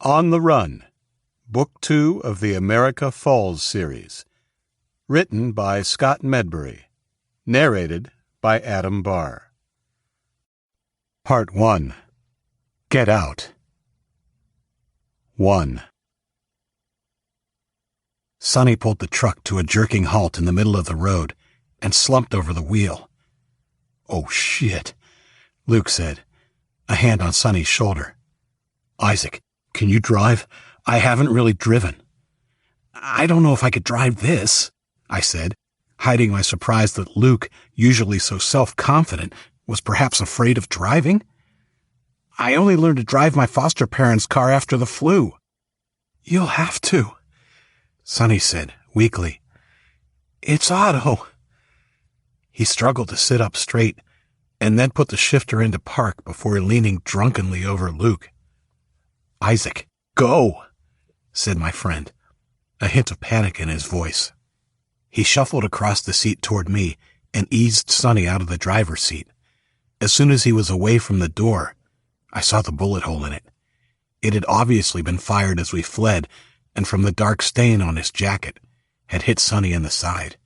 On the Run, Book 2 of the America Falls series. Written by Scott Medbury. Narrated by Adam Barr. Part 1. Get Out. 1. Sonny pulled the truck to a jerking halt in the middle of the road and slumped over the wheel. "Oh, shit," Luke said, a hand on Sonny's shoulder. "Isaac, can you drive? I haven't really driven." "I don't know if I could drive this," I said, hiding my surprise that Luke, usually so self-confident, was perhaps afraid of driving. "I only learned to drive my foster parents' car after the flu." "You'll have to," Sonny said, weakly. "It's Otto." He struggled to sit up straight, and then put the shifter into park before leaning drunkenly over Luke. "Isaac, go," said my friend, a hint of panic in his voice. He shuffled across the seat toward me and eased Sonny out of the driver's seat. As soon as he was away from the door, I saw the bullet hole in it. It had obviously been fired as we fled, and from the dark stain on his jacket, had hit Sonny in the side.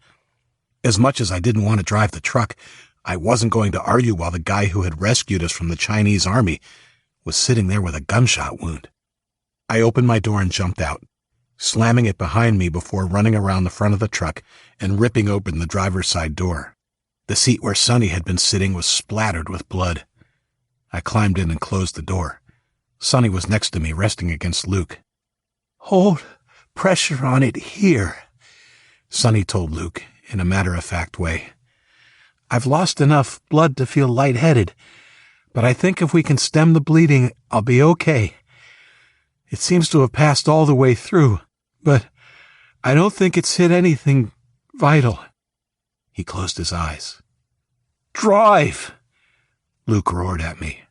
As much as I didn't want to drive the truck, I wasn't going to argue while the guy who had rescued us from the Chinese army was sitting there with a gunshot wound. I opened my door and jumped out, slamming it behind me before running around the front of the truck and ripping open the driver's side door. The seat where Sonny had been sitting was splattered with blood. I climbed in and closed the door. Sonny was next to me, resting against Luke. "Hold pressure on it here," Sonny told Luke in a matter-of-fact way. "I've lost enough blood to feel lightheaded, but I think if we can stem the bleeding, I'll be okay. It seems to have passed all the way through, but I don't think it's hit anything vital." He closed his eyes. "Drive!" Luke roared at me.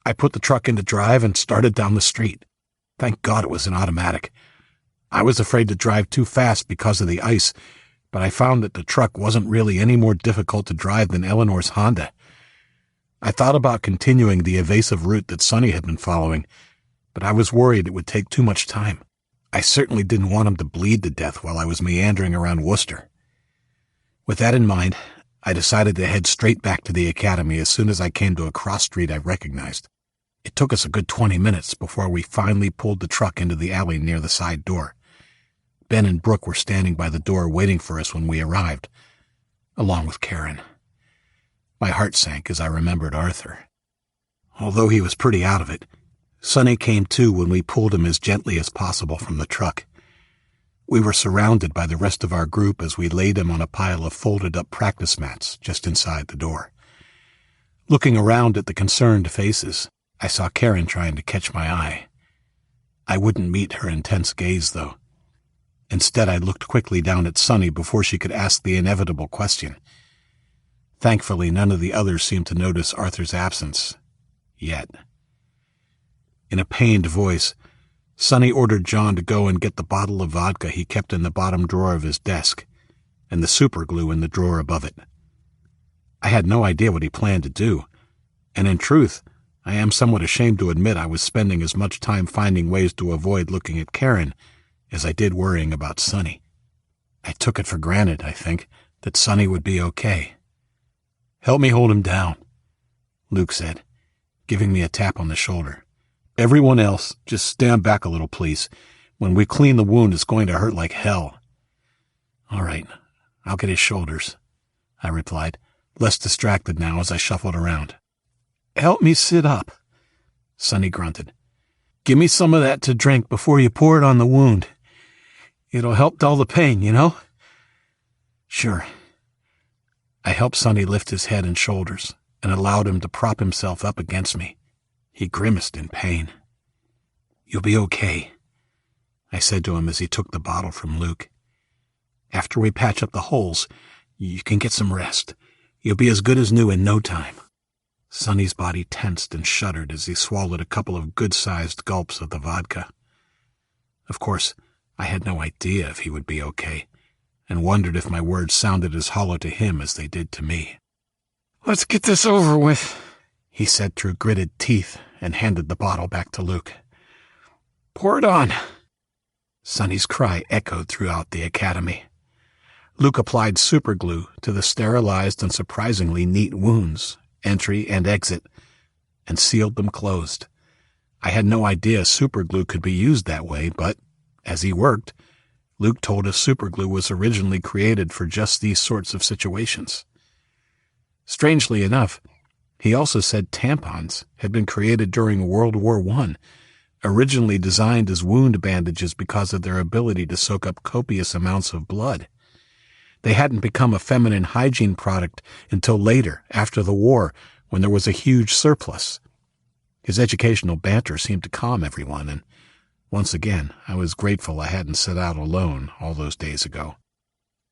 I put the truck into drive and started down the street. Thank God it was an automatic. I was afraid to drive too fast because of the ice, but I found that the truck wasn't really any more difficult to drive than Eleanor's Honda. I thought about continuing the evasive route that Sonny had been following, but I was worried it would take too much time. I certainly didn't want him to bleed to death while I was meandering around Worcester. With that in mind, I decided to head straight back to the academy as soon as I came to a cross street I recognized. It took us a good 20 minutes before we finally pulled the truck into the alley near the side door. Ben and Brooke were standing by the door waiting for us when we arrived, along with Karen. My heart sank as I remembered Arthur. Although he was pretty out of it, Sonny came to when we pulled him as gently as possible from the truck. We were surrounded by the rest of our group as we laid him on a pile of folded-up practice mats just inside the door. Looking around at the concerned faces, I saw Karen trying to catch my eye. I wouldn't meet her intense gaze, though. Instead, I looked quickly down at Sonny before she could ask the inevitable question. Thankfully, none of the others seemed to notice Arthur's absence. Yet. In a pained voice, Sonny ordered John to go and get the bottle of vodka he kept in the bottom drawer of his desk, and the superglue in the drawer above it. I had no idea what he planned to do, and in truth, I am somewhat ashamed to admit I was spending as much time finding ways to avoid looking at Karen as I did worrying about Sonny. I took it for granted, I think, that Sonny would be okay. "Help me hold him down," Luke said, giving me a tap on the shoulder. "Everyone else, just stand back a little, please. When we clean the wound, it's going to hurt like hell." "All right, I'll get his shoulders," I replied, less distracted now as I shuffled around. "Help me sit up," Sonny grunted. "Give me some of that to drink before you pour it on the wound. It'll help dull the pain, you know?" "Sure." I helped Sonny lift his head and shoulders and allowed him to prop himself up against me. He grimaced in pain. "You'll be okay," I said to him as he took the bottle from Luke. "After we patch up the holes, you can get some rest. You'll be as good as new in no time." Sonny's body tensed and shuddered as he swallowed a couple of good-sized gulps of the vodka. Of course, I had no idea if he would be okay, and wondered if my words sounded as hollow to him as they did to me. "Let's get this over with," he said through gritted teeth and handed the bottle back to Luke. Pour it on. Sonny's cry echoed throughout the academy. Luke applied superglue to the sterilized and surprisingly neat wounds, entry and exit, and sealed them closed. I had no idea superglue could be used that way, but, as he worked, Luke told us superglue was originally created for just these sorts of situations. Strangely enough, he also said tampons had been created during World War I, originally designed as wound bandages because of their ability to soak up copious amounts of blood. They hadn't become a feminine hygiene product until later, after the war, when there was a huge surplus. His educational banter seemed to calm everyone, and once again, I was grateful I hadn't set out alone all those days ago.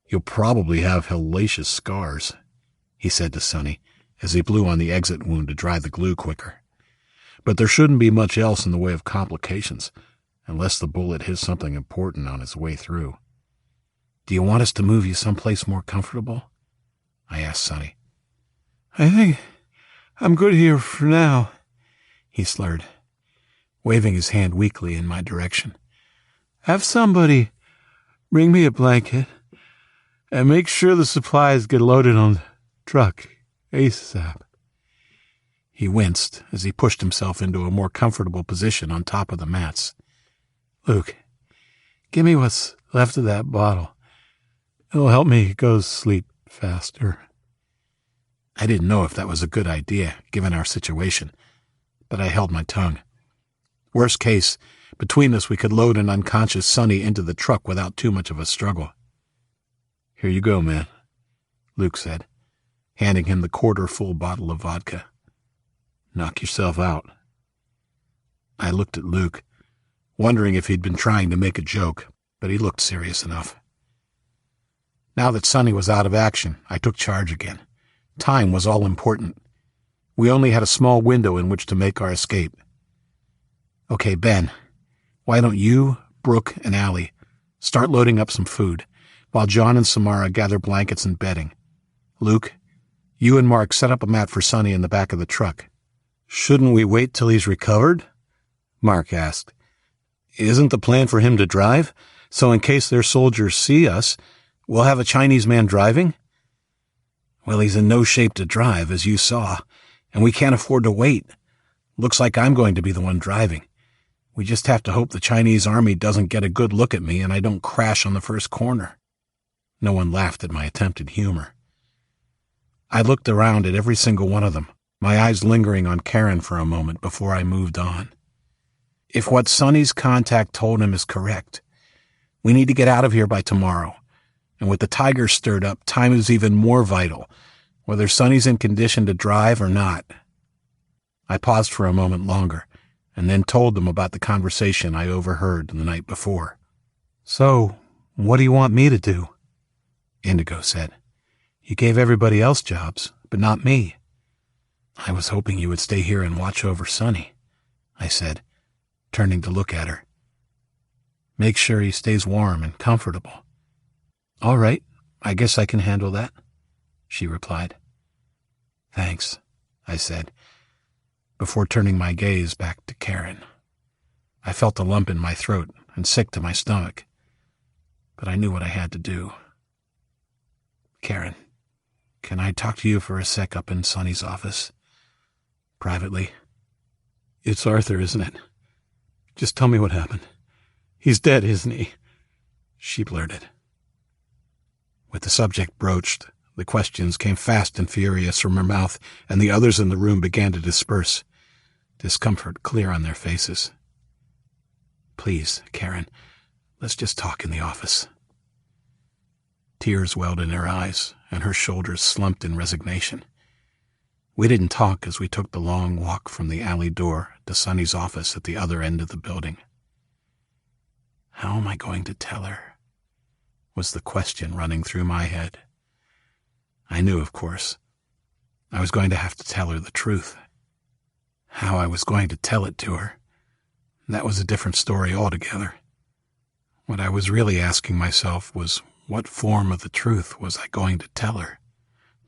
You'll probably have hellacious scars, he said to Sonny, as he blew on the exit wound to dry the glue quicker. But there shouldn't be much else in the way of complications, unless the bullet hit something important on its way through. Do you want us to move you someplace more comfortable? I asked Sonny. I think I'm good here for now, he slurred, waving his hand weakly in my direction. Have somebody bring me a blanket and make sure the supplies get loaded on the truck ASAP. He winced as he pushed himself into a more comfortable position on top of the mats. Luke, give me what's left of that bottle. It'll help me go to sleep faster. I didn't know if that was a good idea, given our situation, but I held my tongue. Worst case, between us we could load an unconscious Sonny into the truck without too much of a struggle. Here you go, man, Luke said, handing him the quarter-full bottle of vodka. Knock yourself out. I looked at Luke, wondering if he'd been trying to make a joke, but he looked serious enough. Now that Sonny was out of action, I took charge again. Time was all important. We only had a small window in which to make our escape. Okay, Ben, why don't you, Brooke, and Allie start loading up some food, while John and Samara gather blankets and bedding. Luke, you and Mark set up a mat for Sonny in the back of the truck. Shouldn't we wait till he's recovered? Mark asked. Isn't the plan for him to drive, so in case their soldiers see us, we'll have a Chinese man driving? Well, he's in no shape to drive, as you saw, and we can't afford to wait. Looks like I'm going to be the one driving. We just have to hope the Chinese army doesn't get a good look at me and I don't crash on the first corner. No one laughed at my attempted humor. I looked around at every single one of them, my eyes lingering on Karen for a moment before I moved on. If what Sonny's contact told him is correct, we need to get out of here by tomorrow. And with the Tiger stirred up, time is even more vital, whether Sonny's in condition to drive or not. I paused for a moment longer, and then told them about the conversation I overheard the night before. So, what do you want me to do? Indigo said. You gave everybody else jobs, but not me. I was hoping you would stay here and watch over Sonny, I said, turning to look at her. Make sure he stays warm and comfortable. All right, I guess I can handle that, she replied. Thanks, I said, before turning my gaze back to Karen. I felt a lump in my throat and sick to my stomach, but I knew what I had to do. Karen, can I talk to you for a sec up in Sonny's office? Privately? It's Arthur, isn't it? Just tell me what happened. He's dead, isn't he? She blurted. With the subject broached, the questions came fast and furious from her mouth, and the others in the room began to disperse, discomfort clear on their faces. Please, Karen, let's just talk in the office. Tears welled in her eyes, and her shoulders slumped in resignation. We didn't talk as we took the long walk from the alley door to Sonny's office at the other end of the building. How am I going to tell her? Was the question running through my head. I knew, of course, I was going to have to tell her the truth. How I was going to tell it to her, that was a different story altogether. What I was really asking myself was, what form of the truth was I going to tell her?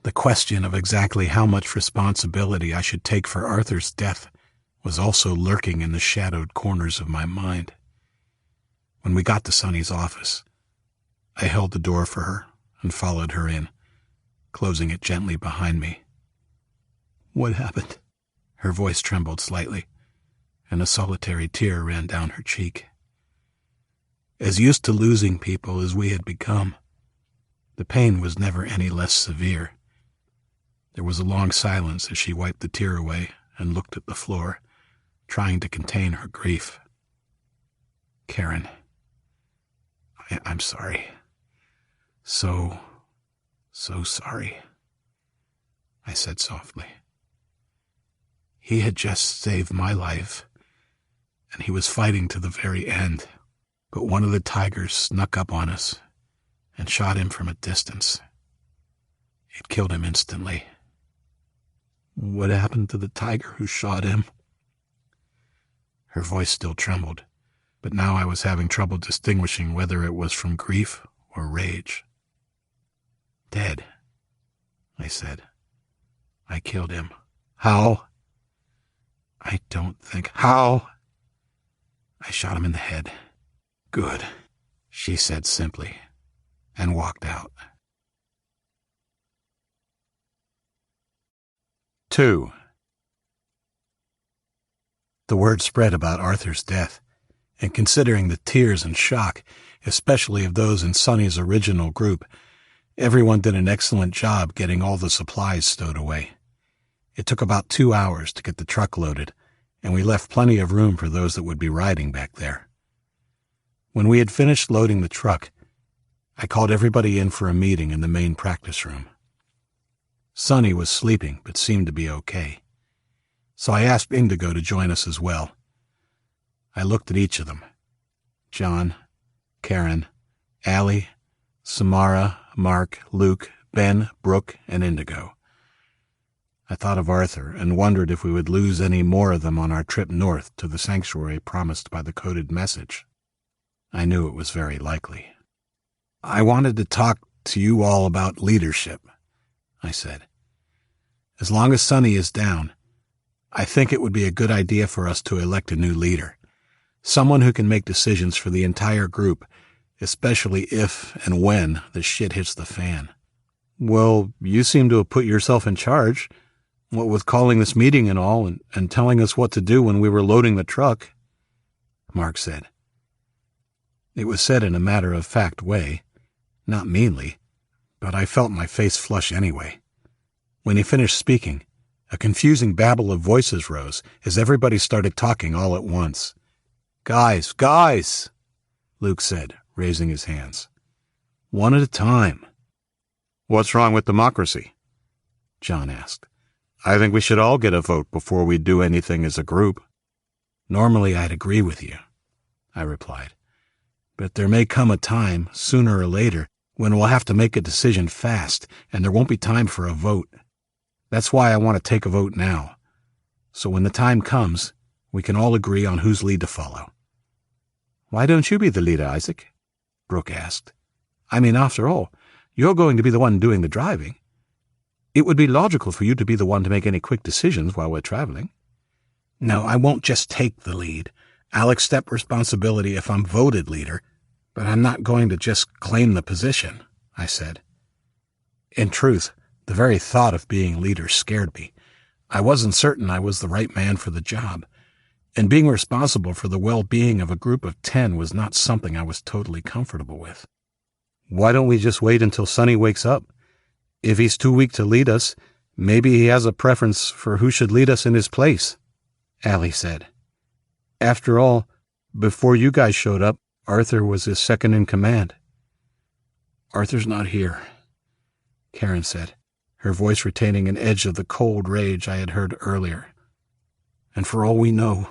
The question of exactly how much responsibility I should take for Arthur's death was also lurking in the shadowed corners of my mind. When we got to Sonny's office, I held the door for her and followed her in, closing it gently behind me. What happened? Her voice trembled slightly, and a solitary tear ran down her cheek. As used to losing people as we had become, the pain was never any less severe. There was a long silence as she wiped the tear away and looked at the floor, trying to contain her grief. Karen, I'm sorry. So sorry, I said softly. He had just saved my life, and he was fighting to the very end, but one of the tigers snuck up on us and shot him from a distance. It killed him instantly. What happened to the tiger who shot him? Her voice still trembled, but now I was having trouble distinguishing whether it was from grief or rage. Dead, I said. I killed him. How? I don't think. How? I shot him in the head. Good, she said simply, and walked out. 2. The word spread about Arthur's death, and considering the tears and shock, especially of those in Sonny's original group, everyone did an excellent job getting all the supplies stowed away. It took about 2 hours to get the truck loaded, and we left plenty of room for those that would be riding back there. When we had finished loading the truck, I called everybody in for a meeting in the main practice room. Sonny was sleeping, but seemed to be okay. So I asked Indigo to join us as well. I looked at each of them. John, Karen, Allie, Samara, Mark, Luke, Ben, Brooke, and Indigo. I thought of Arthur and wondered if we would lose any more of them on our trip north to the sanctuary promised by the coded message. I knew it was very likely. I wanted to talk to you all about leadership, I said. As long as Sonny is down, I think it would be a good idea for us to elect a new leader. Someone who can make decisions for the entire group, especially if and when the shit hits the fan. Well, you seem to have put yourself in charge, what with calling this meeting and all, and telling us what to do when we were loading the truck, Mark said. It was said in a matter-of-fact way, not meanly, but I felt my face flush anyway. When he finished speaking, a confusing babble of voices rose as everybody started talking all at once. Guys, Luke said, raising his hands. One at a time. What's wrong with democracy? John asked. I think we should all get a vote before we do anything as a group. Normally I'd agree with you, I replied. But there may come a time, sooner or later, when we'll have to make a decision fast, and there won't be time for a vote. That's why I want to take a vote now. So when the time comes, we can all agree on whose lead to follow. Why don't you be the leader, Isaac? Brooke asked. I mean, after all, you're going to be the one doing the driving. It would be logical for you to be the one to make any quick decisions while we're traveling. No, I won't just take the lead. I'll accept responsibility if I'm voted leader, but I'm not going to just claim the position, I said. In truth, the very thought of being leader scared me. I wasn't certain I was the right man for the job, and being responsible for the well-being of a group of 10 was not something I was totally comfortable with. Why don't we just wait until Sonny wakes up? If he's too weak to lead us, maybe he has a preference for who should lead us in his place, Allie said. After all, before you guys showed up, Arthur was his second in command. Arthur's not here, Karen said, her voice retaining an edge of the cold rage I had heard earlier. And for all we know,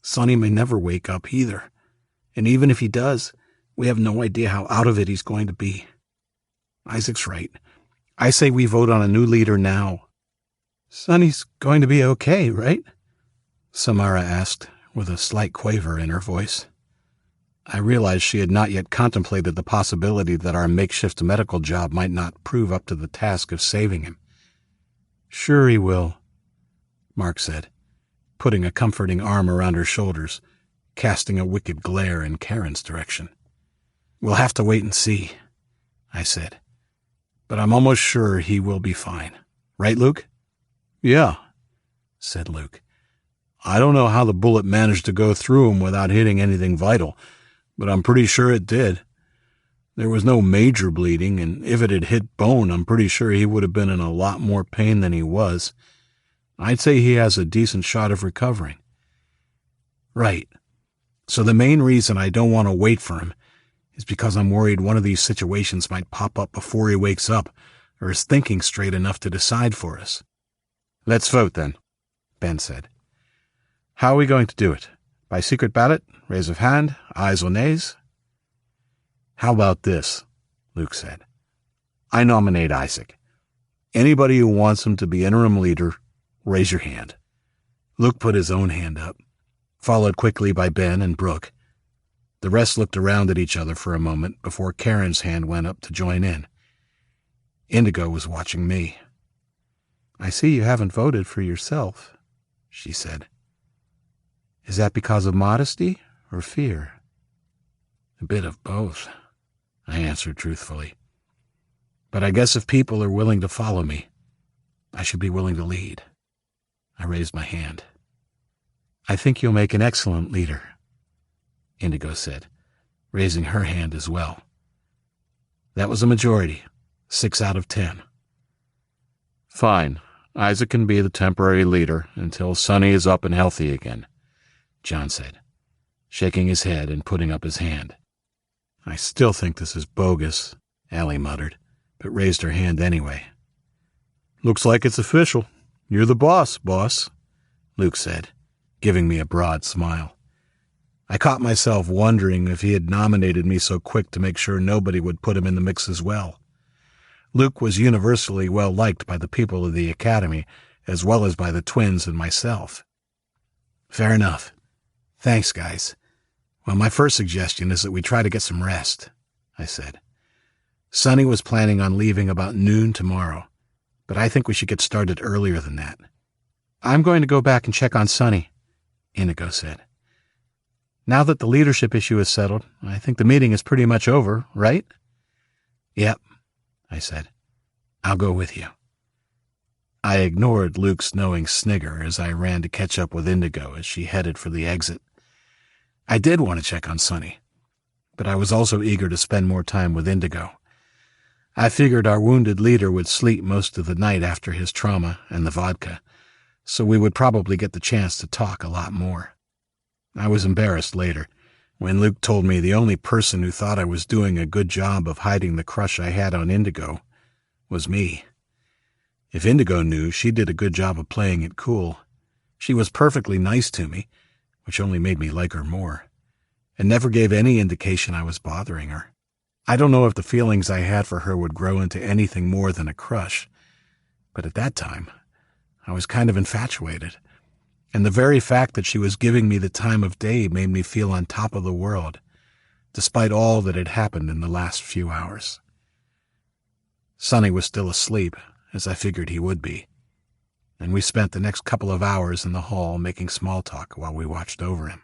Sonny may never wake up either. And even if he does, we have no idea how out of it he's going to be. Isaac's right. I say we vote on a new leader now. Sonny's going to be okay, right? Samara asked, with a slight quaver in her voice. I realized she had not yet contemplated the possibility that our makeshift medical job might not prove up to the task of saving him. Sure he will, Mark said, putting a comforting arm around her shoulders, casting a wicked glare in Karen's direction. We'll have to wait and see, I said. But I'm almost sure he will be fine. Right, Luke? Yeah, said Luke. I don't know how the bullet managed to go through him without hitting anything vital, but I'm pretty sure it did. There was no major bleeding, and if it had hit bone, I'm pretty sure he would have been in a lot more pain than he was. I'd say he has a decent shot of recovering. Right. So the main reason I don't want to wait for him is because I'm worried one of these situations might pop up before he wakes up or is thinking straight enough to decide for us. Let's vote, then, Ben said. How are we going to do it? By secret ballot? Raise of hand? Ayes or nays? How about this? Luke said. I nominate Isaac. Anybody who wants him to be interim leader, raise your hand. Luke put his own hand up, followed quickly by Ben and Brooke. The rest looked around at each other for a moment before Karen's hand went up to join in. Indigo was watching me. I see you haven't voted for yourself, she said. Is that because of modesty or fear? A bit of both, I answered truthfully. But I guess if people are willing to follow me, I should be willing to lead. I raised my hand. I think you'll make an excellent leader, Indigo said, raising her hand as well. That was a majority, 6 out of 10. Fine. Isaac can be the temporary leader until Sonny is up and healthy again, John said, shaking his head and putting up his hand. I still think this is bogus, Allie muttered, but raised her hand anyway. Looks like it's official. You're the boss, Luke said, giving me a broad smile. I caught myself wondering if he had nominated me so quick to make sure nobody would put him in the mix as well. Luke was universally well liked by the people of the academy, as well as by the twins and myself. Fair enough. Thanks, guys. Well, my first suggestion is that we try to get some rest, I said. Sonny was planning on leaving about noon tomorrow, but I think we should get started earlier than that. I'm going to go back and check on Sonny, Indigo said. Now that the leadership issue is settled, I think the meeting is pretty much over, right? Yep, I said. I'll go with you. I ignored Luke's knowing snigger as I ran to catch up with Indigo as she headed for the exit. I did want to check on Sonny, but I was also eager to spend more time with Indigo. I figured our wounded leader would sleep most of the night after his trauma and the vodka, so we would probably get the chance to talk a lot more. I was embarrassed later, when Luke told me the only person who thought I was doing a good job of hiding the crush I had on Indigo was me. If Indigo knew, she did a good job of playing it cool. She was perfectly nice to me, which only made me like her more, and never gave any indication I was bothering her. I don't know if the feelings I had for her would grow into anything more than a crush, but at that time, I was kind of infatuated, and the very fact that she was giving me the time of day made me feel on top of the world, despite all that had happened in the last few hours. Sonny was still asleep, as I figured he would be, and we spent the next couple of hours in the hall making small talk while we watched over him.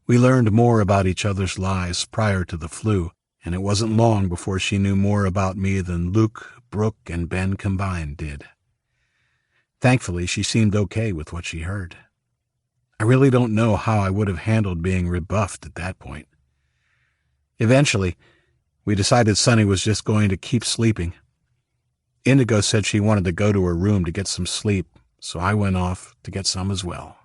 We learned more about each other's lives prior to the flu, and it wasn't long before she knew more about me than Luke, Brooke, and Ben combined did. Thankfully, she seemed okay with what she heard. I really don't know how I would have handled being rebuffed at that point. Eventually, we decided Sonny was just going to keep sleeping. Indigo said she wanted to go to her room to get some sleep, so I went off to get some as well.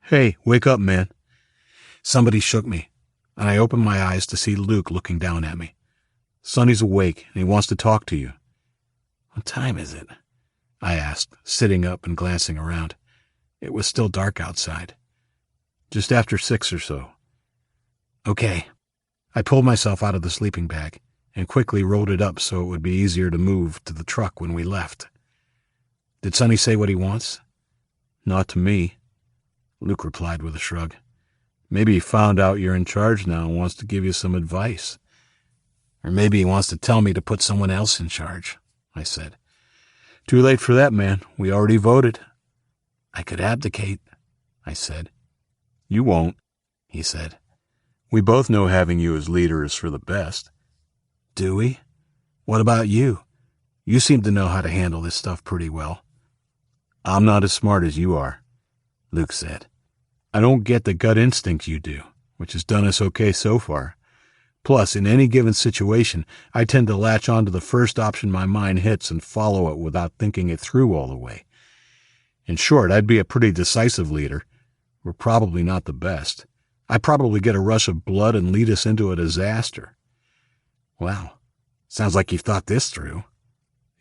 Hey, wake up, man. Somebody shook me, and I opened my eyes to see Luke looking down at me. Sonny's awake, and he wants to talk to you. What time is it? I asked, sitting up and glancing around. It was still dark outside. Just after 6 or so. Okay. I pulled myself out of the sleeping bag and quickly rolled it up so it would be easier to move to the truck when we left. Did Sonny say what he wants? Not to me, Luke replied with a shrug. Maybe he found out you're in charge now and wants to give you some advice. Or maybe he wants to tell me to put someone else in charge, I said. Too late for that, man. We already voted. I could abdicate, I said. You won't, he said. We both know having you as leader is for the best. Do we? What about you? You seem to know how to handle this stuff pretty well. I'm not as smart as you are, Luke said. I don't get the gut instinct you do, which has done us okay so far. Plus, in any given situation, I tend to latch on to the first option my mind hits and follow it without thinking it through all the way. In short, I'd be a pretty decisive leader. We're probably not the best. I'd probably get a rush of blood and lead us into a disaster. Wow, sounds like you've thought this through.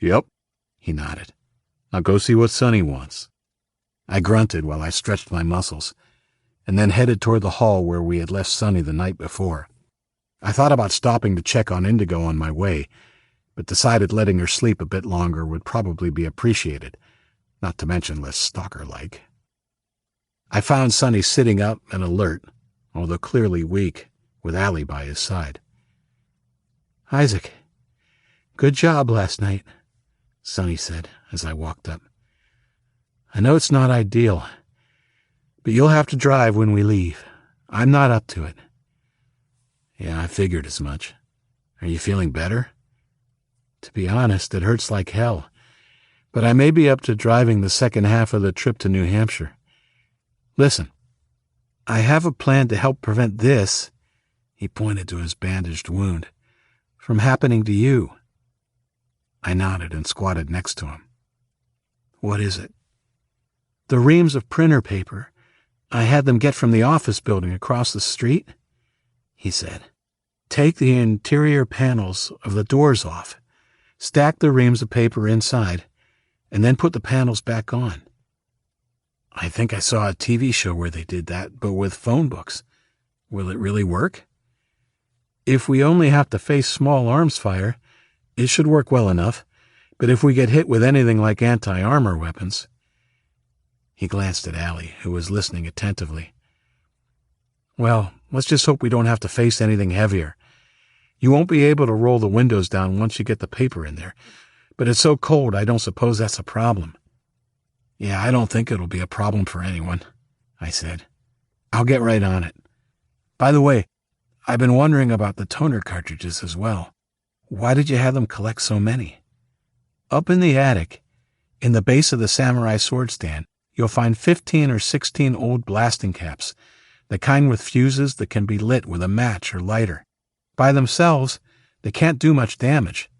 Yep, he nodded. Now go see what Sonny wants. I grunted while I stretched my muscles, and then headed toward the hall where we had left Sonny the night before. I thought about stopping to check on Indigo on my way, but decided letting her sleep a bit longer would probably be appreciated, not to mention less stalker-like. I found Sonny sitting up and alert, although clearly weak, with Allie by his side. "Isaac, good job last night," Sonny said as I walked up. "I know it's not ideal, but you'll have to drive when we leave. I'm not up to it." "Yeah, I figured as much. Are you feeling better?" "To be honest, it hurts like hell, but I may be up to driving the second half of the trip to New Hampshire. Listen, I have a plan to help prevent this," he pointed to his bandaged wound, "from happening to you." I nodded and squatted next to him. "What is it?" "The reams of printer paper I had them get from the office building across the street," he said. "Take the interior panels of the doors off, stack the reams of paper inside, and then put the panels back on." "I think I saw a TV show where they did that, but with phone books. Will it really work?" "If we only have to face small arms fire, it should work well enough, but if we get hit with anything like anti-armor weapons—" He glanced at Allie, who was listening attentively. "Well, let's just hope we don't have to face anything heavier. You won't be able to roll the windows down once you get the paper in there, but it's so cold I don't suppose that's a problem." "Yeah, I don't think it'll be a problem for anyone," I said. "I'll get right on it. By the way, I've been wondering about the toner cartridges as well. Why did you have them collect so many?" "Up in the attic, in the base of the samurai sword stand, you'll find 15 or 16 old blasting caps, the kind with fuses that can be lit with a match or lighter. By themselves, they can't do much damage,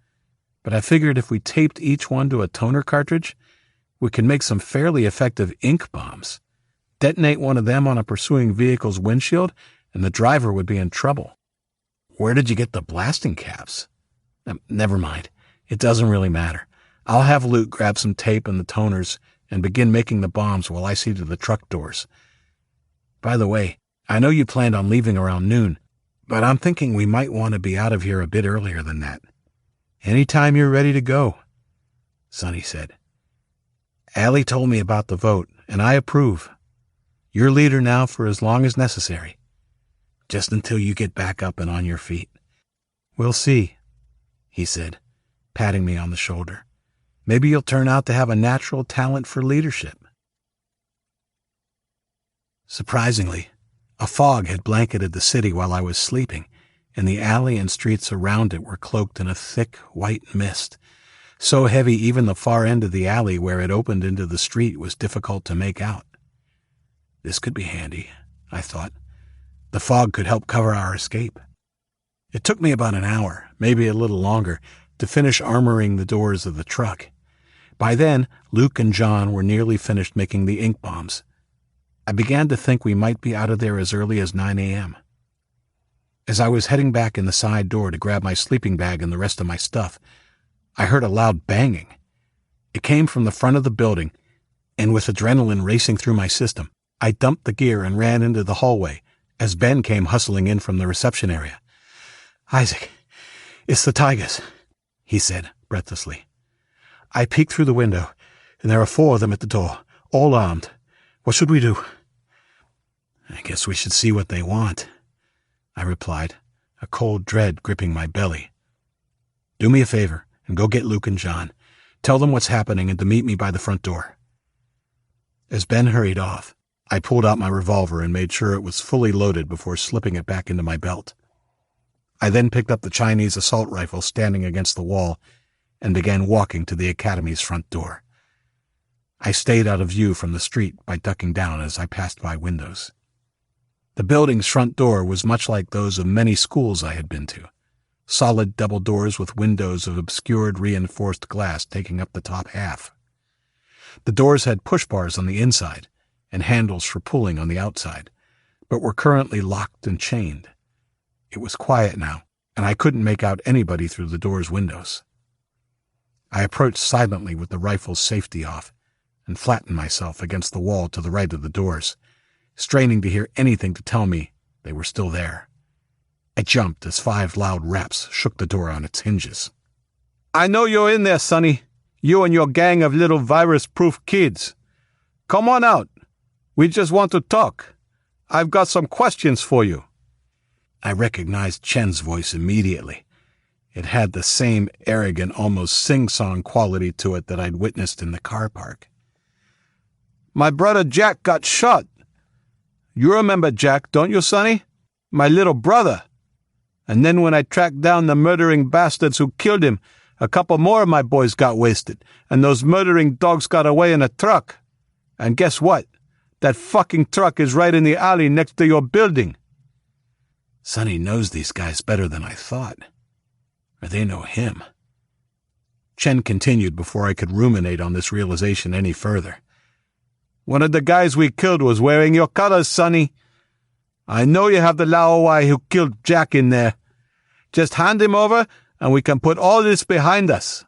but I figured if we taped each one to a toner cartridge, we could make some fairly effective ink bombs. Detonate one of them on a pursuing vehicle's windshield, and the driver would be in trouble." "Where did you get the blasting caps?" Never mind. It doesn't really matter. I'll have Luke grab some tape and the toners and begin making the bombs while I see to the truck doors. By the way, I know you planned on leaving around noon, but I'm thinking we might want to be out of here a bit earlier than that." "Anytime you're ready to go," Sonny said. "Allie told me about the vote, and I approve. You're leader now for as long as necessary. Just until you get back up and on your feet." "We'll see," he said, patting me on the shoulder. "Maybe you'll turn out to have a natural talent for leadership." Surprisingly, a fog had blanketed the city while I was sleeping, and the alley and streets around it were cloaked in a thick, white mist, so heavy even the far end of the alley where it opened into the street was difficult to make out. This could be handy, I thought. The fog could help cover our escape. It took me about an hour, maybe a little longer, to finish armoring the doors of the truck. By then, Luke and John were nearly finished making the ink bombs. I began to think we might be out of there as early as 9 a.m. As I was heading back in the side door to grab my sleeping bag and the rest of my stuff, I heard a loud banging. It came from the front of the building, and with adrenaline racing through my system, I dumped the gear and ran into the hallway as Ben came hustling in from the reception area. "Isaac, it's the Tigers," he said breathlessly. "I peeked through the window, and there are 4 of them at the door, all armed. What should we do?" "I guess we should see what they want," I replied, a cold dread gripping my belly. "Do me a favor and go get Luke and John. Tell them what's happening and to meet me by the front door." As Ben hurried off, I pulled out my revolver and made sure it was fully loaded before slipping it back into my belt. I then picked up the Chinese assault rifle standing against the wall and began walking to the academy's front door. I stayed out of view from the street by ducking down as I passed by windows. The building's front door was much like those of many schools I had been to. Solid double doors with windows of obscured reinforced glass taking up the top half. The doors had push bars on the inside and handles for pulling on the outside, but were currently locked and chained. It was quiet now, and I couldn't make out anybody through the door's windows. I approached silently with the rifle's safety off and flattened myself against the wall to the right of the doors, straining to hear anything to tell me they were still there. I jumped as 5 loud raps shook the door on its hinges. "I know you're in there, Sonny. You and your gang of little virus-proof kids. Come on out. We just want to talk. I've got some questions for you." I recognized Chen's voice immediately. It had the same arrogant, almost sing-song quality to it that I'd witnessed in the car park. "My brother Jack got shot. You remember Jack, don't you, Sonny? My little brother. And then when I tracked down the murdering bastards who killed him, a couple more of my boys got wasted, and those murdering dogs got away in a truck. And guess what? That fucking truck is right in the alley next to your building." Sonny knows these guys better than I thought. Or they know him. Chen continued before I could ruminate on this realization any further. "One of the guys we killed was wearing your colors, Sonny. I know you have the Laowai who killed Jack in there. Just hand him over, and we can put all this behind us."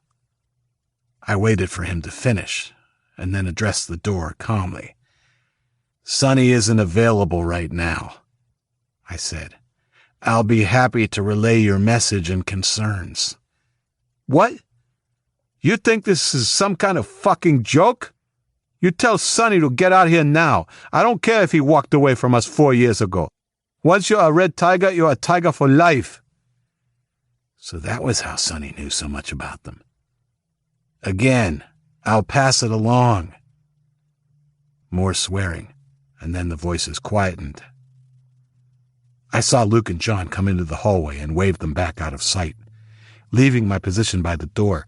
I waited for him to finish, and then addressed the door calmly. "Sonny isn't available right now," I said. "I'll be happy to relay your message and concerns." "What? You think this is some kind of fucking joke? You tell Sonny to get out here now. I don't care if he walked away from us 4 years ago. Once you're a red tiger, you're a tiger for life." So that was how Sonny knew so much about them. "Again, I'll pass it along." More swearing, and then the voices quietened. I saw Luke and John come into the hallway and waved them back out of sight. Leaving my position by the door,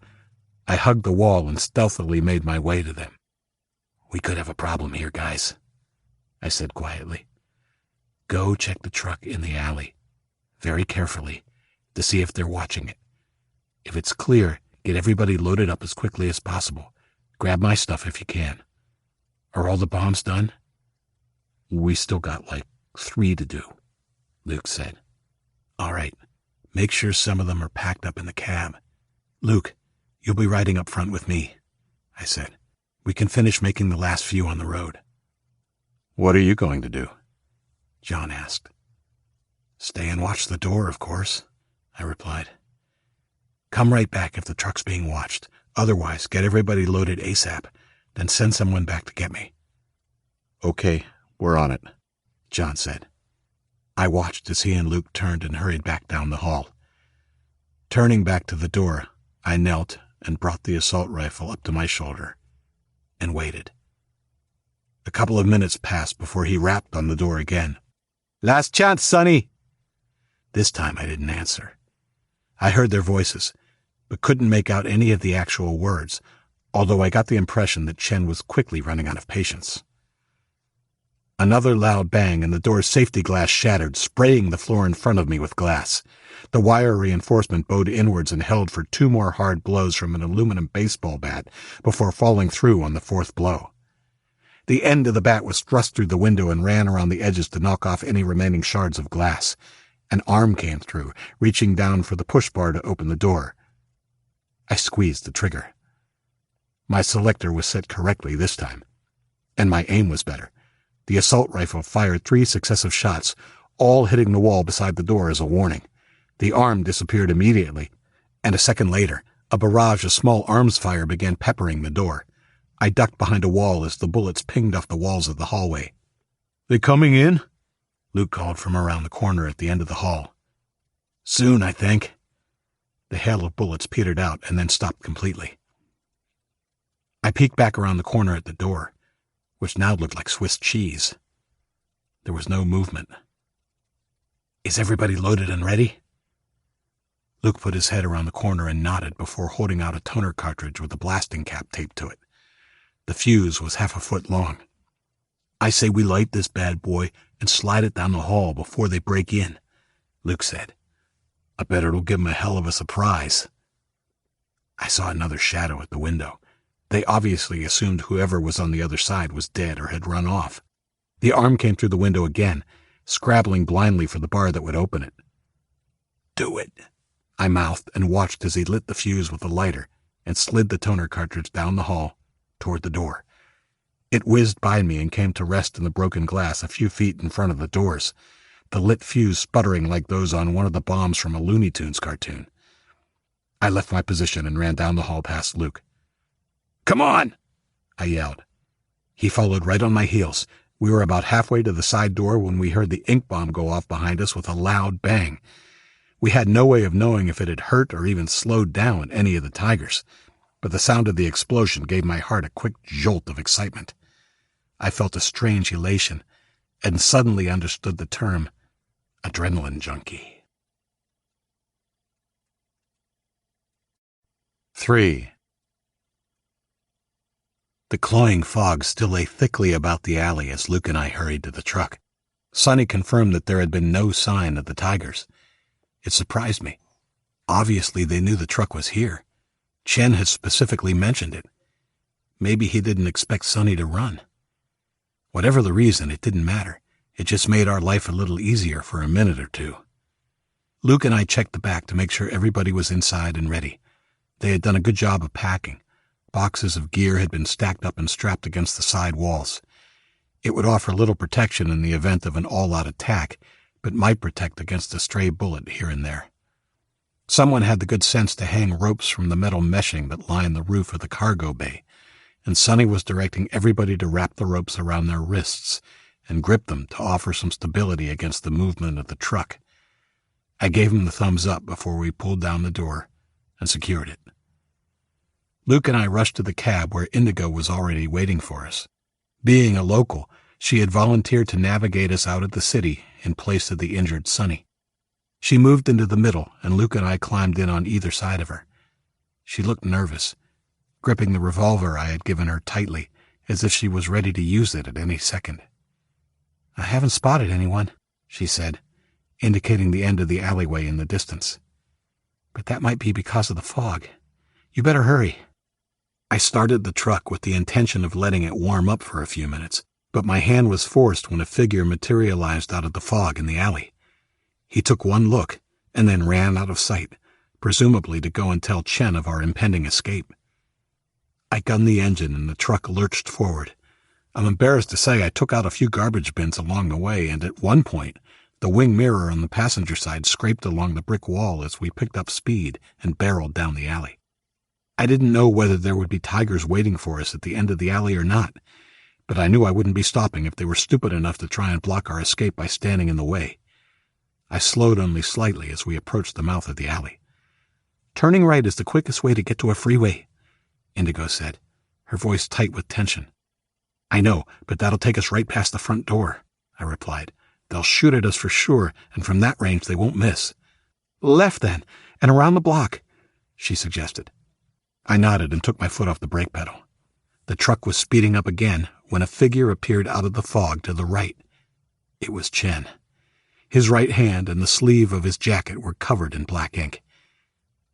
I hugged the wall and stealthily made my way to them. "We could have a problem here, guys," I said quietly. "Go check the truck in the alley, very carefully, to see if they're watching it. If it's clear, get everybody loaded up as quickly as possible. Grab my stuff if you can. Are all the bombs done?" "We still got like 3 to do," Luke said. "All right. Make sure some of them are packed up in the cab. Luke, you'll be riding up front with me," I said. "We can finish making the last few on the road." "What are you going to do?" John asked. "Stay and watch the door, of course," I replied. "Come right back if the truck's being watched. Otherwise, get everybody loaded ASAP, then send someone back to get me." "Okay, we're on it," John said. I watched as he and Luke turned and hurried back down the hall. Turning back to the door, I knelt and brought the assault rifle up to my shoulder and waited. A couple of minutes passed before he rapped on the door again. "Last chance, Sonny." This time I didn't answer. I heard their voices, but couldn't make out any of the actual words, although I got the impression that Chen was quickly running out of patience. Another loud bang and the door's safety glass shattered, spraying the floor in front of me with glass. The wire reinforcement bowed inwards and held for 2 more hard blows from an aluminum baseball bat before falling through on the 4th blow. The end of the bat was thrust through the window and ran around the edges to knock off any remaining shards of glass. An arm came through, reaching down for the push bar to open the door. I squeezed the trigger. My selector was set correctly this time, and my aim was better. The assault rifle fired 3 successive shots, all hitting the wall beside the door as a warning. The arm disappeared immediately, and a second later, a barrage of small arms fire began peppering the door. I ducked behind a wall as the bullets pinged off the walls of the hallway. "They coming in?" Luke called from around the corner at the end of the hall. "Soon, I think." The hail of bullets petered out and then stopped completely. I peeked back around the corner at the door, which now looked like Swiss cheese. There was no movement. "Is everybody loaded and ready?" Luke put his head around the corner and nodded before holding out a toner cartridge with a blasting cap taped to it. The fuse was 1/2 foot long. "I say we light this bad boy and slide it down the hall before they break in," Luke said. "I bet it'll give 'em a hell of a surprise." I saw another shadow at the window. They obviously assumed whoever was on the other side was dead or had run off. The arm came through the window again, scrabbling blindly for the bar that would open it. "Do it," I mouthed and watched as he lit the fuse with a lighter and slid the toner cartridge down the hall toward the door. It whizzed by me and came to rest in the broken glass a few feet in front of the doors, the lit fuse sputtering like those on one of the bombs from a Looney Tunes cartoon. I left my position and ran down the hall past Luke. "Come on!" I yelled. He followed right on my heels. We were about halfway to the side door when we heard the ink bomb go off behind us with a loud bang. We had no way of knowing if it had hurt or even slowed down any of the tigers, but the sound of the explosion gave my heart a quick jolt of excitement. I felt a strange elation and suddenly understood the term adrenaline junkie. 3. The cloying fog still lay thickly about the alley as Luke and I hurried to the truck. Sonny confirmed that there had been no sign of the tigers. It surprised me. Obviously they knew the truck was here. Chen had specifically mentioned it. Maybe he didn't expect Sonny to run. Whatever the reason, it didn't matter. It just made our life a little easier for a minute or two. Luke and I checked the back to make sure everybody was inside and ready. They had done a good job of packing. Boxes of gear had been stacked up and strapped against the side walls. It would offer little protection in the event of an all-out attack, but might protect against a stray bullet here and there. Someone had the good sense to hang ropes from the metal meshing that lined the roof of the cargo bay, and Sonny was directing everybody to wrap the ropes around their wrists and grip them to offer some stability against the movement of the truck. I gave him the thumbs up before we pulled down the door and secured it. Luke and I rushed to the cab where Indigo was already waiting for us. Being a local, she had volunteered to navigate us out of the city in place of the injured Sonny. She moved into the middle, and Luke and I climbed in on either side of her. She looked nervous, gripping the revolver I had given her tightly, as if she was ready to use it at any second. "I haven't spotted anyone," she said, indicating the end of the alleyway in the distance. "But that might be because of the fog. You better hurry." I started the truck with the intention of letting it warm up for a few minutes, but my hand was forced when a figure materialized out of the fog in the alley. He took one look and then ran out of sight, presumably to go and tell Chen of our impending escape. I gunned the engine and the truck lurched forward. I'm embarrassed to say I took out a few garbage bins along the way, and at one point, the wing mirror on the passenger side scraped along the brick wall as we picked up speed and barreled down the alley. I didn't know whether there would be tigers waiting for us at the end of the alley or not, but I knew I wouldn't be stopping if they were stupid enough to try and block our escape by standing in the way. I slowed only slightly as we approached the mouth of the alley. "Turning right is the quickest way to get to a freeway," Indigo said, her voice tight with tension. "I know, but that'll take us right past the front door," I replied. "They'll shoot at us for sure, and from that range they won't miss." "Left then, and around the block," she suggested. I nodded and took my foot off the brake pedal. The truck was speeding up again when a figure appeared out of the fog to the right. It was Chen. His right hand and the sleeve of his jacket were covered in black ink.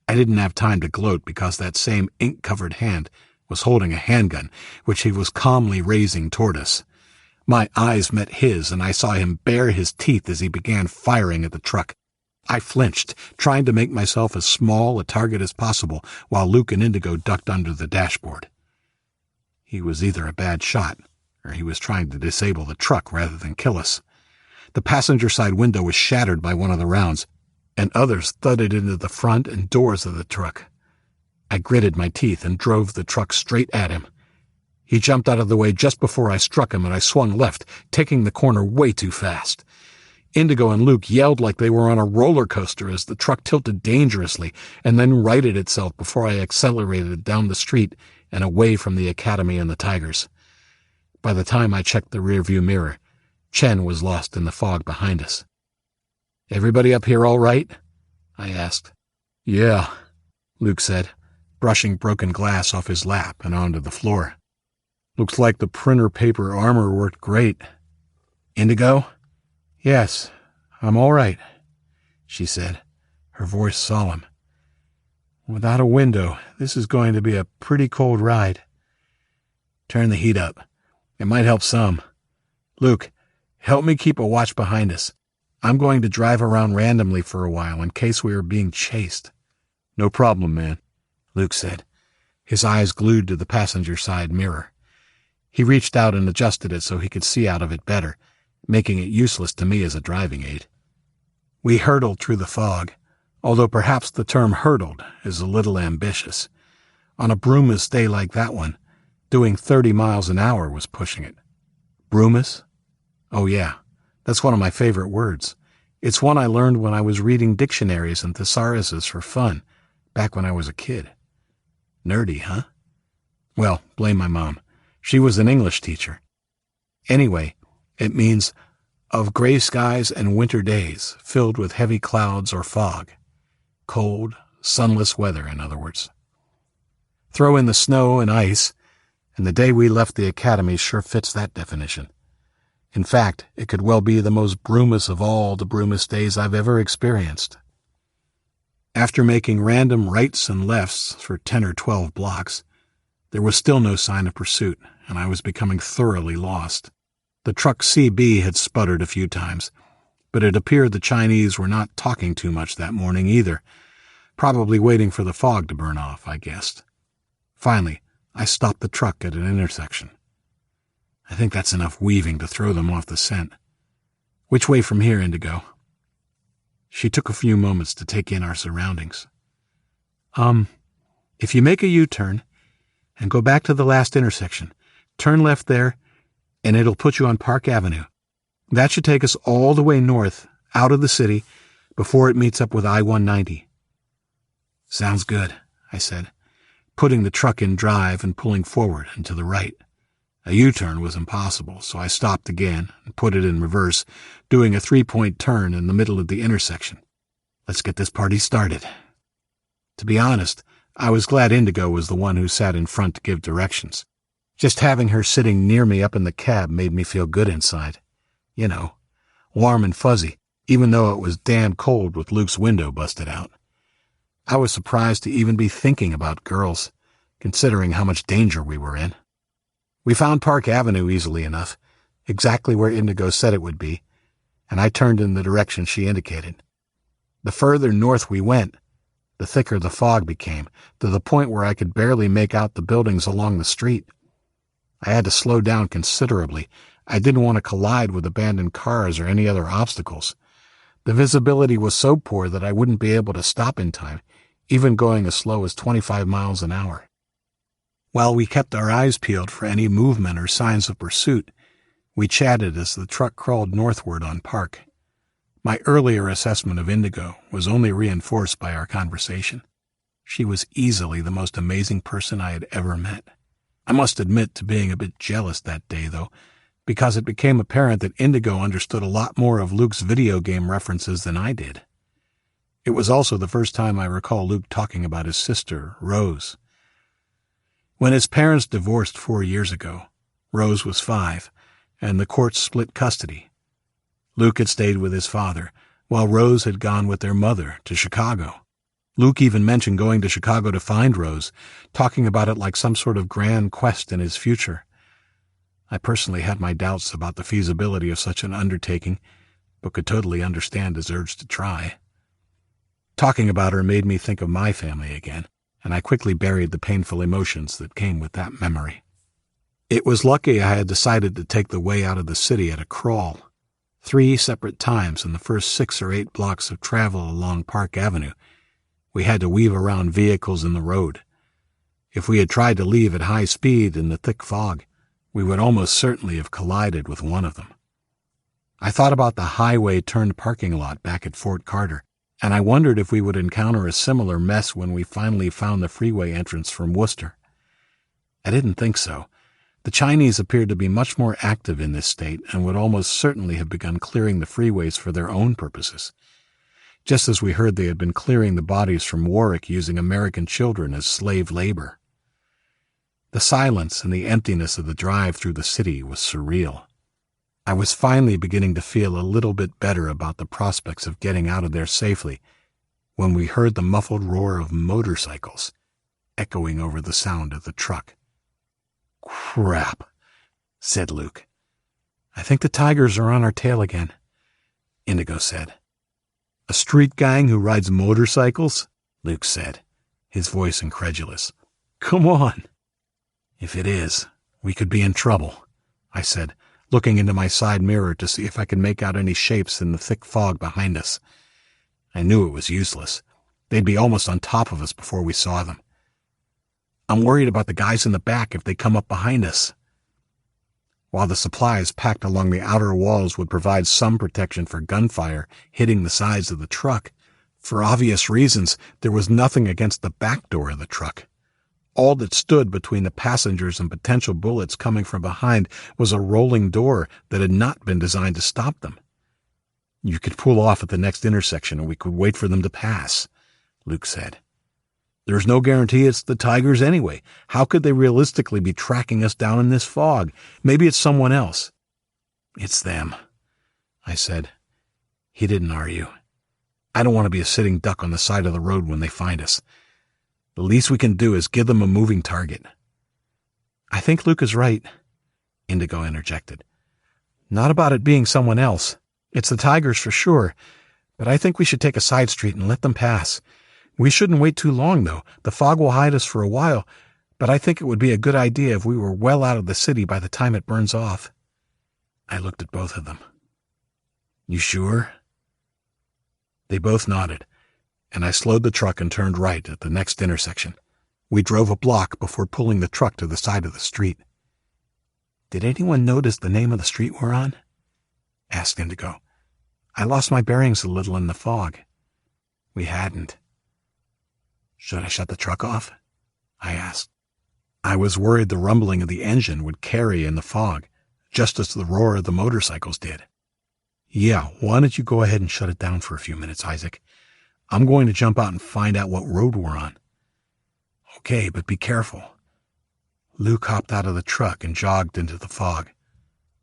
I didn't have time to gloat because that same ink-covered hand was holding a handgun, which he was calmly raising toward us. My eyes met his, and I saw him bare his teeth as he began firing at the truck. I flinched, trying to make myself as small a target as possible, while Luke and Indigo ducked under the dashboard. He was either a bad shot, or he was trying to disable the truck rather than kill us. The passenger side window was shattered by one of the rounds, and others thudded into the front and doors of the truck. I gritted my teeth and drove the truck straight at him. He jumped out of the way just before I struck him, and I swung left, taking the corner way too fast. Indigo and Luke yelled like they were on a roller coaster as the truck tilted dangerously and then righted itself before I accelerated down the street and away from the academy and the tigers. By the time I checked the rearview mirror, Chen was lost in the fog behind us. "Everybody up here all right?" I asked. "Yeah," Luke said, brushing broken glass off his lap and onto the floor. "Looks like the printer paper armor worked great." "Indigo?" "Yes, I'm all right," she said, her voice solemn. "Without a window, this is going to be a pretty cold ride." "Turn the heat up. It might help some. Luke, help me keep a watch behind us. I'm going to drive around randomly for a while in case we are being chased." "No problem, man," Luke said, his eyes glued to the passenger side mirror. He reached out and adjusted it so he could see out of it better, making it useless to me as a driving aid. We hurtled through the fog, although perhaps the term hurtled is a little ambitious. On a brumous day like that one, doing 30 miles an hour was pushing it. Brumous? Oh yeah, that's one of my favorite words. It's one I learned when I was reading dictionaries and thesauruses for fun, back when I was a kid. Nerdy, huh? Well, blame my mom. She was an English teacher. Anyway, it means of gray skies and winter days filled with heavy clouds or fog. Cold, sunless weather, in other words. Throw in the snow and ice, and the day we left the academy sure fits that definition. In fact, it could well be the most brumous of all the brumous days I've ever experienced. After making random rights and lefts for 10 or 12 blocks, there was still no sign of pursuit, and I was becoming thoroughly lost. The truck CB had sputtered a few times, but it appeared the Chinese were not talking too much that morning either, probably waiting for the fog to burn off, I guessed. Finally, I stopped the truck at an intersection. I think that's enough weaving to throw them off the scent. "Which way from here, Indigo?" She took a few moments to take in our surroundings. If you make a U-turn and go back to the last intersection, turn left there, and it'll put you on Park Avenue. That should take us all the way north, out of the city, before it meets up with I-190. "Sounds good," I said, putting the truck in drive and pulling forward and to the right. A U-turn was impossible, so I stopped again and put it in reverse, doing a 3-point turn in the middle of the intersection. Let's get this party started. To be honest, I was glad Indigo was the one who sat in front to give directions. Just having her sitting near me up in the cab made me feel good inside. You know, warm and fuzzy, even though it was damn cold with Luke's window busted out. I was surprised to even be thinking about girls, considering how much danger we were in. We found Park Avenue easily enough, exactly where Indigo said it would be, and I turned in the direction she indicated. The further north we went, the thicker the fog became, to the point where I could barely make out the buildings along the street. I had to slow down considerably. I didn't want to collide with abandoned cars or any other obstacles. The visibility was so poor that I wouldn't be able to stop in time, even going as slow as 25 miles an hour. While we kept our eyes peeled for any movement or signs of pursuit, we chatted as the truck crawled northward on Park. My earlier assessment of Indigo was only reinforced by our conversation. She was easily the most amazing person I had ever met. I must admit to being a bit jealous that day, though, because it became apparent that Indigo understood a lot more of Luke's video game references than I did. It was also the first time I recall Luke talking about his sister, Rose. When his parents divorced 4 years ago, Rose was 5, and the courts split custody. Luke had stayed with his father, while Rose had gone with their mother to Chicago. Luke even mentioned going to Chicago to find Rose, talking about it like some sort of grand quest in his future. I personally had my doubts about the feasibility of such an undertaking, but could totally understand his urge to try. Talking about her made me think of my family again, and I quickly buried the painful emotions that came with that memory. It was lucky I had decided to take the way out of the city at a crawl. 3 separate times in the first 6 or 8 blocks of travel along Park Avenue, we had to weave around vehicles in the road. If we had tried to leave at high speed in the thick fog, we would almost certainly have collided with one of them. I thought about the highway-turned parking lot back at Fort Carter, and I wondered if we would encounter a similar mess when we finally found the freeway entrance from Worcester. I didn't think so, The Chinese appeared to be much more active in this state and would almost certainly have begun clearing the freeways for their own purposes, just as we heard they had been clearing the bodies from Warwick using American children as slave labor. The silence and the emptiness of the drive through the city was surreal. I was finally beginning to feel a little bit better about the prospects of getting out of there safely when we heard the muffled roar of motorcycles echoing over the sound of the truck. "Crap," said Luke. "I think the Tigers are on our tail again," Indigo said. "A street gang who rides motorcycles?" Luke said, his voice incredulous. "Come on." "If it is, we could be in trouble," I said, looking into my side mirror to see if I could make out any shapes in the thick fog behind us. I knew it was useless. They'd be almost on top of us before we saw them. "I'm worried about the guys in the back if they come up behind us." While the supplies packed along the outer walls would provide some protection for gunfire hitting the sides of the truck, for obvious reasons, there was nothing against the back door of the truck. All that stood between the passengers and potential bullets coming from behind was a rolling door that had not been designed to stop them. "You could pull off at the next intersection and we could wait for them to pass," Luke said. "There's no guarantee it's the Tigers anyway. How could they realistically be tracking us down in this fog? Maybe it's someone else." "It's them," I said. He didn't argue. "I don't want to be a sitting duck on the side of the road when they find us. The least we can do is give them a moving target." "I think Luke is right," Indigo interjected. "Not about it being someone else. It's the Tigers for sure, but I think we should take a side street and let them pass. We shouldn't wait too long, though. The fog will hide us for a while, but I think it would be a good idea if we were well out of the city by the time it burns off." I looked at both of them. "You sure?" They both nodded, and I slowed the truck and turned right at the next intersection. We drove a block before pulling the truck to the side of the street. "Did anyone notice the name of the street we're on?" asked Indigo. "I lost my bearings a little in the fog." We hadn't. "Should I shut the truck off?" I asked. I was worried the rumbling of the engine would carry in the fog, just as the roar of the motorcycles did. "Yeah, why don't you go ahead and shut it down for a few minutes, Isaac? I'm going to jump out and find out what road we're on." "Okay, but be careful." Luke hopped out of the truck and jogged into the fog.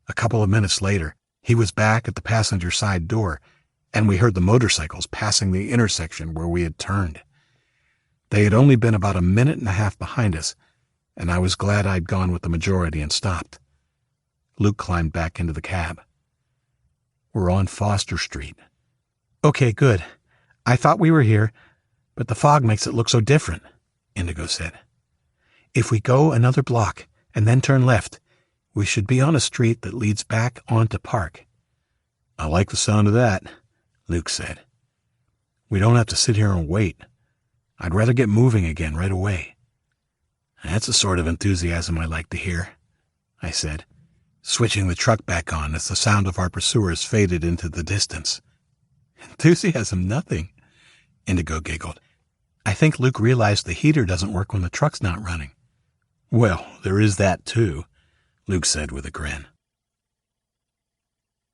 A couple of minutes later, he was back at the passenger side door, and we heard the motorcycles passing the intersection where we had turned. They had only been about a minute and a half behind us, and I was glad I'd gone with the majority and stopped. Luke climbed back into the cab. "We're on Foster Street." "Okay, good. I thought we were here, but the fog makes it look so different," Indigo said. "If we go another block and then turn left, we should be on a street that leads back onto Park." "I like the sound of that," Luke said. "We don't have to sit here and wait. I'd rather get moving again right away." "That's the sort of enthusiasm I like to hear," I said, switching the truck back on as the sound of our pursuers faded into the distance. "Enthusiasm nothing," Indigo giggled. "I think Luke realized the heater doesn't work when the truck's not running." "Well, there is that too," Luke said with a grin.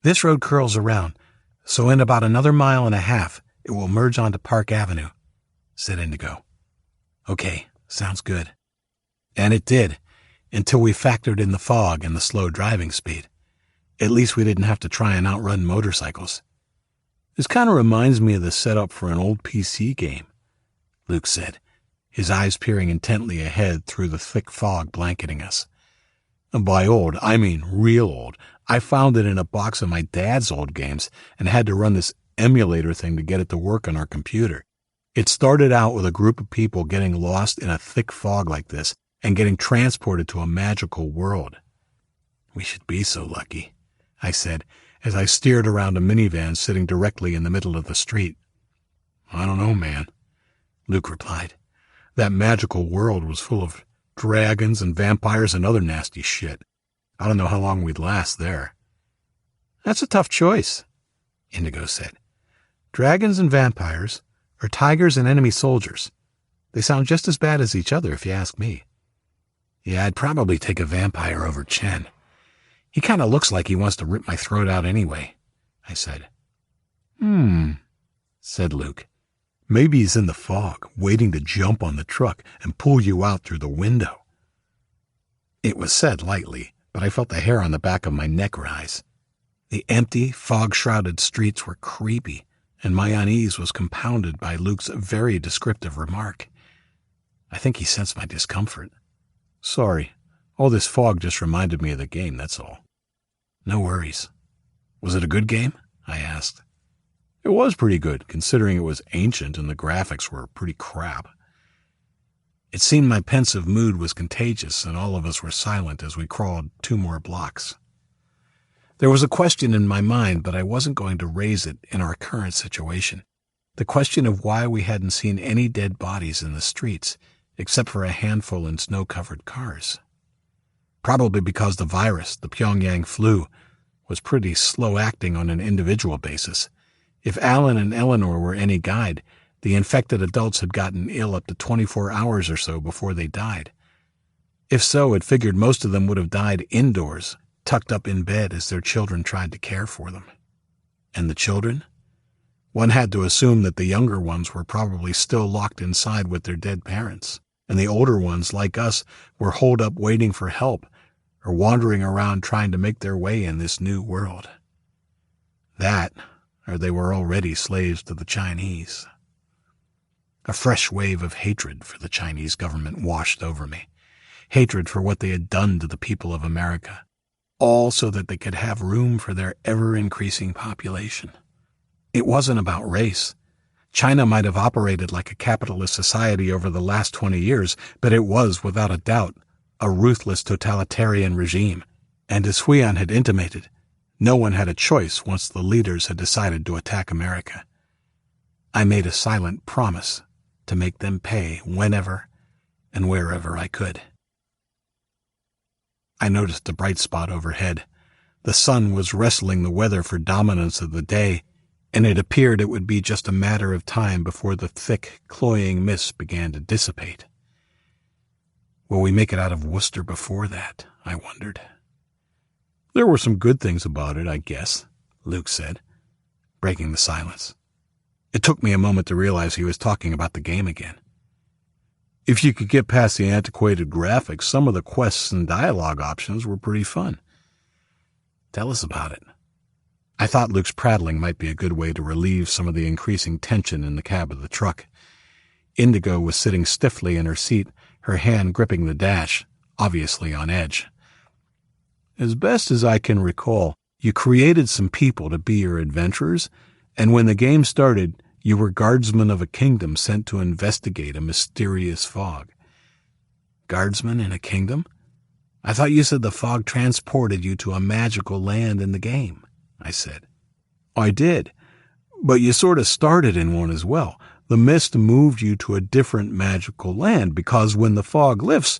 "This road curls around, so in about another mile and a half it will merge onto Park Avenue," said Indigo. "Okay, sounds good." And it did, until we factored in the fog and the slow driving speed. At least we didn't have to try and outrun motorcycles. "This kind of reminds me of the setup for an old PC game," Luke said, his eyes peering intently ahead through the thick fog blanketing us. "And by old, I mean real old. I found it in a box of my dad's old games and had to run this emulator thing to get it to work on our computer. It started out with a group of people getting lost in a thick fog like this and getting transported to a magical world." "We should be so lucky," I said, as I steered around a minivan sitting directly in the middle of the street. "I don't know, man," Luke replied. "That magical world was full of dragons and vampires and other nasty shit. I don't know how long we'd last there." "That's a tough choice," Indigo said. "Dragons and vampires, or tigers and enemy soldiers. They sound just as bad as each other if you ask me." Yeah, I'd probably take a vampire over Chen. He kind of looks like he wants to rip my throat out anyway, I said. Said Luke. Maybe he's in the fog, waiting to jump on the truck and pull you out through the window. It was said lightly, but I felt the hair on the back of my neck rise. The empty, fog-shrouded streets were creepy, and my unease was compounded by Luke's very descriptive remark. I think he sensed my discomfort. Sorry, all this fog just reminded me of the game, that's all. No worries. Was it a good game? I asked. It was pretty good, considering it was ancient and the graphics were pretty crap. It seemed my pensive mood was contagious, and all of us were silent as we crawled 2 more blocks. There was a question in my mind, but I wasn't going to raise it in our current situation. The question of why we hadn't seen any dead bodies in the streets, except for a handful in snow-covered cars. Probably because the virus, the Pyongyang flu, was pretty slow-acting on an individual basis. If Alan and Eleanor were any guide, the infected adults had gotten ill up to 24 hours or so before they died. If so, it figured most of them would have died indoors, tucked up in bed as their children tried to care for them. And the children? One had to assume that the younger ones were probably still locked inside with their dead parents, and the older ones, like us, were holed up waiting for help or wandering around trying to make their way in this new world. That, or they were already slaves to the Chinese. A fresh wave of hatred for the Chinese government washed over me. Hatred for what they had done to the people of America. All so that they could have room for their ever-increasing population. It wasn't about race. China might have operated like a capitalist society over the last 20 years, but it was, without a doubt, a ruthless totalitarian regime. And as Huiyan had intimated, no one had a choice once the leaders had decided to attack America. I made a silent promise to make them pay whenever and wherever I could. I noticed a bright spot overhead. The sun was wrestling the weather for dominance of the day, and it appeared it would be just a matter of time before the thick, cloying mist began to dissipate. Will we make it out of Worcester before that? I wondered. There were some good things about it, I guess, Luke said, breaking the silence. It took me a moment to realize he was talking about the game again. If you could get past the antiquated graphics, some of the quests and dialogue options were pretty fun. Tell us about it. I thought Luke's prattling might be a good way to relieve some of the increasing tension in the cab of the truck. Indigo was sitting stiffly in her seat, her hand gripping the dash, obviously on edge. As best as I can recall, you created some people to be your adventurers, and when the game started, you were guardsmen of a kingdom sent to investigate a mysterious fog. Guardsmen in a kingdom? I thought you said the fog transported you to a magical land in the game, I said. I did, but you sort of started in one as well. The mist moved you to a different magical land because when the fog lifts,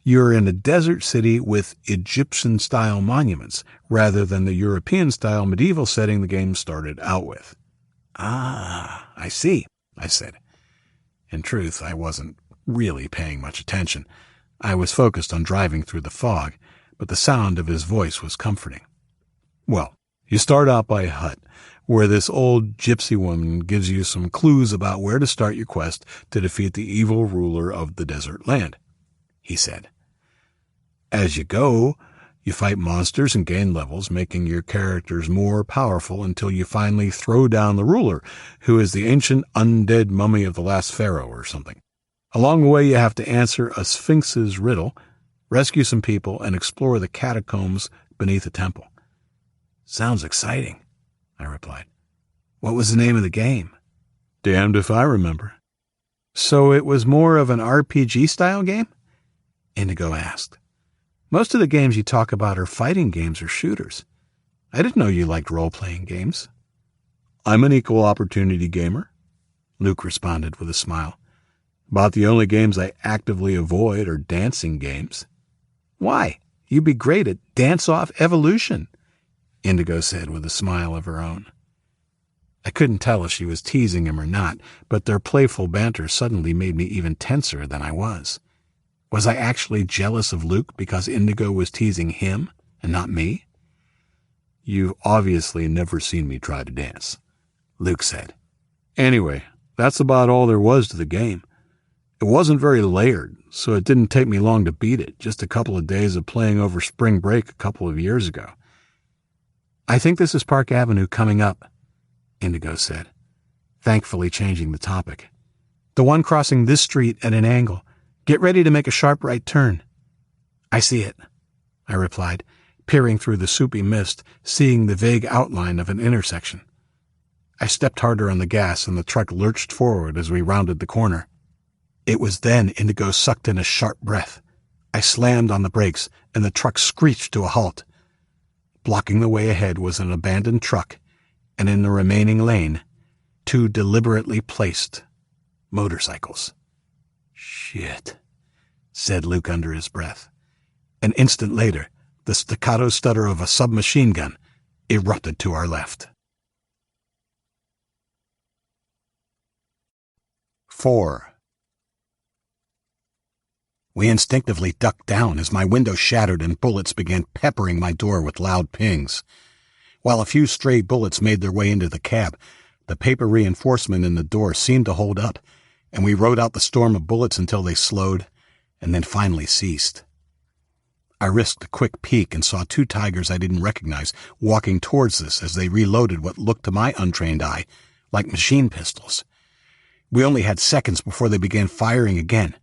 you're in a desert city with Egyptian-style monuments rather than the European-style medieval setting the game started out with. Ah, I see, I said. In truth, I wasn't really paying much attention. I was focused on driving through the fog, but the sound of his voice was comforting. Well, you start out by a hut, where this old gypsy woman gives you some clues about where to start your quest to defeat the evil ruler of the desert land, he said. As you go, you fight monsters and gain levels, making your characters more powerful until you finally throw down the ruler, who is the ancient undead mummy of the last pharaoh or something. Along the way, you have to answer a sphinx's riddle, rescue some people, and explore the catacombs beneath the temple. Sounds exciting, I replied. What was the name of the game? Damned if I remember. So it was more of an RPG-style game? Indigo asked. Most of the games you talk about are fighting games or shooters. I didn't know you liked role-playing games. I'm an equal opportunity gamer, Luke responded with a smile. About the only games I actively avoid are dancing games. Why? You'd be great at Dance-Off Evolution, Indigo said with a smile of her own. I couldn't tell if she was teasing him or not, but their playful banter suddenly made me even tenser than I was. Was I actually jealous of Luke because Indigo was teasing him and not me? "You've obviously never seen me try to dance," Luke said. "Anyway, that's about all there was to the game. It wasn't very layered, so it didn't take me long to beat it, just a couple of days of playing over spring break a couple of years ago." "I think this is Park Avenue coming up," Indigo said, thankfully changing the topic. "The one crossing this street at an angle. Get ready to make a sharp right turn." "I see it," I replied, peering through the soupy mist, seeing the vague outline of an intersection. I stepped harder on the gas and the truck lurched forward as we rounded the corner. It was then Indigo sucked in a sharp breath. I slammed on the brakes and the truck screeched to a halt. Blocking the way ahead was an abandoned truck, and in the remaining lane, 2 deliberately placed motorcycles. "Shit," said Luke under his breath. An instant later, the staccato stutter of a submachine gun erupted to our left. 4. We instinctively ducked down as my window shattered and bullets began peppering my door with loud pings. While a few stray bullets made their way into the cab, the paper reinforcement in the door seemed to hold up, and we rode out the storm of bullets until they slowed and then finally ceased. I risked a quick peek and saw 2 tigers I didn't recognize walking towards us as they reloaded what looked to my untrained eye like machine pistols. We only had seconds before they began firing again.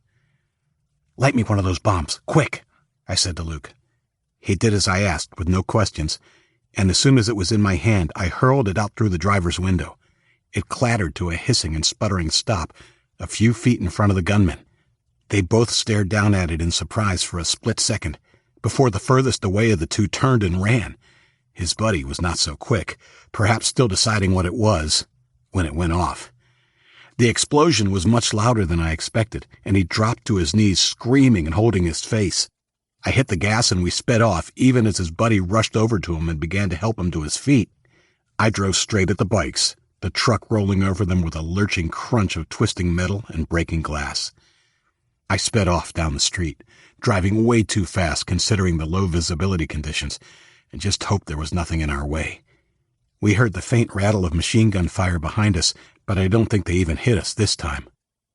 "Light me one of those bombs, quick," I said to Luke. He did as I asked, with no questions, and as soon as it was in my hand, I hurled it out through the driver's window. It clattered to a hissing and sputtering stop a few feet in front of the gunmen. They both stared down at it in surprise for a split second, before the furthest away of the 2 turned and ran. His buddy was not so quick, perhaps still deciding what it was, when it went off. The explosion was much louder than I expected, and he dropped to his knees screaming and holding his face. I hit the gas and we sped off, even as his buddy rushed over to him and began to help him to his feet. I drove straight at the bikes, the truck rolling over them with a lurching crunch of twisting metal and breaking glass. I sped off down the street, driving way too fast considering the low visibility conditions, and just hoped there was nothing in our way. We heard the faint rattle of machine gun fire behind us, but I don't think they even hit us this time.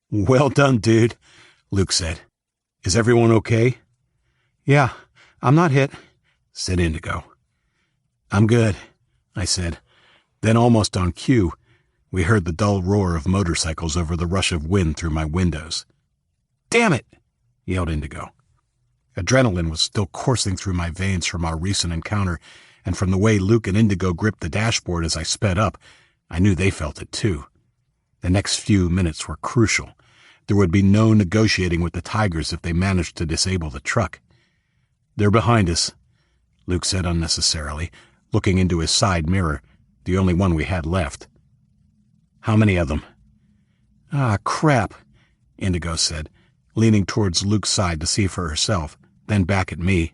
"Well done, dude," Luke said. "Is everyone okay?" "Yeah, I'm not hit," said Indigo. "I'm good," I said. Then almost on cue, we heard the dull roar of motorcycles over the rush of wind through my windows. "Damn it!" yelled Indigo. Adrenaline was still coursing through my veins from our recent encounter, and from the way Luke and Indigo gripped the dashboard as I sped up, I knew they felt it too. The next few minutes were crucial. There would be no negotiating with the Tigers if they managed to disable the truck. "They're behind us," Luke said unnecessarily, looking into his side mirror, the only one we had left. "How many of them?" "Ah, crap," Indigo said, leaning towards Luke's side to see for herself, then back at me.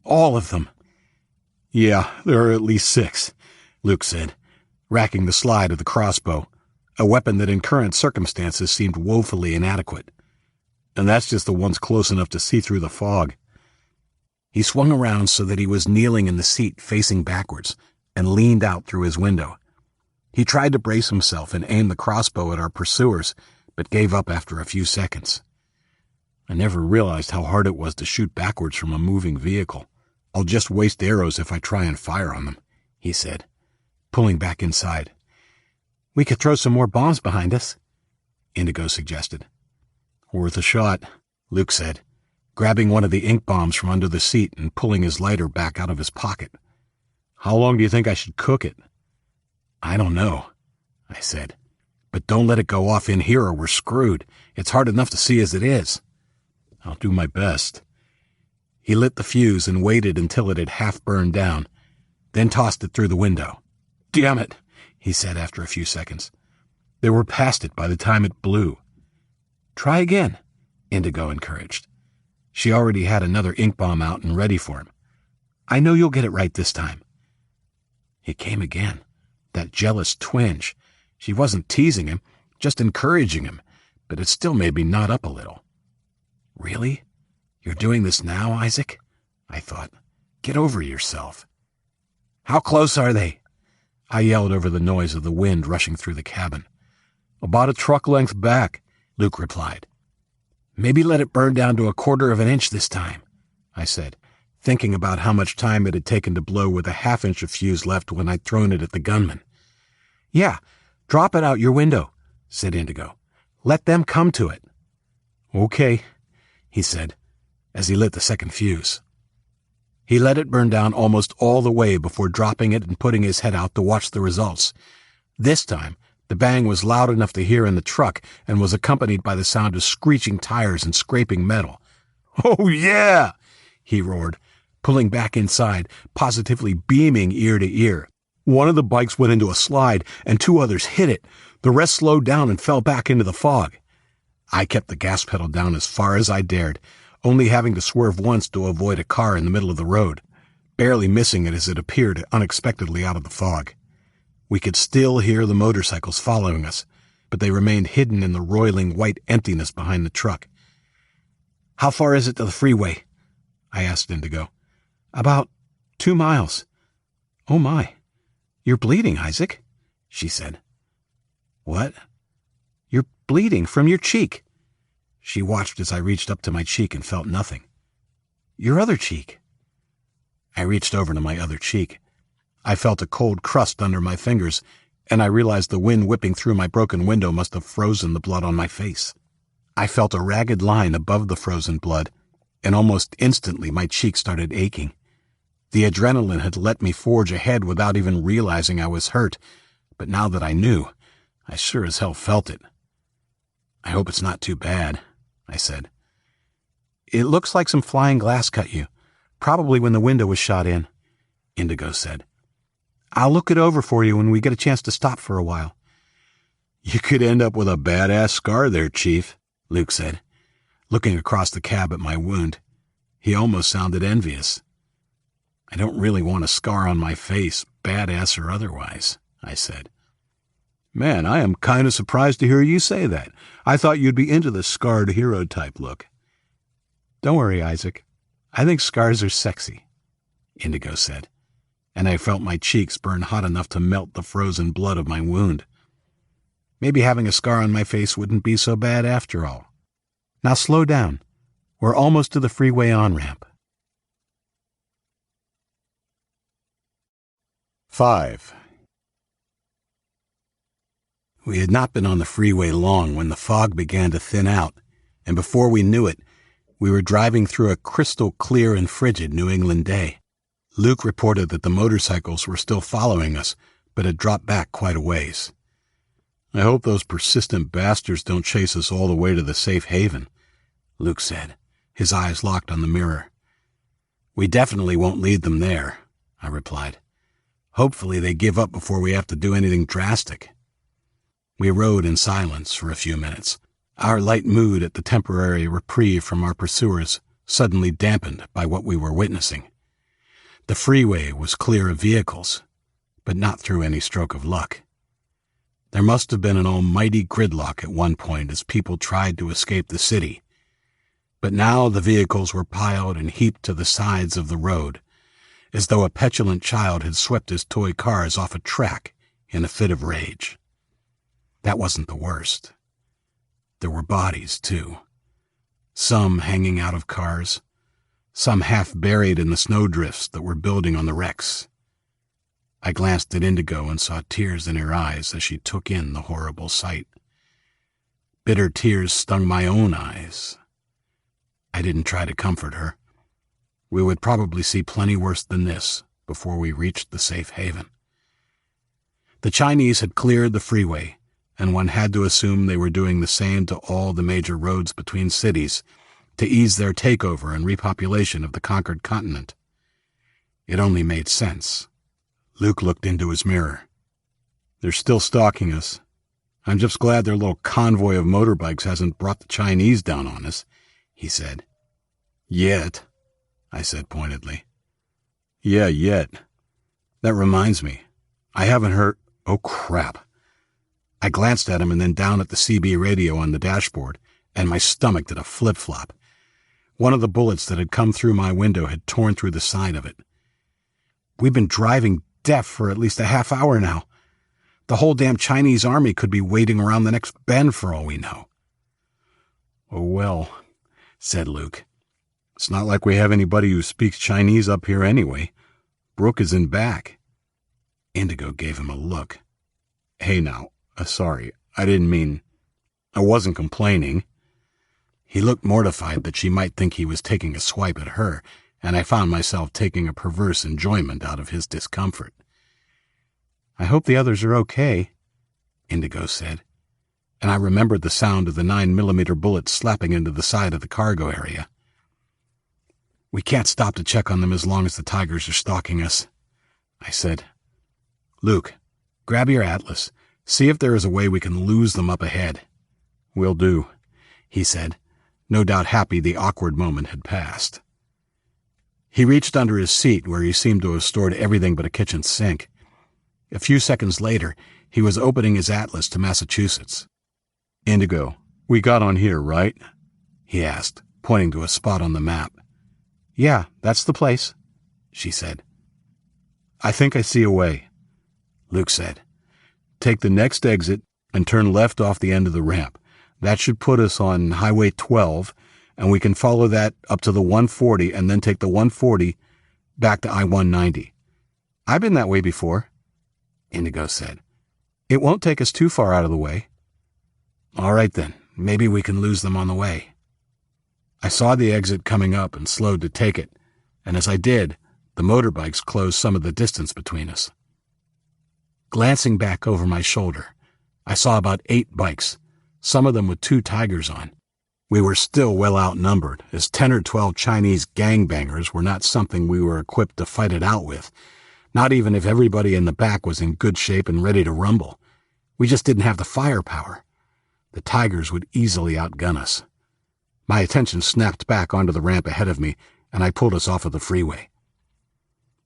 "All of them." "Yeah, there are at least 6, Luke said, racking the slide of the crossbow, a weapon that in current circumstances seemed woefully inadequate. "And that's just the ones close enough to see through the fog." He swung around so that he was kneeling in the seat facing backwards and leaned out through his window. He tried to brace himself and aim the crossbow at our pursuers, but gave up after a few seconds. "I never realized how hard it was to shoot backwards from a moving vehicle. I'll just waste arrows if I try and fire on them," he said, pulling back inside. "We could throw some more bombs behind us," Indigo suggested. "Worth a shot," Luke said, grabbing one of the ink bombs from under the seat and pulling his lighter back out of his pocket. "How long do you think I should cook it?" "I don't know," I said, "but don't let it go off in here or we're screwed. It's hard enough to see as it is." "I'll do my best." He lit the fuse and waited until it had half burned down, then tossed it through the window. "Damn it," he said after a few seconds. "They were past it by the time it blew." "Try again," Indigo encouraged. She already had another ink bomb out and ready for him. "I know you'll get it right this time." It came again, that jealous twinge. She wasn't teasing him, just encouraging him, but it still made me knot up a little. Really? You're doing this now, Isaac? I thought. Get over yourself. How close are they? I yelled over the noise of the wind rushing through the cabin. About a truck length back, Luke replied. Maybe let it burn down to 1/4 of an inch this time, I said, thinking about how much time it had taken to blow with a 1/2 inch of fuse left when I'd thrown it at the gunman. Yeah, drop it out your window, said Indigo. Let them come to it. Okay, he said, as he lit the second fuse. He let it burn down almost all the way before dropping it and putting his head out to watch the results. This time, the bang was loud enough to hear in the truck and was accompanied by the sound of screeching tires and scraping metal. Oh, yeah, he roared, pulling back inside, positively beaming ear to ear. One of the bikes went into a slide, and 2 others hit it. The rest slowed down and fell back into the fog. I kept the gas pedal down as far as I dared, only having to swerve once to avoid a car in the middle of the road, barely missing it as it appeared unexpectedly out of the fog. We could still hear the motorcycles following us, but they remained hidden in the roiling white emptiness behind the truck. How far is it to the freeway? I asked Indigo. About 2 miles. Oh my, you're bleeding, Isaac, she said. What? You're bleeding from your cheek. She watched as I reached up to my cheek and felt nothing. Your other cheek. I reached over to my other cheek. I felt a cold crust under my fingers, and I realized the wind whipping through my broken window must have frozen the blood on my face. I felt a ragged line above the frozen blood, and almost instantly my cheek started aching. The adrenaline had let me forge ahead without even realizing I was hurt, but now that I knew, I sure as hell felt it. I hope it's not too bad, I said. It looks like some flying glass cut you, probably when the window was shot in, Indigo said. I'll look it over for you when we get a chance to stop for a while. You could end up with a badass scar there, Chief, Luke said, looking across the cab at my wound. He almost sounded envious. I don't really want a scar on my face, badass or otherwise, I said. Man, I am kind of surprised to hear you say that. I thought you'd be into the scarred hero type look. Don't worry, Isaac. I think scars are sexy, Indigo said, and I felt my cheeks burn hot enough to melt the frozen blood of my wound. Maybe having a scar on my face wouldn't be so bad after all. Now slow down. We're almost to the freeway on-ramp. 5. We had not been on the freeway long when the fog began to thin out, and before we knew it, we were driving through a crystal clear and frigid New England day. Luke reported that the motorcycles were still following us, but had dropped back quite a ways. I hope those persistent bastards don't chase us all the way to the safe haven, Luke said, his eyes locked on the mirror. We definitely won't lead them there, I replied. Hopefully they give up before we have to do anything drastic. We rode in silence for a few minutes, our light mood at the temporary reprieve from our pursuers suddenly dampened by what we were witnessing. The freeway was clear of vehicles, but not through any stroke of luck. There must have been an almighty gridlock at one point as people tried to escape the city, but now the vehicles were piled and heaped to the sides of the road, as though a petulant child had swept his toy cars off a track in a fit of rage. That wasn't the worst. There were bodies, too. Some hanging out of cars, some half buried in the snowdrifts that were building on the wrecks. I glanced at Indigo and saw tears in her eyes as she took in the horrible sight. Bitter tears stung my own eyes. I didn't try to comfort her. We would probably see plenty worse than this before we reached the safe haven. The Chinese had cleared the freeway, and one had to assume they were doing the same to all the major roads between cities to ease their takeover and repopulation of the conquered continent. It only made sense. Luke looked into his mirror. They're still stalking us. I'm just glad their little convoy of motorbikes hasn't brought the Chinese down on us, he said. Yet, I said pointedly. Yeah, yet. That reminds me. I haven't heard... Oh, crap. I glanced at him and then down at the CB radio on the dashboard, and my stomach did a flip-flop. One of the bullets that had come through my window had torn through the side of it. We've been driving deaf for at least a half hour now. The whole damn Chinese army could be waiting around the next bend for all we know. Oh, well, said Luke. It's not like we have anybody who speaks Chinese up here anyway. Brooke is in back. Indigo gave him a look. Hey now, sorry, I didn't mean... I wasn't complaining. He looked mortified that she might think he was taking a swipe at her, and I found myself taking a perverse enjoyment out of his discomfort. I hope the others are okay, Indigo said, and I remembered the sound of the 9mm bullet slapping into the side of the cargo area. We can't stop to check on them as long as the tigers are stalking us, I said. Luke, grab your atlas. See if there is a way we can lose them up ahead. Will do, he said, no doubt happy the awkward moment had passed. He reached under his seat where he seemed to have stored everything but a kitchen sink. A few seconds later, he was opening his atlas to Massachusetts. Indigo, we got on here, right? He asked, pointing to a spot on the map. Yeah, that's the place, she said. I think I see a way, Luke said. Take the next exit and turn left off the end of the ramp. That should put us on Highway 12, and we can follow that up to the 140 and then take the 140 back to I-190. I've been that way before, Indigo said. It won't take us too far out of the way. All right then, maybe we can lose them on the way. I saw the exit coming up and slowed to take it, and as I did, the motorbikes closed some of the distance between us. Glancing back over my shoulder, I saw about 8 bikes, some of them with 2 tigers on. We were still well outnumbered, as 10 or 12 Chinese gangbangers were not something we were equipped to fight it out with, not even if everybody in the back was in good shape and ready to rumble. We just didn't have the firepower. The tigers would easily outgun us. My attention snapped back onto the ramp ahead of me, and I pulled us off of the freeway.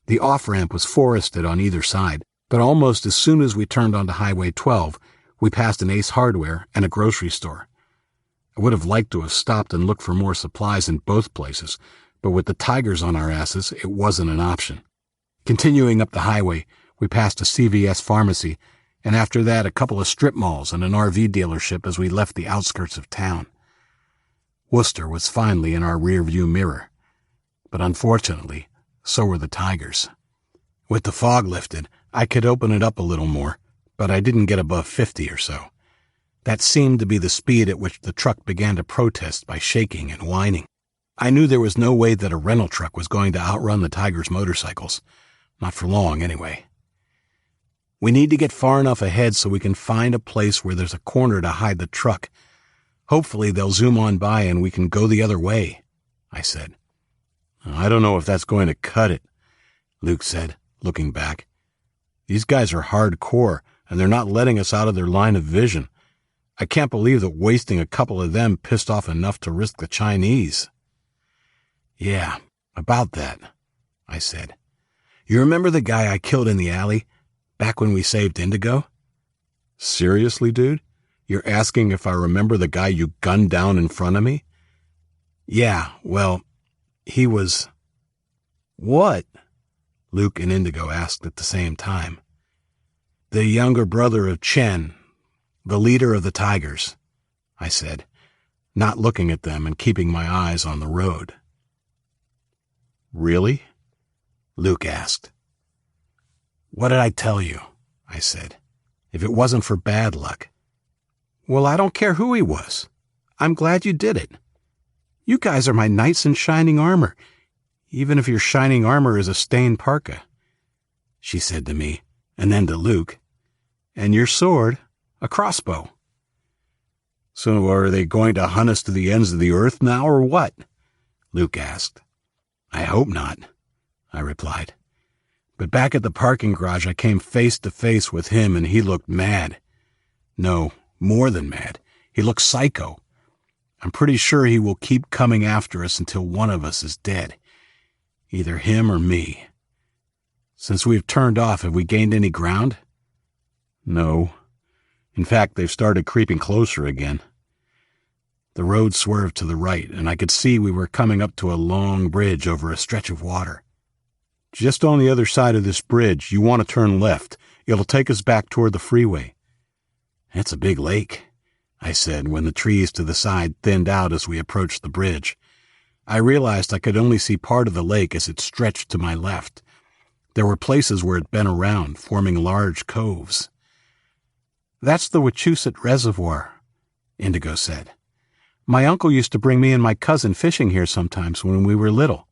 The off-ramp was forested on either side, but almost as soon as we turned onto Highway 12, we passed an Ace Hardware and a grocery store. I would have liked to have stopped and looked for more supplies in both places, but with the tigers on our asses, it wasn't an option. Continuing up the highway, we passed a CVS pharmacy, and after that a couple of strip malls and an RV dealership as we left the outskirts of town. Worcester was finally in our rear-view mirror, but unfortunately, so were the tigers. With the fog lifted, I could open it up a little more, but I didn't get above 50 or so. That seemed to be the speed at which the truck began to protest by shaking and whining. I knew there was no way that a rental truck was going to outrun the tigers' motorcycles. Not for long, anyway. We need to get far enough ahead so we can find a place where there's a corner to hide the truck. Hopefully they'll zoom on by and we can go the other way, I said. I don't know if that's going to cut it, Luke said, looking back. These guys are hardcore, and they're not letting us out of their line of vision. I can't believe that wasting a couple of them pissed off enough to risk the Chinese. Yeah, about that, I said. You remember the guy I killed in the alley, back when we saved Indigo? Seriously, dude? You're asking if I remember the guy you gunned down in front of me? Yeah, well, he was... What? Luke and Indigo asked at the same time. The younger brother of Chen, the leader of the tigers, I said, not looking at them and keeping my eyes on the road. Really? Luke asked. What did I tell you? I said. If it wasn't for bad luck. Well, I don't care who he was. I'm glad you did it. You guys are my knights in shining armor, even if your shining armor is a stained parka, she said to me, and then to Luke. And your sword, a crossbow. So are they going to hunt us to the ends of the earth now, or what? Luke asked. I hope not, I replied. But back at the parking garage I came face to face with him and he looked mad. No, more than mad. He looked psycho. I'm pretty sure he will keep coming after us until one of us is dead. Either him or me. Since we've turned off, have we gained any ground? No. In fact, they've started creeping closer again. The road swerved to the right, and I could see we were coming up to a long bridge over a stretch of water. "Just on the other side of this bridge, you want to turn left. It'll take us back toward the freeway." "It's a big lake," I said when the trees to the side thinned out as we approached the bridge. I realized I could only see part of the lake as it stretched to my left. There were places where it bent around, forming large coves. "That's the Wachusett Reservoir," Indigo said. "My uncle used to bring me and my cousin fishing here sometimes when we were little."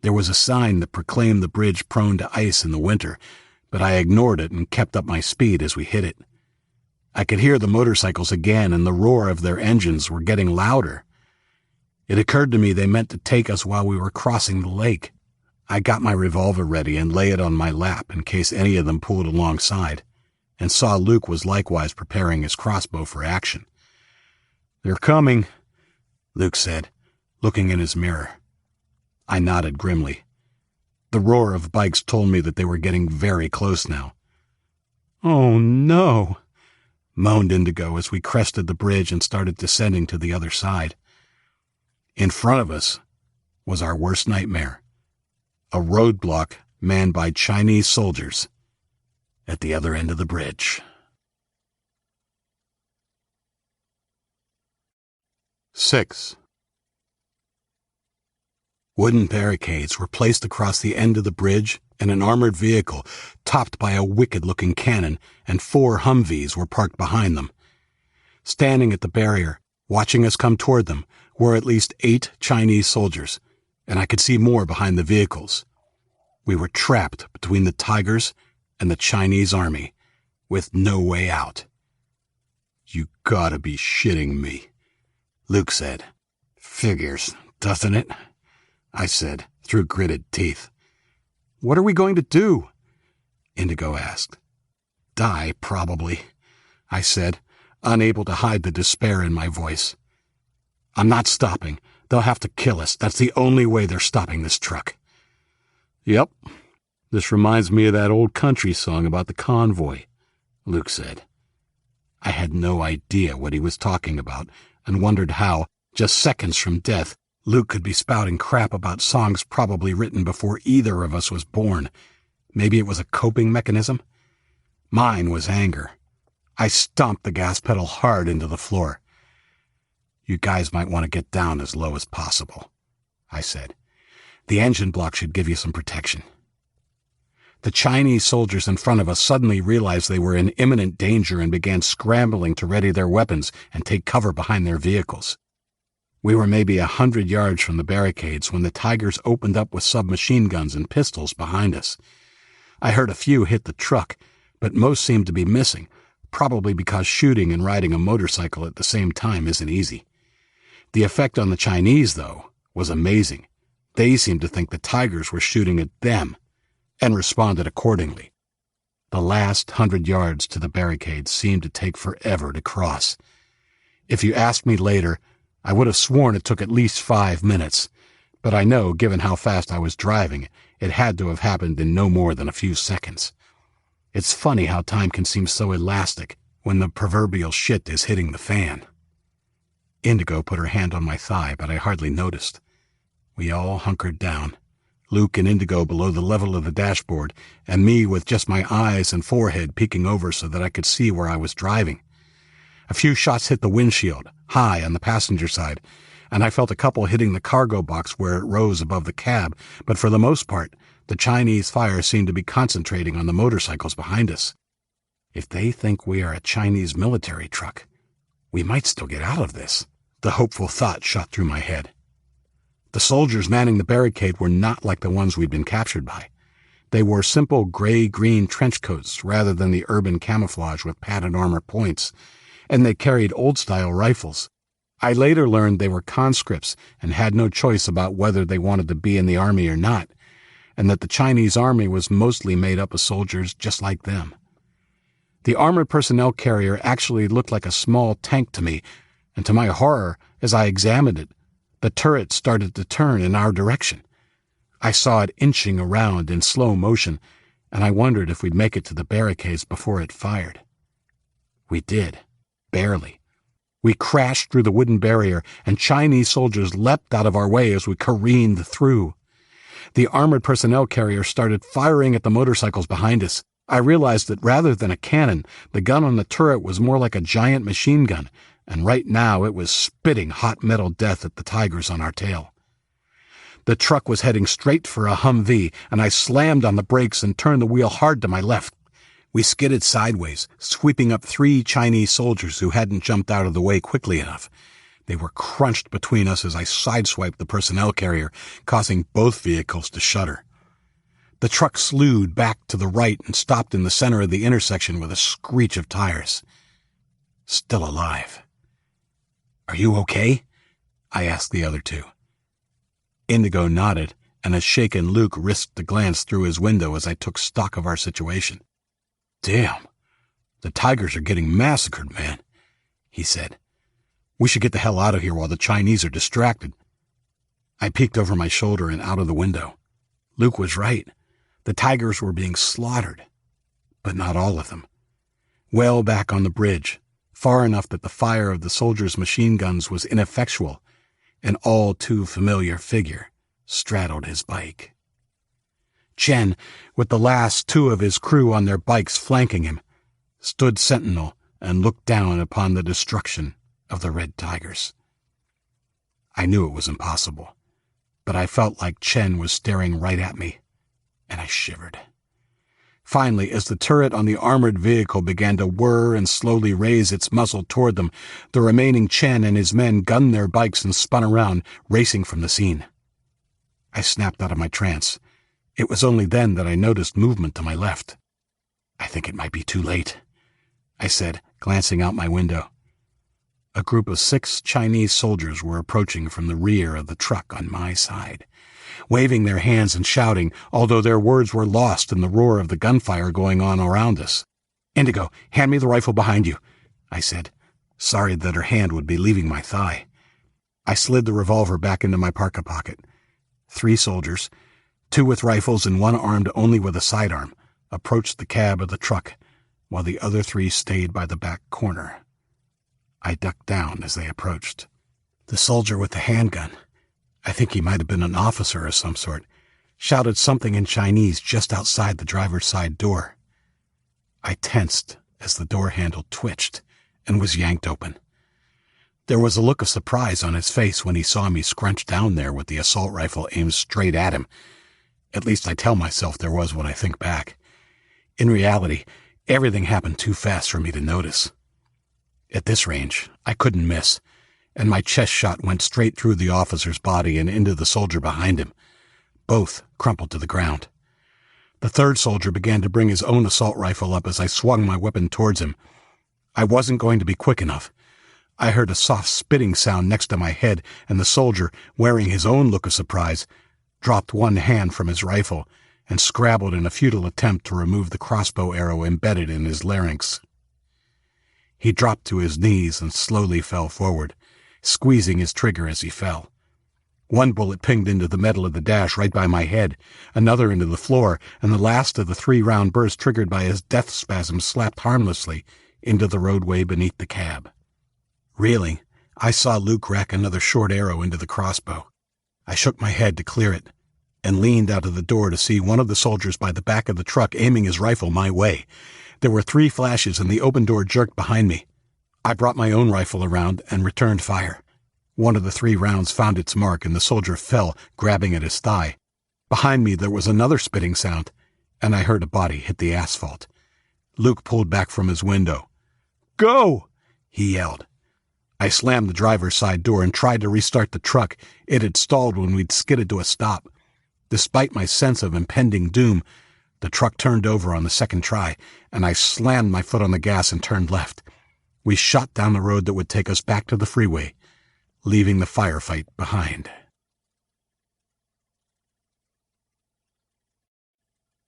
There was a sign that proclaimed the bridge prone to ice in the winter, but I ignored it and kept up my speed as we hit it. I could hear the motorcycles again, and the roar of their engines were getting louder. It occurred to me they meant to take us while we were crossing the lake. I got my revolver ready and lay it on my lap in case any of them pulled alongside, and saw Luke was likewise preparing his crossbow for action. "They're coming," Luke said, looking in his mirror. I nodded grimly. The roar of bikes told me that they were getting very close now. "Oh, no," moaned Indigo as we crested the bridge and started descending to the other side. In front of us was our worst nightmare, a roadblock manned by Chinese soldiers at the other end of the bridge. 6. Wooden barricades were placed across the end of the bridge, and an armored vehicle, topped by a wicked-looking cannon, and 4 Humvees were parked behind them. Standing at the barrier, watching us come toward them, were at least 8 Chinese soldiers, and I could see more behind the vehicles. We were trapped between the Tigers and the Chinese army, with no way out. "You gotta be shitting me," Luke said. "Figures, doesn't it?" I said, through gritted teeth. "What are we going to do?" Indigo asked. "Die, probably," I said, unable to hide the despair in my voice. "I'm not stopping. They'll have to kill us. That's the only way they're stopping this truck." "Yep. This reminds me of that old country song about the convoy," Luke said. I had no idea what he was talking about and wondered how, just seconds from death, Luke could be spouting crap about songs probably written before either of us was born. Maybe it was a coping mechanism? Mine was anger. I stomped the gas pedal hard into the floor. "You guys might want to get down as low as possible," I said. "The engine block should give you some protection." The Chinese soldiers in front of us suddenly realized they were in imminent danger and began scrambling to ready their weapons and take cover behind their vehicles. We were maybe 100 yards from the barricades when the Tigers opened up with submachine guns and pistols behind us. I heard a few hit the truck, but most seemed to be missing, probably because shooting and riding a motorcycle at the same time isn't easy. The effect on the Chinese, though, was amazing. They seemed to think the Tigers were shooting at them, and responded accordingly. The last 100 yards to the barricades seemed to take forever to cross. If you asked me later, I would have sworn it took at least 5 minutes, but I know, given how fast I was driving, it had to have happened in no more than a few seconds. It's funny how time can seem so elastic when the proverbial shit is hitting the fan. Indigo put her hand on my thigh, but I hardly noticed. We all hunkered down, Luke and Indigo below the level of the dashboard, and me with just my eyes and forehead peeking over so that I could see where I was driving. A few shots hit the windshield, high on the passenger side, and I felt a couple hitting the cargo box where it rose above the cab, but for the most part, the Chinese fire seemed to be concentrating on the motorcycles behind us. If they think we are a Chinese military truck, we might still get out of this. The hopeful thought shot through my head. The soldiers manning the barricade were not like the ones we'd been captured by. They wore simple gray-green trench coats rather than the urban camouflage with padded armor points, and they carried old-style rifles. I later learned they were conscripts and had no choice about whether they wanted to be in the army or not, and that the Chinese army was mostly made up of soldiers just like them. The armored personnel carrier actually looked like a small tank to me, and to my horror, as I examined it, the turret started to turn in our direction. I saw it inching around in slow motion, and I wondered if we'd make it to the barricades before it fired. We did. Barely. We crashed through the wooden barrier, and Chinese soldiers leapt out of our way as we careened through. The armored personnel carrier started firing at the motorcycles behind us. I realized that rather than a cannon, the gun on the turret was more like a giant machine gun, and right now it was spitting hot metal death at the tigers on our tail. The truck was heading straight for a Humvee, and I slammed on the brakes and turned the wheel hard to my left. We skidded sideways, sweeping up 3 Chinese soldiers who hadn't jumped out of the way quickly enough. They were crunched between us as I sideswiped the personnel carrier, causing both vehicles to shudder. The truck slewed back to the right and stopped in the center of the intersection with a screech of tires. Still alive. "Are you okay?" I asked the other 2. Indigo nodded, and a shaken Luke risked a glance through his window as I took stock of our situation. "Damn, the tigers are getting massacred, man," he said. "We should get the hell out of here while the Chinese are distracted." I peeked over my shoulder and out of the window. Luke was right. The tigers were being slaughtered, but not all of them. Well back on the bridge, far enough that the fire of the soldiers' machine guns was ineffectual, an all too familiar figure straddled his bike. Chen, with the last 2 of his crew on their bikes flanking him, stood sentinel and looked down upon the destruction of the red tigers. I knew it was impossible, but I felt like Chen was staring right at me, and I shivered. Finally, as the turret on the armored vehicle began to whir and slowly raise its muzzle toward them, the remaining Chen and his men gunned their bikes and spun around, racing from the scene. I snapped out of my trance. It was only then that I noticed movement to my left. "I think it might be too late," I said, glancing out my window. A group of 6 Chinese soldiers were approaching from the rear of the truck on my side, waving their hands and shouting, although their words were lost in the roar of the gunfire going on around us. "Indigo, hand me the rifle behind you," I said, sorry that her hand would be leaving my thigh. I slid the revolver back into my parka pocket. 3 soldiers, 2 with rifles and 1 armed only with a sidearm, approached the cab of the truck, while the other 3 stayed by the back corner. I ducked down as they approached. The soldier with the handgun, I think he might have been an officer of some sort, shouted something in Chinese just outside the driver's side door. I tensed as the door handle twitched and was yanked open. There was a look of surprise on his face when he saw me scrunch down there with the assault rifle aimed straight at him. At least I tell myself there was when I think back. In reality, everything happened too fast for me to notice. At this range, I couldn't miss, and my chest shot went straight through the officer's body and into the soldier behind him. Both crumpled to the ground. The 3rd soldier began to bring his own assault rifle up as I swung my weapon towards him. I wasn't going to be quick enough. I heard a soft spitting sound next to my head, and the soldier, wearing his own look of surprise, dropped one hand from his rifle and scrabbled in a futile attempt to remove the crossbow arrow embedded in his larynx. He dropped to his knees and slowly fell forward, squeezing his trigger as he fell. 1 bullet pinged into the metal of the dash right by my head, another into the floor, and the last of the 3-round burst triggered by his death spasm slapped harmlessly into the roadway beneath the cab. Reeling, I saw Luke rack another short arrow into the crossbow. I shook my head to clear it, and leaned out of the door to see one of the soldiers by the back of the truck aiming his rifle my way. There were 3 flashes, and the open door jerked behind me. I brought my own rifle around and returned fire. 1 of the 3 rounds found its mark, and the soldier fell, grabbing at his thigh. Behind me there was another spitting sound, and I heard a body hit the asphalt. Luke pulled back from his window. "Go!" he yelled. I slammed the driver's side door and tried to restart the truck. It had stalled when we'd skidded to a stop. Despite my sense of impending doom, the truck turned over on the 2nd try, and I slammed my foot on the gas and turned left. We shot down the road that would take us back to the freeway, leaving the firefight behind.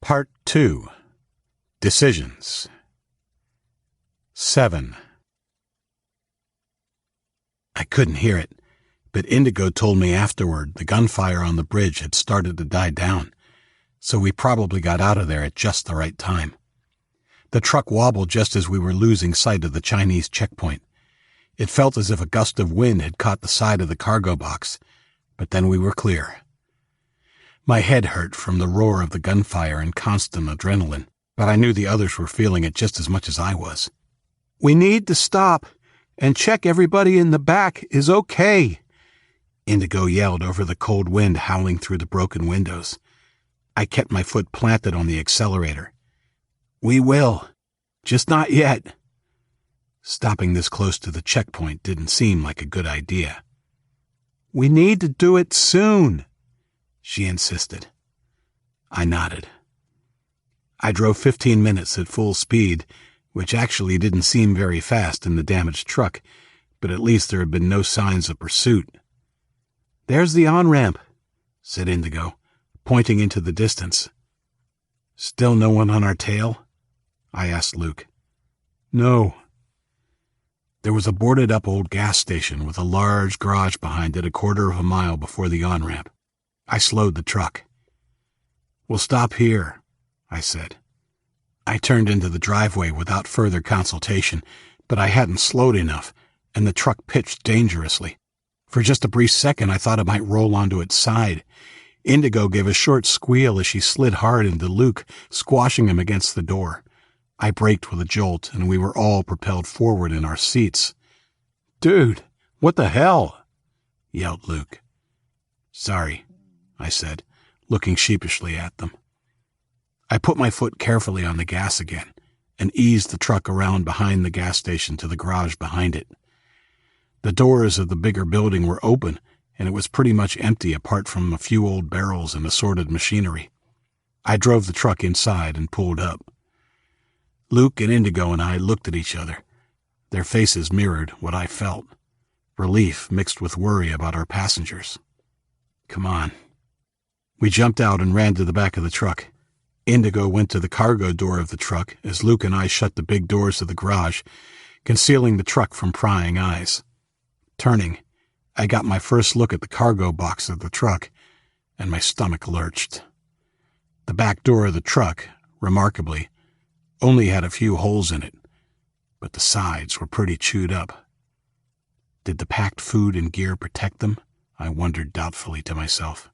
Part 2. Decisions. 7. I couldn't hear it, but Indigo told me afterward the gunfire on the bridge had started to die down, so we probably got out of there at just the right time. The truck wobbled just as we were losing sight of the Chinese checkpoint. It felt as if a gust of wind had caught the side of the cargo box, but then we were clear. My head hurt from the roar of the gunfire and constant adrenaline, but I knew the others were feeling it just as much as I was. "We need to stop and check everybody in the back is okay," Indigo yelled over the cold wind howling through the broken windows. I kept my foot planted on the accelerator. "We will, just not yet." Stopping this close to the checkpoint didn't seem like a good idea. "We need to do it soon," she insisted. I nodded. I drove 15 minutes at full speed, which actually didn't seem very fast in the damaged truck, but at least there had been no signs of pursuit. "There's the on-ramp," said Indigo, pointing into the distance. "Still no one on our tail?" I asked Luke. "No." There was a boarded-up old gas station with a large garage behind it 1/4 of a mile before the on-ramp. I slowed the truck. "We'll stop here," I said. I turned into the driveway without further consultation, but I hadn't slowed enough, and the truck pitched dangerously. For just a brief second, I thought it might roll onto its side. Indigo gave a short squeal as she slid hard into Luke, squashing him against the door. I braked with a jolt, and we were all propelled forward in our seats. "Dude, what the hell?" yelled Luke. "Sorry," I said, looking sheepishly at them. I put my foot carefully on the gas again and eased the truck around behind the gas station to the garage behind it. The doors of the bigger building were open, and it was pretty much empty apart from a few old barrels and assorted machinery. I drove the truck inside and pulled up. Luke and Indigo and I looked at each other. Their faces mirrored what I felt, relief mixed with worry about our passengers. "Come on." We jumped out and ran to the back of the truck. Indigo went to the cargo door of the truck as Luke and I shut the big doors of the garage, concealing the truck from prying eyes. Turning, I got my first look at the cargo box of the truck, and my stomach lurched. The back door of the truck, remarkably, only had a few holes in it, but the sides were pretty chewed up. Did the packed food and gear protect them? I wondered doubtfully to myself.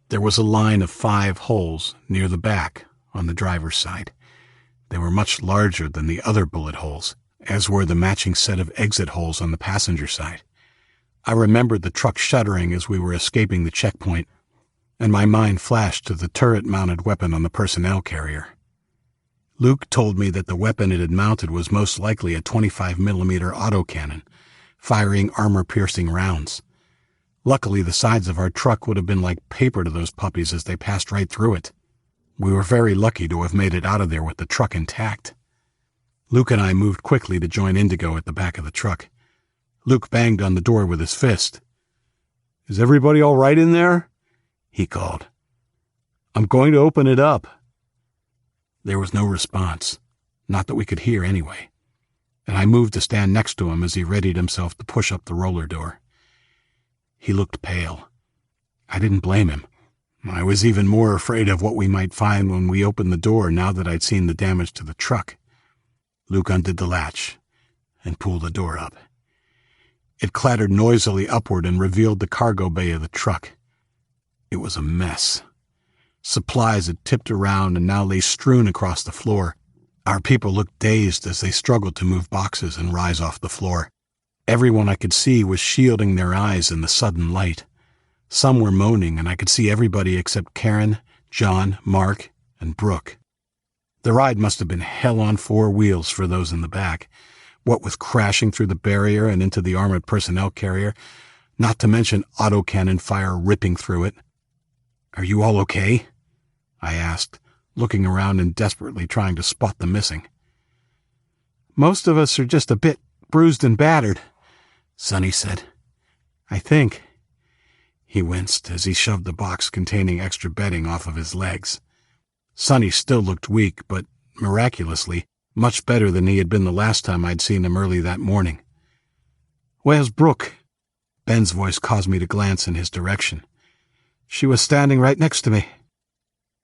There was a line of 5 holes near the back on the driver's side. They were much larger than the other bullet holes, as were the matching set of exit holes on the passenger side. I remembered the truck shuddering as we were escaping the checkpoint, and my mind flashed to the turret-mounted weapon on the personnel carrier. Luke told me that the weapon it had mounted was most likely a 25mm autocannon, firing armor-piercing rounds. Luckily, the sides of our truck would have been like paper to those puppies as they passed right through it. We were very lucky to have made it out of there with the truck intact. Luke and I moved quickly to join Indigo at the back of the truck. Luke banged on the door with his fist. "Is everybody all right in there?" he called. "I'm going to open it up." There was no response, not that we could hear anyway, and I moved to stand next to him as he readied himself to push up the roller door. He looked pale. I didn't blame him. I was even more afraid of what we might find when we opened the door now that I'd seen the damage to the truck. Luke undid the latch and pulled the door up. It clattered noisily upward and revealed the cargo bay of the truck. It was a mess. Supplies had tipped around and now lay strewn across the floor. Our people looked dazed as they struggled to move boxes and rise off the floor. Everyone I could see was shielding their eyes in the sudden light. Some were moaning, and I could see everybody except Karen, John, Mark, and Brooke. The ride must have been hell on 4 wheels for those in the back, what with crashing through the barrier and into the armored personnel carrier, not to mention autocannon fire ripping through it. "Are you all okay?" I asked, looking around and desperately trying to spot the missing. "Most of us are just a bit bruised and battered," Sonny said. "I think." He winced as he shoved the box containing extra bedding off of his legs. Sonny still looked weak, but, miraculously, much better than he had been the last time I'd seen him early that morning. "Where's Brooke?" Ben's voice caused me to glance in his direction. "She was standing right next to me."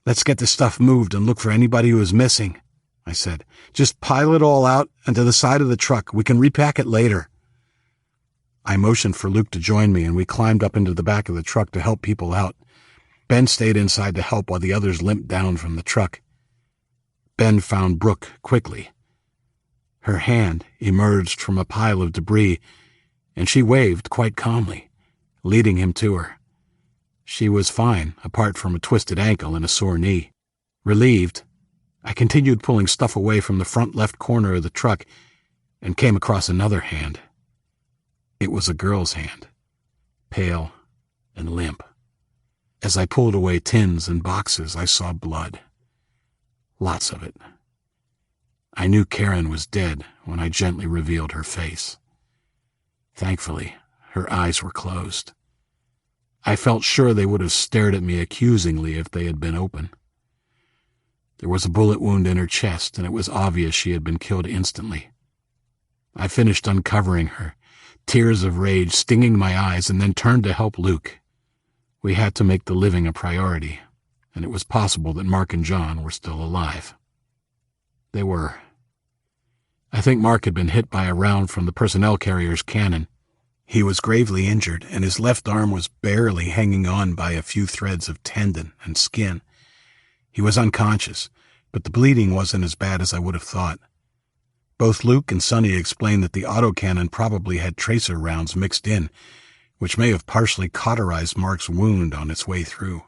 "Let's get this stuff moved and look for anybody who is missing," I said. "Just pile it all out and to the side of the truck. We can repack it later." I motioned for Luke to join me, and we climbed up into the back of the truck to help people out. Ben stayed inside to help while the others limped down from the truck. Ben found Brooke quickly. Her hand emerged from a pile of debris, and she waved quite calmly, leading him to her. She was fine, apart from a twisted ankle and a sore knee. Relieved, I continued pulling stuff away from the front left corner of the truck and came across another hand. It was a girl's hand, pale and limp. As I pulled away tins and boxes, I saw blood. Lots of it. I knew Karen was dead when I gently revealed her face. Thankfully, her eyes were closed. I felt sure they would have stared at me accusingly if they had been open. There was a bullet wound in her chest, and it was obvious she had been killed instantly. I finished uncovering her, tears of rage stinging my eyes, and then turned to help Luke. We had to make the living a priority, and it was possible that Mark and John were still alive. They were. I think Mark had been hit by a round from the personnel carrier's cannon. He was gravely injured, and his left arm was barely hanging on by a few threads of tendon and skin. He was unconscious, but the bleeding wasn't as bad as I would have thought. Both Luke and Sonny explained that the autocannon probably had tracer rounds mixed in, which may have partially cauterized Mark's wound on its way through.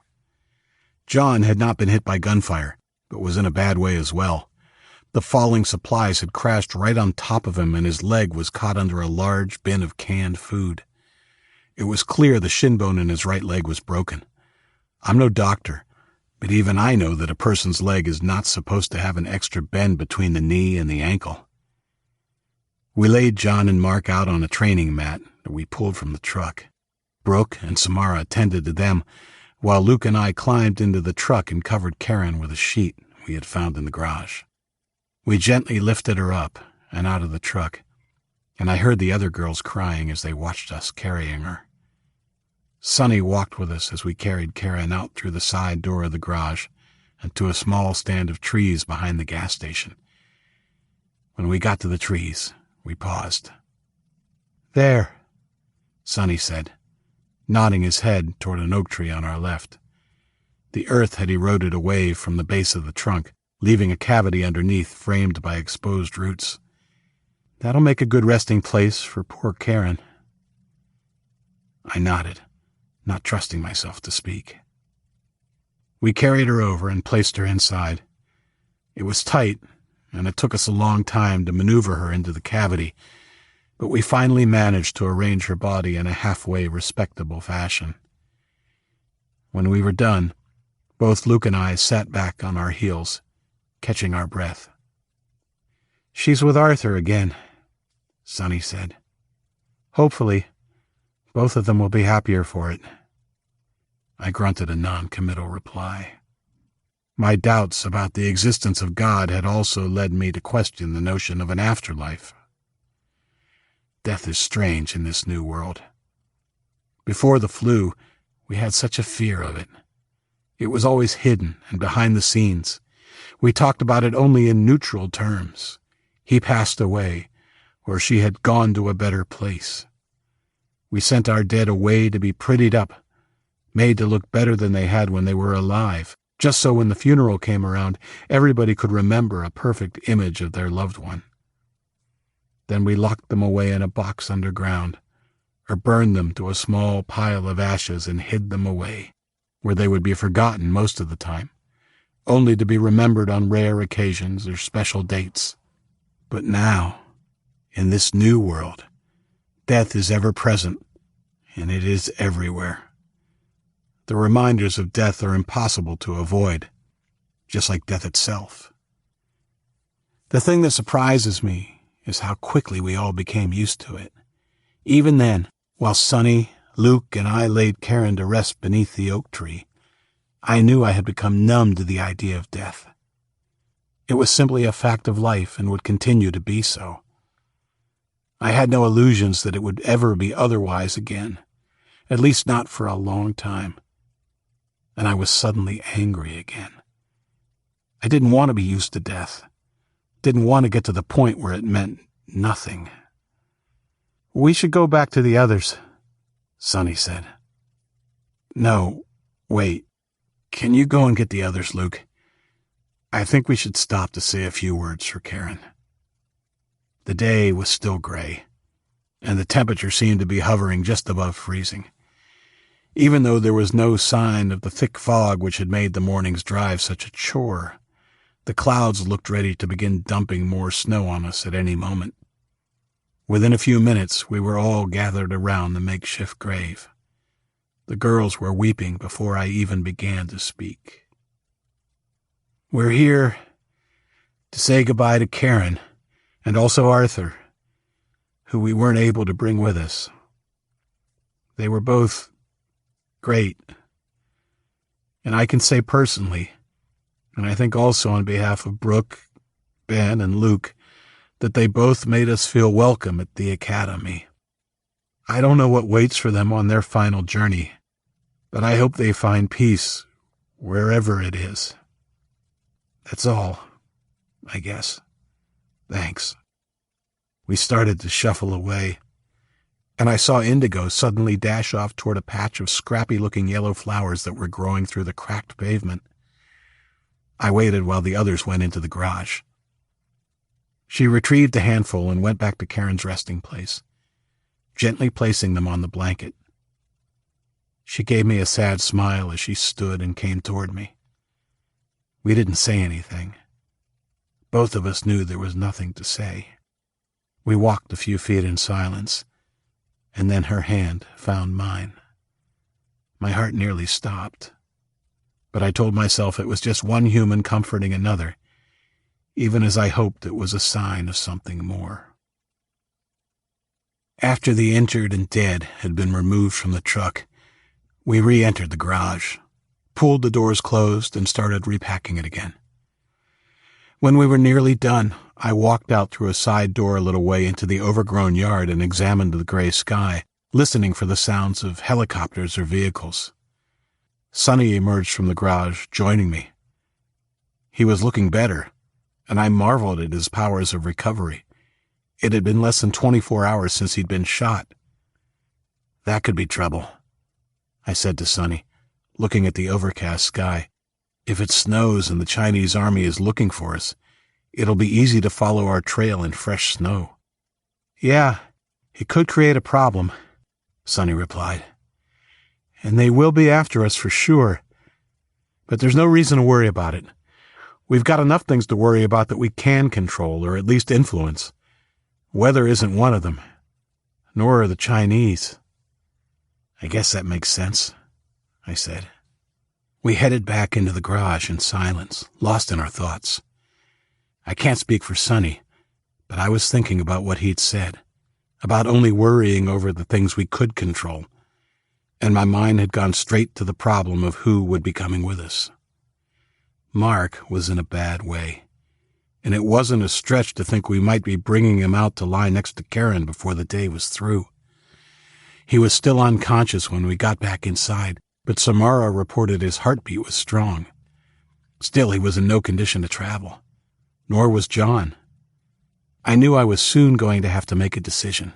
John had not been hit by gunfire, but was in a bad way as well. The falling supplies had crashed right on top of him, and his leg was caught under a large bin of canned food. It was clear the shin bone in his right leg was broken. I'm no doctor, but even I know that a person's leg is not supposed to have an extra bend between the knee and the ankle. We laid John and Mark out on a training mat that we pulled from the truck. Brooke and Samara attended to them, while Luke and I climbed into the truck and covered Karen with a sheet we had found in the garage. We gently lifted her up and out of the truck, and I heard the other girls crying as they watched us carrying her. Sonny walked with us as we carried Karen out through the side door of the garage and to a small stand of trees behind the gas station. When we got to the trees, we paused. "There," Sonny said, nodding his head toward an oak tree on our left. The earth had eroded away from the base of the trunk, leaving a cavity underneath framed by exposed roots. "That'll make a good resting place for poor Karen." I nodded, not trusting myself to speak. We carried her over and placed her inside. It was tight, and it took us a long time to maneuver her into the cavity, but we finally managed to arrange her body in a halfway respectable fashion. When we were done, both Luke and I sat back on our heels, catching our breath. "She's with Arthur again," Sonny said. "Hopefully, both of them will be happier for it." I grunted a non-committal reply. My doubts about the existence of God had also led me to question the notion of an afterlife. Death is strange in this new world. Before the flu, we had such a fear of it. It was always hidden and behind the scenes. We talked about it only in neutral terms. He passed away, or she had gone to a better place. We sent our dead away to be prettied up, made to look better than they had when they were alive, just so when the funeral came around, everybody could remember a perfect image of their loved one. Then we locked them away in a box underground, or burned them to a small pile of ashes and hid them away, where they would be forgotten most of the time, only to be remembered on rare occasions or special dates. But now, in this new world, death is ever present, and it is everywhere. The reminders of death are impossible to avoid, just like death itself. The thing that surprises me is how quickly we all became used to it. Even then, while Sonny, Luke, and I laid Karen to rest beneath the oak tree, I knew I had become numb to the idea of death. It was simply a fact of life and would continue to be so. I had no illusions that it would ever be otherwise again, at least not for a long time. And I was suddenly angry again. I didn't want to be used to death. Didn't want to get to the point where it meant nothing. We should go back to the others, Sonny said. No, wait. Can you go and get the others, Luke? I think we should stop to say a few words for Karen. The day was still gray, and the temperature seemed to be hovering just above freezing. Even though there was no sign of the thick fog which had made the morning's drive such a chore, the clouds looked ready to begin dumping more snow on us at any moment. Within a few minutes, we were all gathered around the makeshift grave. The girls were weeping before I even began to speak. We're here to say goodbye to Karen and also Arthur, who we weren't able to bring with us. They were both great. And I can say personally, and I think also on behalf of Brooke, Ben, and Luke, that they both made us feel welcome at the academy. I don't know what waits for them on their final journey, but I hope they find peace wherever it is. That's all, I guess. Thanks. We started to shuffle away, and I saw Indigo suddenly dash off toward a patch of scrappy-looking yellow flowers that were growing through the cracked pavement. I waited while the others went into the garage. She retrieved a handful and went back to Karen's resting place, gently placing them on the blanket. She gave me a sad smile as she stood and came toward me. We didn't say anything. Both of us knew there was nothing to say. We walked a few feet in silence, and then her hand found mine. My heart nearly stopped, but I told myself it was just one human comforting another, even as I hoped it was a sign of something more. After the injured and dead had been removed from the truck, we re-entered the garage, pulled the doors closed, and started repacking it again. When we were nearly done, I walked out through a side door a little way into the overgrown yard and examined the gray sky, listening for the sounds of helicopters or vehicles. Sonny emerged from the garage, joining me. He was looking better, and I marveled at his powers of recovery. It had been less than 24 hours since he'd been shot. That could be trouble, I said to Sonny, looking at the overcast sky. If it snows and the Chinese army is looking for us, it'll be easy to follow our trail in fresh snow. Yeah, it could create a problem, Sonny replied. And they will be after us for sure. But there's no reason to worry about it. We've got enough things to worry about that we can control, or at least influence. Weather isn't one of them. Nor are the Chinese. I guess that makes sense, I said. We headed back into the garage in silence, lost in our thoughts. I can't speak for Sonny, but I was thinking about what he'd said, about only worrying over the things we could control, and my mind had gone straight to the problem of who would be coming with us. Mark was in a bad way, and it wasn't a stretch to think we might be bringing him out to lie next to Karen before the day was through. He was still unconscious when we got back inside, but Samara reported his heartbeat was strong. Still, he was in no condition to travel. Nor was John. I knew I was soon going to have to make a decision,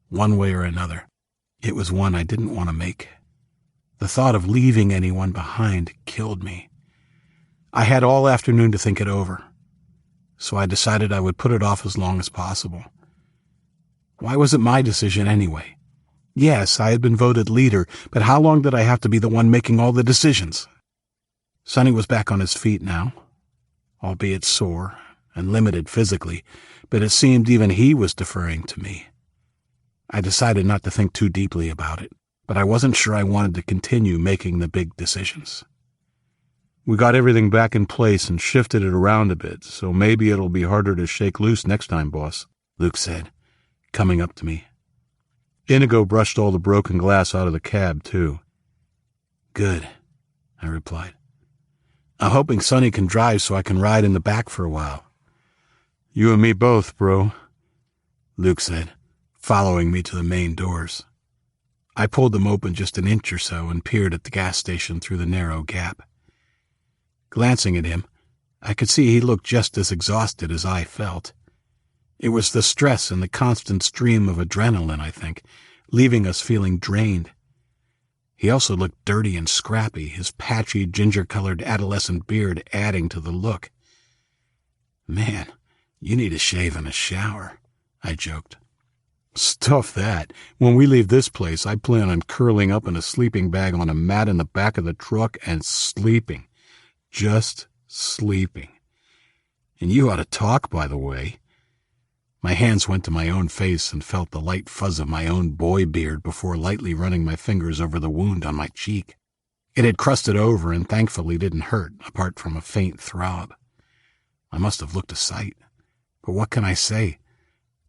one way or another. It was one I didn't want to make. The thought of leaving anyone behind killed me. I had all afternoon to think it over, so I decided I would put it off as long as possible. Why was it my decision anyway? Yes, I had been voted leader, but how long did I have to be the one making all the decisions? Sonny was back on his feet now, albeit sore and limited physically, but it seemed even he was deferring to me. I decided not to think too deeply about it, but I wasn't sure I wanted to continue making the big decisions. We got everything back in place and shifted it around a bit, so maybe it'll be harder to shake loose next time, boss, Luke said, coming up to me. Indigo brushed all the broken glass out of the cab, too. Good, I replied. I'm hoping Sonny can drive so I can ride in the back for a while. You and me both, bro, Luke said, following me to the main doors. I pulled them open just an inch or so and peered at the gas station through the narrow gap. Glancing at him, I could see he looked just as exhausted as I felt. It was the stress and the constant stream of adrenaline, I think, leaving us feeling drained. He also looked dirty and scrappy, his patchy, ginger-colored adolescent beard adding to the look. "Man, you need a shave and a shower," I joked. "Stuff that. When we leave this place, I plan on curling up in a sleeping bag on a mat in the back of the truck and sleeping. Just sleeping. And you ought to talk, by the way." My hands went to my own face and felt the light fuzz of my own boy beard before lightly running my fingers over the wound on my cheek. It had crusted over and thankfully didn't hurt, apart from a faint throb. I must have looked a sight. But what can I say?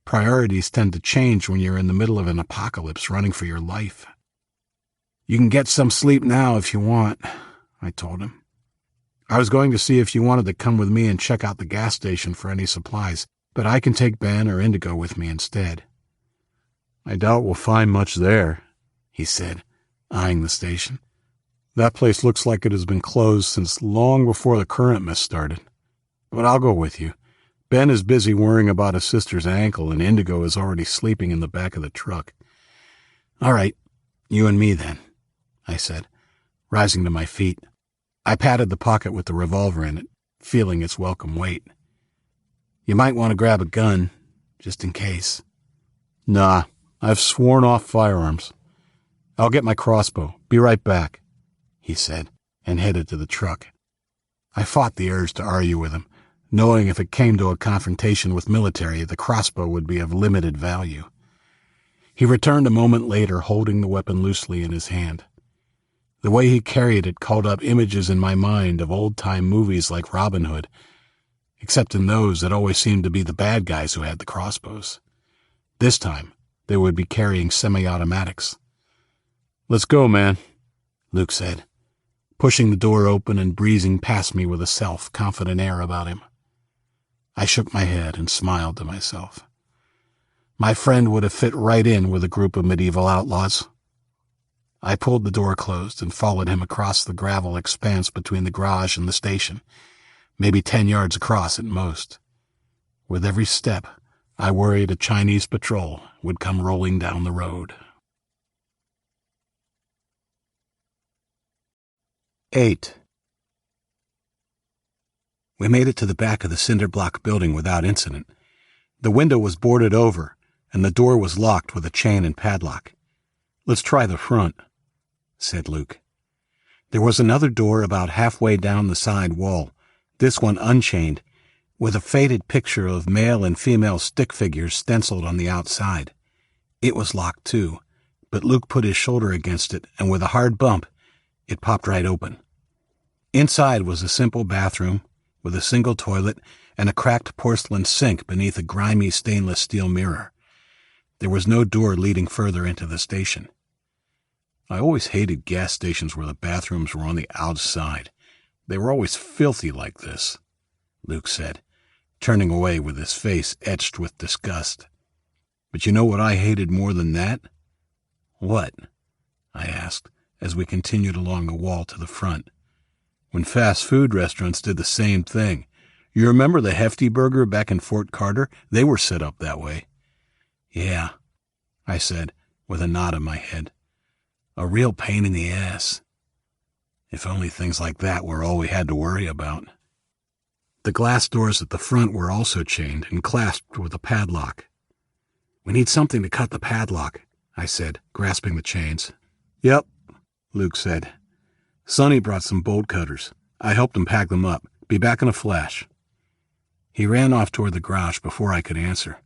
Priorities tend to change when you're in the middle of an apocalypse running for your life. "You can get some sleep now if you want," I told him. "I was going to see if you wanted to come with me and check out the gas station for any supplies, but I can take Ben or Indigo with me instead." "I doubt we'll find much there," he said, eyeing the station. "That place looks like it has been closed since long before the current mist started. But I'll go with you. Ben is busy worrying about his sister's ankle, and Indigo is already sleeping in the back of the truck." "All right, you and me then," I said, rising to my feet. I patted the pocket with the revolver in it, feeling its welcome weight. "You might want to grab a gun, just in case." "Nah, I've sworn off firearms. I'll get my crossbow. Be right back," he said, and headed to the truck. I fought the urge to argue with him, knowing if it came to a confrontation with military, the crossbow would be of limited value. He returned a moment later, holding the weapon loosely in his hand. The way he carried it called up images in my mind of old-time movies like Robin Hood, except in those it always seemed to be the bad guys who had the crossbows. This time, they would be carrying semi-automatics. "Let's go, man," Luke said, pushing the door open and breezing past me with a self-confident air about him. I shook my head and smiled to myself. My friend would have fit right in with a group of medieval outlaws. I pulled the door closed and followed him across the gravel expanse between the garage and the station, maybe 10 yards across at most. With every step, I worried a Chinese patrol would come rolling down the road. 8. We made it to the back of the cinder block building without incident. The window was boarded over, and the door was locked with a chain and padlock. "Let's try the front," said Luke. There was another door about halfway down the side wall, this one unchained, with a faded picture of male and female stick figures stenciled on the outside. It was locked too, but Luke put his shoulder against it, and with a hard bump, it popped right open. Inside was a simple bathroom, with a single toilet and a cracked porcelain sink beneath a grimy stainless steel mirror. There was no door leading further into the station. I always hated gas stations where the bathrooms were on the outside. They were always filthy like this, Luke said, turning away with his face etched with disgust. But you know what I hated more than that? What? I asked, as we continued along the wall to the front. When fast food restaurants did the same thing. You remember the Hefty Burger back in Fort Carter? They were set up that way. Yeah, I said, with a nod of my head. A real pain in the ass. If only things like that were all we had to worry about. The glass doors at the front were also chained and clasped with a padlock. We need something to cut the padlock, I said, grasping the chains. Yep, Luke said. Sonny brought some bolt cutters. I helped him pack them up. Be back in a flash. He ran off toward the garage before I could answer.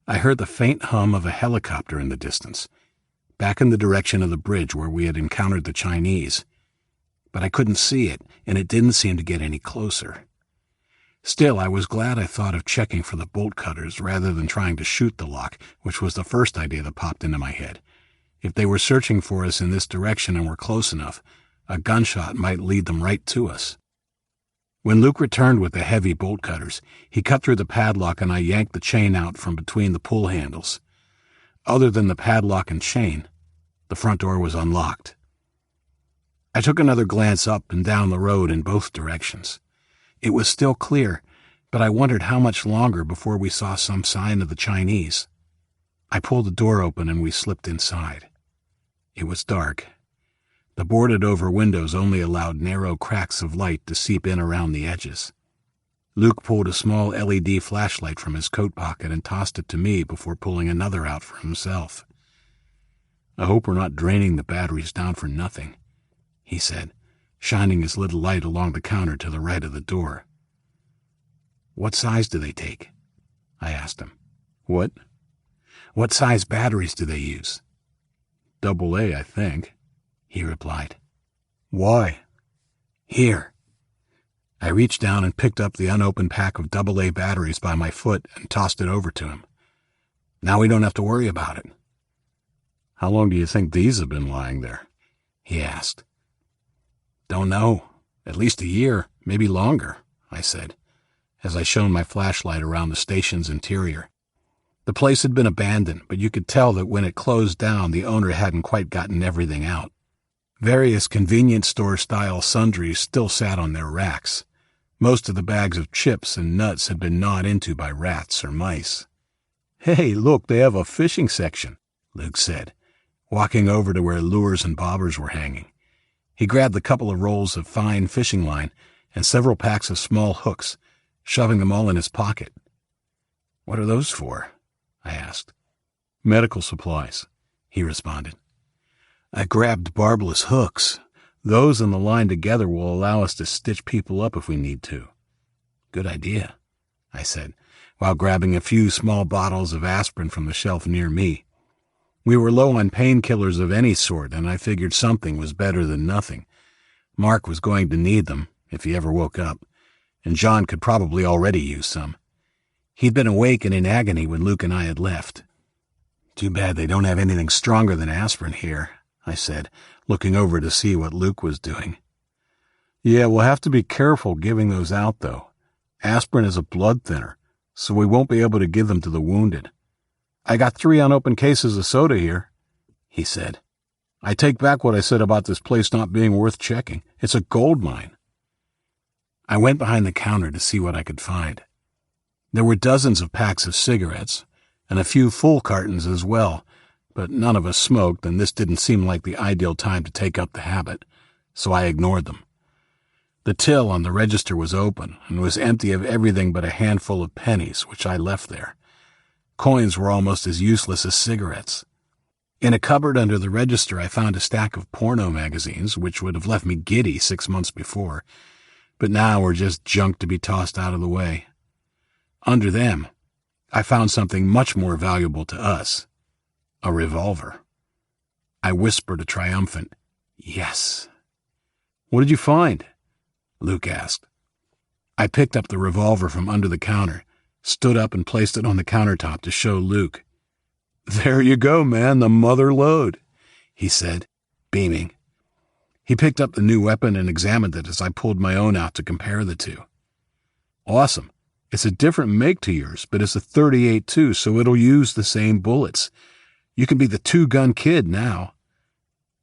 I heard the faint hum of a helicopter in the distance, back in the direction of the bridge where we had encountered the Chinese. But I couldn't see it, and it didn't seem to get any closer. Still, I was glad I thought of checking for the bolt cutters rather than trying to shoot the lock, which was the first idea that popped into my head. If they were searching for us in this direction and were close enough, a gunshot might lead them right to us. When Luke returned with the heavy bolt cutters, he cut through the padlock and I yanked the chain out from between the pull handles. Other than the padlock and chain, the front door was unlocked. I took another glance up and down the road in both directions. It was still clear, but I wondered how much longer before we saw some sign of the Chinese. I pulled the door open and we slipped inside. It was dark. The boarded-over windows only allowed narrow cracks of light to seep in around the edges. Luke pulled a small LED flashlight from his coat pocket and tossed it to me before pulling another out for himself. "I hope we're not draining the batteries down for nothing," he said, shining his little light along the counter to the right of the door. "What size do they take?" I asked him. "What?" "What size batteries do they use?" "AA, I think," he replied. "Why?" "Here." I reached down and picked up the unopened pack of AA batteries by my foot and tossed it over to him. "Now we don't have to worry about it." "How long do you think these have been lying there?" he asked. "Don't know. At least a year, maybe longer," I said, as I shone my flashlight around the station's interior. The place had been abandoned, but you could tell that when it closed down, the owner hadn't quite gotten everything out. Various convenience store-style sundries still sat on their racks. Most of the bags of chips and nuts had been gnawed into by rats or mice. "Hey, look, they have a fishing section," Luke said, walking over to where lures and bobbers were hanging. He grabbed a couple of rolls of fine fishing line and several packs of small hooks, shoving them all in his pocket. "What are those for?" I asked. "Medical supplies," he responded. I grabbed barbless hooks. Those and the line together will allow us to stitch people up if we need to. "Good idea," I said, while grabbing a few small bottles of aspirin from the shelf near me. We were low on painkillers of any sort, and I figured something was better than nothing. Mark was going to need them, if he ever woke up, and John could probably already use some. He'd been awake and in agony when Luke and I had left. "Too bad they don't have anything stronger than aspirin here," I said, looking over to see what Luke was doing. "Yeah, we'll have to be careful giving those out, though. Aspirin is a blood thinner, so we won't be able to give them to the wounded. I got 3 unopened cases of soda here," he said. "I take back what I said about this place not being worth checking. It's a gold mine." I went behind the counter to see what I could find. There were dozens of packs of cigarettes, and a few full cartons as well, but none of us smoked, and this didn't seem like the ideal time to take up the habit, so I ignored them. The till on the register was open and was empty of everything but a handful of pennies, which I left there. Coins were almost as useless as cigarettes. In a cupboard under the register I found a stack of porno magazines, which would have left me giddy 6 months before, but now were just junk to be tossed out of the way. Under them, I found something much more valuable to us. A revolver. I whispered a triumphant, "Yes." "What did you find?" Luke asked. I picked up the revolver from under the counter, stood up and placed it on the countertop to show Luke. "There you go, man, the mother lode," he said, beaming. He picked up the new weapon and examined it as I pulled my own out to compare the two. "Awesome. It's a different make to yours, but it's a .38 too, so it'll use the same bullets. You can be the two-gun kid now."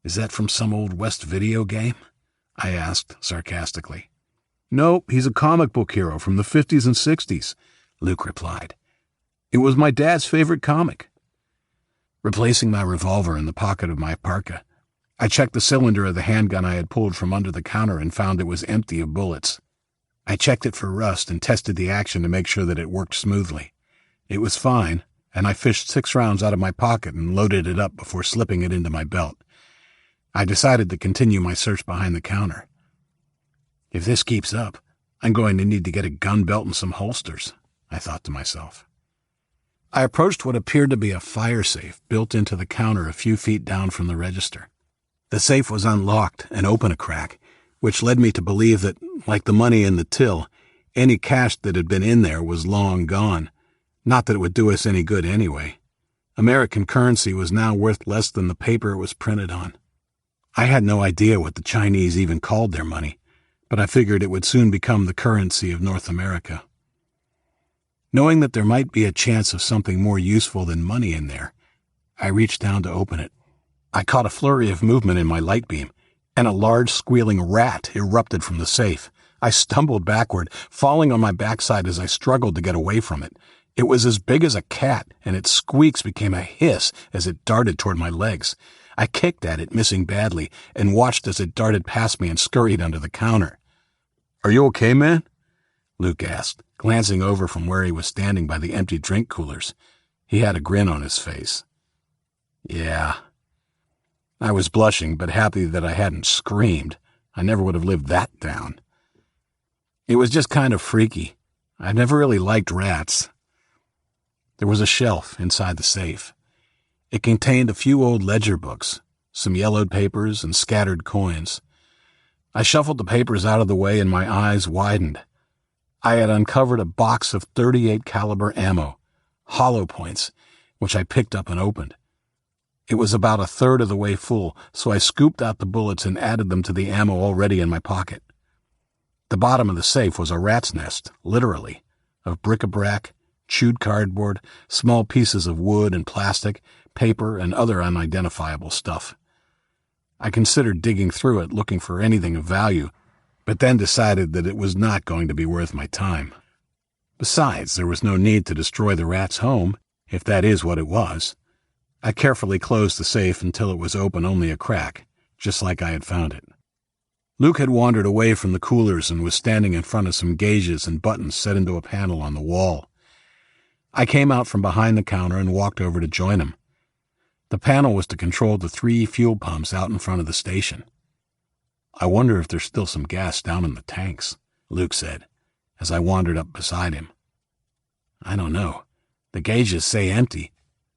"Is that from some old West video game?" I asked sarcastically. "Nope, he's a comic book hero from the 50s and 60s, Luke replied. "It was my dad's favorite comic." Replacing my revolver in the pocket of my parka, I checked the cylinder of the handgun I had pulled from under the counter and found it was empty of bullets. I checked it for rust and tested the action to make sure that it worked smoothly. It was fine, and I fished 6 rounds out of my pocket and loaded it up before slipping it into my belt. I decided to continue my search behind the counter. If this keeps up, I'm going to need to get a gun belt and some holsters, I thought to myself. I approached what appeared to be a fire safe built into the counter a few feet down from the register. The safe was unlocked and open a crack, which led me to believe that, like the money in the till, any cash that had been in there was long gone. Not that it would do us any good anyway. American currency was now worth less than the paper it was printed on. I had no idea what the Chinese even called their money, but I figured it would soon become the currency of North America. Knowing that there might be a chance of something more useful than money in there, I reached down to open it. I caught a flurry of movement in my light beam, and a large squealing rat erupted from the safe, I stumbled backward, falling on my backside as I struggled to get away from it. It was as big as a cat, and its squeaks became a hiss as it darted toward my legs. I kicked at it, missing badly, and watched as it darted past me and scurried under the counter. "Are you okay, man?" Luke asked, glancing over from where he was standing by the empty drink coolers. He had a grin on his face. "Yeah." I was blushing, but happy that I hadn't screamed. I never would have lived that down. It was just kind of freaky. I've never really liked rats. There was a shelf inside the safe. It contained a few old ledger books, some yellowed papers, and scattered coins. I shuffled the papers out of the way and my eyes widened. I had uncovered a box of .38 caliber ammo, hollow points, which I picked up and opened. It was about a third of the way full, so I scooped out the bullets and added them to the ammo already in my pocket. The bottom of the safe was a rat's nest, literally, of bric-a-brac, chewed cardboard, small pieces of wood and plastic, paper, and other unidentifiable stuff. I considered digging through it looking for anything of value, but then decided that it was not going to be worth my time. Besides, there was no need to destroy the rat's home, if that is what it was. I carefully closed the safe until it was open only a crack, just like I had found it. Luke had wandered away from the coolers and was standing in front of some gauges and buttons set into a panel on the wall. I came out from behind the counter and walked over to join him. The panel was to control the 3 fuel pumps out in front of the station. "I wonder if there's still some gas down in the tanks," Luke said, as I wandered up beside him. "I don't know. The gauges say empty,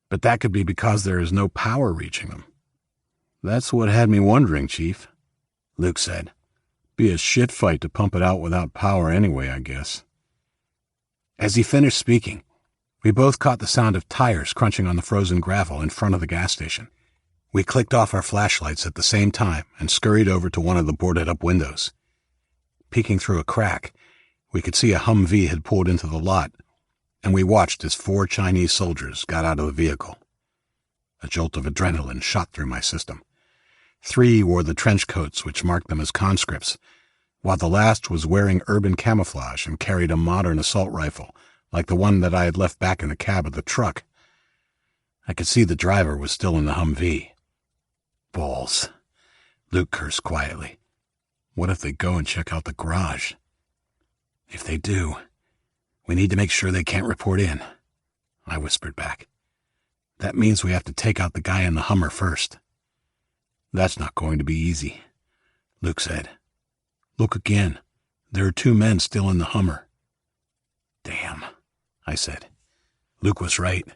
but that could be because there is no power reaching them." "That's what had me wondering, Chief," Luke said. "Be a shit fight to pump it out without power anyway, I guess." As he finished speaking, we both caught the sound of tires crunching on the frozen gravel in front of the gas station. We clicked off our flashlights at the same time and scurried over to one of the boarded-up windows. Peeking through a crack, we could see a Humvee had pulled into the lot, and we watched as 4 Chinese soldiers got out of the vehicle. A jolt of adrenaline shot through my system. 3 wore the trench coats which marked them as conscripts, while the last was wearing urban camouflage and carried a modern assault rifle like the one that I had left back in the cab of the truck. I could see the driver was still in the Humvee. "Balls," Luke cursed quietly. "What if they go and check out the garage?" "If they do, we need to make sure they can't report in," I whispered back. "That means we have to take out the guy in the Hummer first." "That's not going to be easy," Luke said. "Look again. There are 2 men still in the Hummer." "Damn," I said. Luke was right.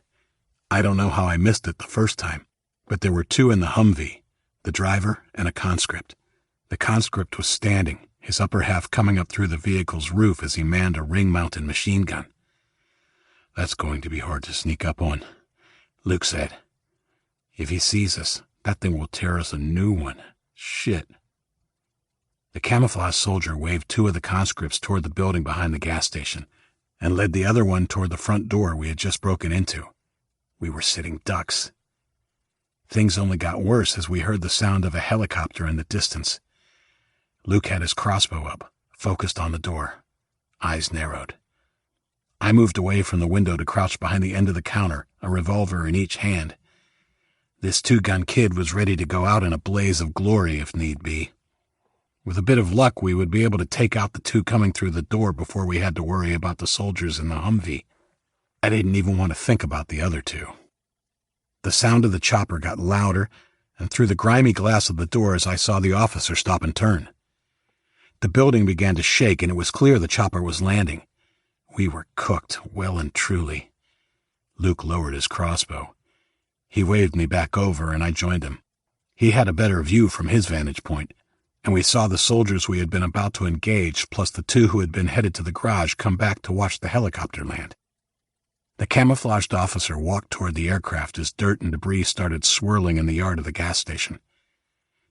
I don't know how I missed it the first time, but there were 2 in the Humvee, the driver and a conscript. The conscript was standing, his upper half coming up through the vehicle's roof as he manned a ring-mounted machine gun. "That's going to be hard to sneak up on," Luke said. "If he sees us, that thing will tear us a new one. Shit." The camouflage soldier waved 2 of the conscripts toward the building behind the gas station and led the other one toward the front door we had just broken into. We were sitting ducks. Things only got worse as we heard the sound of a helicopter in the distance. Luke had his crossbow up, focused on the door, eyes narrowed. I moved away from the window to crouch behind the end of the counter, a revolver in each hand. This 2-gun kid was ready to go out in a blaze of glory if need be. With a bit of luck, we would be able to take out the 2 coming through the door before we had to worry about the soldiers in the Humvee. I didn't even want to think about the other 2. The sound of the chopper got louder, and through the grimy glass of the doors I saw the officer stop and turn. The building began to shake, and it was clear the chopper was landing. We were cooked, well and truly. Luke lowered his crossbow. He waved me back over, and I joined him. He had a better view from his vantage point, and we saw the soldiers we had been about to engage, plus the 2 who had been headed to the garage, come back to watch the helicopter land. The camouflaged officer walked toward the aircraft as dirt and debris started swirling in the yard of the gas station.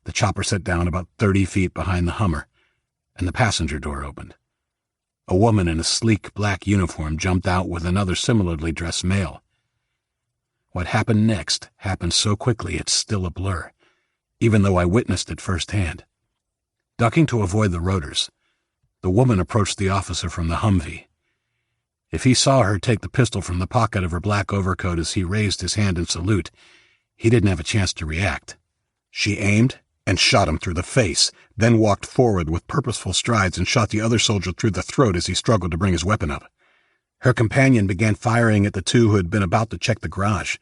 The chopper set down about 30 feet behind the Hummer, and the passenger door opened. A woman in a sleek black uniform jumped out with another similarly dressed male. What happened next happened so quickly it's still a blur, even though I witnessed it firsthand. Ducking to avoid the rotors, The woman approached the officer from the Humvee. If he saw her take the pistol from the pocket of her black overcoat as he raised his hand in salute, he didn't have a chance to react. She aimed and shot him through the face, then walked forward with purposeful strides and shot the other soldier through the throat as he struggled to bring his weapon up. Her companion began firing at the two who had been about to check the garage.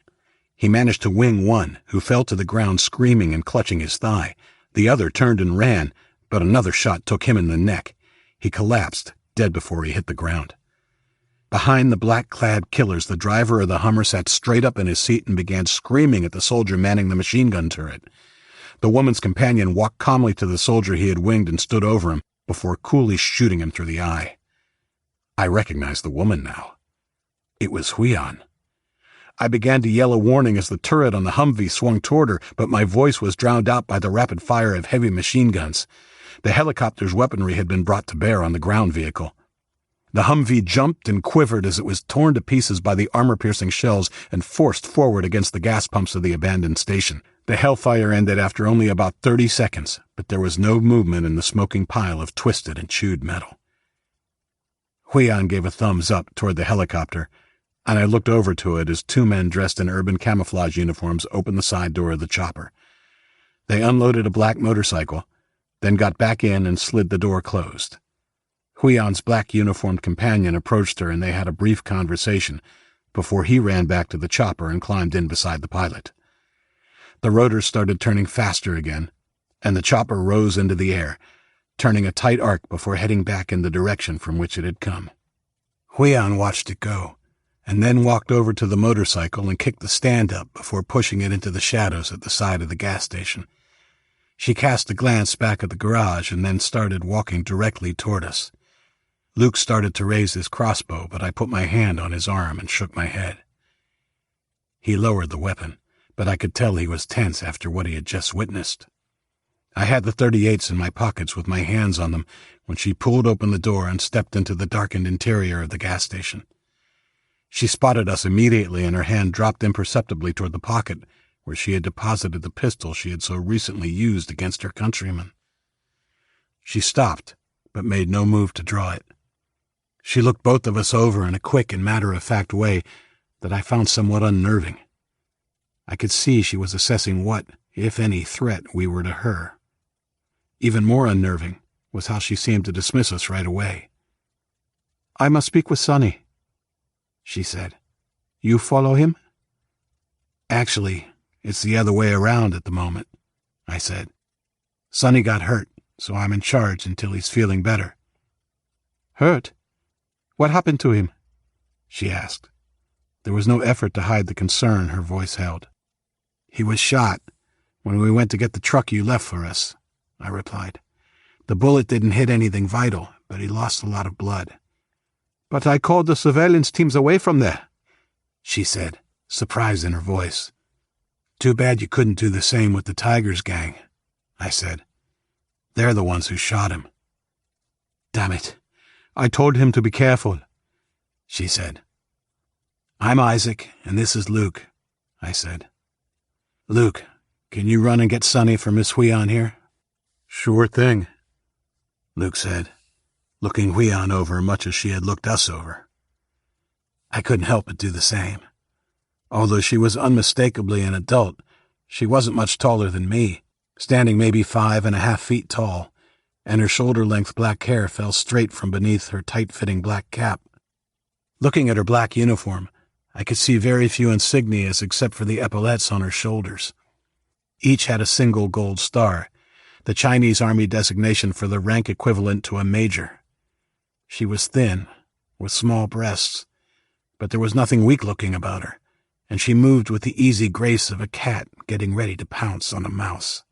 He managed to wing one, who fell to the ground screaming and clutching his thigh. The other turned and ran, but another shot took him in the neck. He collapsed, dead before he hit the ground. Behind the black-clad killers, the driver of the Hummer sat straight up in his seat and began screaming at the soldier manning the machine gun turret. The woman's companion walked calmly to the soldier he had winged and stood over him before coolly shooting him through the eye. I recognized the woman now. It was Huiyan. I began to yell a warning as the turret on the Humvee swung toward her, but my voice was drowned out by the rapid fire of heavy machine guns. The helicopter's weaponry had been brought to bear on the ground vehicle. The Humvee jumped and quivered as it was torn to pieces by the armor-piercing shells and forced forward against the gas pumps of the abandoned station. The hellfire ended after only about 30 seconds, but there was no movement in the smoking pile of twisted and chewed metal. Huiyan gave a thumbs up toward the helicopter, and I looked over to it as two men dressed in urban camouflage uniforms opened the side door of the chopper. They unloaded a black motorcycle, then got back in and slid the door closed. Huiyan's black uniformed companion approached her and they had a brief conversation before he ran back to the chopper and climbed in beside the pilot. The rotors started turning faster again, and the chopper rose into the air, turning a tight arc before heading back in the direction from which it had come. Huiyan watched it go, and then walked over to the motorcycle and kicked the stand up before pushing it into the shadows at the side of the gas station. She cast a glance back at the garage and then started walking directly toward us. Luke started to raise his crossbow, but I put my hand on his arm and shook my head. He lowered the weapon, but I could tell he was tense after what he had just witnessed. I had the .38s in my pockets with my hands on them when she pulled open the door and stepped into the darkened interior of the gas station. She spotted us immediately and her hand dropped imperceptibly toward the pocket where she had deposited the pistol she had so recently used against her countryman. She stopped, but made no move to draw it. She looked both of us over in a quick and matter-of-fact way that I found somewhat unnerving. I could see she was assessing what, if any, threat we were to her. Even more unnerving was how she seemed to dismiss us right away. "I must speak with Sonny," she said. "You follow him?" "Actually, it's the other way around at the moment," I said. "Sonny got hurt, so I'm in charge until he's feeling better." "Hurt? What happened to him?" she asked. There was no effort to hide the concern her voice held. "He was shot when we went to get the truck you left for us," I replied. "The bullet didn't hit anything vital, but he lost a lot of blood." "But I called the surveillance teams away from there," she said, surprise in her voice. "Too bad you couldn't do the same with the Tigers gang," I said. "They're the ones who shot him." "Damn it. I told him to be careful," she said. "I'm Isaac, and this is Luke," I said. "Luke, can you run and get Sonny for Miss Huiyan here?" "Sure thing," Luke said, looking Huiyan over much as she had looked us over. I couldn't help but do the same. Although she was unmistakably an adult, she wasn't much taller than me, standing maybe 5.5 feet tall, and her shoulder-length black hair fell straight from beneath her tight-fitting black cap. Looking at her black uniform, I could see very few insignias except for the epaulettes on her shoulders. Each had a single gold star, the Chinese Army designation for the rank equivalent to a major. She was thin, with small breasts, but there was nothing weak-looking about her, and she moved with the easy grace of a cat getting ready to pounce on a mouse.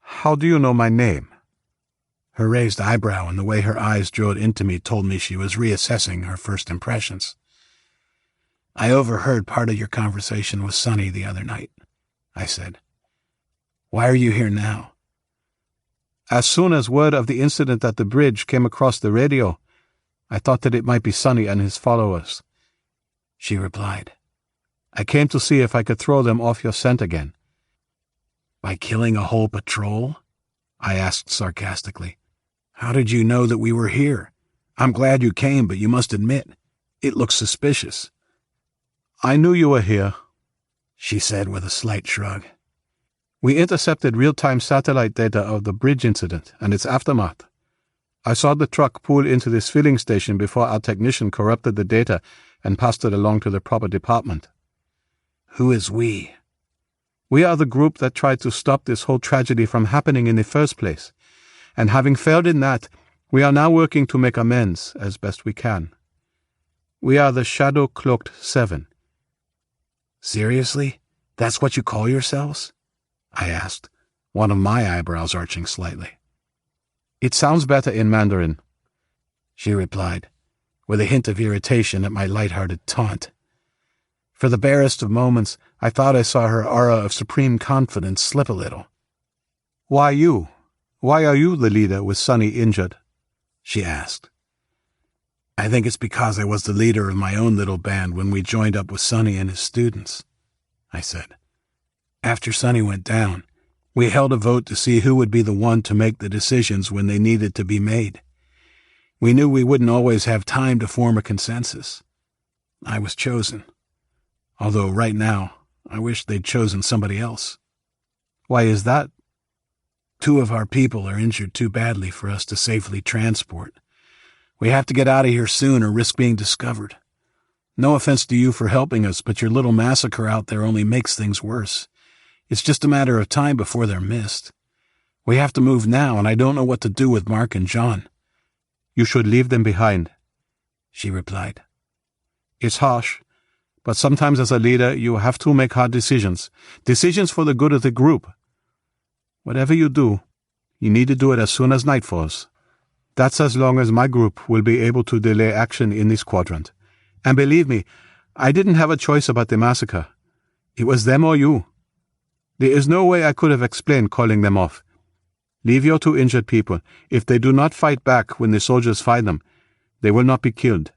"How do you know my name?" Her raised eyebrow and the way her eyes drilled into me told me she was reassessing her first impressions. "I overheard part of your conversation with Sonny the other night," I said. "Why are you here now?" "As soon as word of the incident at the bridge came across the radio, I thought that it might be Sonny and his followers," she replied. "I came to see if I could throw them off your scent again." "By killing a whole patrol?" I asked sarcastically. How did you know that we were here? I'm glad you came, but you must admit, it looks suspicious. I knew you were here, she said with a slight shrug. We intercepted real-time satellite data of the bridge incident and its aftermath. I saw the truck pull into this filling station before our technician corrupted the data and passed it along to the proper department. Who is we? We are the group that tried to stop this whole tragedy from happening in the first place, and having failed in that, we are now working to make amends as best we can. We are the Shadow-Cloaked 7. Seriously? That's what you call yourselves? I asked, one of my eyebrows arching slightly. It sounds better in Mandarin, she replied, with a hint of irritation at my light-hearted taunt. For the barest of moments, I thought I saw her aura of supreme confidence slip a little. Why you? Why are you the leader with Sonny injured? She asked. I think it's because I was the leader of my own little band when we joined up with Sonny and his students, I said. After Sonny went down, we held a vote to see who would be the one to make the decisions when they needed to be made. We knew we wouldn't always have time to form a consensus. I was chosen. Although right now, I wish they'd chosen somebody else. Why is that? 2 of our people are injured too badly for us to safely transport. We have to get out of here soon or risk being discovered. No offense to you for helping us, but your little massacre out there only makes things worse. It's just a matter of time before they're missed. We have to move now, and I don't know what to do with Mark and John. You should leave them behind, she replied. It's harsh, but sometimes as a leader you have to make hard decisions for the good of the group. Whatever you do, you need to do it as soon as night falls. That's as long as my group will be able to delay action in this quadrant. And believe me, I didn't have a choice about the massacre. It was them or you. There is no way I could have explained calling them off. Leave your 2 injured people. If they do not fight back when the soldiers find them, they will not be killed.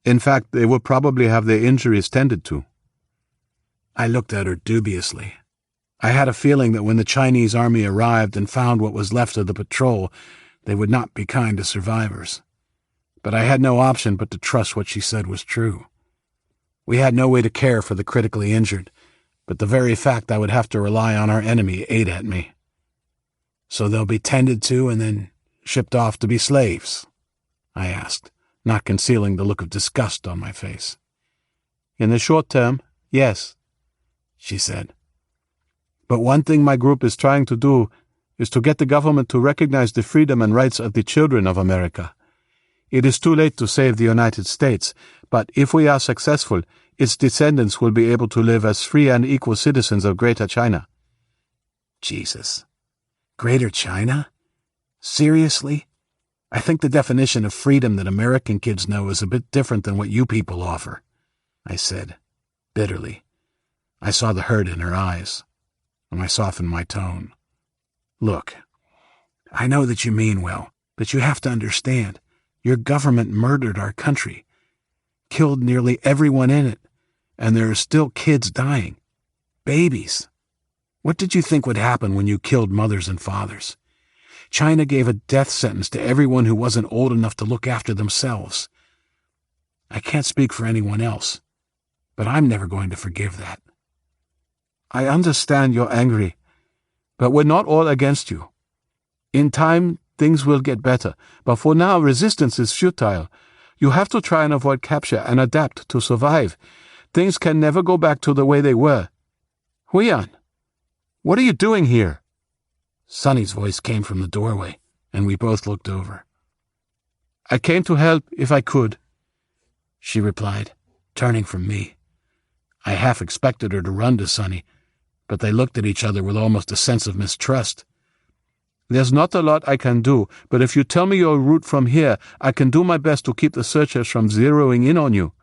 In fact, they will probably have their injuries tended to. I looked at her dubiously. I had a feeling that when the Chinese army arrived and found what was left of the patrol, they would not be kind to survivors. But I had no option but to trust what she said was true. We had no way to care for the critically injured, but the very fact I would have to rely on our enemy ate at me. So they'll be tended to and then shipped off to be slaves? I asked, not concealing the look of disgust on my face. In the short term, yes, she said. But one thing my group is trying to do is to get the government to recognize the freedom and rights of the children of America. It is too late to save the United States, but if we are successful, its descendants will be able to live as free and equal citizens of Greater China. Jesus. Greater China? Seriously? I think the definition of freedom that American kids know is a bit different than what you people offer, I said, bitterly. I saw the hurt in her eyes, and I softened my tone. Look, I know that you mean well, but you have to understand, your government murdered our country, killed nearly everyone in it, and there are still kids dying. Babies. What did you think would happen when you killed mothers and fathers? China gave a death sentence to everyone who wasn't old enough to look after themselves. I can't speak for anyone else, but I'm never going to forgive that. I understand you're angry, but we're not all against you. In time, things will get better, but for now, resistance is futile. You have to try and avoid capture and adapt to survive. Things can never go back to the way they were. Huiyan, what are you doing here? Sonny's voice came from the doorway, and we both looked over. I came to help if I could, she replied, turning from me. I half expected her to run to Sonny, but they looked at each other with almost a sense of mistrust. There's not a lot I can do, but if you tell me your route from here, I can do my best to keep the searchers from zeroing in on you.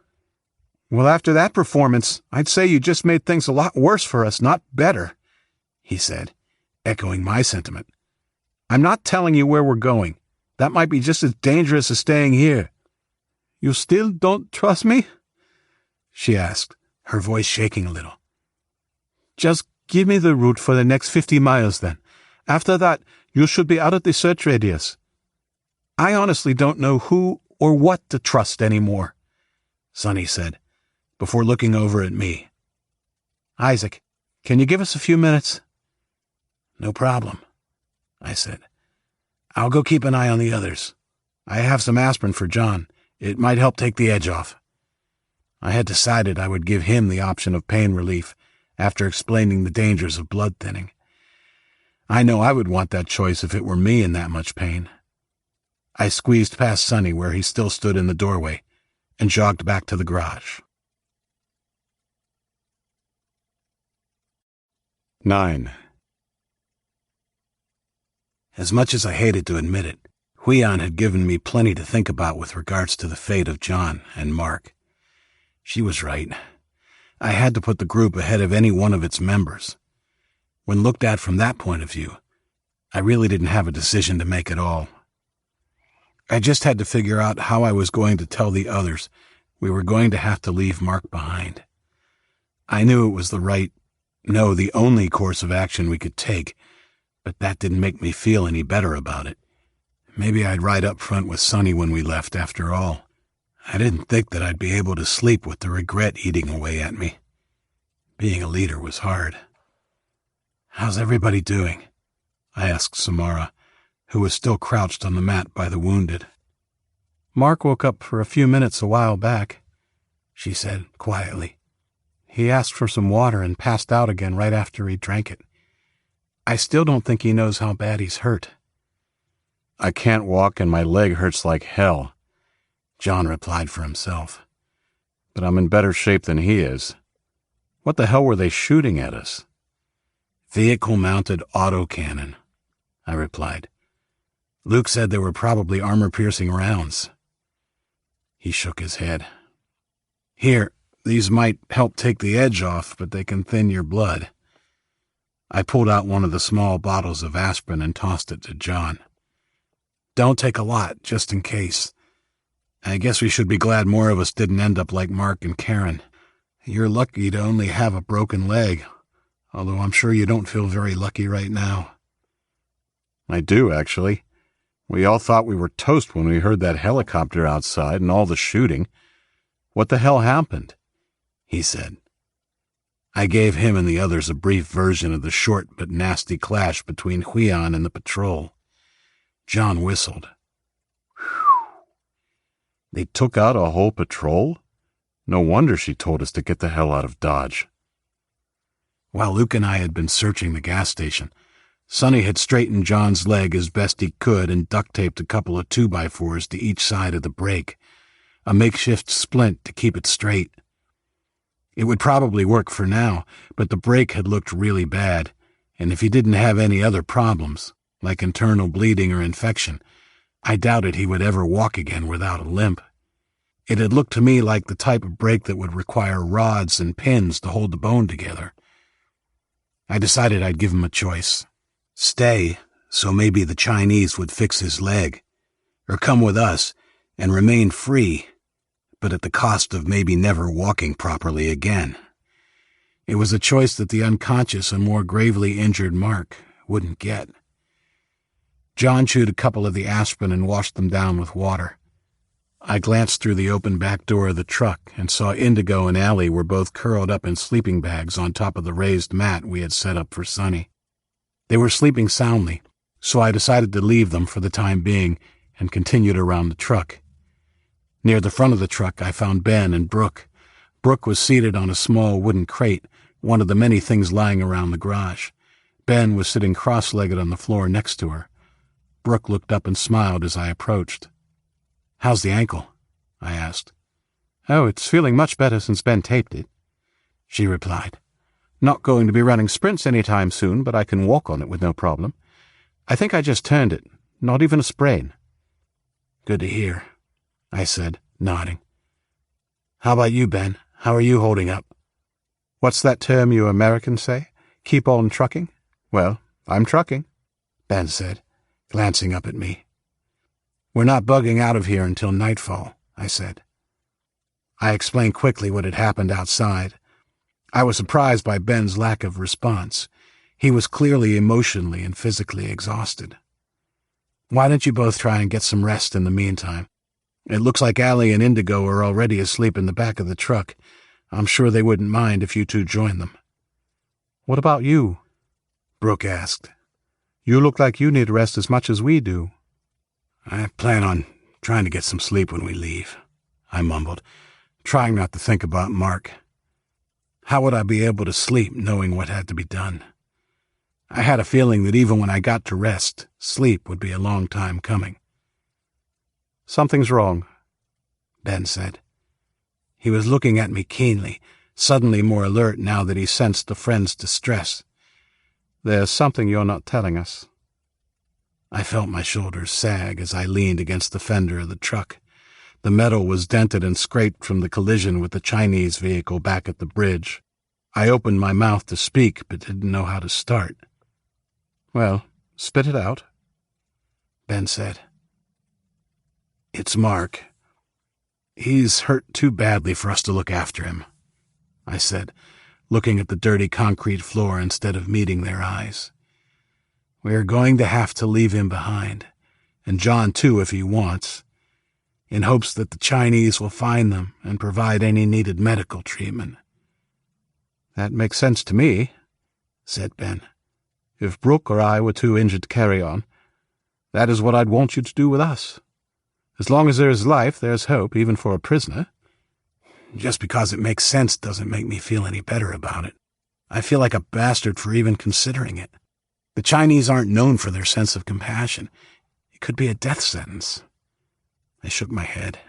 Well, after that performance, I'd say you just made things a lot worse for us, not better, he said, echoing my sentiment. I'm not telling you where we're going. That might be just as dangerous as staying here. You still don't trust me? She asked, her voice shaking a little. Just give me the route for the next 50 miles, then. After that, you should be out of the search radius. I honestly don't know who or what to trust anymore, Sonny said, before looking over at me. Isaac, can you give us a few minutes? No problem, I said. I'll go keep an eye on the others. I have some aspirin for John. It might help take the edge off. I had decided I would give him the option of pain relief after explaining the dangers of blood thinning. I know I would want that choice if it were me in that much pain. I squeezed past Sonny where he still stood in the doorway and jogged back to the garage. 9. As much as I hated to admit it, Huion had given me plenty to think about with regards to the fate of John and Mark. She was right. I had to put the group ahead of any one of its members. When looked at from that point of view, I really didn't have a decision to make at all. I just had to figure out how I was going to tell the others we were going to have to leave Mark behind. I knew it was the only course of action we could take, but that didn't make me feel any better about it. Maybe I'd ride up front with Sonny when we left after all. I didn't think that I'd be able to sleep with the regret eating away at me. Being a leader was hard. How's everybody doing? I asked Samara, who was still crouched on the mat by the wounded. Mark woke up for a few minutes a while back, she said quietly. He asked for some water and passed out again right after he drank it. I still don't think he knows how bad he's hurt. I can't walk and my leg hurts like hell, John replied for himself. But I'm in better shape than he is. What the hell were they shooting at us? Vehicle-mounted autocannon, I replied. Luke said they were probably armor-piercing rounds. He shook his head. Here, these might help take the edge off, but they can thin your blood. I pulled out one of the small bottles of aspirin and tossed it to John. Don't take a lot, just in case. I guess we should be glad more of us didn't end up like Mark and Karen. You're lucky to only have a broken leg, although I'm sure you don't feel very lucky right now. I do, actually. We all thought we were toast when we heard that helicopter outside and all the shooting. What the hell happened? He said. I gave him and the others a brief version of the short but nasty clash between Huion and the patrol. John whistled. Whew. They took out a whole patrol? No wonder she told us to get the hell out of Dodge. While Luke and I had been searching the gas station, Sonny had straightened John's leg as best he could and duct-taped a couple of 2x4s to each side of the brake, a makeshift splint to keep it straight. It would probably work for now, but the brake had looked really bad, and if he didn't have any other problems, like internal bleeding or infection, I doubted he would ever walk again without a limp. It had looked to me like the type of brake that would require rods and pins to hold the bone together. I decided I'd give him a choice. Stay, so maybe the Chinese would fix his leg, or come with us and remain free, but at the cost of maybe never walking properly again. It was a choice that the unconscious and more gravely injured Mark wouldn't get. John chewed a couple of the aspirin and washed them down with water. I glanced through the open back door of the truck and saw Indigo and Allie were both curled up in sleeping bags on top of the raised mat we had set up for Sonny. They were sleeping soundly, so I decided to leave them for the time being and continued around the truck. Near the front of the truck, I found Ben and Brooke. Brooke was seated on a small wooden crate, one of the many things lying around the garage. Ben was sitting cross-legged on the floor next to her. Brooke looked up and smiled as I approached. "How's the ankle?" I asked. "Oh, it's feeling much better since Ben taped it," she replied. "Not going to be running sprints any time soon, but I can walk on it with no problem. I think I just turned it, not even a sprain." "Good to hear," I said, nodding. "How about you, Ben? How are you holding up?" "What's that term you Americans say? Keep on trucking? Well, I'm trucking," Ben said, glancing up at me. "We're not bugging out of here until nightfall," I said. I explained quickly what had happened outside. I was surprised by Ben's lack of response. He was clearly emotionally and physically exhausted. Why don't you both try and get some rest in the meantime? It looks like Allie and Indigo are already asleep in the back of the truck. I'm sure they wouldn't mind if you two joined them. What about you? Brooke asked. You look like you need rest as much as we do. I plan on trying to get some sleep when we leave, I mumbled, trying not to think about Mark. How would I be able to sleep knowing what had to be done? I had a feeling that even when I got to rest, sleep would be a long time coming. Something's wrong, Ben said. He was looking at me keenly, suddenly more alert now that he sensed the friend's distress. There's something you're not telling us. I felt my shoulders sag as I leaned against the fender of the truck. The metal was dented and scraped from the collision with the Chinese vehicle back at the bridge. I opened my mouth to speak, but didn't know how to start. Well, spit it out, Ben said. It's Mark. He's hurt too badly for us to look after him, I said, looking at the dirty concrete floor instead of meeting their eyes. We are going to have to leave him behind, and John too if he wants, in hopes that the Chinese will find them and provide any needed medical treatment. That makes sense to me, said Ben. If Brooke or I were too injured to carry on, that is what I'd want you to do with us. As long as there is life, there's hope, even for a prisoner. Just because it makes sense doesn't make me feel any better about it. I feel like a bastard for even considering it. The Chinese aren't known for their sense of compassion. It could be a death sentence. I shook my head.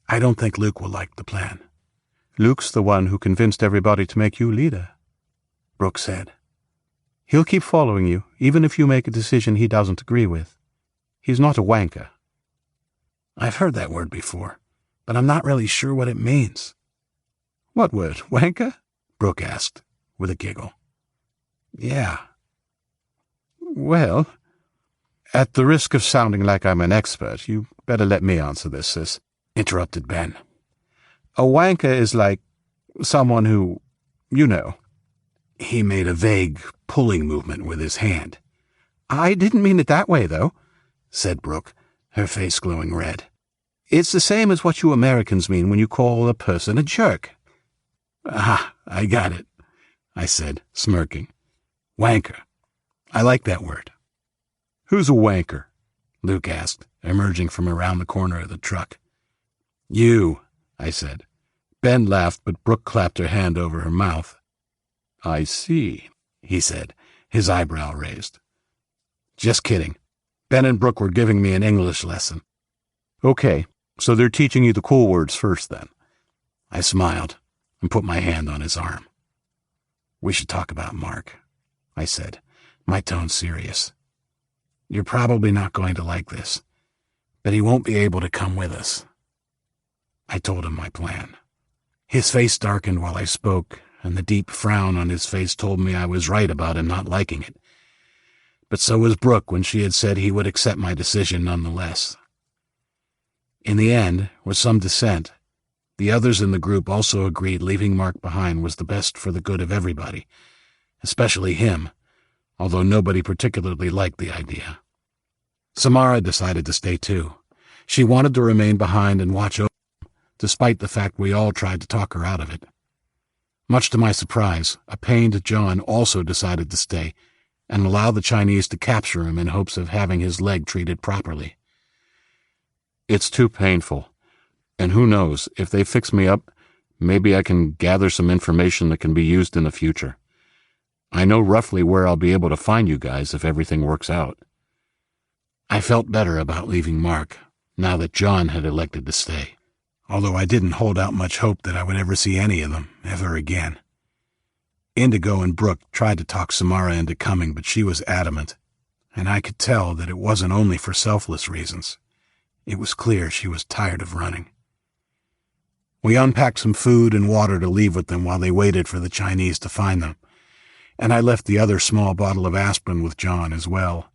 I don't think Luke will like the plan. Luke's the one who convinced everybody to make you leader, Brooke said. He'll keep following you, even if you make a decision he doesn't agree with. He's not a wanker. I've heard that word before, but I'm not really sure what it means. What word, wanker? Brooke asked, with a giggle. Yeah. Well, at the risk of sounding like I'm an expert, you better let me answer this, sis, interrupted Ben. A wanker is like someone who, you know. He made a vague pulling movement with his hand. I didn't mean it that way, though, said Brooke, her face glowing red. It's the same as what you Americans mean when you call a person a jerk. Ah, I got it, I said, smirking. Wanker. I like that word. Who's a wanker? Luke asked, emerging from around the corner of the truck. You, I said. Ben laughed, but Brooke clapped her hand over her mouth. I see, he said, his eyebrow raised. Just kidding. Ben and Brooke were giving me an English lesson. Okay, so they're teaching you the cool words first, then. I smiled and put my hand on his arm. We should talk about Mark, I said, my tone serious. You're probably not going to like this, but he won't be able to come with us. I told him my plan. His face darkened while I spoke, and the deep frown on his face told me I was right about him not liking it. But so was Brooke when she had said he would accept my decision nonetheless. In the end, with some dissent, the others in the group also agreed leaving Mark behind was the best for the good of everybody, especially him, although nobody particularly liked the idea. Samara decided to stay too. She wanted to remain behind and watch over him, despite the fact we all tried to talk her out of it. Much to my surprise, a pained John also decided to stay and allow the Chinese to capture him in hopes of having his leg treated properly. It's too painful, and who knows, if they fix me up, maybe I can gather some information that can be used in the future. I know roughly where I'll be able to find you guys if everything works out. I felt better about leaving Mark, now that John had elected to stay, although I didn't hold out much hope that I would ever see any of them, ever again. Indigo and Brooke tried to talk Samara into coming, but she was adamant, and I could tell that it wasn't only for selfless reasons. It was clear she was tired of running. We unpacked some food and water to leave with them while they waited for the Chinese to find them, and I left the other small bottle of aspirin with John as well.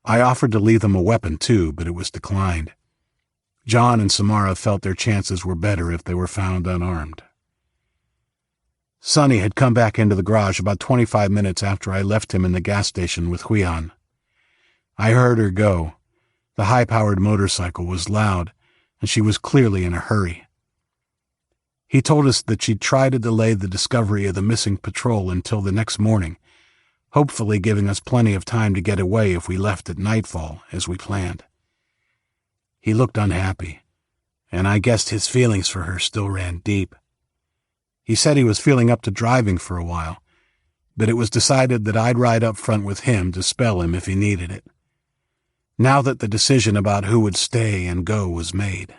I offered to leave them a weapon too, but it was declined. John and Samara felt their chances were better if they were found unarmed. Sonny had come back into the garage about 25 minutes after I left him in the gas station with Huihan. I heard her go. The high-powered motorcycle was loud, and she was clearly in a hurry. He told us that she'd try to delay the discovery of the missing patrol until the next morning, hopefully giving us plenty of time to get away if we left at nightfall, as we planned. He looked unhappy, and I guessed his feelings for her still ran deep. He said he was feeling up to driving for a while, but it was decided that I'd ride up front with him to spell him if he needed it. Now that the decision about who would stay and go was made,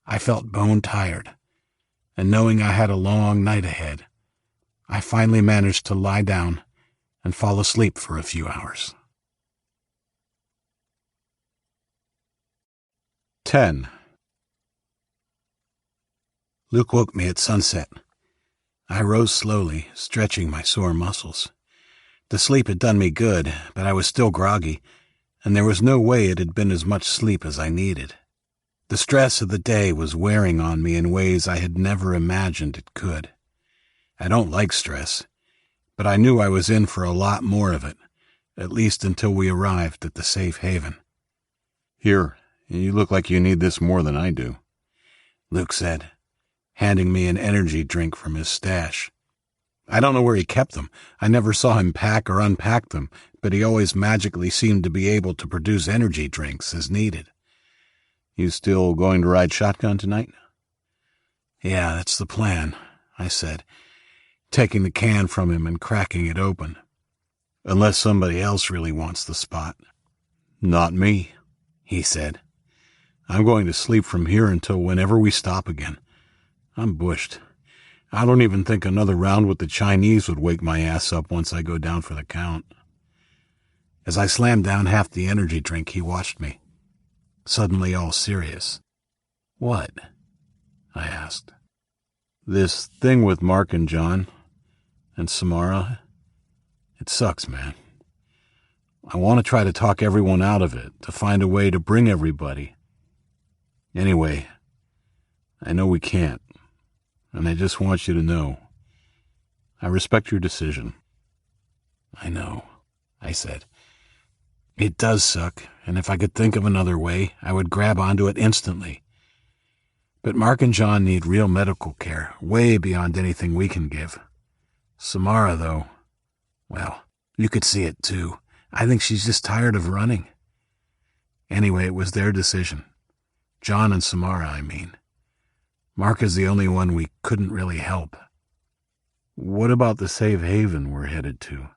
I felt bone-tired, and knowing I had a long night ahead, I finally managed to lie down and fall asleep for a few hours. 10. Luke woke me at sunset. I rose slowly, stretching my sore muscles. The sleep had done me good, but I was still groggy, and there was no way it had been as much sleep as I needed. The stress of the day was wearing on me in ways I had never imagined it could. I don't like stress, but I knew I was in for a lot more of it, at least until we arrived at the safe haven. Here, you look like you need this more than I do, Luke said, handing me an energy drink from his stash. I don't know where he kept them. I never saw him pack or unpack them, but he always magically seemed to be able to produce energy drinks as needed. You still going to ride shotgun tonight? Yeah, that's the plan, I said, taking the can from him and cracking it open. Unless somebody else really wants the spot. Not me, he said. I'm going to sleep from here until whenever we stop again. I'm bushed. I don't even think another round with the Chinese would wake my ass up once I go down for the count. As I slammed down half the energy drink, he watched me, suddenly all serious. What? I asked. This thing with Mark and John and Samara, it sucks, man. I want to try to talk everyone out of it, to find a way to bring everybody. Anyway, I know we can't, and I just want you to know, I respect your decision. I know, I said. It does suck, and if I could think of another way, I would grab onto it instantly. But Mark and John need real medical care, way beyond anything we can give. Samara, though, well, you could see it too. I think she's just tired of running. Anyway, it was their decision. John and Samara, I mean. Mark is the only one we couldn't really help. What about the safe haven we're headed to?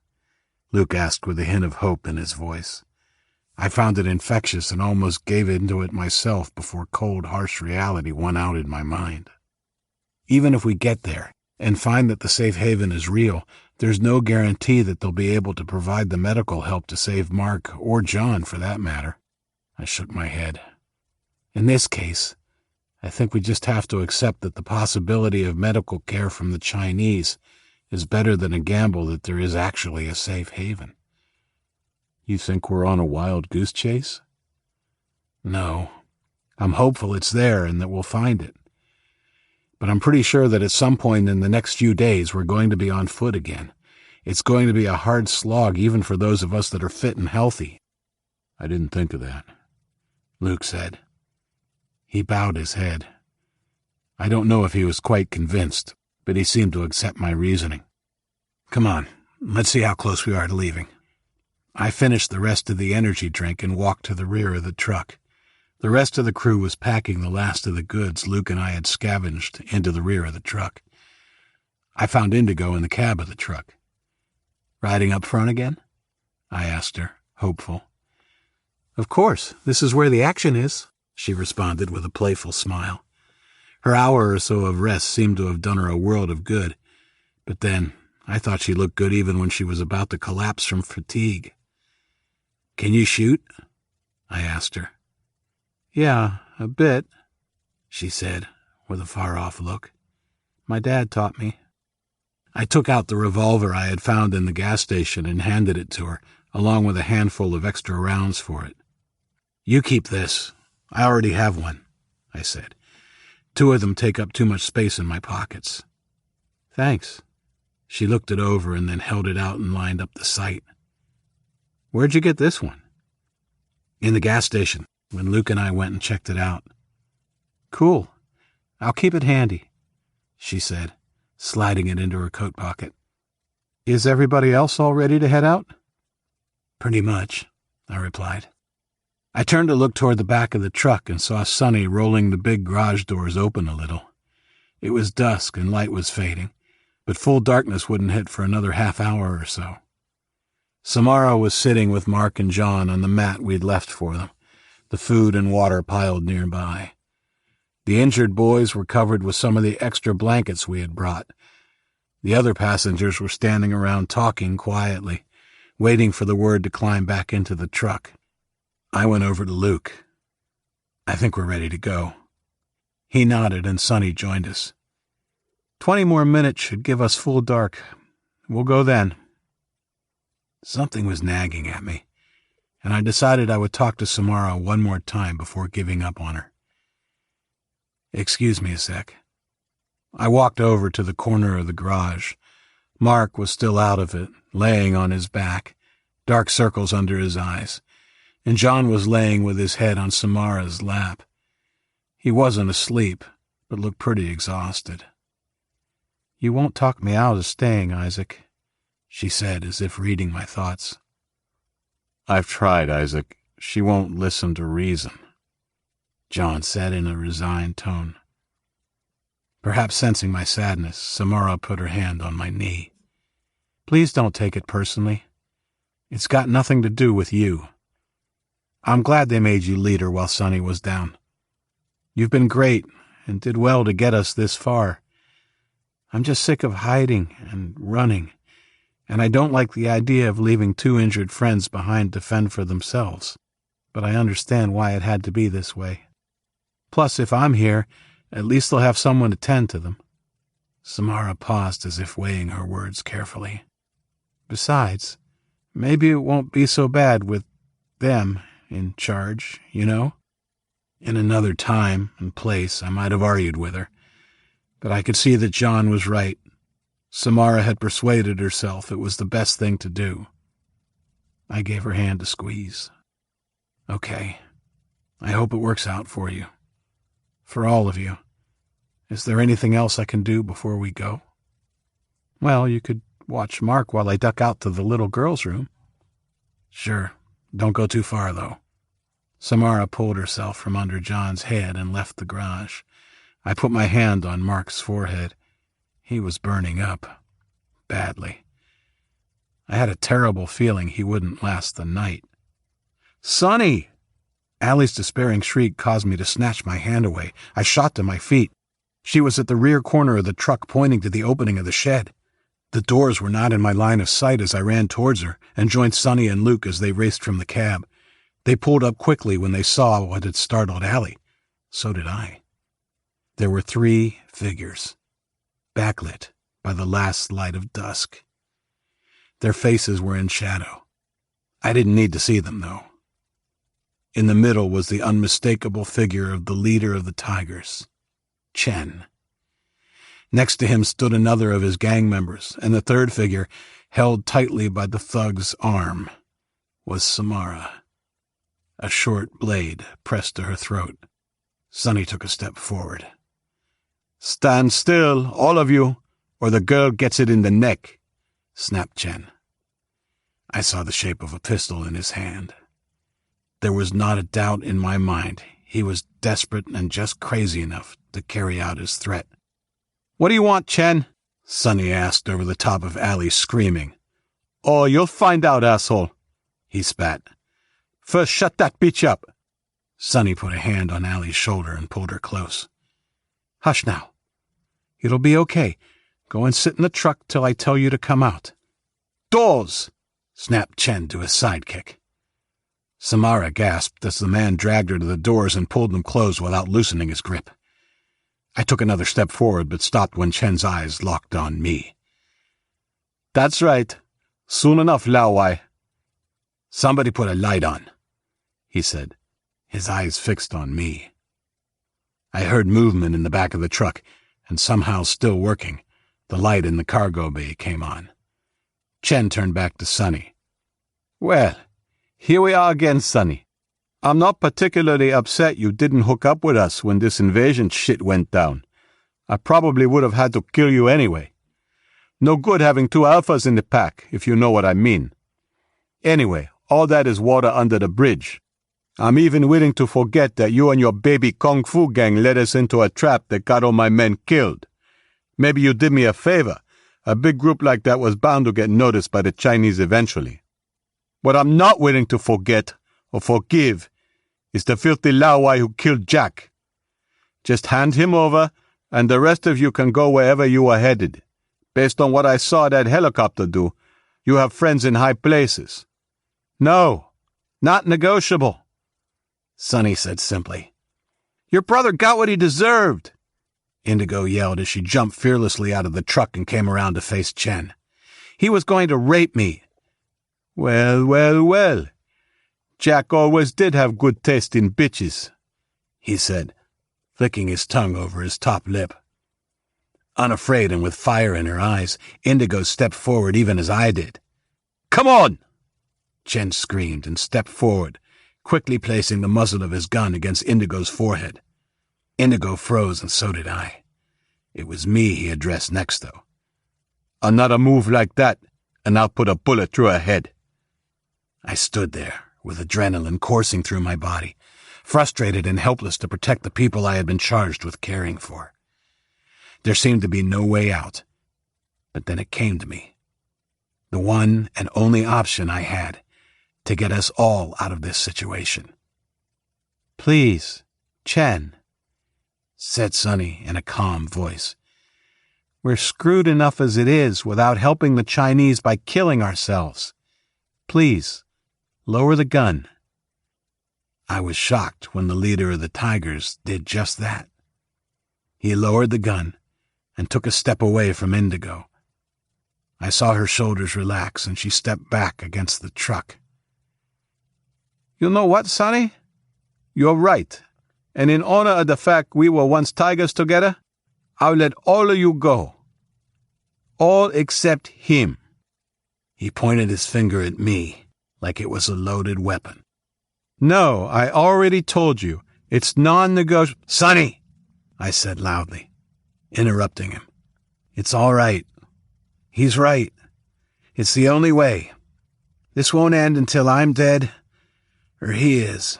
Luke asked with a hint of hope in his voice. I found it infectious and almost gave into it myself before cold, harsh reality won out in my mind. Even if we get there and find that the safe haven is real, there's no guarantee that they'll be able to provide the medical help to save Mark, or John for that matter. I shook my head. In this case, I think we just have to accept that the possibility of medical care from the Chinese is better than a gamble that there is actually a safe haven. You think we're on a wild goose chase? No. I'm hopeful it's there and that we'll find it. But I'm pretty sure that at some point in the next few days we're going to be on foot again. It's going to be a hard slog even for those of us that are fit and healthy. I didn't think of that, Luke said. He bowed his head. I don't know if he was quite convinced, but he seemed to accept my reasoning. Come on, let's see how close we are to leaving. I finished the rest of the energy drink and walked to the rear of the truck. The rest of the crew was packing the last of the goods Luke and I had scavenged into the rear of the truck. I found Indigo in the cab of the truck. Riding up front again? I asked her, hopeful. Of course, this is where the action is, she responded with a playful smile. Her hour or so of rest seemed to have done her a world of good, but then I thought she looked good even when she was about to collapse from fatigue. Can you shoot? I asked her. Yeah, a bit, she said, with a far-off look. My dad taught me. I took out the revolver I had found in the gas station and handed it to her, along with a handful of extra rounds for it. You keep this. I already have one, I said. 2 of them take up too much space in my pockets. Thanks. She looked it over and then held it out and lined up the sight. Where'd you get this one? In the gas station, when Luke and I went and checked it out. Cool. I'll keep it handy, she said, sliding it into her coat pocket. Is everybody else all ready to head out? Pretty much, I replied. I turned to look toward the back of the truck and saw Sonny rolling the big garage doors open a little. It was dusk and light was fading, but full darkness wouldn't hit for another half hour or so. Samara was sitting with Mark and John on the mat we'd left for them, the food and water piled nearby. The injured boys were covered with some of the extra blankets we had brought. The other passengers were standing around talking quietly, waiting for the word to climb back into the truck. I went over to Luke. I think we're ready to go. He nodded and Sonny joined us. 20 more minutes should give us full dark. We'll go then. Something was nagging at me, and I decided I would talk to Samara one more time before giving up on her. Excuse me a sec. I walked over to the corner of the garage. Mark was still out of it, laying on his back, dark circles under his eyes, and John was laying with his head on Samara's lap. He wasn't asleep, but looked pretty exhausted. You won't talk me out of staying, Isaac, she said, as if reading my thoughts. I've tried, Isaac. She won't listen to reason, John said in a resigned tone. Perhaps sensing my sadness, Samara put her hand on my knee. Please don't take it personally. It's got nothing to do with you. I'm glad they made you leader while Sonny was down. You've been great and did well to get us this far. I'm just sick of hiding and running, and I don't like the idea of leaving 2 injured friends behind to fend for themselves, but I understand why it had to be this way. Plus, if I'm here, at least they'll have someone to tend to them. Samara paused as if weighing her words carefully. Besides, maybe it won't be so bad with them in charge, you know? In another time and place, I might have argued with her, but I could see that John was right. Samara had persuaded herself it was the best thing to do. I gave her hand a squeeze. Okay. I hope it works out for you. For all of you. Is there anything else I can do before we go? Well, you could watch Mark while I duck out to the little girl's room. Sure. Don't go too far, though. Samara pulled herself from under John's head and left the garage. I put my hand on Mark's forehead. He was burning up. Badly. I had a terrible feeling he wouldn't last the night. Sonny! Allie's despairing shriek caused me to snatch my hand away. I shot to my feet. She was at the rear corner of the truck, pointing to the opening of the shed. The doors were not in my line of sight as I ran towards her and joined Sonny and Luke as they raced from the cab. They pulled up quickly when they saw what had startled Allie. So did I. There were 3 figures, backlit by the last light of dusk. Their faces were in shadow. I didn't need to see them, though. In the middle was the unmistakable figure of the leader of the Tigers, Chen. Next to him stood another of his gang members, and the third figure, held tightly by the thug's arm, was Samara. A short blade pressed to her throat. Sonny took a step forward. "Stand still, all of you, or the girl gets it in the neck," snapped Chen. I saw the shape of a pistol in his hand. There was not a doubt in my mind. He was desperate and just crazy enough to carry out his threat. "What do you want, Chen?" Sonny asked over the top of Allie screaming. "Oh, you'll find out, asshole," he spat. "First shut that bitch up." Sonny put a hand on Allie's shoulder and pulled her close. "Hush now. It'll be okay. Go and sit in the truck till I tell you to come out." "Doors!" snapped Chen to his sidekick. Samara gasped as the man dragged her to the doors and pulled them closed without loosening his grip. I took another step forward but stopped when Chen's eyes locked on me. "That's right. Soon enough, Lao Wai." "Somebody put a light on," he said, his eyes fixed on me. I heard movement in the back of the truck, and somehow still working, the light in the cargo bay came on. Chen turned back to Sonny. "Well, here we are again, Sonny. I'm not particularly upset you didn't hook up with us when this invasion shit went down. I probably would have had to kill you anyway. No good having two alphas in the pack, if you know what I mean. Anyway, all that is water under the bridge. I'm even willing to forget that you and your baby Kung Fu gang led us into a trap that got all my men killed. Maybe you did me a favor. A big group like that was bound to get noticed by the Chinese eventually. What I'm not willing to forget or forgive is the filthy Laowai who killed Jack. Just hand him over, and the rest of you can go wherever you are headed. Based on what I saw that helicopter do, you have friends in high places. No, not negotiable, Sonny said simply. Your brother got what he deserved, Indigo yelled as she jumped fearlessly out of the truck and came around to face Chen. He was going to rape me. Well. Jack always did have good taste in bitches, he said, flicking his tongue over his top lip. Unafraid and with fire in her eyes, Indigo stepped forward even as I did. Come on! Chen screamed and stepped forward, quickly placing the muzzle of his gun against Indigo's forehead. Indigo froze, and so did I. It was me he addressed next, though. Another move like that, and I'll put a bullet through her head. I stood there, with adrenaline coursing through my body, frustrated and helpless to protect the people I had been charged with caring for. There seemed to be no way out, but then it came to me. The one and only option I had to get us all out of this situation. Please, Chen, said Sonny in a calm voice. We're screwed enough as it is without helping the Chinese by killing ourselves. Please, lower the gun. I was shocked when the leader of the Tigers did just that. He lowered the gun and took a step away from Indigo. I saw her shoulders relax and she stepped back against the truck. You know what, Sonny? You're right. And in honor of the fact we were once tigers together, I'll let all of you go. All except him. He pointed his finger at me like it was a loaded weapon. No, I already told you. It's non-negotiable. Sonny, I said loudly, interrupting him. It's all right. He's right. It's the only way. This won't end until I'm dead, or he is.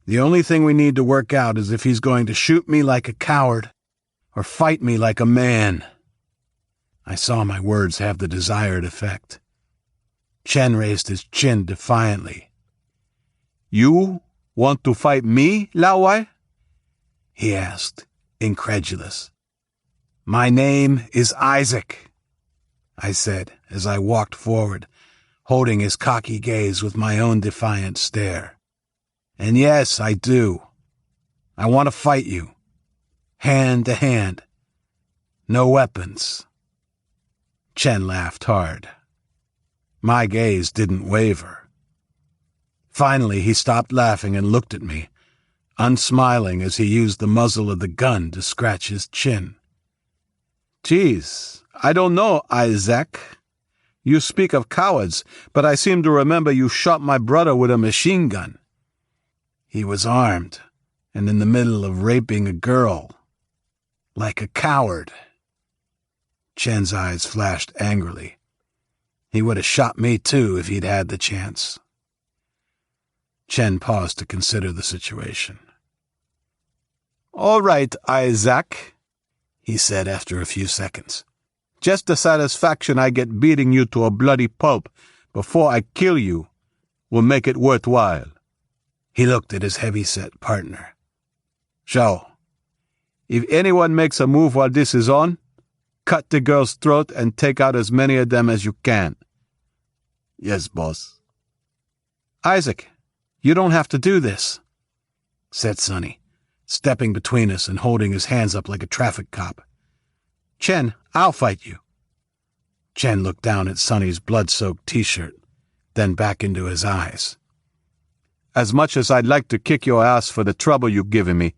The only thing we need to work out is if he's going to shoot me like a coward or fight me like a man. I saw my words have the desired effect. Chen raised his chin defiantly. You want to fight me, Laowai? He asked, incredulous. My name is Isaac, I said as I walked forward, holding his cocky gaze with my own defiant stare. And yes, I do. I want to fight you. Hand to hand. No weapons. Chen laughed hard. My gaze didn't waver. Finally, he stopped laughing and looked at me, unsmiling as he used the muzzle of the gun to scratch his chin. Geez, I don't know, Isaac. You speak of cowards, but I seem to remember you shot my brother with a machine gun. He was armed, and in the middle of raping a girl. Like a coward. Chen's eyes flashed angrily. He would have shot me too if he'd had the chance. Chen paused to consider the situation. All right, Isaac, he said after a few seconds. Just the satisfaction I get beating you to a bloody pulp before I kill you will make it worthwhile. He looked at his heavy-set partner. Zhao, if anyone makes a move while this is on, cut the girl's throat and take out as many of them as you can. Yes, boss. Isaac, you don't have to do this, said Sonny, stepping between us and holding his hands up like a traffic cop. Chen, I'll fight you. Chen looked down at Sonny's blood-soaked t-shirt, then back into his eyes. As much as I'd like to kick your ass for the trouble you've given me,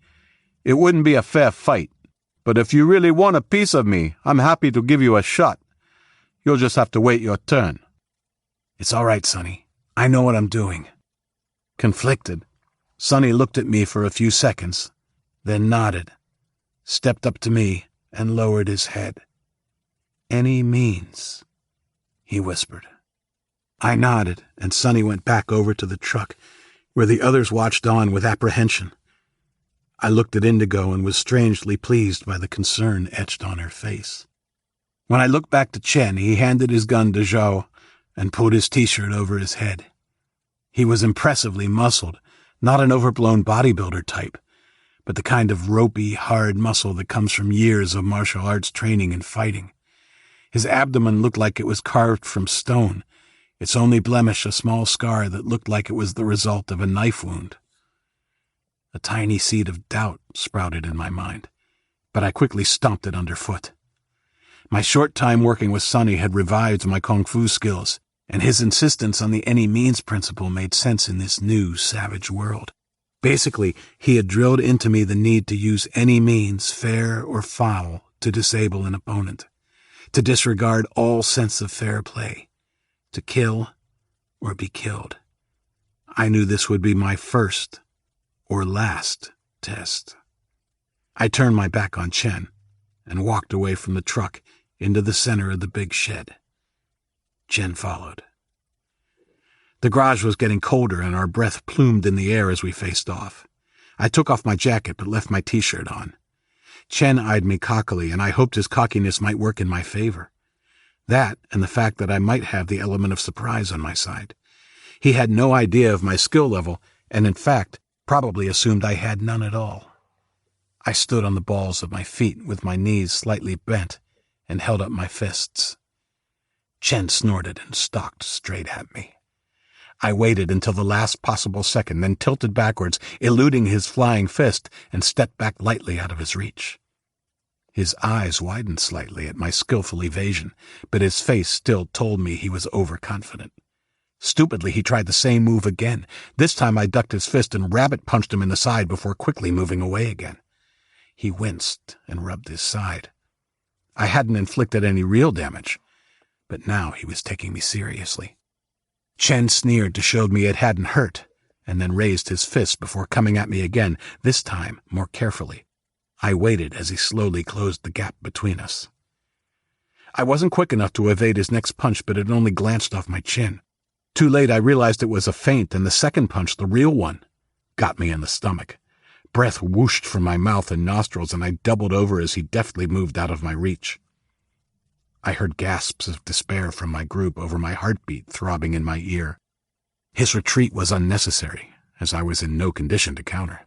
it wouldn't be a fair fight. But if you really want a piece of me, I'm happy to give you a shot. You'll just have to wait your turn. It's all right, Sonny. I know what I'm doing. Conflicted, Sonny looked at me for a few seconds, then nodded, stepped up to me, and lowered his head. "Any means," he whispered. I nodded, and Sonny went back over to the truck, where the others watched on with apprehension. I looked at Indigo and was strangely pleased by the concern etched on her face. When I looked back to Chen, he handed his gun to Zhao and pulled his t-shirt over his head. He was impressively muscled, not an overblown bodybuilder type, but the kind of ropey, hard muscle that comes from years of martial arts training and fighting. His abdomen looked like it was carved from stone, its only blemish a small scar that looked like it was the result of a knife wound. A tiny seed of doubt sprouted in my mind, but I quickly stomped it underfoot. My short time working with Sonny had revived my kung fu skills, and his insistence on the any means principle made sense in this new, savage world. Basically, he had drilled into me the need to use any means, fair or foul, to disable an opponent, to disregard all sense of fair play, to kill or be killed. I knew this would be my first or last test. I turned my back on Chen and walked away from the truck into the center of the big shed. Chen followed. The garage was getting colder and our breath plumed in the air as we faced off. I took off my jacket but left my t-shirt on. Chen eyed me cockily, and I hoped his cockiness might work in my favor. That and the fact that I might have the element of surprise on my side. He had no idea of my skill level and, in fact, probably assumed I had none at all. I stood on the balls of my feet with my knees slightly bent and held up my fists. Chen snorted and stalked straight at me. I waited until the last possible second, then tilted backwards, eluding his flying fist, and stepped back lightly out of his reach. His eyes widened slightly at my skillful evasion, but his face still told me he was overconfident. Stupidly, he tried the same move again. This time I ducked his fist and rabbit-punched him in the side before quickly moving away again. He winced and rubbed his side. I hadn't inflicted any real damage, but now he was taking me seriously. Chen sneered to show me it hadn't hurt, and then raised his fist before coming at me again, this time more carefully. I waited as he slowly closed the gap between us. I wasn't quick enough to evade his next punch, but it only glanced off my chin. Too late, I realized it was a feint, and the second punch, the real one, got me in the stomach. Breath whooshed from my mouth and nostrils, and I doubled over as he deftly moved out of my reach. I heard gasps of despair from my group over my heartbeat throbbing in my ear. His retreat was unnecessary, as I was in no condition to counter.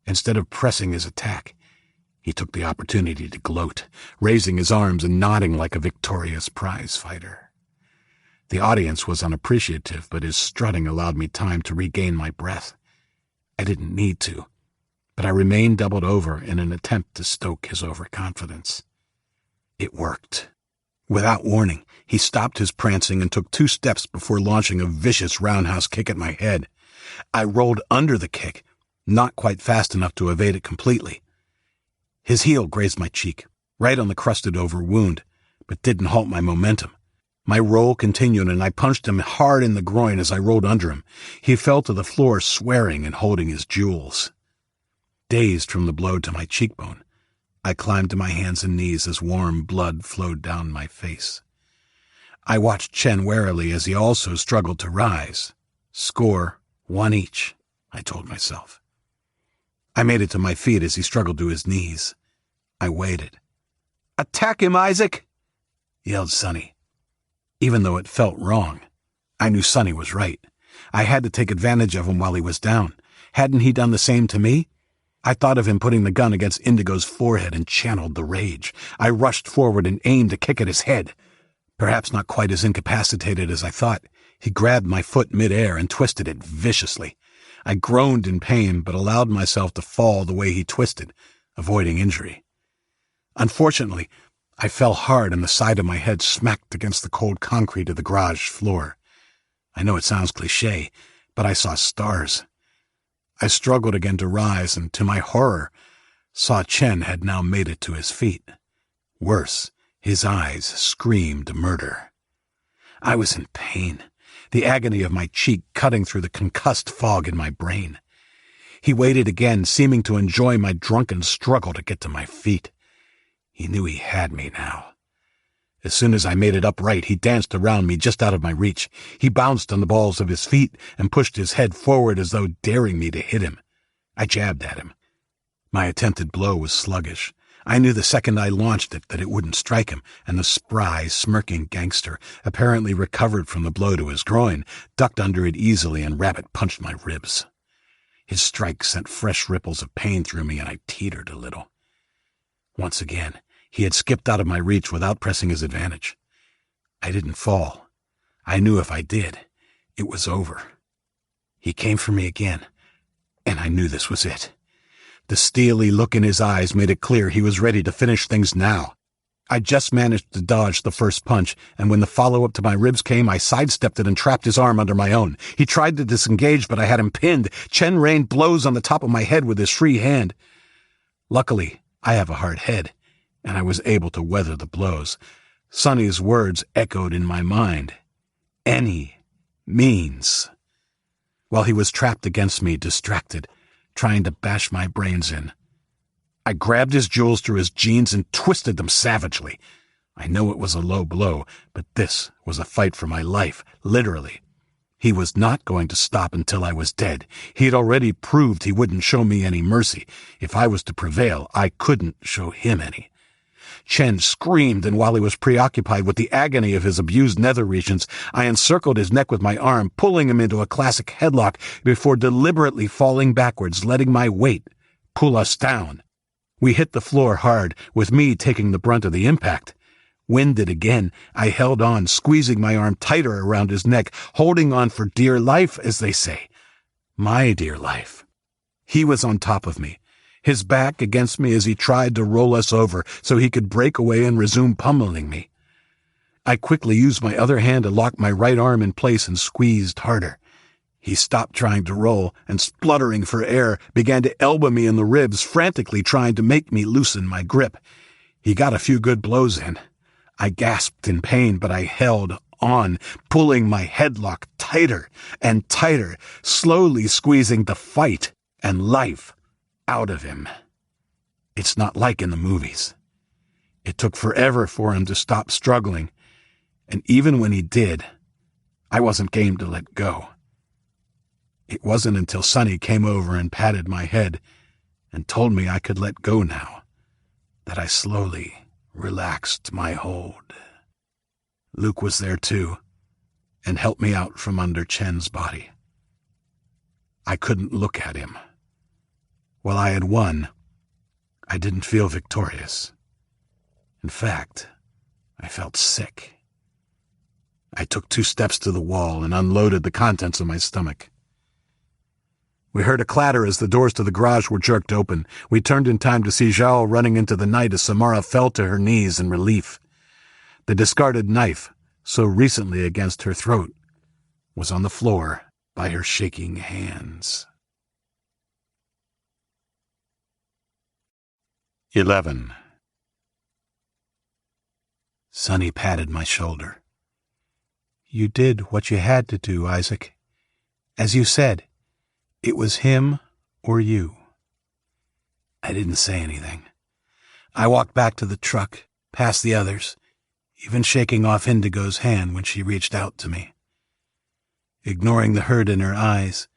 Instead of pressing his attack, he took the opportunity to gloat, raising his arms and nodding like a victorious prize fighter. The audience was unappreciative, but his strutting allowed me time to regain my breath. I didn't need to, but I remained doubled over in an attempt to stoke his overconfidence. It worked. Without warning, he stopped his prancing and took 2 steps before launching a vicious roundhouse kick at my head. I rolled under the kick, not quite fast enough to evade it completely. His heel grazed my cheek, right on the crusted-over wound, but didn't halt my momentum. My roll continued, and I punched him hard in the groin as I rolled under him. He fell to the floor, swearing and holding his jewels. Dazed from the blow to my cheekbone, I climbed to my hands and knees as warm blood flowed down my face. I watched Chen warily as he also struggled to rise. Score 1 each, I told myself. I made it to my feet as he struggled to his knees. I waited. "Attack him, Isaac!" yelled Sonny. Even though it felt wrong, I knew Sonny was right. I had to take advantage of him while he was down. Hadn't he done the same to me? I thought of him putting the gun against Indigo's forehead and channeled the rage. I rushed forward and aimed to kick at his head. Perhaps not quite as incapacitated as I thought, he grabbed my foot mid-air and twisted it viciously. I groaned in pain, but allowed myself to fall the way he twisted, avoiding injury. Unfortunately, I fell hard and the side of my head smacked against the cold concrete of the garage floor. I know it sounds cliché, but I saw stars. I struggled again to rise and, to my horror, saw Chen had now made it to his feet. Worse, his eyes screamed murder. I was in pain. the agony of my cheek cutting through the concussed fog in my brain. He waited again, seeming to enjoy my drunken struggle to get to my feet. He knew he had me now. As soon as I made it upright, he danced around me just out of my reach. He bounced on the balls of his feet and pushed his head forward as though daring me to hit him. I jabbed at him. My attempted blow was sluggish. I knew the second I launched it that it wouldn't strike him, and the spry, smirking gangster, apparently recovered from the blow to his groin, ducked under it easily and rabbit-punched my ribs. His strike sent fresh ripples of pain through me, and I teetered a little. Once again, he had skipped out of my reach without pressing his advantage. I didn't fall. I knew if I did, it was over. He came for me again, and I knew this was it. The steely look in his eyes made it clear he was ready to finish things now. I just managed to dodge the first punch, and when the follow-up to my ribs came, I sidestepped it and trapped his arm under my own. He tried to disengage, but I had him pinned. Chen rained blows on the top of my head with his free hand. Luckily, I have a hard head, and I was able to weather the blows. Sonny's words echoed in my mind. Any means. While he was trapped against me, distracted, trying to bash my brains in. I grabbed his jewels through his jeans and twisted them savagely. I know it was a low blow, but this was a fight for my life, literally. He was not going to stop until I was dead. He had already proved he wouldn't show me any mercy. If I was to prevail, I couldn't show him any. Chen screamed, and while he was preoccupied with the agony of his abused nether regions, I encircled his neck with my arm, pulling him into a classic headlock before deliberately falling backwards, letting my weight pull us down. We hit the floor hard, with me taking the brunt of the impact. Winded again, I held on, squeezing my arm tighter around his neck, holding on for dear life, as they say. My dear life. He was on top of me, his back against me as he tried to roll us over so he could break away and resume pummeling me. I quickly used my other hand to lock my right arm in place and squeezed harder. He stopped trying to roll and, spluttering for air, began to elbow me in the ribs, frantically trying to make me loosen my grip. He got a few good blows in. I gasped in pain, but I held on, pulling my headlock tighter and tighter, slowly squeezing the fight and life out of him. It's not like in the movies. It took forever for him to stop struggling, and even when he did, I wasn't game to let go. It wasn't until Sonny came over and patted my head and told me I could let go now that I slowly relaxed my hold. Luke was there too, and helped me out from under Chen's body. I couldn't look at him. While I had won, I didn't feel victorious. In fact, I felt sick. I took 2 steps to the wall and unloaded the contents of my stomach. We heard a clatter as the doors to the garage were jerked open. We turned in time to see Zhao running into the night as Samara fell to her knees in relief. The discarded knife, so recently against her throat, was on the floor by her shaking hands. 11. Sonny patted my shoulder. You did what you had to do, Isaac. As you said, it was him or you. I didn't say anything. I walked back to the truck, past the others, even shaking off Indigo's hand when she reached out to me. Ignoring the hurt in her eyes,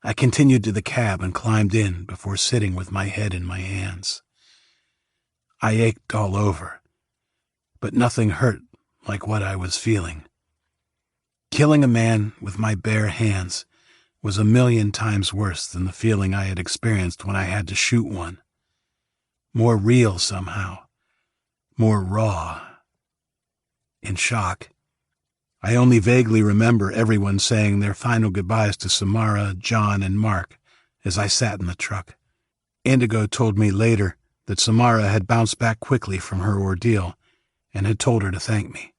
I continued to the cab and climbed in before sitting with my head in my hands. I ached all over, but nothing hurt like what I was feeling. Killing a man with my bare hands was 1,000,000 times worse than the feeling I had experienced when I had to shoot one. More real somehow, more raw. In shock, I only vaguely remember everyone saying their final goodbyes to Samara, John, and Mark as I sat in the truck. Indigo told me later that Samara had bounced back quickly from her ordeal and had told her to thank me.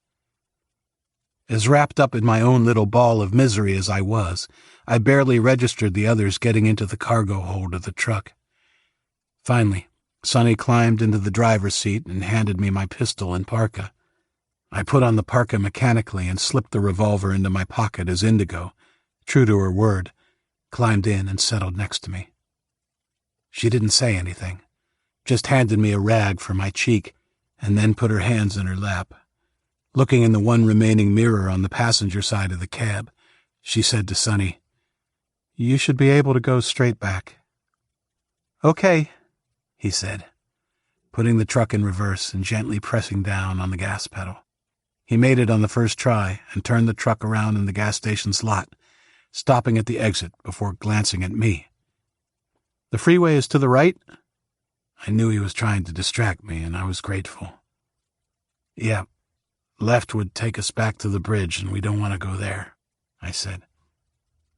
As wrapped up in my own little ball of misery as I was, I barely registered the others getting into the cargo hold of the truck. Finally, Sonny climbed into the driver's seat and handed me my pistol and parka. I put on the parka mechanically and slipped the revolver into my pocket as Indigo, true to her word, climbed in and settled next to me. She didn't say anything, just handed me a rag for my cheek and then put her hands in her lap. Looking in the one remaining mirror on the passenger side of the cab, she said to Sonny, "You should be able to go straight back." "Okay," he said, putting the truck in reverse and gently pressing down on the gas pedal. He made it on the first try and turned the truck around in the gas station's lot, stopping at the exit before glancing at me. "The freeway is to the right?" I knew he was trying to distract me, and I was grateful. "Yeah, left would take us back to the bridge, and we don't want to go there," I said.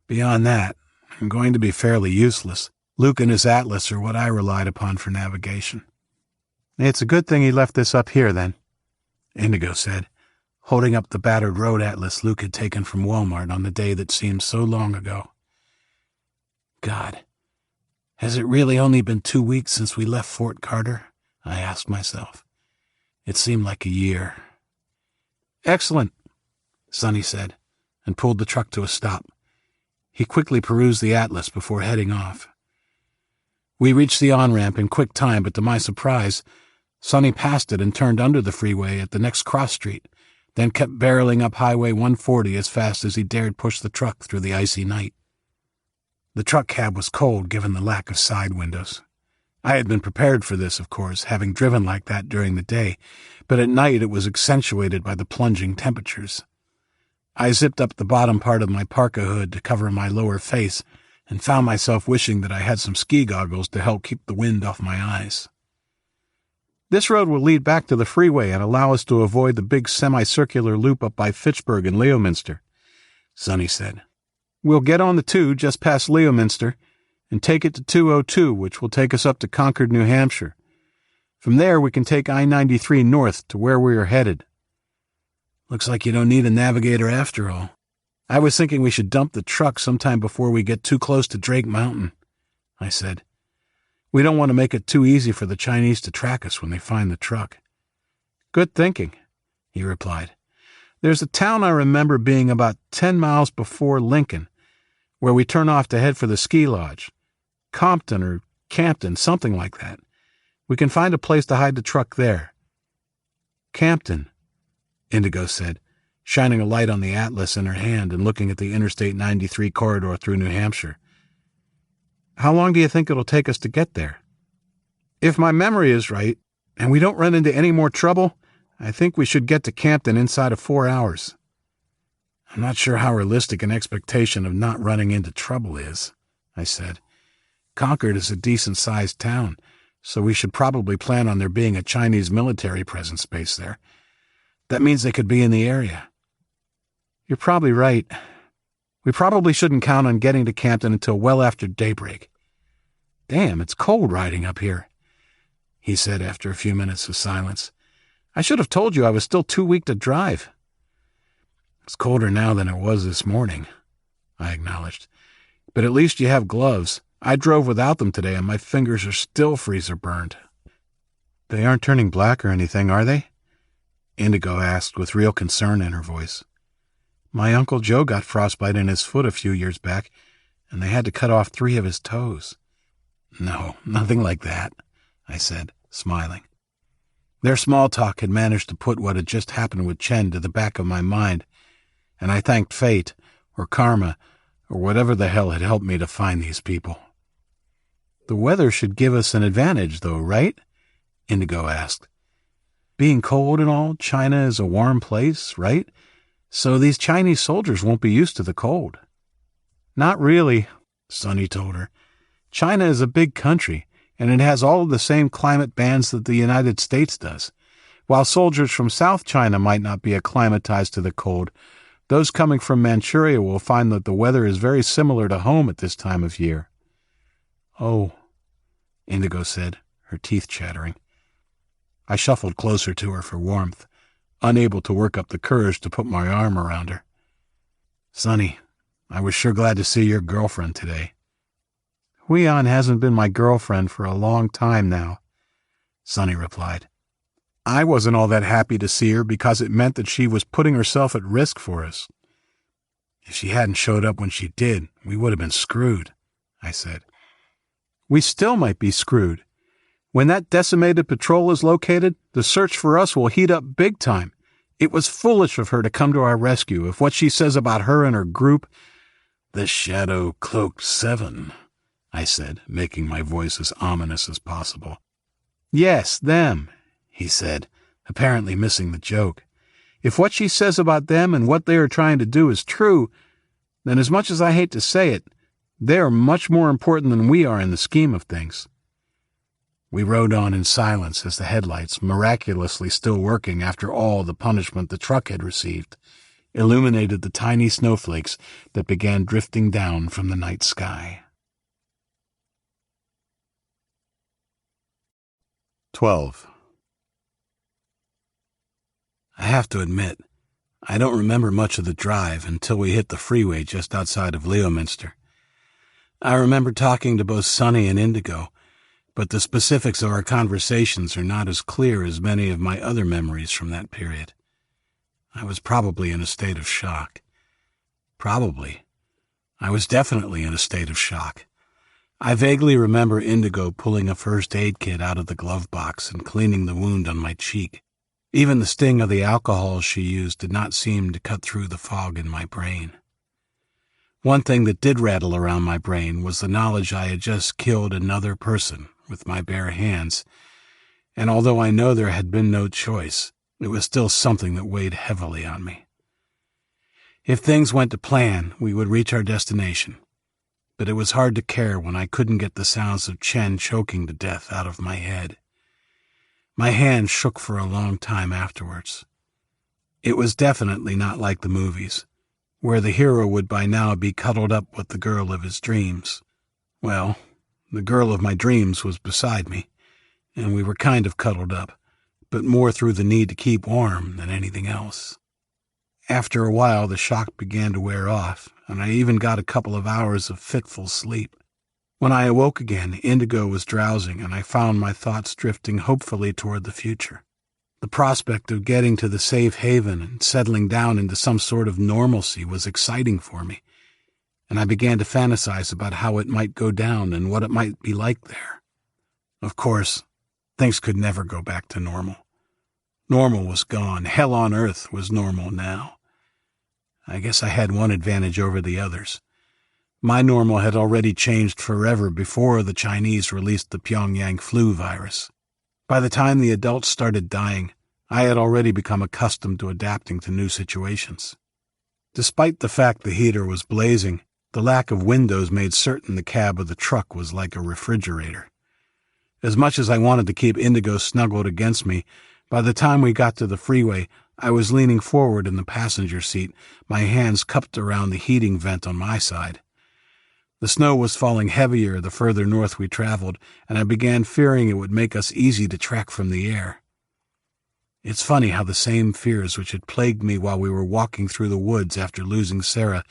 "Beyond that, I'm going to be fairly useless. Luke and his atlas are what I relied upon for navigation." "It's a good thing he left this up here, then," Indigo said, holding up the battered road atlas Luke had taken from Walmart on the day that seemed so long ago. God, has it really only been 2 weeks since we left Fort Carter? I asked myself. It seemed like a year. "Excellent," Sonny said, and pulled the truck to a stop. He quickly perused the atlas before heading off. We reached the on-ramp in quick time, but to my surprise, Sonny passed it and turned under the freeway at the next cross street, then kept barreling up Highway 140 as fast as he dared push the truck through the icy night. The truck cab was cold given the lack of side windows. I had been prepared for this, of course, having driven like that during the day, but at night it was accentuated by the plunging temperatures. I zipped up the bottom part of my parka hood to cover my lower face and found myself wishing that I had some ski goggles to help keep the wind off my eyes. "This road will lead back to the freeway and allow us to avoid the big semicircular loop up by Fitchburg and Leominster," Sonny said. "We'll get on the 2 just past Leominster and take it to 202, which will take us up to Concord, New Hampshire. From there we can take I-93 north to where we are headed." "Looks like you don't need a navigator after all. I was thinking we should dump the truck sometime before we get too close to Drake Mountain," I said. "We don't want to make it too easy for the Chinese to track us when they find the truck." "Good thinking," he replied. "There's a town I remember being about 10 miles before Lincoln, where we turn off to head for the ski lodge. Compton or Campton, something like that. We can find a place to hide the truck there." "Campton," Indigo said, shining a light on the atlas in her hand and looking at the Interstate 93 corridor through New Hampshire. "How long do you think it'll take us to get there?" "If my memory is right, and we don't run into any more trouble, I think we should get to Campton inside of 4 hours." "I'm not sure how realistic an expectation of not running into trouble is," I said. "Concord is a decent-sized town, so we should probably plan on there being a Chinese military presence based there. That means they could be in the area." "You're probably right. We probably shouldn't count on getting to Campton until well after daybreak. Damn, it's cold riding up here," he said after a few minutes of silence. "I should have told you I was still too weak to drive." "It's colder now than it was this morning," I acknowledged. "But at least you have gloves. I drove without them today and my fingers are still freezer burned." "They aren't turning black or anything, are they?" Indigo asked with real concern in her voice. "My Uncle Joe got frostbite in his foot a few years back, and they had to cut off 3 of his toes." "No, nothing like that," I said, smiling. Their small talk had managed to put what had just happened with Chen to the back of my mind, and I thanked fate, or karma, or whatever the hell had helped me to find these people. "The weather should give us an advantage, though, right?" Indigo asked. "Being cold and all, China is a warm place, right? So these Chinese soldiers won't be used to the cold." "Not really," Sonny told her. "China is a big country, and it has all of the same climate bands that the United States does. While soldiers from South China might not be acclimatized to the cold, those coming from Manchuria will find that the weather is very similar to home at this time of year." "Oh," Indigo said, her teeth chattering. I shuffled closer to her for warmth, unable to work up the courage to put my arm around her. "Sonny, I was sure glad to see your girlfriend today." "Huion hasn't been my girlfriend for a long time now," Sonny replied. I wasn't all that happy to see her because it meant that she was putting herself at risk for us. If she hadn't showed up when she did, we would have been screwed, I said. We still might be screwed. When that decimated patrol is located, the search for us will heat up big time. It was foolish of her to come to our rescue if what she says about her and her group— "The shadow-cloaked 7, I said, making my voice as ominous as possible. "Yes, them," he said, apparently missing the joke. "If what she says about them and what they are trying to do is true, then as much as I hate to say it, they are much more important than we are in the scheme of things." We rode on in silence as the headlights, miraculously still working after all the punishment the truck had received, illuminated the tiny snowflakes that began drifting down from the night sky. 12. I have to admit, I don't remember much of the drive until we hit the freeway just outside of Leominster. I remember talking to both Sonny and Indigo, but the specifics of our conversations are not as clear as many of my other memories from that period. I was probably in a state of shock. I was definitely in a state of shock. I vaguely remember Indigo pulling a first aid kit out of the glove box and cleaning the wound on my cheek. Even the sting of the alcohol she used did not seem to cut through the fog in my brain. One thing that did rattle around my brain was the knowledge I had just killed another person with my bare hands, and although I know there had been no choice, it was still something that weighed heavily on me. If things went to plan, we would reach our destination, but it was hard to care when I couldn't get the sounds of Chen choking to death out of my head. My hand shook for a long time afterwards. It was definitely not like the movies, where the hero would by now be cuddled up with the girl of his dreams. Well, the girl of my dreams was beside me, and we were kind of cuddled up, but more through the need to keep warm than anything else. After a while, the shock began to wear off, and I even got a couple of hours of fitful sleep. When I awoke again, Indigo was drowsing, and I found my thoughts drifting hopefully toward the future. The prospect of getting to the safe haven and settling down into some sort of normalcy was exciting for me, and I began to fantasize about how it might go down and what it might be like there. Of course, things could never go back to normal. Normal was gone. Hell on earth was normal now. I guess I had one advantage over the others. My normal had already changed forever before the Chinese released the Pyongyang flu virus. By the time the adults started dying, I had already become accustomed to adapting to new situations. Despite the fact the heater was blazing, the lack of windows made certain the cab of the truck was like a refrigerator. As much as I wanted to keep Indigo snuggled against me, by the time we got to the freeway, I was leaning forward in the passenger seat, my hands cupped around the heating vent on my side. The snow was falling heavier the further north we traveled, and I began fearing it would make us easy to track from the air. It's funny how the same fears which had plagued me while we were walking through the woods after losing Sarah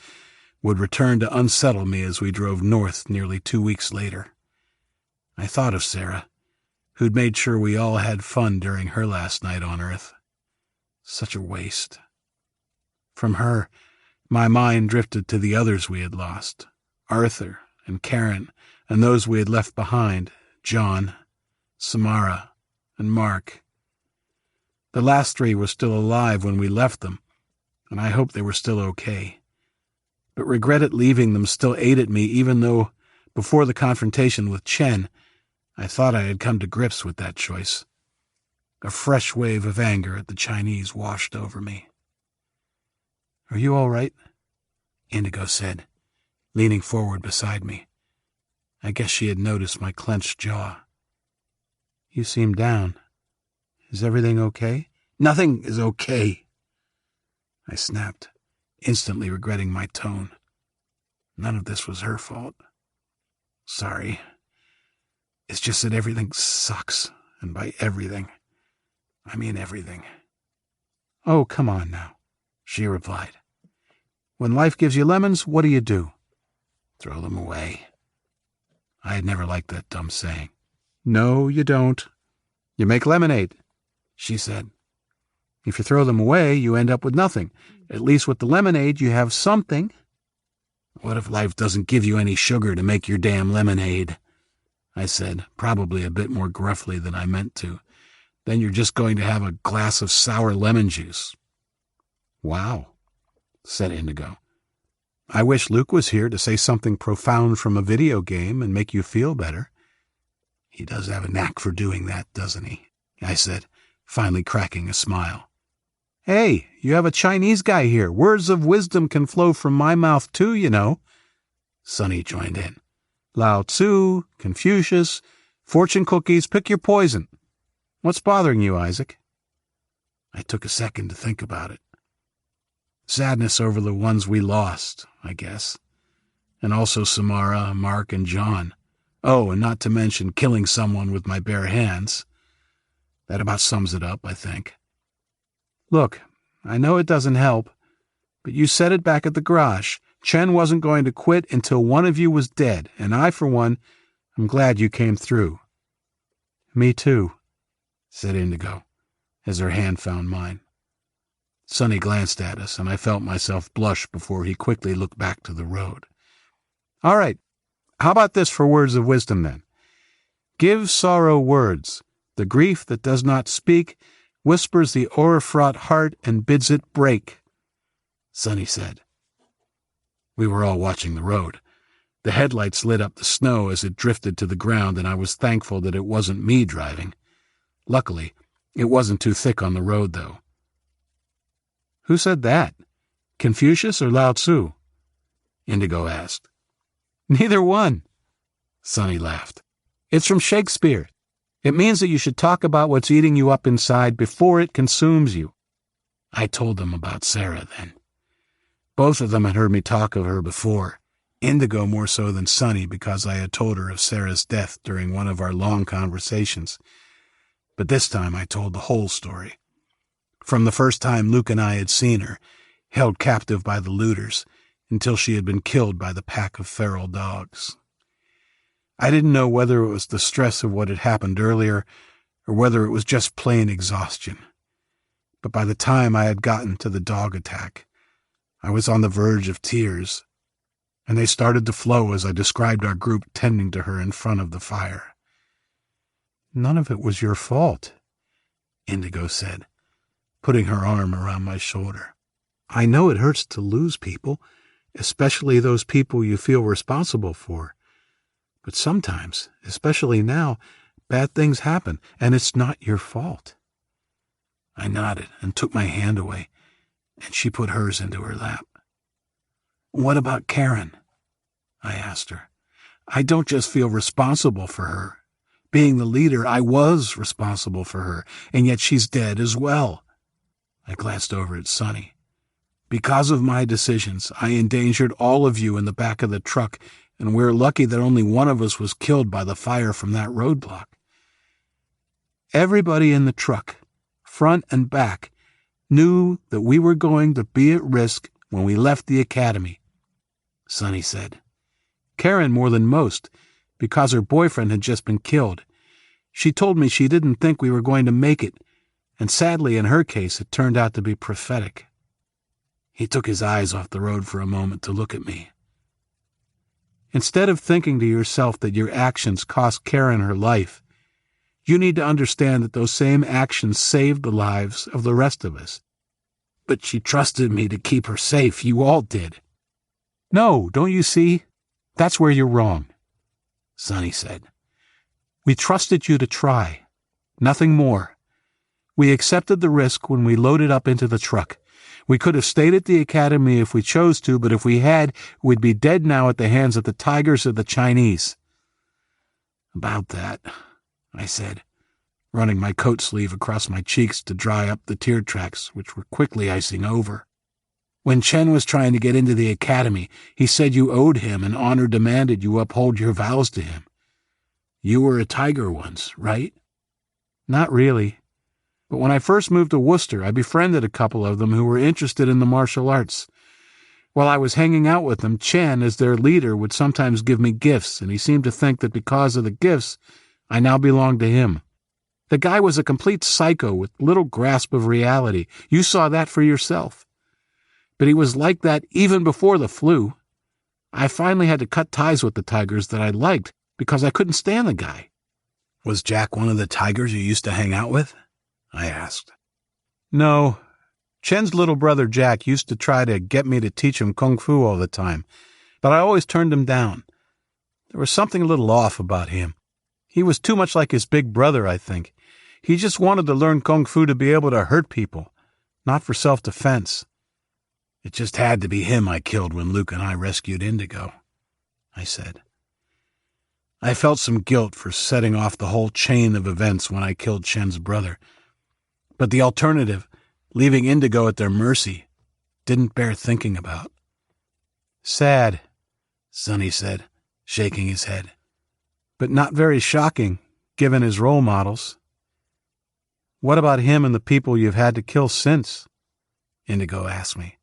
would return to unsettle me as we drove north nearly 2 weeks later. I thought of Sarah, who'd made sure we all had fun during her last night on Earth. Such a waste. From her, my mind drifted to the others we had lost, Arthur and Karen, and those we had left behind, John, Samara, and Mark. The last 3 were still alive when we left them, and I hoped they were still okay. But regret at leaving them still ate at me, even though, before the confrontation with Chen, I thought I had come to grips with that choice. A fresh wave of anger at the Chinese washed over me. "Are you all right?" Indigo said, leaning forward beside me. I guess she had noticed my clenched jaw. "You seem down. Is everything okay?" "Nothing is okay," I snapped, instantly regretting my tone. None of this was her fault. "Sorry. It's just that everything sucks, and by everything, I mean everything." "Oh, come on now," she replied. "When life gives you lemons, what do? Throw them away." I had never liked that dumb saying. "No, you don't. You make lemonade. she said. If you throw them away, you end up with nothing. At least with the lemonade, you have something. What if life doesn't give you any sugar to make your damn lemonade? I said, probably a bit more gruffly than I meant to. Then you're just going to have a glass of sour lemon juice. Wow, said Indigo. I wish Luke was here to say something profound from a video game and make you feel better. He does have a knack for doing that, doesn't he? I said, finally cracking a smile. Hey, you have a Chinese guy here. Words of wisdom can flow from my mouth too, you know. Sonny joined in. Lao Tzu, Confucius, fortune cookies, pick your poison. What's bothering you, Isaac? I took a second to think about it. Sadness over the ones we lost, I guess. And also Samara, Mark, and John. Oh, and not to mention killing someone with my bare hands. That about sums it up, I think. Look, I know it doesn't help, but you said it back at the garage. Chen wasn't going to quit until one of you was dead, and I, for one, am glad you came through. Me too, said Indigo, as her hand found mine. Sonny glanced at us, and I felt myself blush before he quickly looked back to the road. All right, how about this for words of wisdom, then? Give sorrow words. The grief that does not speak whispers the o'er-fraught heart and bids it break, Sonny said. We were all watching the road. The headlights lit up the snow as it drifted to the ground, and I was thankful that it wasn't me driving. Luckily, it wasn't too thick on the road, though. Who said that? Confucius or Lao Tzu? Indigo asked. Neither one, Sonny laughed. It's from Shakespeare. It means that you should talk about what's eating you up inside before it consumes you. I told them about Sarah then. Both of them had heard me talk of her before, Indigo more so than Sonny because I had told her of Sarah's death during one of our long conversations. But this time I told the whole story. From the first time Luke and I had seen her, held captive by the looters, until she had been killed by the pack of feral dogs. I didn't know whether it was the stress of what had happened earlier, or whether it was just plain exhaustion. But by the time I had gotten to the dog attack, I was on the verge of tears, and they started to flow as I described our group tending to her in front of the fire. None of it was your fault, Indigo said, putting her arm around my shoulder. I know it hurts to lose people, especially those people you feel responsible for. But sometimes, especially now, bad things happen, and it's not your fault. I nodded and took my hand away, and she put hers into her lap. What about Karen? I asked her. I don't just feel responsible for her. Being the leader, I was responsible for her, and yet she's dead as well. I glanced over at Sonny. Because of my decisions, I endangered all of you in the back of the truck, and we're lucky that only one of us was killed by the fire from that roadblock. Everybody in the truck, front and back, knew that we were going to be at risk when we left the academy, Sonny said. Karen more than most, because her boyfriend had just been killed. She told me she didn't think we were going to make it, and sadly in her case it turned out to be prophetic. He took his eyes off the road for a moment to look at me. Instead of thinking to yourself that your actions cost Karen her life, you need to understand that those same actions saved the lives of the rest of us. But she trusted me to keep her safe. You all did. No, don't you see? That's where you're wrong, Sonny said. We trusted you to try. Nothing more. We accepted the risk when we loaded up into the truck. We could have stayed at the academy if we chose to, but if we had, we'd be dead now at the hands of the tigers or the Chinese. About that, I said, running my coat sleeve across my cheeks to dry up the tear tracks, which were quickly icing over. When Chen was trying to get into the academy, he said you owed him and honor demanded you uphold your vows to him. You were a tiger once, right? Not really. But when I first moved to Worcester, I befriended a couple of them who were interested in the martial arts. While I was hanging out with them, Chen, as their leader, would sometimes give me gifts, and he seemed to think that because of the gifts, I now belonged to him. The guy was a complete psycho with little grasp of reality. You saw that for yourself. But he was like that even before the flu. I finally had to cut ties with the tigers that I liked because I couldn't stand the guy. Was Jack one of the tigers you used to hang out with? I asked. No. Chen's little brother Jack used to try to get me to teach him kung fu all the time, but I always turned him down. There was something a little off about him. He was too much like his big brother, I think. He just wanted to learn kung fu to be able to hurt people, not for self-defense. It just had to be him I killed when Luke and I rescued Indigo, I said. I felt some guilt for setting off the whole chain of events when I killed Chen's brother. But the alternative, leaving Indigo at their mercy, didn't bear thinking about. Sad, Sonny said, shaking his head. But not very shocking, given his role models. What about him and the people you've had to kill since? Indigo asked me.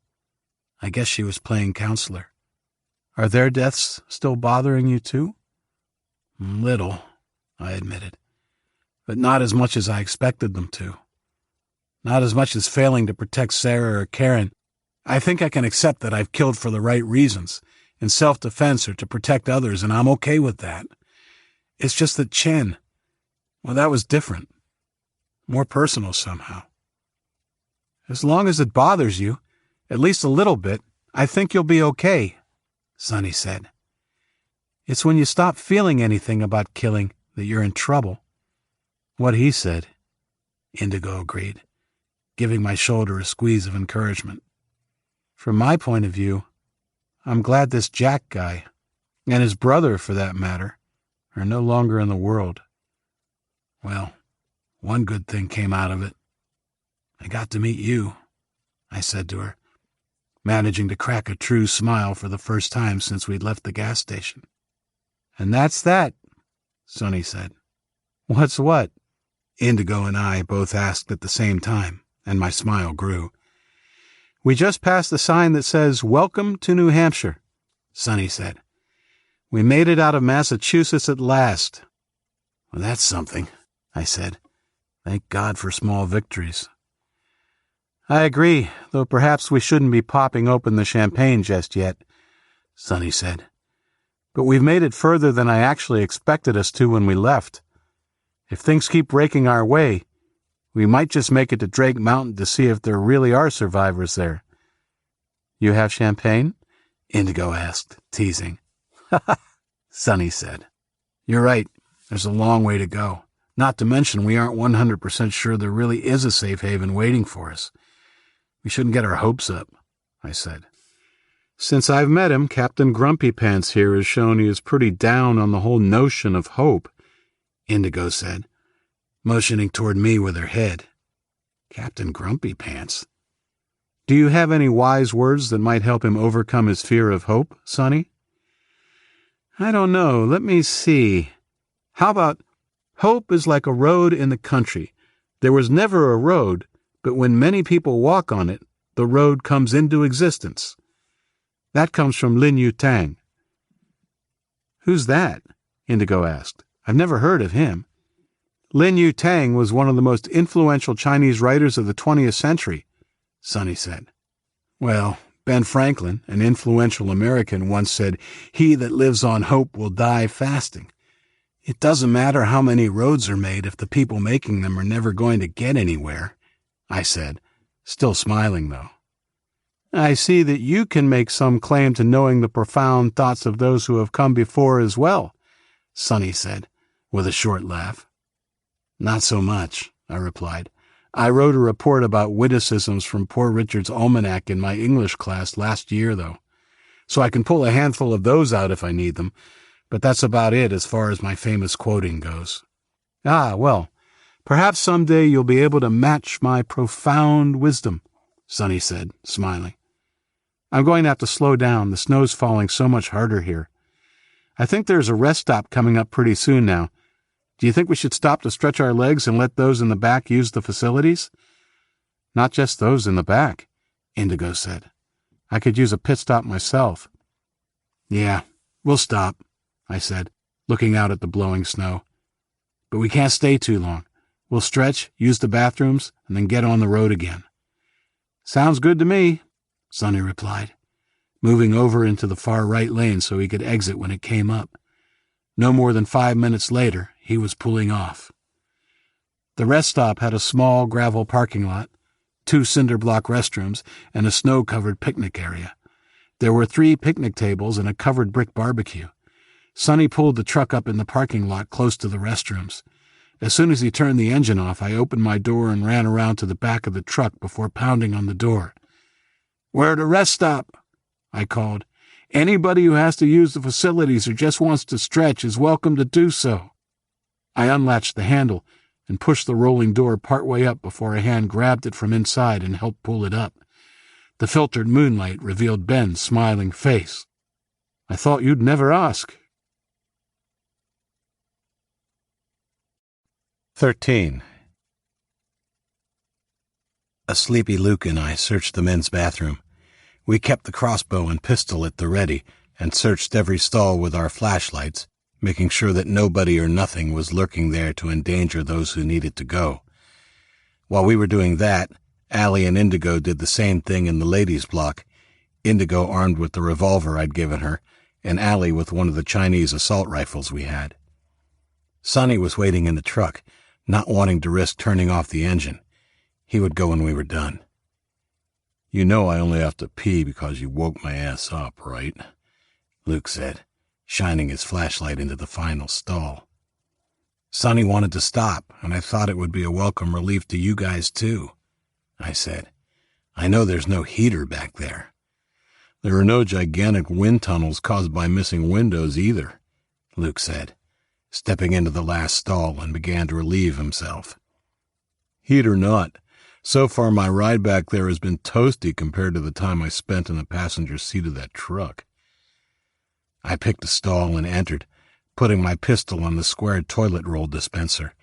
I guess she was playing counselor. Are their deaths still bothering you too? Little, I admitted, but not as much as I expected them to. Not as much as failing to protect Sarah or Karen. I think I can accept that I've killed for the right reasons, in self-defense or to protect others, and I'm okay with that. It's just that Chen, well, that was different. More personal somehow. As long as it bothers you, at least a little bit, I think you'll be okay, Sonny said. It's when you stop feeling anything about killing that you're in trouble. What he said, Indigo agreed, giving my shoulder a squeeze of encouragement. From my point of view, I'm glad this Jack guy, and his brother for that matter, are no longer in the world. Well, one good thing came out of it. I got to meet you, I said to her, managing to crack a true smile for the first time since we'd left the gas station. And that's that, Sonny said. What's what? Indigo and I both asked at the same time, and my smile grew. We just passed the sign that says, "Welcome to New Hampshire," Sonny said. We made it out of Massachusetts at last. Well, that's something, I said. Thank God for small victories. I agree, though perhaps we shouldn't be popping open the champagne just yet, Sonny said. But we've made it further than I actually expected us to when we left. If things keep breaking our way, we might just make it to Drake Mountain to see if there really are survivors there. You have champagne? Indigo asked, teasing. Sonny said. You're right. There's a long way to go. Not to mention we aren't 100% sure there really is a safe haven waiting for us. We shouldn't get our hopes up, I said. Since I've met him, Captain Grumpy Pants here has shown he is pretty down on the whole notion of hope, Indigo said, motioning toward me with her head. Captain Grumpy Pants. Do you have any wise words that might help him overcome his fear of hope, Sonny? I don't know. Let me see. How about, hope is like a road in the country. There was never a road, but when many people walk on it, the road comes into existence. That comes from Lin Yu Tang. Who's that? Indigo asked. I've never heard of him. Lin Yu Tang was one of the most influential Chinese writers of the 20th century, Sonny said. Well, Ben Franklin, an influential American, once said, "He that lives on hope will die fasting." It doesn't matter how many roads are made if the people making them are never going to get anywhere, I said, still smiling though. I see that you can make some claim to knowing the profound thoughts of those who have come before as well, Sonny said, with a short laugh. Not so much, I replied. I wrote a report about witticisms from Poor Richard's Almanac in my English class last year, though, so I can pull a handful of those out if I need them, but that's about it as far as my famous quoting goes. Ah, well, perhaps someday you'll be able to match my profound wisdom, Sonny said, smiling. I'm going to have to slow down. The snow's falling so much harder here. I think there's a rest stop coming up pretty soon now. Do you think we should stop to stretch our legs and let those in the back use the facilities? Not just those in the back, Indigo said. I could use a pit stop myself. Yeah, we'll stop, I said, looking out at the blowing snow. But we can't stay too long. We'll stretch, use the bathrooms, and then get on the road again." "Sounds good to me," Sonny replied, moving over into the far right lane so he could exit when it came up. No more than 5 minutes later, he was pulling off. The rest stop had a small gravel parking lot, 2 cinder block restrooms, and a snow-covered picnic area. There were 3 picnic tables and a covered brick barbecue. Sonny pulled the truck up in the parking lot close to the restrooms. As soon as he turned the engine off, I opened my door and ran around to the back of the truck before pounding on the door. "We're at a rest stop," I called. "Anybody who has to use the facilities or just wants to stretch is welcome to do so." I unlatched the handle and pushed the rolling door partway up before a hand grabbed it from inside and helped pull it up. The filtered moonlight revealed Ben's smiling face. "I thought you'd never ask." 13. A sleepy Luke and I searched the men's bathroom. We kept the crossbow and pistol at the ready and searched every stall with our flashlights, making sure that nobody or nothing was lurking there to endanger those who needed to go. While we were doing that, Allie and Indigo did the same thing in the ladies' block, Indigo armed with the revolver I'd given her, and Allie with one of the Chinese assault rifles we had. Sonny was waiting in the truck, not wanting to risk turning off the engine. He would go when we were done. "You know I only have to pee because you woke my ass up, right?" Luke said, shining his flashlight into the final stall. "Sonny wanted to stop, and I thought it would be a welcome relief to you guys, too," I said. "I know there's no heater back there." "There are no gigantic wind tunnels caused by missing windows either," Luke said, stepping into the last stall and began to relieve himself. "Heat or not, so far my ride back there has been toasty compared to the time I spent in the passenger seat of that truck." I picked a stall and entered, putting my pistol on the square toilet roll dispenser.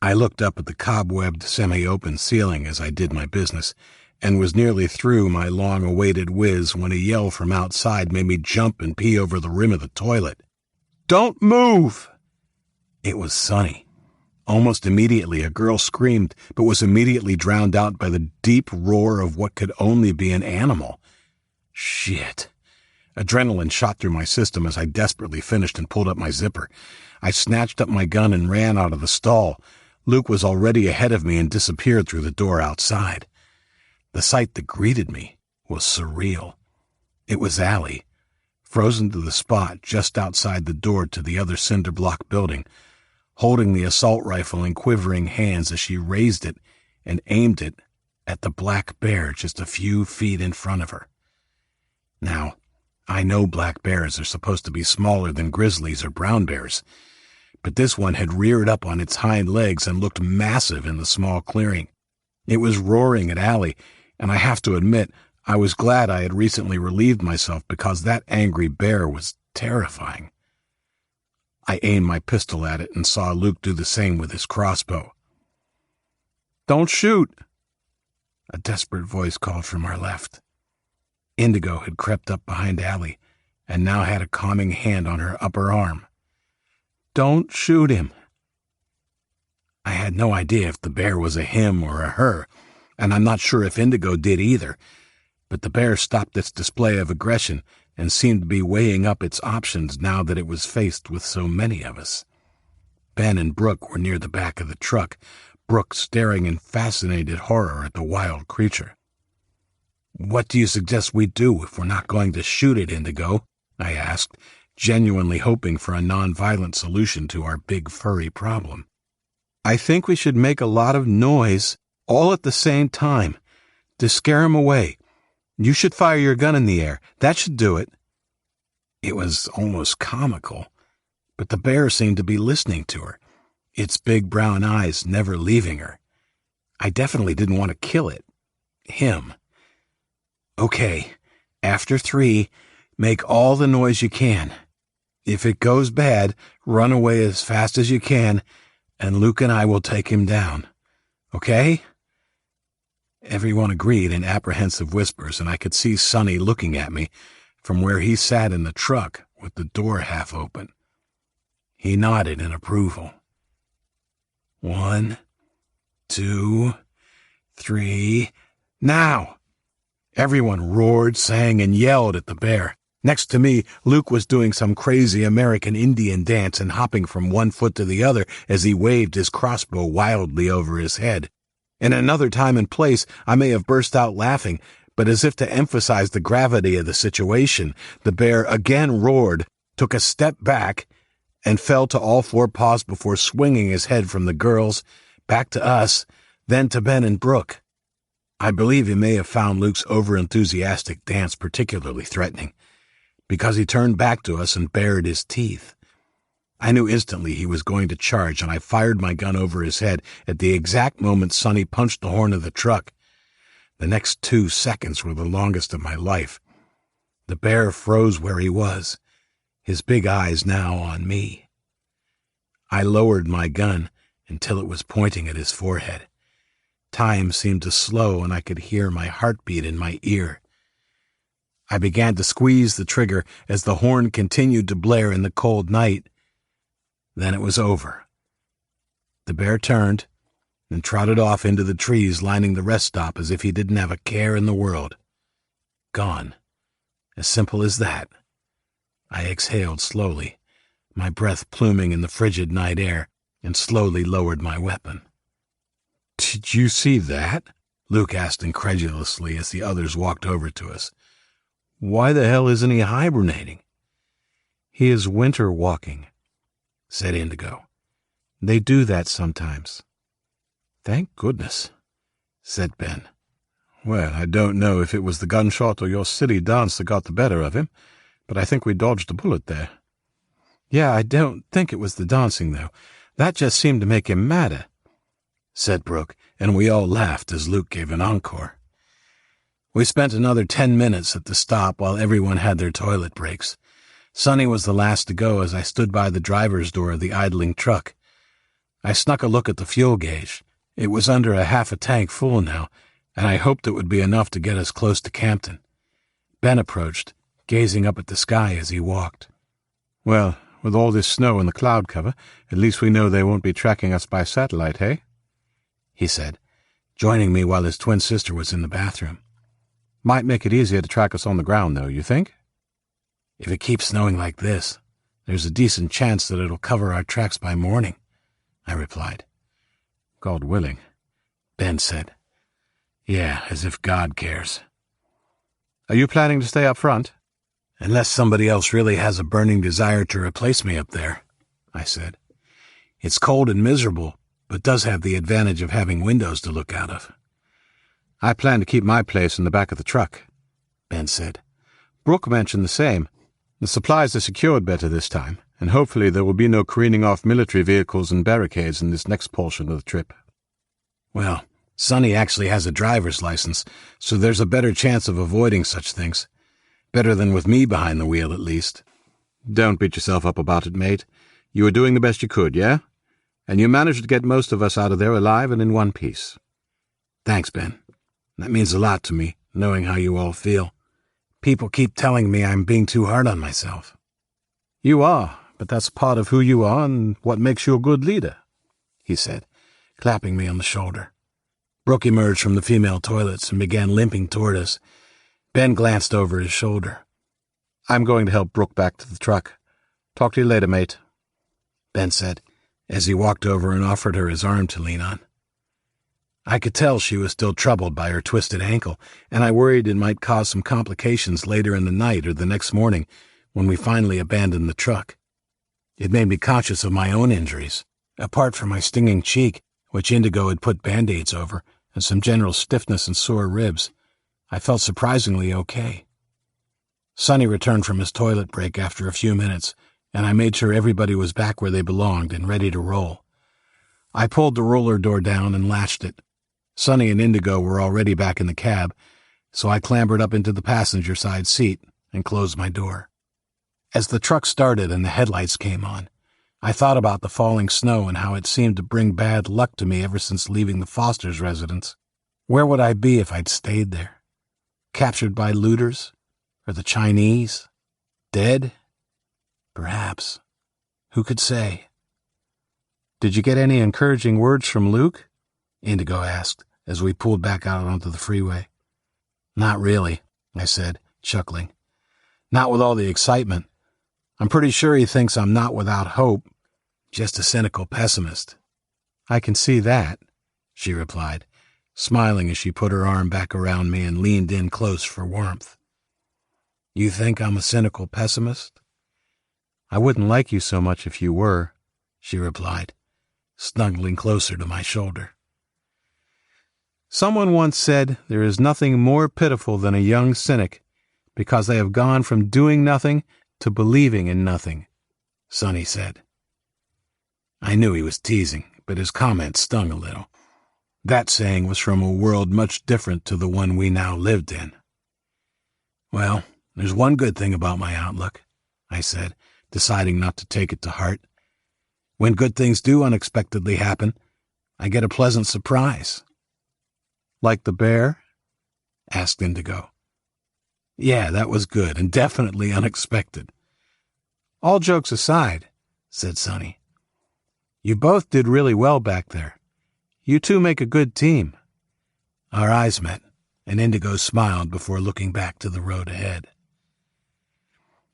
I looked up at the cobwebbed, semi-open ceiling as I did my business, and was nearly through my long-awaited whiz when a yell from outside made me jump and pee over the rim of the toilet. "Don't move!" It was Sonny. Almost immediately, a girl screamed, but was immediately drowned out by the deep roar of what could only be an animal. Shit. Adrenaline shot through my system as I desperately finished and pulled up my zipper. I snatched up my gun and ran out of the stall. Luke was already ahead of me and disappeared through the door outside. The sight that greeted me was surreal. It was Allie, frozen to the spot just outside the door to the other cinder block building, holding the assault rifle in quivering hands as she raised it and aimed it at the black bear just a few feet in front of her. Now, I know black bears are supposed to be smaller than grizzlies or brown bears, but this one had reared up on its hind legs and looked massive in the small clearing. It was roaring at Allie, and I have to admit, I was glad I had recently relieved myself because that angry bear was terrifying. I aimed my pistol at it and saw Luke do the same with his crossbow. "Don't shoot!" A desperate voice called from our left. Indigo had crept up behind Allie and now had a calming hand on her upper arm. "Don't shoot him." I had no idea if the bear was a him or a her, and I'm not sure if Indigo did either, but the bear stopped its display of aggression and seemed to be weighing up its options now that it was faced with so many of us. Ben and Brooke were near the back of the truck, Brooke staring in fascinated horror at the wild creature. "What do you suggest we do if we're not going to shoot it, Indigo?" I asked, genuinely hoping for a non-violent solution to our big furry problem. "I think we should make a lot of noise, all at the same time, to scare him away. You should fire your gun in the air. That should do it." It was almost comical, but the bear seemed to be listening to her, its big brown eyes never leaving her. I definitely didn't want to kill it. Him. "Okay, after 3, make all the noise you can. If it goes bad, run away as fast as you can, and Luke and I will take him down. Okay?" Everyone agreed in apprehensive whispers, and I could see Sonny looking at me from where he sat in the truck with the door half open. He nodded in approval. 1, 2, 3, now! Everyone roared, sang, and yelled at the bear. Next to me, Luke was doing some crazy American Indian dance and hopping from one foot to the other as he waved his crossbow wildly over his head. In another time and place, I may have burst out laughing, but as if to emphasize the gravity of the situation, the bear again roared, took a step back, and fell to all four paws before swinging his head from the girls, back to us, then to Ben and Brooke. I believe he may have found Luke's over-enthusiastic dance particularly threatening, because he turned back to us and bared his teeth. I knew instantly he was going to charge, and I fired my gun over his head at the exact moment Sonny punched the horn of the truck. The next 2 seconds were the longest of my life. The bear froze where he was, his big eyes now on me. I lowered my gun until it was pointing at his forehead. Time seemed to slow, and I could hear my heartbeat in my ear. I began to squeeze the trigger as the horn continued to blare in the cold night. Then it was over. The bear turned and trotted off into the trees lining the rest stop as if he didn't have a care in the world. Gone. As simple as that. I exhaled slowly, my breath pluming in the frigid night air, and slowly lowered my weapon. "Did you see that?" Luke asked incredulously as the others walked over to us. "Why the hell isn't he hibernating?" "He is winter walking," said Indigo. "They do that sometimes." "Thank goodness," said Ben. "Well, I don't know if it was the gunshot or your silly dance that got the better of him, but I think we dodged a bullet there." "Yeah, I don't think it was the dancing, though. That just seemed to make him madder," said Brooke, and we all laughed as Luke gave an encore. We spent another 10 minutes at the stop while everyone had their toilet breaks. Sonny was the last to go as I stood by the driver's door of the idling truck. I snuck a look at the fuel gauge. It was under a half a tank full now, and I hoped it would be enough to get us close to Campton. Ben approached, gazing up at the sky as he walked. "Well, with all this snow and the cloud cover, at least we know they won't be tracking us by satellite, hey?" he said, joining me while his twin sister was in the bathroom. "Might make it easier to track us on the ground, though, you think?" "If it keeps snowing like this, there's a decent chance that it'll cover our tracks by morning," I replied. "God willing," Ben said. "Yeah, as if God cares." "Are you planning to stay up front?" "Unless somebody else really has a burning desire to replace me up there," I said. "It's cold and miserable, but does have the advantage of having windows to look out of." "I plan to keep my place in the back of the truck," Ben said. "Brooke mentioned the same. The supplies are secured better this time, and hopefully there will be no careening off military vehicles and barricades in this next portion of the trip." "Well, Sonny actually has a driver's license, so there's a better chance of avoiding such things. Better than with me behind the wheel, at least." "Don't beat yourself up about it, mate. You were doing the best you could, yeah? And you managed to get most of us out of there alive and in one piece." "Thanks, Ben. That means a lot to me, knowing how you all feel. People keep telling me I'm being too hard on myself." "You are, but that's part of who you are and what makes you a good leader," he said, clapping me on the shoulder. Brooke emerged from the female toilets and began limping toward us. Ben glanced over his shoulder. "I'm going to help Brooke back to the truck. Talk to you later, mate," Ben said, as he walked over and offered her his arm to lean on. I could tell she was still troubled by her twisted ankle, and I worried it might cause some complications later in the night or the next morning when we finally abandoned the truck. It made me conscious of my own injuries, apart from my stinging cheek, which Indigo had put Band-Aids over, and some general stiffness and sore ribs. I felt surprisingly okay. Sonny returned from his toilet break after a few minutes, and I made sure everybody was back where they belonged and ready to roll. I pulled the roller door down and latched it. Sonny and Indigo were already back in the cab, so I clambered up into the passenger side seat and closed my door. As the truck started and the headlights came on, I thought about the falling snow and how it seemed to bring bad luck to me ever since leaving the Foster's residence. Where would I be if I'd stayed there? Captured by looters? Or the Chinese? Dead? Perhaps. Who could say? "Did you get any encouraging words from Luke?" Indigo asked as we pulled back out onto the freeway. Not really, I said, chuckling. Not with all the excitement. I'm pretty sure he thinks I'm not without hope, just a cynical pessimist. I can see that, she replied, smiling as she put her arm back around me and leaned in close for warmth. You think I'm a cynical pessimist? I wouldn't like you so much if you were, she replied, snuggling closer to my shoulder. Someone once said there is nothing more pitiful than a young cynic because they have gone from doing nothing to believing in nothing, Sonny said. I knew he was teasing, but his comment stung a little. That saying was from a world much different to the one we now lived in. Well, there's one good thing about my outlook, I said, deciding not to take it to heart. When good things do unexpectedly happen, I get a pleasant surprise. Like the bear? Asked Indigo. Yeah, that was good and definitely unexpected. All jokes aside, said Sonny, you both did really well back there. You two make a good team. Our eyes met, and Indigo smiled before looking back to the road ahead.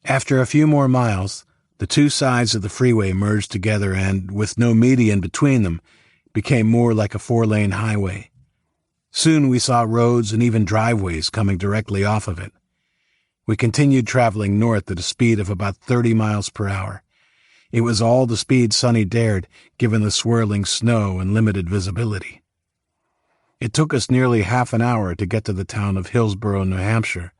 After a few more miles, the two sides of the freeway merged together and, with no median between them, became more like a 4-lane highway. Soon we saw roads and even driveways coming directly off of it. We continued traveling north at a speed of about 30 miles per hour. It was all the speed Sonny dared, given the swirling snow and limited visibility. It took us nearly half an hour to get to the town of Hillsborough, New Hampshire.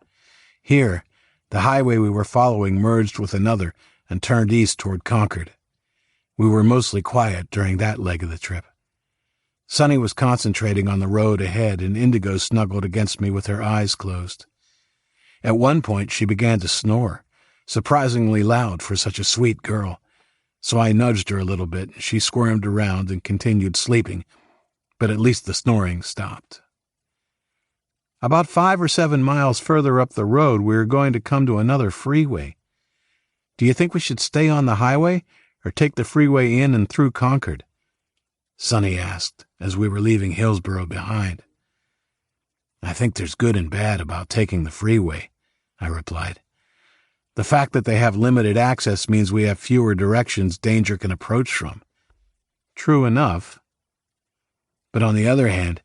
Here, the highway we were following merged with another and turned east toward Concord. We were mostly quiet during that leg of the trip. Sonny was concentrating on the road ahead, and Indigo snuggled against me with her eyes closed. At one point she began to snore, surprisingly loud for such a sweet girl, so I nudged her a little bit. She squirmed around and continued sleeping, but at least the snoring stopped. About 5 or 7 miles further up the road, we were going to come to another freeway. Do you think we should stay on the highway or take the freeway in and through Concord? Sonny asked as we were leaving Hillsborough behind. I think there's good and bad about taking the freeway, I replied. The fact that they have limited access means we have fewer directions danger can approach from. True enough. But on the other hand,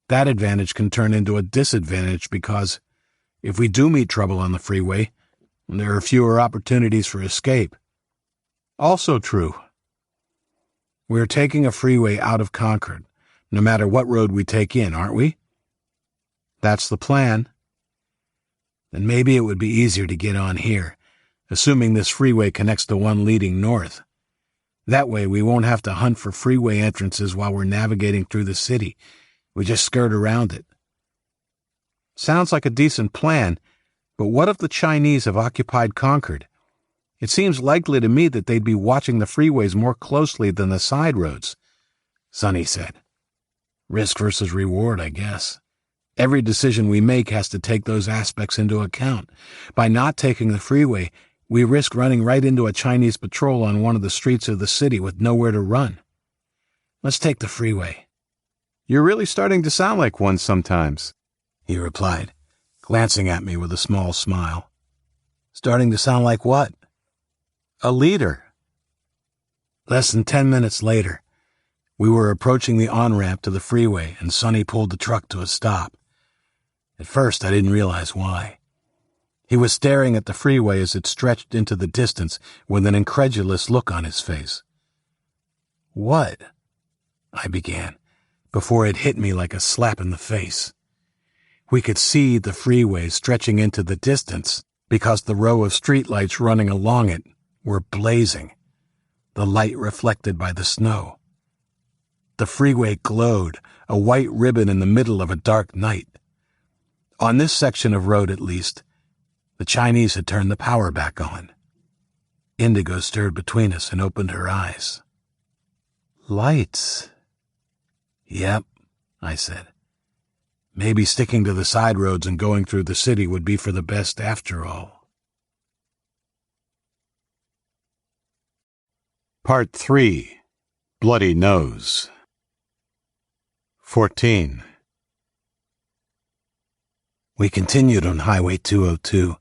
that advantage can turn into a disadvantage because if we do meet trouble on the freeway, there are fewer opportunities for escape. Also true. We're taking a freeway out of Concord, no matter what road we take in, aren't we? That's the plan. Then maybe it would be easier to get on here, assuming this freeway connects to one leading north. That way we won't have to hunt for freeway entrances while we're navigating through the city. We just skirt around it. Sounds like a decent plan, but what if the Chinese have occupied Concord? It seems likely to me that they'd be watching the freeways more closely than the side roads, Sonny said. Risk versus reward, I guess. Every decision we make has to take those aspects into account. By not taking the freeway, we risk running right into a Chinese patrol on one of the streets of the city with nowhere to run. Let's take the freeway. You're really starting to sound like one sometimes, he replied, glancing at me with a small smile. Starting to sound like what? A leader. Less than 10 minutes later, we were approaching the on-ramp to the freeway, and Sonny pulled the truck to a stop. At first, I didn't realize why. He was staring at the freeway as it stretched into the distance with an incredulous look on his face. What? I began, before it hit me like a slap in the face. We could see the freeway stretching into the distance because the row of streetlights running along it were blazing, the light reflected by the snow. The freeway glowed, a white ribbon in the middle of a dark night. On this section of road, at least, the Chinese had turned the power back on. Indigo stirred between us and opened her eyes. Lights. Yep, I said. Maybe sticking to the side roads and going through the city would be for the best after all. Part 3. Bloody Nose. 14. We continued on Highway 202.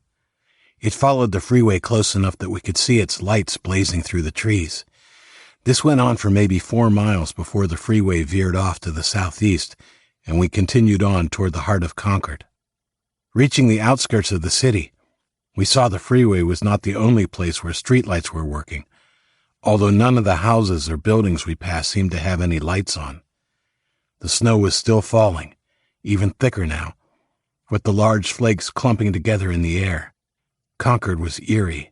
It followed the freeway close enough that we could see its lights blazing through the trees. This went on for maybe 4 miles before the freeway veered off to the southeast, and we continued on toward the heart of Concord. Reaching the outskirts of the city, we saw the freeway was not the only place where streetlights were working, although none of the houses or buildings we passed seemed to have any lights on. The snow was still falling, even thicker now, with the large flakes clumping together in the air. Concord was eerie,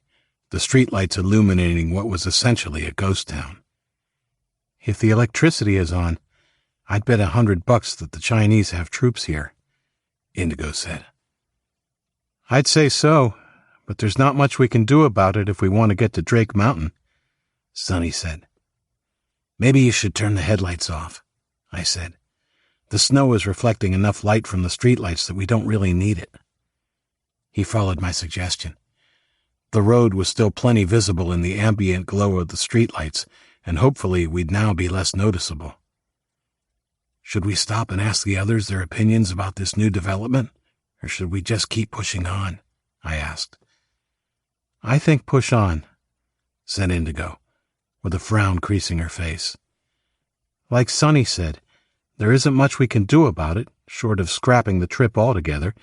the streetlights illuminating what was essentially a ghost town. If the electricity is on, I'd bet $100 that the Chinese have troops here, Indigo said. I'd say so, but there's not much we can do about it if we want to get to Drake Mountain, Sonny said. Maybe you should turn the headlights off, I said. The snow is reflecting enough light from the streetlights that we don't really need it. He followed my suggestion. The road was still plenty visible in the ambient glow of the streetlights, and hopefully we'd now be less noticeable. Should we stop and ask the others their opinions about this new development, or should we just keep pushing on? I asked. I think push on, said Indigo, with a frown creasing her face. Like Sonny said, there isn't much we can do about it, short of scrapping the trip altogether,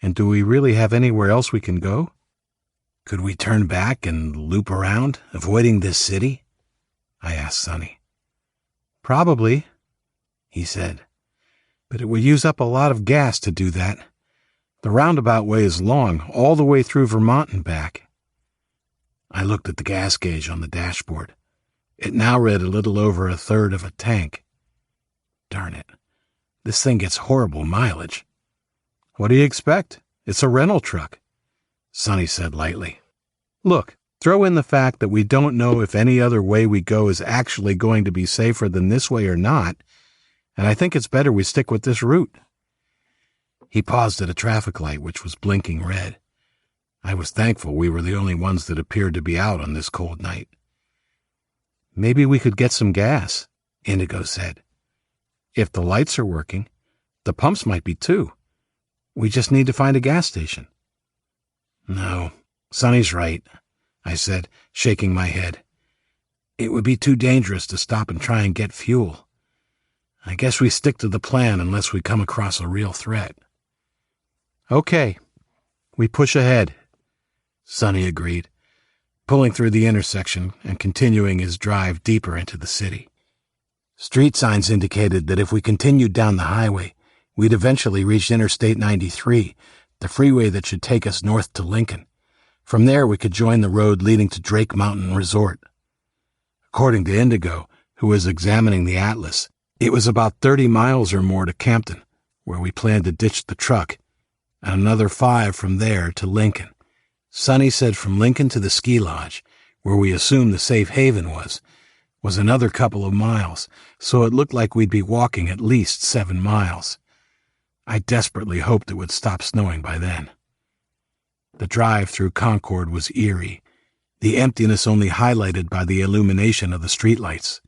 and do we really have anywhere else we can go? Could we turn back and loop around, avoiding this city? I asked Sonny. Probably, he said. But it would use up a lot of gas to do that. The roundabout way is long, all the way through Vermont and back. I looked at the gas gauge on the dashboard. It now read a little over 1/3 of a tank. Darn it. This thing gets horrible mileage. What do you expect? It's a rental truck, Sonny said lightly. Look, throw in the fact that we don't know if any other way we go is actually going to be safer than this way or not, and I think it's better we stick with this route. He paused at a traffic light which was blinking red. I was thankful we were the only ones that appeared to be out on this cold night. Maybe we could get some gas, Indigo said. If the lights are working, the pumps might be too. We just need to find a gas station. No, Sonny's right, I said, shaking my head. It would be too dangerous to stop and try and get fuel. I guess we stick to the plan unless we come across a real threat. Okay, we push ahead, Sonny agreed, pulling through the intersection and continuing his drive deeper into the city. Street signs indicated that if we continued down the highway, we'd eventually reach Interstate 93, the freeway that should take us north to Lincoln. From there, we could join the road leading to Drake Mountain Resort. According to Indigo, who was examining the atlas, it was about 30 miles or more to Campton, where we planned to ditch the truck, and another 5 from there to Lincoln. Sonny said from Lincoln to the ski lodge, where we assumed the safe haven was another couple of miles, so it looked like we'd be walking at least 7 miles. I desperately hoped it would stop snowing by then. The drive through Concord was eerie, the emptiness only highlighted by the illumination of the streetlights.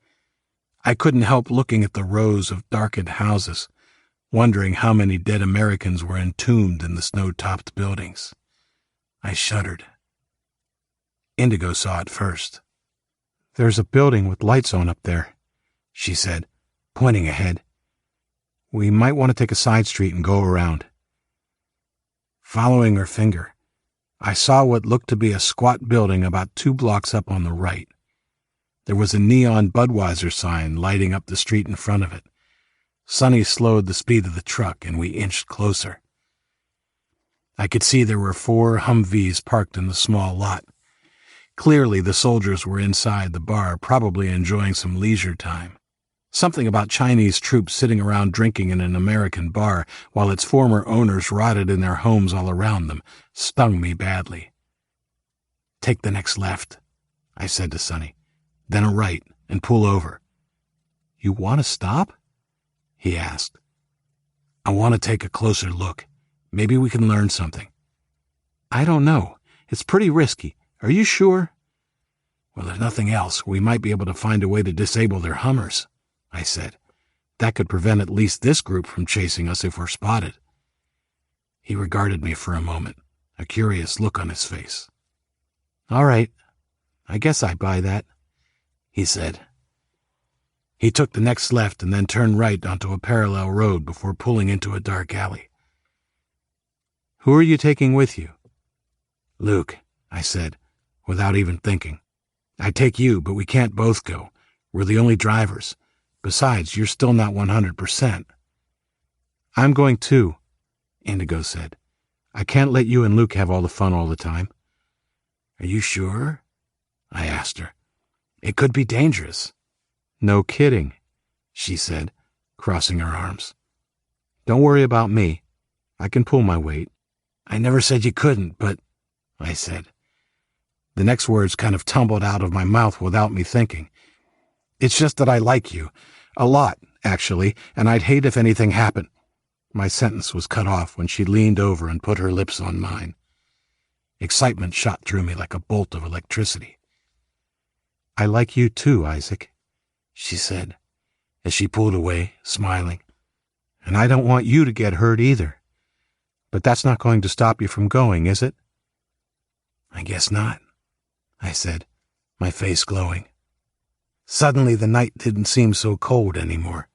I couldn't help looking at the rows of darkened houses, wondering how many dead Americans were entombed in the snow-topped buildings. I shuddered. Indigo saw it first. There's a building with lights on up there, she said, pointing ahead. We might want to take a side street and go around. Following her finger, I saw what looked to be a squat building about 2 blocks up on the right. There was a neon Budweiser sign lighting up the street in front of it. Sonny slowed the speed of the truck, and we inched closer. I could see there were 4 Humvees parked in the small lot. Clearly, the soldiers were inside the bar, probably enjoying some leisure time. Something about Chinese troops sitting around drinking in an American bar while its former owners rotted in their homes all around them stung me badly. "Take the next left," I said to Sonny, "then a right, and pull over." "You want to stop?" he asked. "I want to take a closer look. Maybe we can learn something." "I don't know. It's pretty risky. Are you sure?" "Well, if nothing else, we might be able to find a way to disable their Hummers," I said. That could prevent at least this group from chasing us if we're spotted. He regarded me for a moment, a curious look on his face. "All right, I guess I buy that," he said. He took the next left and then turned right onto a parallel road before pulling into a dark alley. "Who are you taking with you?" "Luke," I said, without even thinking. "I'd take you, but we can't both go. We're the only drivers. Besides, you're still not 100%. "I'm going too," Indigo said. "I can't let you and Luke have all the fun all the time." "Are you sure?" I asked her. "It could be dangerous." "No kidding," she said, crossing her arms. "Don't worry about me. I can pull my weight." "I never said you couldn't, but," I said. The next words kind of tumbled out of my mouth without me thinking. "It's just that I like you. A lot, actually, and I'd hate if anything happened." My sentence was cut off when she leaned over and put her lips on mine. Excitement shot through me like a bolt of electricity. "I like you too, Isaac," she said, as she pulled away, smiling. "And I don't want you to get hurt either. But that's not going to stop you from going, is it?" "I guess not," I said, my face glowing. Suddenly the night didn't seem so cold anymore,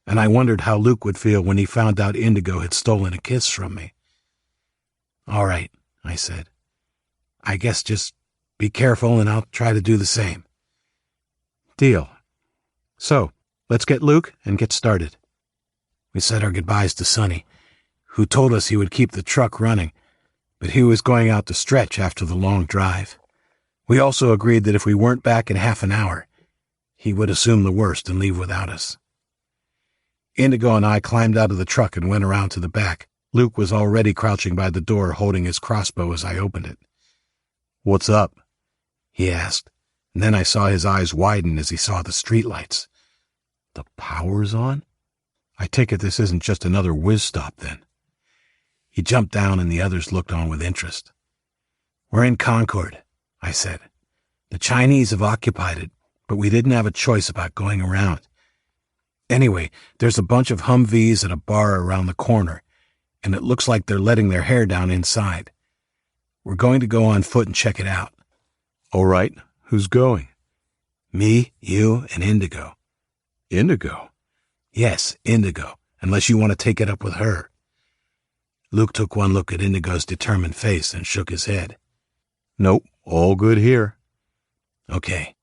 and I wondered how Luke would feel when he found out Indigo had stolen a kiss from me. "All right," I said. "I guess just be careful and I'll try to do the same." "Deal. So, let's get Luke and get started." We said our goodbyes to Sonny, who told us he would keep the truck running, but he was going out to stretch after the long drive. We also agreed that if we weren't back in half an hour, he would assume the worst and leave without us. Indigo and I climbed out of the truck and went around to the back. Luke was already crouching by the door holding his crossbow as I opened it. "What's up?" he asked, and then I saw his eyes widen as he saw the streetlights. "The power's on? I take it this isn't just another whiz stop then." He jumped down and the others looked on with interest. "We're in Concord," I said. "The Chinese have occupied it, but we didn't have a choice about going around. Anyway, there's a bunch of Humvees at a bar around the corner, and it looks like they're letting their hair down inside. We're going to go on foot and check it out." "All right. Who's going?" "Me, you, and Indigo." "Indigo?" "Yes, Indigo, unless you want to take it up with her." Luke took one look at Indigo's determined face and shook his head. "Nope, all good here." "Okay.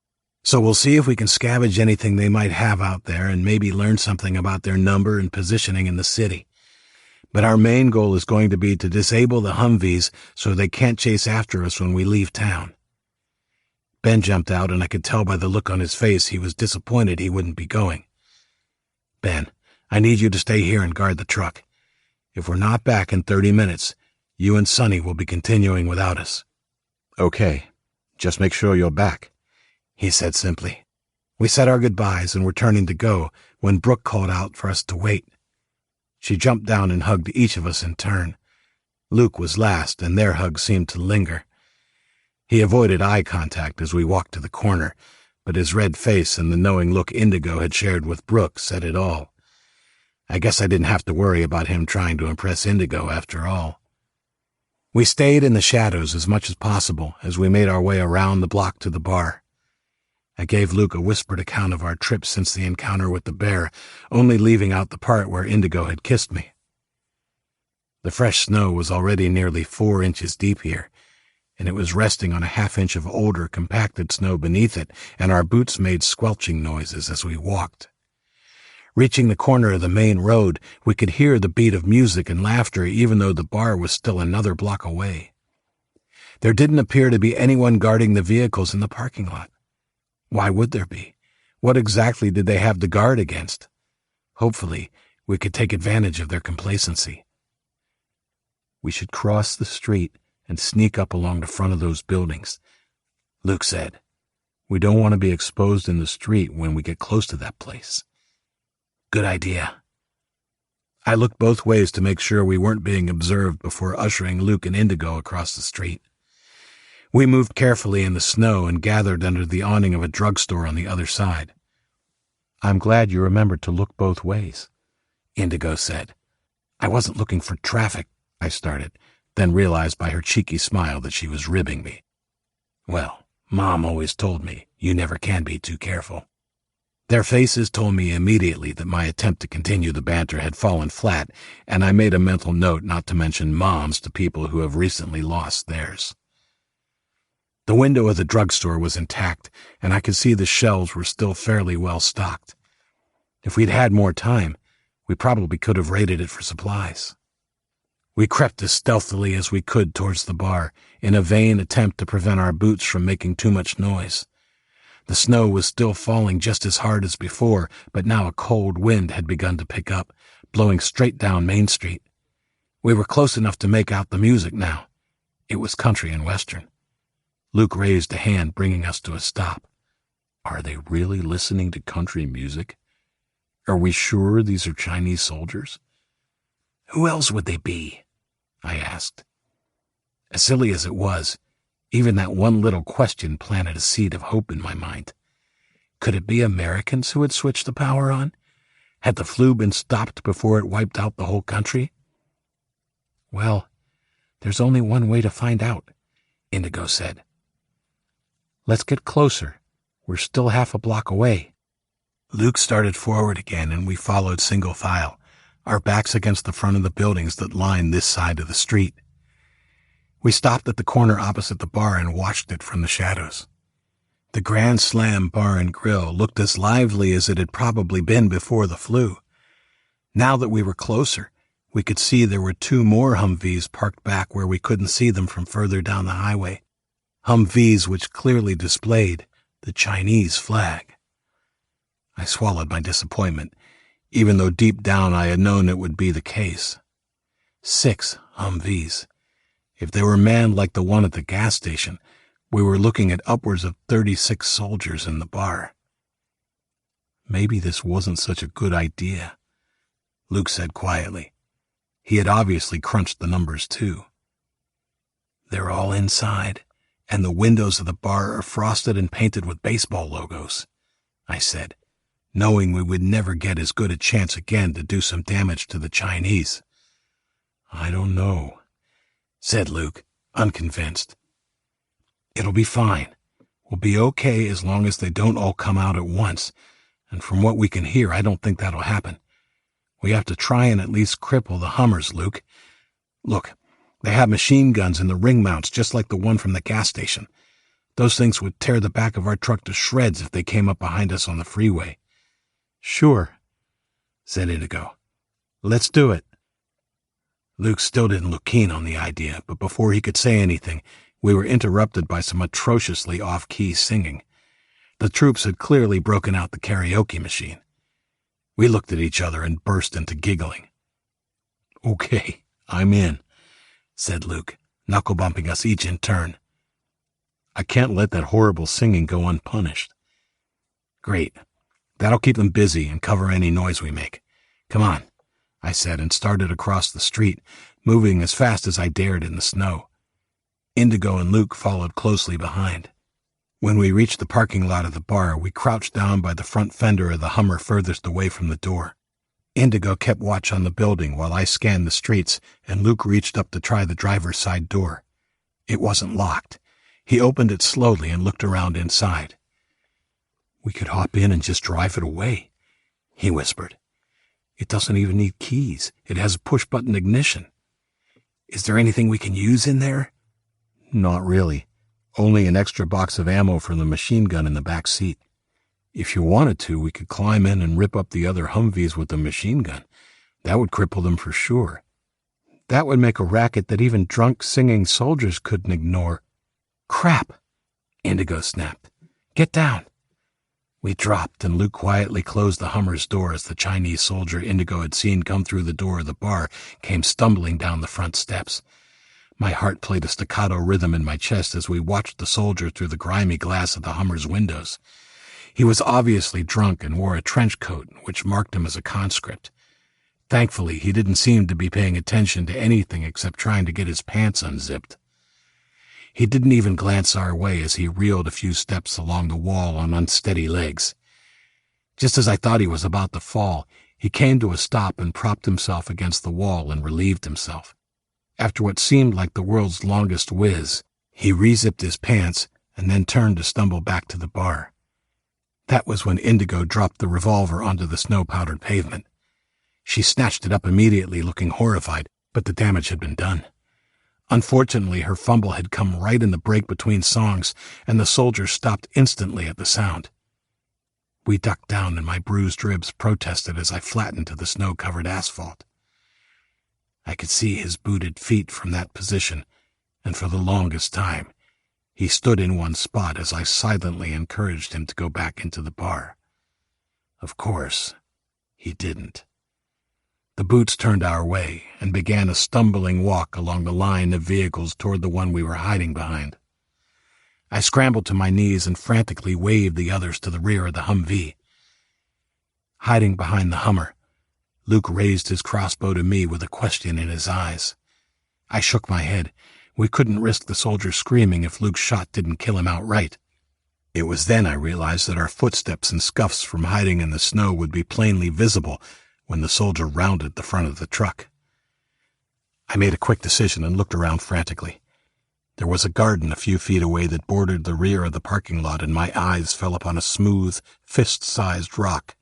So we'll see if we can scavenge anything they might have out there and maybe learn something about their number and positioning in the city. But our main goal is going to be to disable the Humvees so they can't chase after us when we leave town." Ben jumped out, and I could tell by the look on his face he was disappointed he wouldn't be going. "Ben, I need you to stay here and guard the truck. If we're not back in 30 minutes, you and Sonny will be continuing without us." "Okay. Just make sure you're back," he said simply. We said our goodbyes and were turning to go when Brooke called out for us to wait. She jumped down and hugged each of us in turn. Luke was last, and their hug seemed to linger. He avoided eye contact as we walked to the corner, but his red face and the knowing look Indigo had shared with Brooke said it all. I guess I didn't have to worry about him trying to impress Indigo after all. We stayed in the shadows as much as possible as we made our way around the block to the bar. I gave Luke a whispered account of our trip since the encounter with the bear, only leaving out the part where Indigo had kissed me. The fresh snow was already nearly 4 inches deep here, and it was resting on a half-inch of older, compacted snow beneath it, and our boots made squelching noises as we walked. Reaching the corner of the main road, we could hear the beat of music and laughter even though the bar was still another block away. There didn't appear to be anyone guarding the vehicles in the parking lot. Why would there be? What exactly did they have to guard against? Hopefully, we could take advantage of their complacency. "We should cross the street and sneak up along the front of those buildings," Luke said. "We don't want to be exposed in the street when we get close to that place." "Good idea." I looked both ways to make sure we weren't being observed before ushering Luke and Indigo across the street. We moved carefully in the snow and gathered under the awning of a drugstore on the other side. I'm glad you remembered to look both ways, Indigo said. I wasn't looking for traffic, I started, then realized by her cheeky smile that she was ribbing me. Well, Mom always told me you never can be too careful. Their faces told me immediately that my attempt to continue the banter had fallen flat, and I made a mental note not to mention moms to people who have recently lost theirs. The window of the drugstore was intact, and I could see the shelves were still fairly well stocked. If we'd had more time, we probably could have raided it for supplies. We crept as stealthily as we could towards the bar, in a vain attempt to prevent our boots from making too much noise. The snow was still falling just as hard as before, but now a cold wind had begun to pick up, blowing straight down Main Street. We were close enough to make out the music now. It was country and western. Luke raised a hand, bringing us to a stop. Are they really listening to country music? Are we sure these are Chinese soldiers? Who else would they be? I asked. As silly as it was, even that one little question planted a seed of hope in my mind. Could it be Americans who had switched the power on? Had the flu been stopped before it wiped out the whole country? Well, there's only one way to find out, Indigo said. Let's get closer. We're still half a block away. Luke started forward again, and we followed single file, our backs against the front of the buildings that lined this side of the street. We stopped at the corner opposite the bar and watched it from the shadows. The Grand Slam Bar and Grill looked as lively as it had probably been before the flu. Now that we were closer, we could see there were 2 more Humvees parked back where we couldn't see them from further down the highway. Humvees which clearly displayed the Chinese flag. I swallowed my disappointment, even though deep down I had known it would be the case. 6 Humvees. If they were manned like the one at the gas station, we were looking at upwards of 36 soldiers in the bar. Maybe this wasn't such a good idea, Luke said quietly. He had obviously crunched the numbers too. They're all inside, and the windows of the bar are frosted and painted with baseball logos, I said, knowing we would never get as good a chance again to do some damage to the Chinese. I don't know, said Luke, unconvinced. It'll be fine. We'll be okay as long as they don't all come out at once, and from what we can hear, I don't think that'll happen. We have to try and at least cripple the Hummers, Luke. Look, they have machine guns in the ring mounts just like the one from the gas station. Those things would tear the back of our truck to shreds if they came up behind us on the freeway. Sure, said Indigo. Let's do it. Luke still didn't look keen on the idea, but before he could say anything, we were interrupted by some atrociously off-key singing. The troops had clearly broken out the karaoke machine. We looked at each other and burst into giggling. Okay, I'm in, said Luke, knuckle-bumping us each in turn. I can't let that horrible singing go unpunished. Great. That'll keep them busy and cover any noise we make. Come on, I said, and started across the street, moving as fast as I dared in the snow. Indigo and Luke followed closely behind. When we reached the parking lot of the bar, we crouched down by the front fender of the Hummer furthest away from the door. Indigo kept watch on the building while I scanned the streets, and Luke reached up to try the driver's side door. It wasn't locked. He opened it slowly and looked around inside. We could hop in and just drive it away, he whispered. It doesn't even need keys. It has a push-button ignition. Is there anything we can use in there? Not really. Only an extra box of ammo from the machine gun in the back seat. If you wanted to, we could climb in and rip up the other Humvees with the machine gun. That would cripple them for sure. That would make a racket that even drunk singing soldiers couldn't ignore. Crap! Indigo snapped. Get down! We dropped, and Luke quietly closed the Hummer's door as the Chinese soldier Indigo had seen come through the door of the bar came stumbling down the front steps. My heart played a staccato rhythm in my chest as we watched the soldier through the grimy glass of the Hummer's windows. He was obviously drunk and wore a trench coat, which marked him as a conscript. Thankfully, he didn't seem to be paying attention to anything except trying to get his pants unzipped. He didn't even glance our way as he reeled a few steps along the wall on unsteady legs. Just as I thought he was about to fall, he came to a stop and propped himself against the wall and relieved himself. After what seemed like the world's longest whiz, he re-zipped his pants and then turned to stumble back to the bar. That was when Indigo dropped the revolver onto the snow-powdered pavement. She snatched it up immediately, looking horrified, but the damage had been done. Unfortunately, her fumble had come right in the break between songs, and the soldier stopped instantly at the sound. We ducked down, and my bruised ribs protested as I flattened to the snow-covered asphalt. I could see his booted feet from that position, and for the longest time, he stood in one spot as I silently encouraged him to go back into the bar. Of course, he didn't. The boots turned our way and began a stumbling walk along the line of vehicles toward the one we were hiding behind. I scrambled to my knees and frantically waved the others to the rear of the Humvee. Hiding behind the Hummer, Luke raised his crossbow to me with a question in his eyes. I shook my head. We couldn't risk the soldier screaming if Luke's shot didn't kill him outright. It was then I realized that our footsteps and scuffs from hiding in the snow would be plainly visible when the soldier rounded the front of the truck. I made a quick decision and looked around frantically. There was a garden a few feet away that bordered the rear of the parking lot, and my eyes fell upon a smooth, fist-sized rock.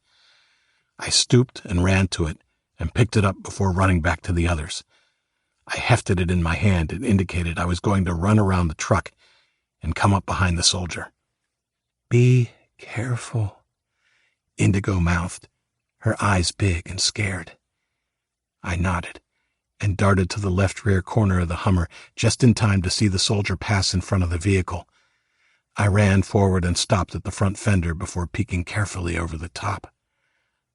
I stooped and ran to it and picked it up before running back to the others. I hefted it in my hand and indicated I was going to run around the truck and come up behind the soldier. "Be careful," Indigo mouthed, her eyes big and scared. I nodded and darted to the left rear corner of the Hummer just in time to see the soldier pass in front of the vehicle. I ran forward and stopped at the front fender before peeking carefully over the top.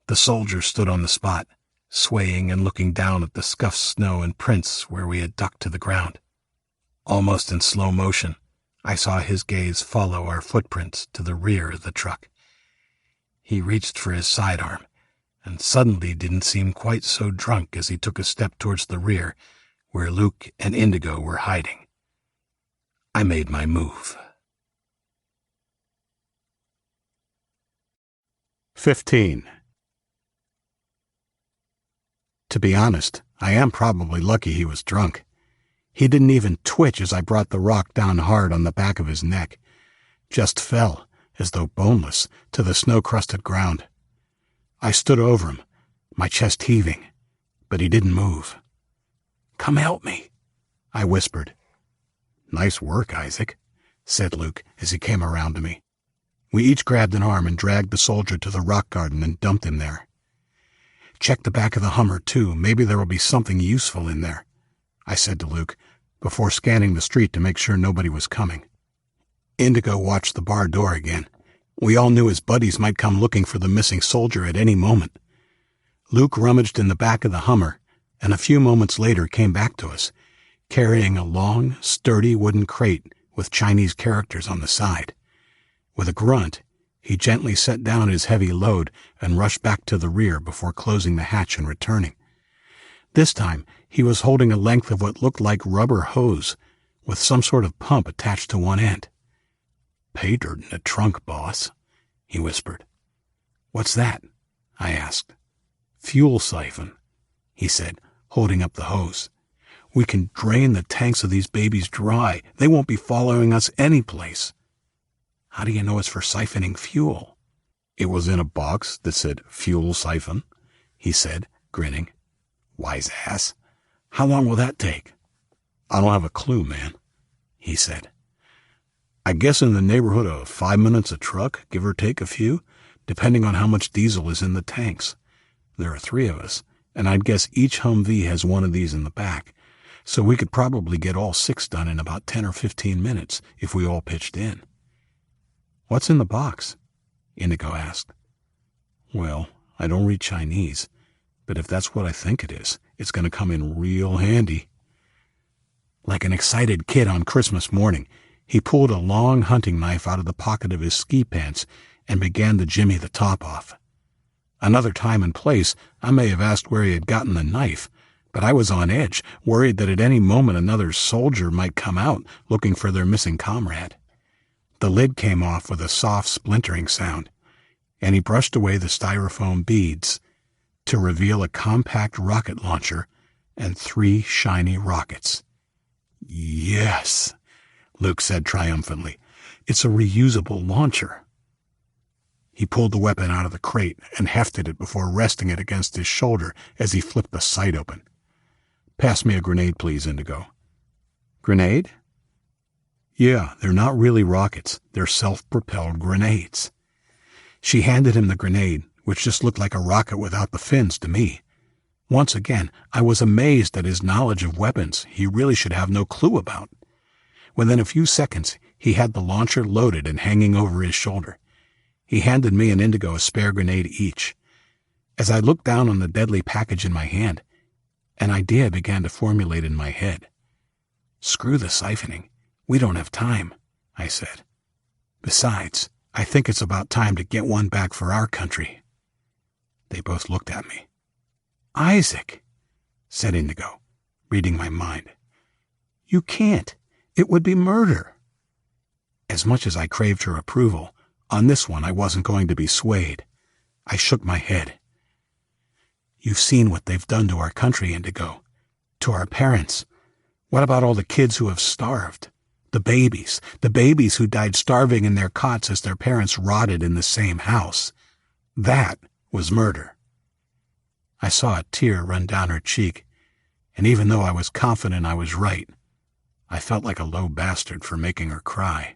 The soldier stood on the spot, swaying and looking down at the scuffed snow and prints where we had ducked to the ground. Almost in slow motion, I saw his gaze follow our footprints to the rear of the truck. He reached for his sidearm, and suddenly didn't seem quite so drunk as he took a step towards the rear, where Luke and Indigo were hiding. I made my move. 15. To be honest, I am probably lucky he was drunk. He didn't even twitch as I brought the rock down hard on the back of his neck. Just fell, as though boneless, to the snow-crusted ground. I stood over him, my chest heaving, but he didn't move. "Come help me," I whispered. "Nice work, Isaac," said Luke as he came around to me. We each grabbed an arm and dragged the soldier to the rock garden and dumped him there. "Check the back of the Hummer, too. Maybe there will be something useful in there," I said to Luke, before scanning the street to make sure nobody was coming. Indigo watched the bar door again. We all knew his buddies might come looking for the missing soldier at any moment. Luke rummaged in the back of the Hummer, and a few moments later came back to us, carrying a long, sturdy wooden crate with Chinese characters on the side. With a grunt, he gently set down his heavy load and rushed back to the rear before closing the hatch and returning. This time, he was holding a length of what looked like rubber hose, with some sort of pump attached to one end. "Pay dirt in the trunk, boss," he whispered. "What's that?" I asked. "Fuel siphon," he said, holding up the hose. "We can drain the tanks of these babies dry. They won't be following us anyplace." "How do you know it's for siphoning fuel?" "It was in a box that said fuel siphon," he said, grinning. "Wise ass. How long will that take?" "I don't have a clue, man," he said. "I guess in the neighborhood of 5 minutes a truck, give or take a few, depending on how much diesel is in the tanks. There are 3 of us, and I'd guess each Humvee has one of these in the back, so we could probably get all 6 done in about 10 or 15 minutes if we all pitched in." "What's in the box?" Indigo asked. "Well, I don't read Chinese, but if that's what I think it is, it's going to come in real handy." Like an excited kid on Christmas morning, he pulled a long hunting knife out of the pocket of his ski pants and began to jimmy the top off. Another time and place, I may have asked where he had gotten the knife, but I was on edge, worried that at any moment another soldier might come out looking for their missing comrade. The lid came off with a soft splintering sound. and he brushed away the styrofoam beads to reveal a compact rocket launcher and 3 shiny rockets. "Yes," Luke said triumphantly. "It's a reusable launcher." He pulled the weapon out of the crate and hefted it before resting it against his shoulder as he flipped the sight open. "Pass me a grenade, please, Indigo." "Grenade?" "Yeah, they're not really rockets. They're self-propelled grenades." She handed him the grenade, which just looked like a rocket without the fins to me. Once again, I was amazed at his knowledge of weapons he really should have no clue about. Within a few seconds, he had the launcher loaded and hanging over his shoulder. He handed me and Indigo a spare grenade each. As I looked down on the deadly package in my hand, an idea began to formulate in my head. "Screw the siphoning. We don't have time," I said. "Besides, I think it's about time to get one back for our country." They both looked at me. "Isaac," said Indigo, reading my mind. "You can't. It would be murder." As much as I craved her approval, on this one I wasn't going to be swayed. I shook my head. "You've seen what they've done to our country, Indigo. To our parents. What about all the kids who have starved? The babies who died starving in their cots as their parents rotted in the same house. That was murder." I saw a tear run down her cheek, and even though I was confident I was right, I felt like a low bastard for making her cry.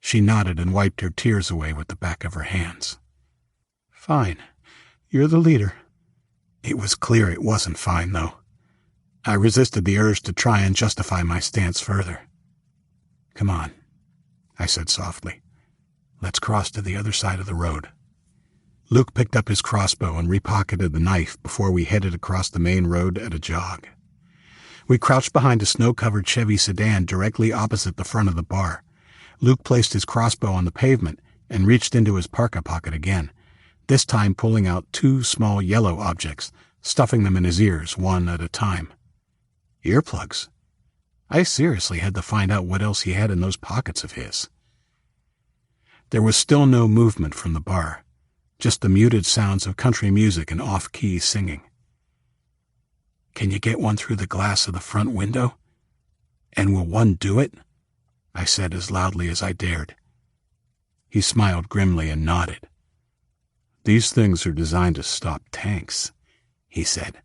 She nodded and wiped her tears away with the back of her hands. "Fine. You're the leader." It was clear it wasn't fine, though. I resisted the urge to try and justify my stance further. "Come on," I said softly. "Let's cross to the other side of the road." Luke picked up his crossbow and repocketed the knife before we headed across the main road at a jog. We crouched behind a snow-covered Chevy sedan directly opposite the front of the bar. Luke placed his crossbow on the pavement and reached into his parka pocket again, this time pulling out 2 small yellow objects, stuffing them in his ears one at a time. Earplugs. I seriously had to find out what else he had in those pockets of his. There was still no movement from the bar, just the muted sounds of country music and off-key singing. "Can you get one through the glass of the front window? And will one do it?" I said as loudly as I dared. He smiled grimly and nodded. "These things are designed to stop tanks," he said,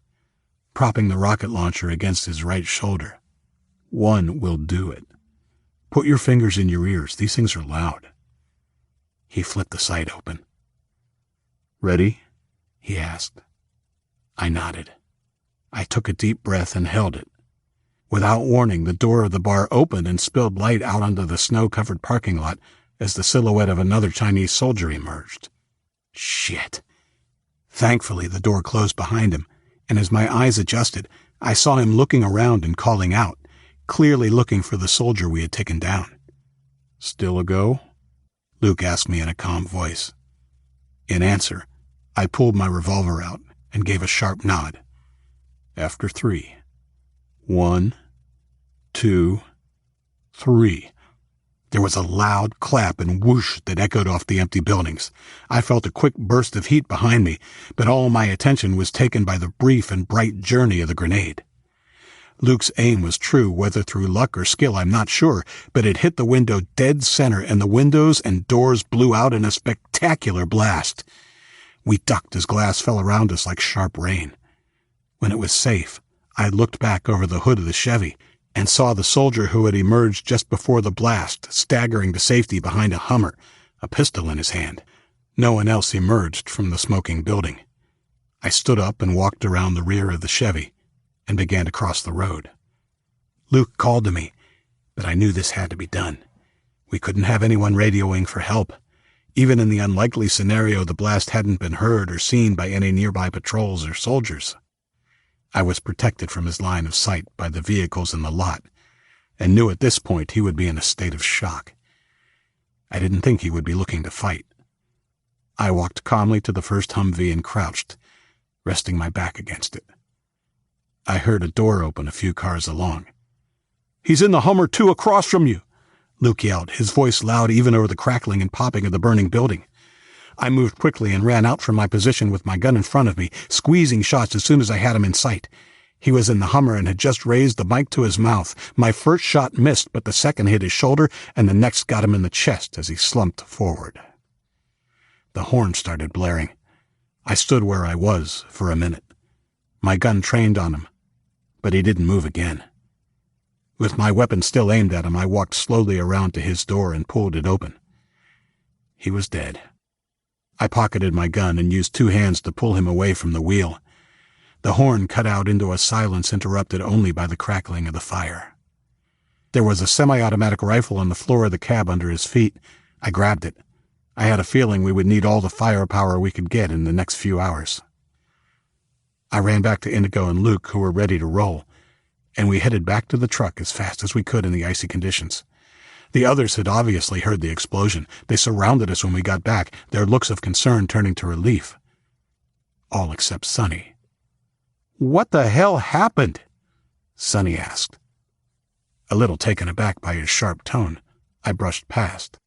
propping the rocket launcher against his right shoulder. "One will do it. Put your fingers in your ears. These things are loud." He flipped the sight open. "Ready?" he asked. I nodded. I took a deep breath and held it. Without warning, the door of the bar opened and spilled light out onto the snow-covered parking lot as the silhouette of another Chinese soldier emerged. Shit. Thankfully, the door closed behind him, and as my eyes adjusted, I saw him looking around and calling out, clearly looking for the soldier we had taken down. "Still a go?" Luke asked me in a calm voice. In answer, I pulled my revolver out and gave a sharp nod. After 3. 1, 2, 3. There was a loud clap and whoosh that echoed off the empty buildings. I felt a quick burst of heat behind me, but all my attention was taken by the brief and bright journey of the grenade. Luke's aim was true, whether through luck or skill I'm not sure, but it hit the window dead center and the windows and doors blew out in a spectacular blast. We ducked as glass fell around us like sharp rain. When it was safe, I looked back over the hood of the Chevy and saw the soldier who had emerged just before the blast staggering to safety behind a Hummer, a pistol in his hand. No one else emerged from the smoking building. I stood up and walked around the rear of the Chevy and began to cross the road. Luke called to me, but I knew this had to be done. We couldn't have anyone radioing for help. Even in the unlikely scenario the blast hadn't been heard or seen by any nearby patrols or soldiers. I was protected from his line of sight by the vehicles in the lot, and knew at this point he would be in a state of shock. I didn't think he would be looking to fight. I walked calmly to the first Humvee and crouched, resting my back against it. I heard a door open a few cars along. "He's in the Hummer 2 across from you," Luke yelled, his voice loud even over the crackling and popping of the burning building. I moved quickly and ran out from my position with my gun in front of me, squeezing shots as soon as I had him in sight. He was in the Hummer and had just raised the mic to his mouth. My first shot missed, but the second hit his shoulder, and the next got him in the chest as he slumped forward. The horn started blaring. I stood where I was for a minute. My gun trained on him, but he didn't move again. With my weapon still aimed at him, I walked slowly around to his door and pulled it open. He was dead. I pocketed my gun and used 2 hands to pull him away from the wheel. The horn cut out into a silence interrupted only by the crackling of the fire. There was a semi-automatic rifle on the floor of the cab under his feet. I grabbed it. I had a feeling we would need all the firepower we could get in the next few hours. I ran back to Indigo and Luke, who were ready to roll, and we headed back to the truck as fast as we could in the icy conditions. The others had obviously heard the explosion. They surrounded us when we got back, their looks of concern turning to relief. All except Sonny. "What the hell happened?" Sonny asked. A little taken aback by his sharp tone, I brushed past.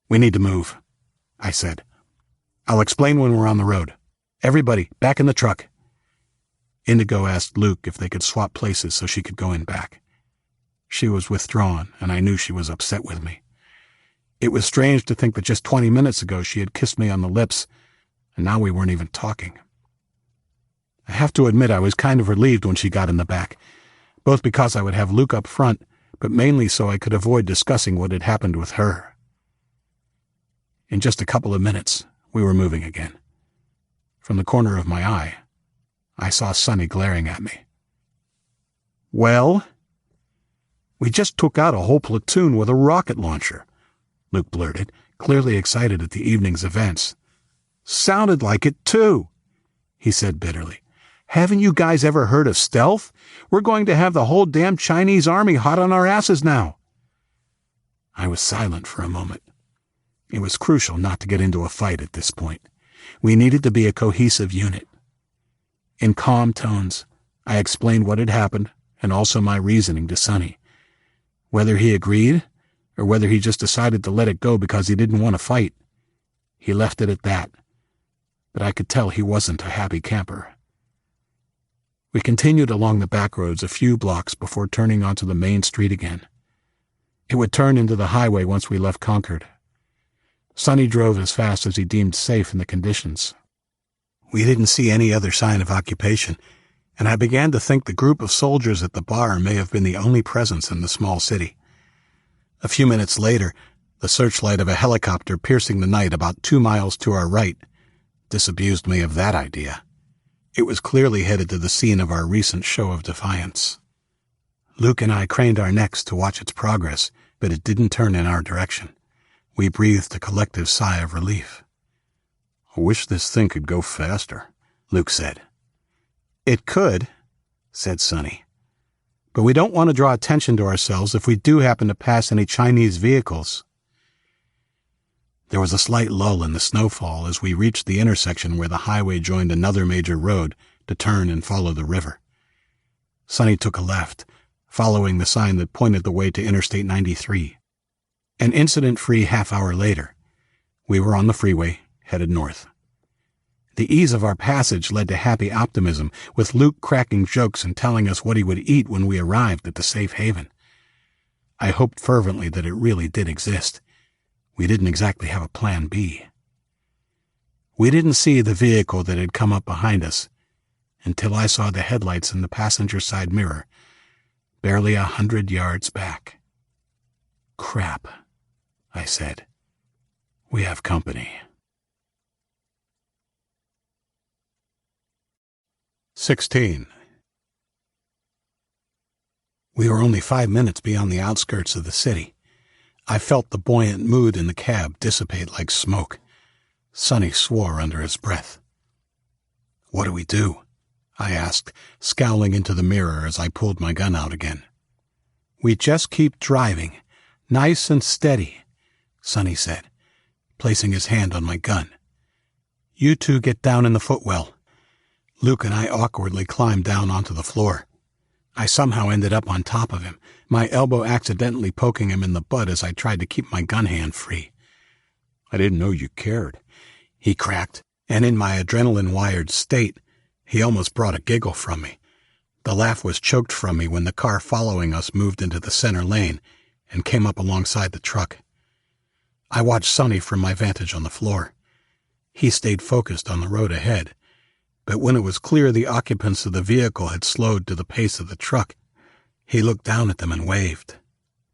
"We need to move," I said. "I'll explain when we're on the road. Everybody, back in the truck." Indigo asked Luke if they could swap places so she could go in back. She was withdrawn, and I knew she was upset with me. It was strange to think that just 20 minutes ago she had kissed me on the lips, and now we weren't even talking. I have to admit I was kind of relieved when she got in the back, both because I would have Luke up front, but mainly so I could avoid discussing what had happened with her. In just a couple of minutes, we were moving again. From the corner of my eye, I saw Sonny glaring at me. "Well?" "We just took out a whole platoon with a rocket launcher," Luke blurted, clearly excited at the evening's events. "Sounded like it, too," he said bitterly. "Haven't you guys ever heard of stealth? We're going to have the whole damn Chinese army hot on our asses now." I was silent for a moment. It was crucial not to get into a fight at this point. We needed to be a cohesive unit. In calm tones, I explained what had happened and also my reasoning to Sonny. Whether he agreed, or whether he just decided to let it go because he didn't want to fight, he left it at that. But I could tell he wasn't a happy camper. We continued along the back roads a few blocks before turning onto the main street again. It would turn into the highway once we left Concord. Sonny drove as fast as he deemed safe in the conditions. We didn't see any other sign of occupation, and I began to think the group of soldiers at the bar may have been the only presence in the small city. A few minutes later, the searchlight of a helicopter piercing the night about 2 miles to our right disabused me of that idea. It was clearly headed to the scene of our recent show of defiance. Luke and I craned our necks to watch its progress, but it didn't turn in our direction. We breathed a collective sigh of relief. "I wish this thing could go faster," Luke said. "It could," said Sonny. "But we don't want to draw attention to ourselves if we do happen to pass any Chinese vehicles." There was a slight lull in the snowfall as we reached the intersection where the highway joined another major road to turn and follow the river. Sonny took a left, following the sign that pointed the way to Interstate 93. An incident-free half-hour later, we were on the freeway, headed north. The ease of our passage led to happy optimism, with Luke cracking jokes and telling us what he would eat when we arrived at the safe haven. I hoped fervently that it really did exist. We didn't exactly have a plan B. We didn't see the vehicle that had come up behind us until I saw the headlights in the passenger side mirror, barely 100 yards back. "Crap," I said. "We have company." 16. We were only 5 minutes beyond the outskirts of the city. I felt the buoyant mood in the cab dissipate like smoke. Sonny swore under his breath. "What do we do?" I asked, scowling into the mirror as I pulled my gun out again. "We just keep driving, nice and steady," Sonny said, placing his hand on my gun. "You two get down in the footwell." Luke and I awkwardly climbed down onto the floor. I somehow ended up on top of him, my elbow accidentally poking him in the butt as I tried to keep my gun hand free. "I didn't know you cared." he cracked, and in my adrenaline-wired state, he almost brought a giggle from me. The laugh was choked from me when the car following us moved into the center lane and came up alongside the truck. I watched Sonny from my vantage on the floor. He stayed focused on the road ahead, but when it was clear the occupants of the vehicle had slowed to the pace of the truck, he looked down at them and waved.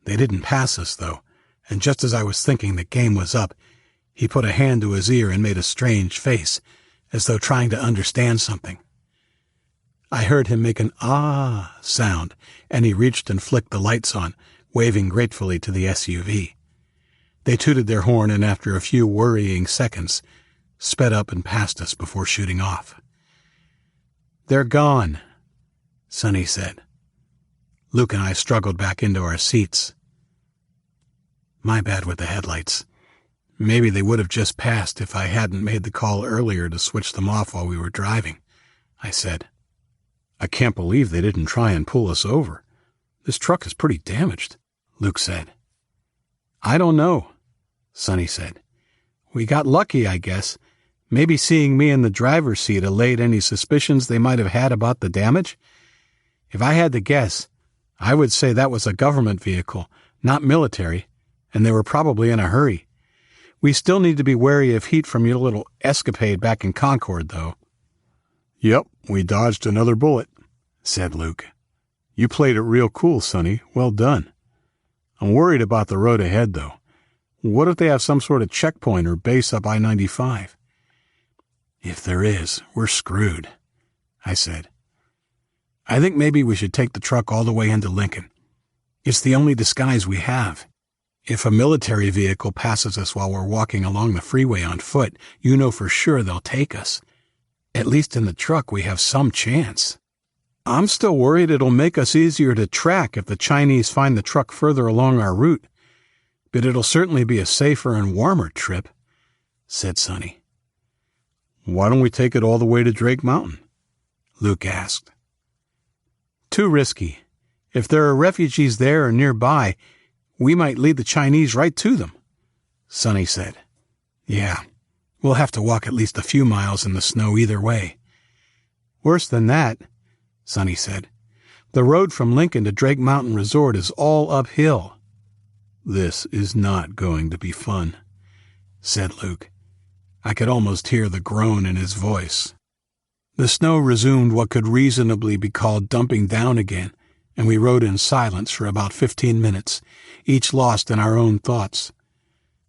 They didn't pass us, though, and just as I was thinking the game was up, he put a hand to his ear and made a strange face, as though trying to understand something. I heard him make an ah sound, and he reached and flicked the lights on, waving gratefully to the SUV. They tooted their horn and after a few worrying seconds, sped up and passed us before shooting off. "They're gone," Sonny said. Luke and I struggled back into our seats. My bad with the headlights. Maybe they would have just passed if I hadn't made the call earlier to switch them off while we were driving, I said. "I can't believe they didn't try and pull us over. This truck is pretty damaged," Luke said. "I don't know," Sonny said. "We got lucky, I guess. Maybe seeing me in the driver's seat allayed any suspicions they might have had about the damage. If I had to guess, I would say that was a government vehicle, not military, and they were probably in a hurry. We still need to be wary of heat from your little escapade back in Concord, though." "Yep, we dodged another bullet," said Luke. "You played it real cool, Sonny. Well done. I'm worried about the road ahead, though. What if they have some sort of checkpoint or base up I-95? "If there is, we're screwed," I said. "I think maybe we should take the truck all the way into Lincoln. It's the only disguise we have. If a military vehicle passes us while we're walking along the freeway on foot, you know for sure they'll take us. At least in the truck we have some chance. I'm still worried it'll make us easier to track if the Chinese find the truck further along our route. But it'll certainly be a safer and warmer trip," said Sonny. "Why don't we take it all the way to Drake Mountain?" Luke asked. "Too risky. If there are refugees there or nearby, we might lead the Chinese right to them," Sonny said. "Yeah, we'll have to walk at least a few miles in the snow either way." "Worse than that," Sonny said. "The road from Lincoln to Drake Mountain Resort is all uphill." "This is not going to be fun," said Luke. I could almost hear the groan in his voice. The snow resumed what could reasonably be called dumping down again, and we rode in silence for about 15 minutes, each lost in our own thoughts.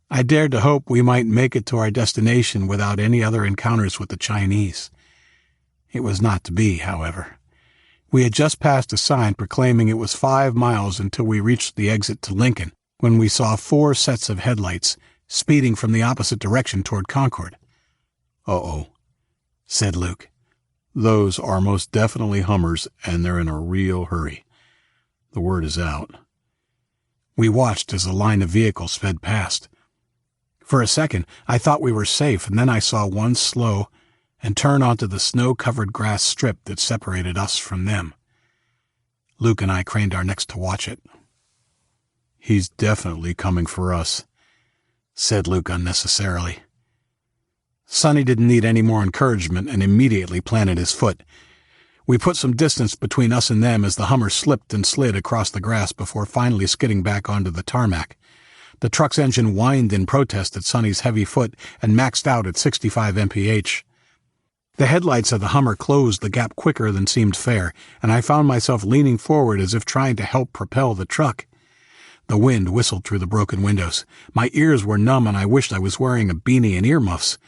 I dared to hope we might make it to our destination without any other encounters with the Chinese. It was not to be, however. We had just passed a sign proclaiming it was 5 miles until we reached the exit to Lincoln, when we saw 4 sets of headlights speeding from the opposite direction toward Concord. "Uh-oh," said Luke. "Those are most definitely Hummers, and they're in a real hurry. The word is out." We watched as a line of vehicles sped past. For a second, I thought we were safe, and then I saw one slow and turn onto the snow-covered grass strip that separated us from them. Luke and I craned our necks to watch it. "He's definitely coming for us," said Luke unnecessarily. Sonny didn't need any more encouragement and immediately planted his foot. We put some distance between us and them as the Hummer slipped and slid across the grass before finally skidding back onto the tarmac. The truck's engine whined in protest at Sonny's heavy foot and maxed out at 65 mph. The headlights of the Hummer closed the gap quicker than seemed fair, and I found myself leaning forward as if trying to help propel the truck. The wind whistled through the broken windows. My ears were numb and I wished I was wearing a beanie and earmuffs.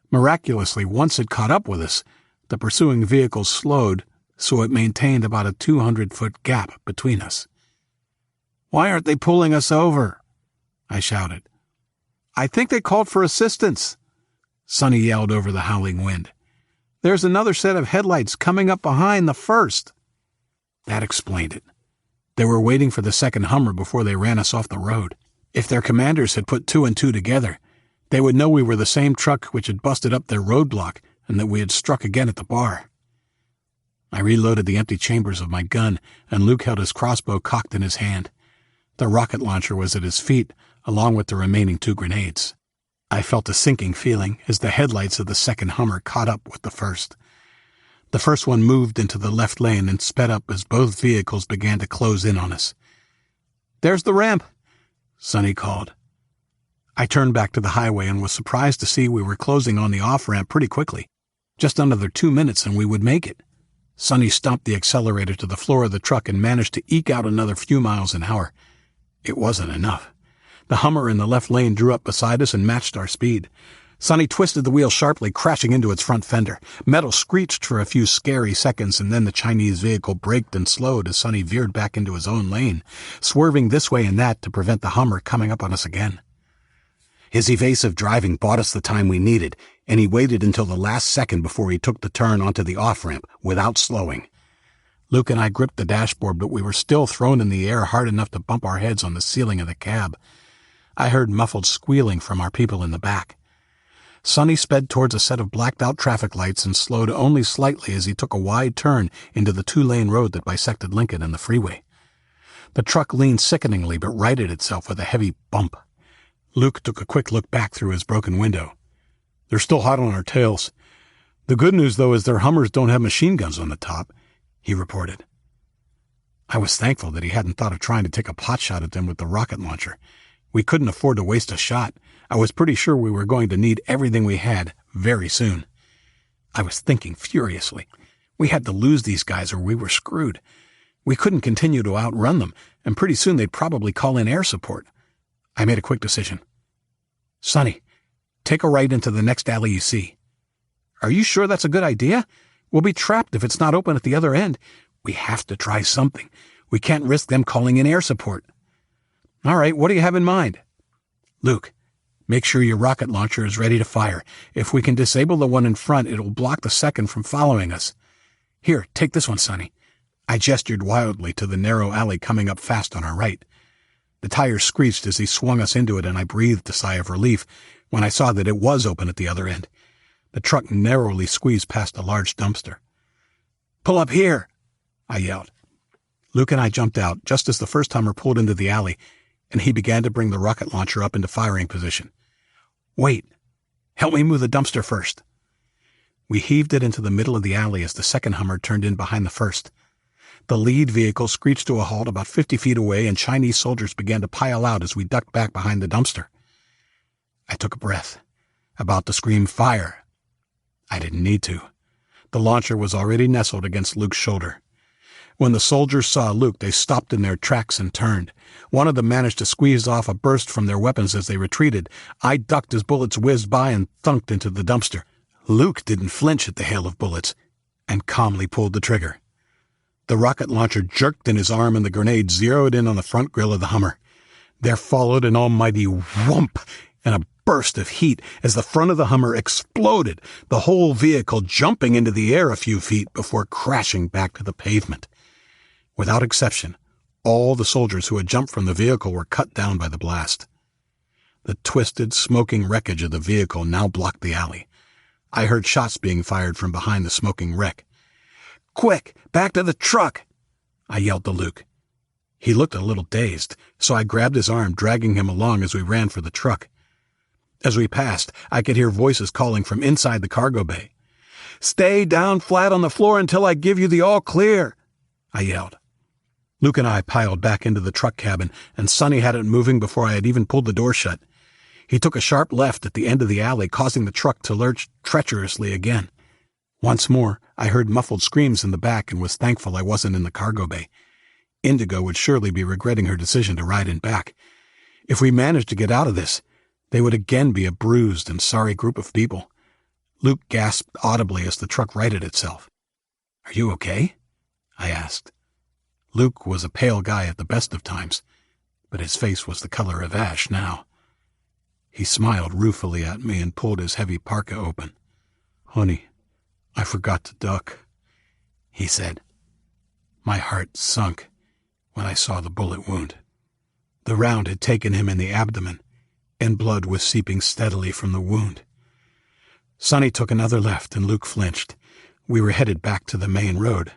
Miraculously, once it caught up with us, the pursuing vehicle slowed, so it maintained about a 200-foot gap between us. "Why aren't they pulling us over?" I shouted. "I think they called for assistance," Sonny yelled over the howling wind. "There's another set of headlights coming up behind the first." That explained it. They were waiting for the second Hummer before they ran us off the road. If their commanders had put 2 and 2 together, they would know we were the same truck which had busted up their roadblock and that we had struck again at the bar. I reloaded the empty chambers of my gun, and Luke held his crossbow cocked in his hand. The rocket launcher was at his feet, along with the remaining 2 grenades. I felt a sinking feeling as the headlights of the second Hummer caught up with the first. The first one moved into the left lane and sped up as both vehicles began to close in on us. "There's the ramp," Sonny called. I turned back to the highway and was surprised to see we were closing on the off-ramp pretty quickly. Just another 2 minutes and we would make it. Sonny stomped the accelerator to the floor of the truck and managed to eke out another few miles an hour. It wasn't enough. The Hummer in the left lane drew up beside us and matched our speed. Sonny twisted the wheel sharply, crashing into its front fender. Metal screeched for a few scary seconds, and then the Chinese vehicle braked and slowed as Sonny veered back into his own lane, swerving this way and that to prevent the Hummer coming up on us again. His evasive driving bought us the time we needed, and he waited until the last second before he took the turn onto the off-ramp without slowing. Luke and I gripped the dashboard, but we were still thrown in the air hard enough to bump our heads on the ceiling of the cab. I heard muffled squealing from our people in the back. Sonny sped towards a set of blacked-out traffic lights and slowed only slightly as he took a wide turn into the 2-lane road that bisected Lincoln and the freeway. The truck leaned sickeningly but righted itself with a heavy bump. Luke took a quick look back through his broken window. "They're still hot on our tails. The good news, though, is their Hummers don't have machine guns on the top," he reported. I was thankful that he hadn't thought of trying to take a potshot at them with the rocket launcher. We couldn't afford to waste a shot. I was pretty sure we were going to need everything we had very soon. I was thinking furiously. We had to lose these guys or we were screwed. We couldn't continue to outrun them, and pretty soon they'd probably call in air support. I made a quick decision. "Sonny, take a right into the next alley you see." "Are you sure that's a good idea? We'll be trapped if it's not open at the other end." "We have to try something. We can't risk them calling in air support." "All right, what do you have in mind?" "Luke, make sure your rocket launcher is ready to fire. If we can disable the one in front, it'll block the second from following us. Here, take this one, Sonny." I gestured wildly to the narrow alley coming up fast on our right. The tires screeched as he swung us into it, and I breathed a sigh of relief when I saw that it was open at the other end. The truck narrowly squeezed past a large dumpster. "Pull up here!" I yelled. Luke and I jumped out just as the first Hummer pulled into the alley, and he began to bring the rocket launcher up into firing position. "Wait. Help me move the dumpster first." We heaved it into the middle of the alley as the second Hummer turned in behind the first. The lead vehicle screeched to a halt about 50 feet away, and Chinese soldiers began to pile out as we ducked back behind the dumpster. I took a breath, about to scream fire. I didn't need to. The launcher was already nestled against Luke's shoulder. When the soldiers saw Luke, they stopped in their tracks and turned. One of them managed to squeeze off a burst from their weapons as they retreated. I ducked as bullets whizzed by and thunked into the dumpster. Luke didn't flinch at the hail of bullets and calmly pulled the trigger. The rocket launcher jerked in his arm and the grenade zeroed in on the front grille of the Hummer. There followed an almighty whump and a burst of heat as the front of the Hummer exploded, the whole vehicle jumping into the air a few feet before crashing back to the pavement. Without exception, all the soldiers who had jumped from the vehicle were cut down by the blast. The twisted, smoking wreckage of the vehicle now blocked the alley. I heard shots being fired from behind the smoking wreck. "Quick, back to the truck!" I yelled to Luke. He looked a little dazed, so I grabbed his arm, dragging him along as we ran for the truck. As we passed, I could hear voices calling from inside the cargo bay. "Stay down flat on the floor until I give you the all clear," I yelled. Luke and I piled back into the truck cabin, and Sonny had it moving before I had even pulled the door shut. He took a sharp left at the end of the alley, causing the truck to lurch treacherously again. Once more, I heard muffled screams in the back and was thankful I wasn't in the cargo bay. Indigo would surely be regretting her decision to ride in back. If we managed to get out of this, they would again be a bruised and sorry group of people. Luke gasped audibly as the truck righted itself. "Are you okay?" I asked. Luke was a pale guy at the best of times, but his face was the color of ash now. He smiled ruefully at me and pulled his heavy parka open. "Honey, I forgot to duck," he said. My heart sunk when I saw the bullet wound. The round had taken him in the abdomen, and blood was seeping steadily from the wound. Sonny took another left, and Luke flinched. We were headed back to the main road.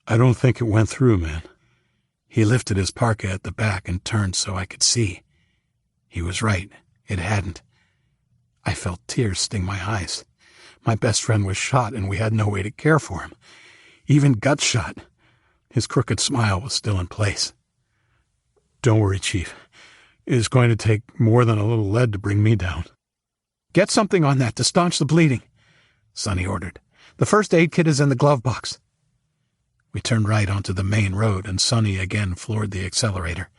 "I don't think it went through, man." He lifted his parka at the back and turned so I could see. He was right. It hadn't. I felt tears sting my eyes. My best friend was shot, and we had no way to care for him. Even gut shot. His crooked smile was still in place. Don't worry, Chief. It is going to take more than a little lead to bring me down. Get something on that to staunch the bleeding, Sonny ordered. The first aid kit is in the glove box. We turned right onto the main road, and Sonny again floored the accelerator.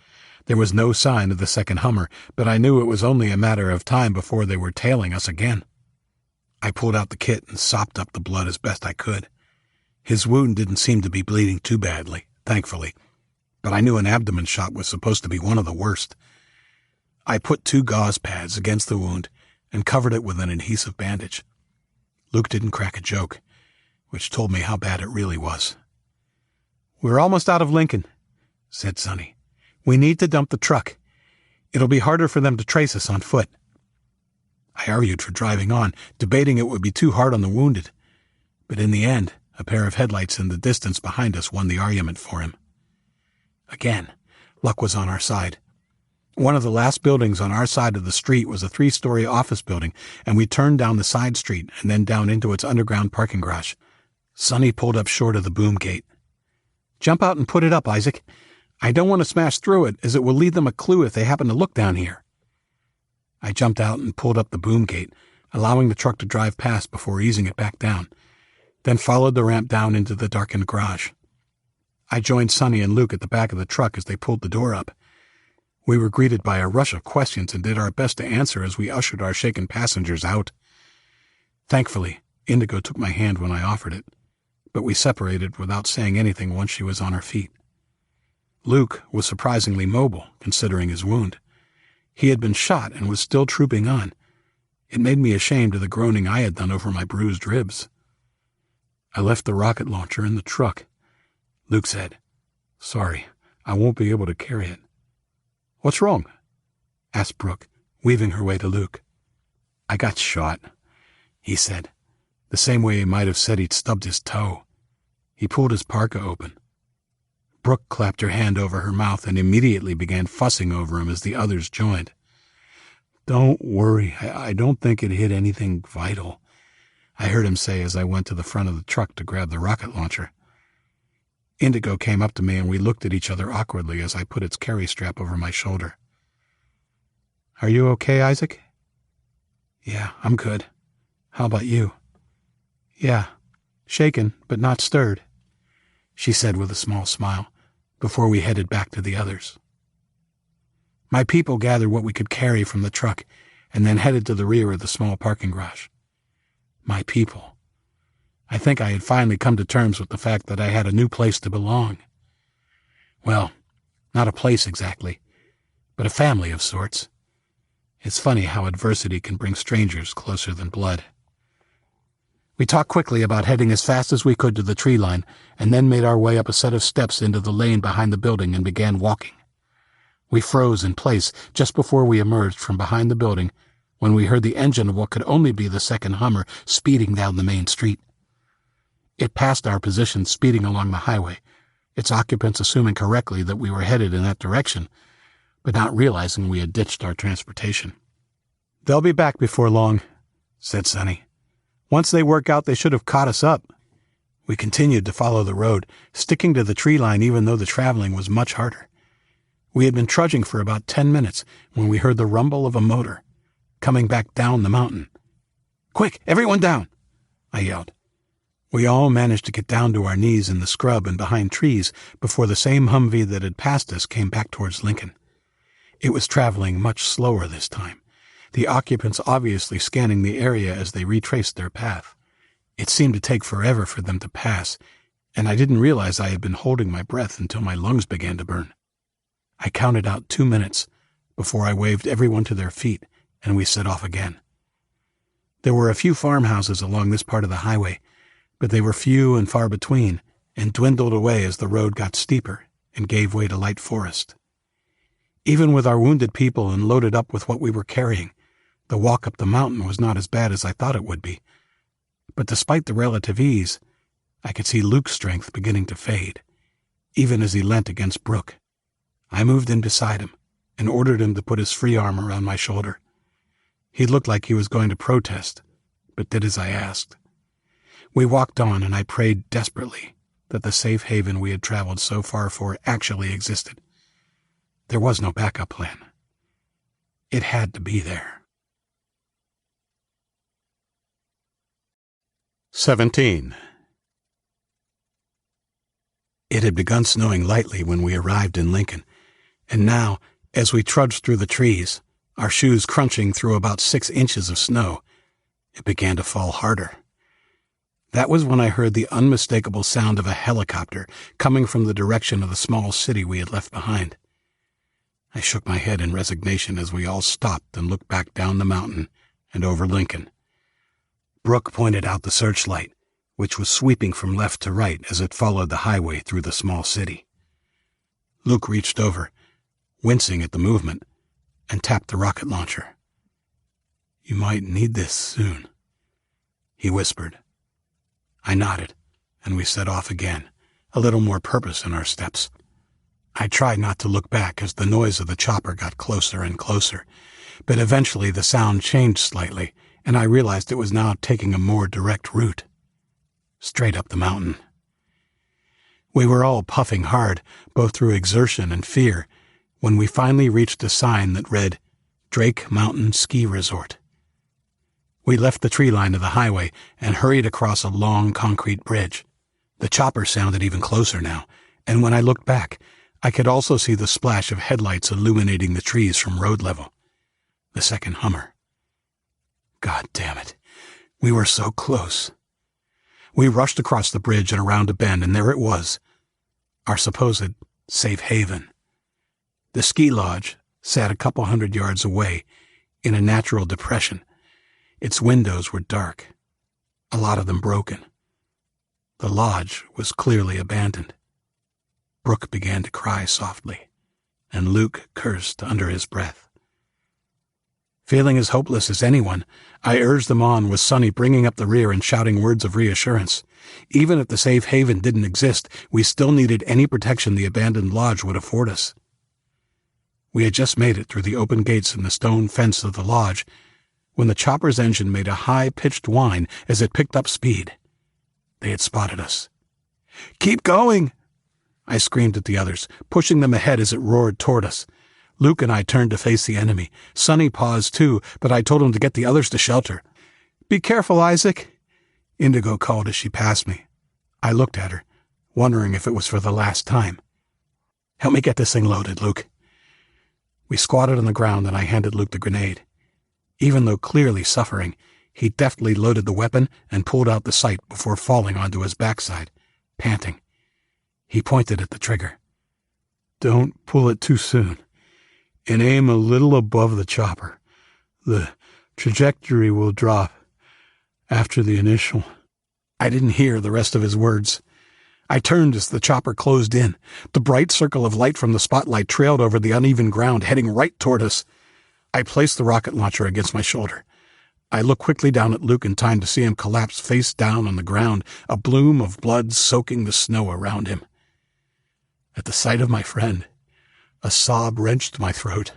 There was no sign of the second Hummer, but I knew it was only a matter of time before they were tailing us again. I pulled out the kit and sopped up the blood as best I could. His wound didn't seem to be bleeding too badly, thankfully, but I knew an abdomen shot was supposed to be one of the worst. I put 2 gauze pads against the wound and covered it with an adhesive bandage. Luke didn't crack a joke, which told me how bad it really was. We're almost out of Lincoln, said Sonny. We need to dump the truck. It'll be harder for them to trace us on foot. I argued for driving on, debating it would be too hard on the wounded. But in the end, a pair of headlights in the distance behind us won the argument for him. Again, luck was on our side. One of the last buildings on our side of the street was a 3-story office building, and we turned down the side street and then down into its underground parking garage. Sonny pulled up short of the boom gate. Jump out and put it up, Isaac. I don't want to smash through it, as it will lead them a clue if they happen to look down here. I jumped out and pulled up the boom gate, allowing the truck to drive past before easing it back down, then followed the ramp down into the darkened garage. I joined Sonny and Luke at the back of the truck as they pulled the door up. We were greeted by a rush of questions and did our best to answer as we ushered our shaken passengers out. Thankfully, Indigo took my hand when I offered it, but we separated without saying anything once she was on her feet. Luke was surprisingly mobile, considering his wound. He had been shot and was still trooping on. It made me ashamed of the groaning I had done over my bruised ribs. I left the rocket launcher in the truck. Luke said, Sorry, I won't be able to carry it. What's wrong? Asked Brooke, weaving her way to Luke. I got shot, he said, the same way he might have said he'd stubbed his toe. He pulled his parka open. Brooke clapped her hand over her mouth and immediately began fussing over him as the others joined. Don't worry, I don't think it hit anything vital, I heard him say as I went to the front of the truck to grab the rocket launcher. Indigo came up to me and we looked at each other awkwardly as I put its carry strap over my shoulder. Are you okay, Isaac? Yeah, I'm good. How about you? Yeah, shaken but not stirred, she said with a small smile, before we headed back to the others. My people gathered what we could carry from the truck and then headed to the rear of the small parking garage. My people. I think I had finally come to terms with the fact that I had a new place to belong. Well, not a place exactly, but a family of sorts. It's funny how adversity can bring strangers closer than blood. We talked quickly about heading as fast as we could to the tree line, and then made our way up a set of steps into the lane behind the building and began walking. We froze in place just before we emerged from behind the building when we heard the engine of what could only be the second Hummer speeding down the main street. It passed our position speeding along the highway, its occupants assuming correctly that we were headed in that direction, but not realizing we had ditched our transportation. They'll be back before long, said Sonny. Once they work out, they should have caught us up. We continued to follow the road, sticking to the tree line even though the traveling was much harder. We had been trudging for about 10 minutes when we heard the rumble of a motor, coming back down the mountain. Quick, everyone down, I yelled. We all managed to get down to our knees in the scrub and behind trees before the same Humvee that had passed us came back towards Lincoln. It was traveling much slower this time, the occupants obviously scanning the area as they retraced their path. It seemed to take forever for them to pass, and I didn't realize I had been holding my breath until my lungs began to burn. I counted out 2 minutes before I waved everyone to their feet, and we set off again. There were a few farmhouses along this part of the highway, but they were few and far between, and dwindled away as the road got steeper and gave way to light forest. Even with our wounded people and loaded up with what we were carrying, the walk up the mountain was not as bad as I thought it would be. But despite the relative ease, I could see Luke's strength beginning to fade, even as he leant against Brooke. I moved in beside him and ordered him to put his free arm around my shoulder. He looked like he was going to protest, but did as I asked. We walked on, and I prayed desperately that the safe haven we had traveled so far for actually existed. There was no backup plan. It had to be there. 17. It had begun snowing lightly when we arrived in Lincoln, and now, as we trudged through the trees, our shoes crunching through about 6 inches of snow, it began to fall harder. That was when I heard the unmistakable sound of a helicopter coming from the direction of the small city we had left behind. I shook my head in resignation as we all stopped and looked back down the mountain and over Lincoln. Brooke pointed out the searchlight, which was sweeping from left to right as it followed the highway through the small city. Luke reached over, wincing at the movement, and tapped the rocket launcher. "You might need this soon," he whispered. I nodded, and we set off again, a little more purpose in our steps. I tried not to look back as the noise of the chopper got closer and closer, but eventually the sound changed slightly, and I realized it was now taking a more direct route, straight up the mountain. We were all puffing hard, both through exertion and fear, when we finally reached a sign that read, "Drake Mountain Ski Resort." We left the tree line of the highway and hurried across a long concrete bridge. The chopper sounded even closer now, and when I looked back, I could also see the splash of headlights illuminating the trees from road level. The second Hummer. God damn it. We were so close. We rushed across the bridge and around a bend, and there it was, our supposed safe haven. The ski lodge sat a couple 100 yards away in a natural depression. Its windows were dark, a lot of them broken. The lodge was clearly abandoned. Brooke began to cry softly, and Luke cursed under his breath. Feeling as hopeless as anyone, I urged them on with Sonny bringing up the rear and shouting words of reassurance. Even if the safe haven didn't exist, we still needed any protection the abandoned lodge would afford us. We had just made it through the open gates in the stone fence of the lodge when the chopper's engine made a high-pitched whine as it picked up speed. They had spotted us. "Keep going!" I screamed at the others, pushing them ahead as it roared toward us. Luke and I turned to face the enemy. Sonny paused too, but I told him to get the others to shelter. "Be careful, Isaac," Indigo called as she passed me. I looked at her, wondering if it was for the last time. "Help me get this thing loaded, Luke." We squatted on the ground and I handed Luke the grenade. Even though clearly suffering, he deftly loaded the weapon and pulled out the sight before falling onto his backside, panting. He pointed at the trigger. "Don't pull it too soon, and aim a little above the chopper. The trajectory will drop after the initial." I didn't hear the rest of his words. I turned as the chopper closed in. The bright circle of light from the spotlight trailed over the uneven ground, heading right toward us. I placed the rocket launcher against my shoulder. I looked quickly down at Luke in time to see him collapse face down on the ground, a bloom of blood soaking the snow around him. At the sight of my friend, a sob wrenched my throat,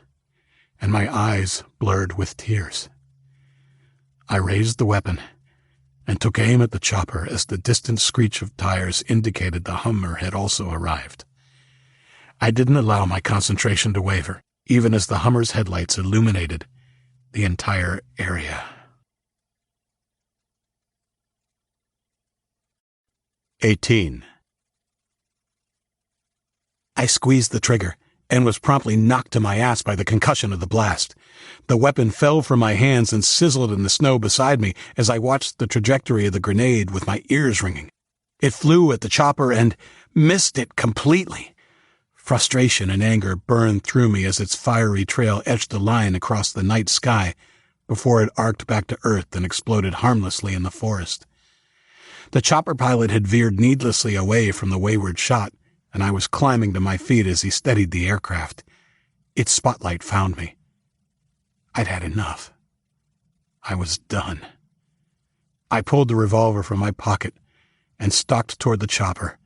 and my eyes blurred with tears. I raised the weapon and took aim at the chopper as the distant screech of tires indicated the Hummer had also arrived. I didn't allow my concentration to waver, even as the Hummer's headlights illuminated the entire area. 18. I squeezed the trigger and was promptly knocked to my ass by the concussion of the blast. The weapon fell from my hands and sizzled in the snow beside me as I watched the trajectory of the grenade with my ears ringing. It flew at the chopper and missed it completely. Frustration and anger burned through me as its fiery trail etched a line across the night sky before it arced back to Earth and exploded harmlessly in the forest. The chopper pilot had veered needlessly away from the wayward shot, and I was climbing to my feet as he steadied the aircraft. Its spotlight found me. I'd had enough. I was done. I pulled the revolver from my pocket and stalked toward the chopper,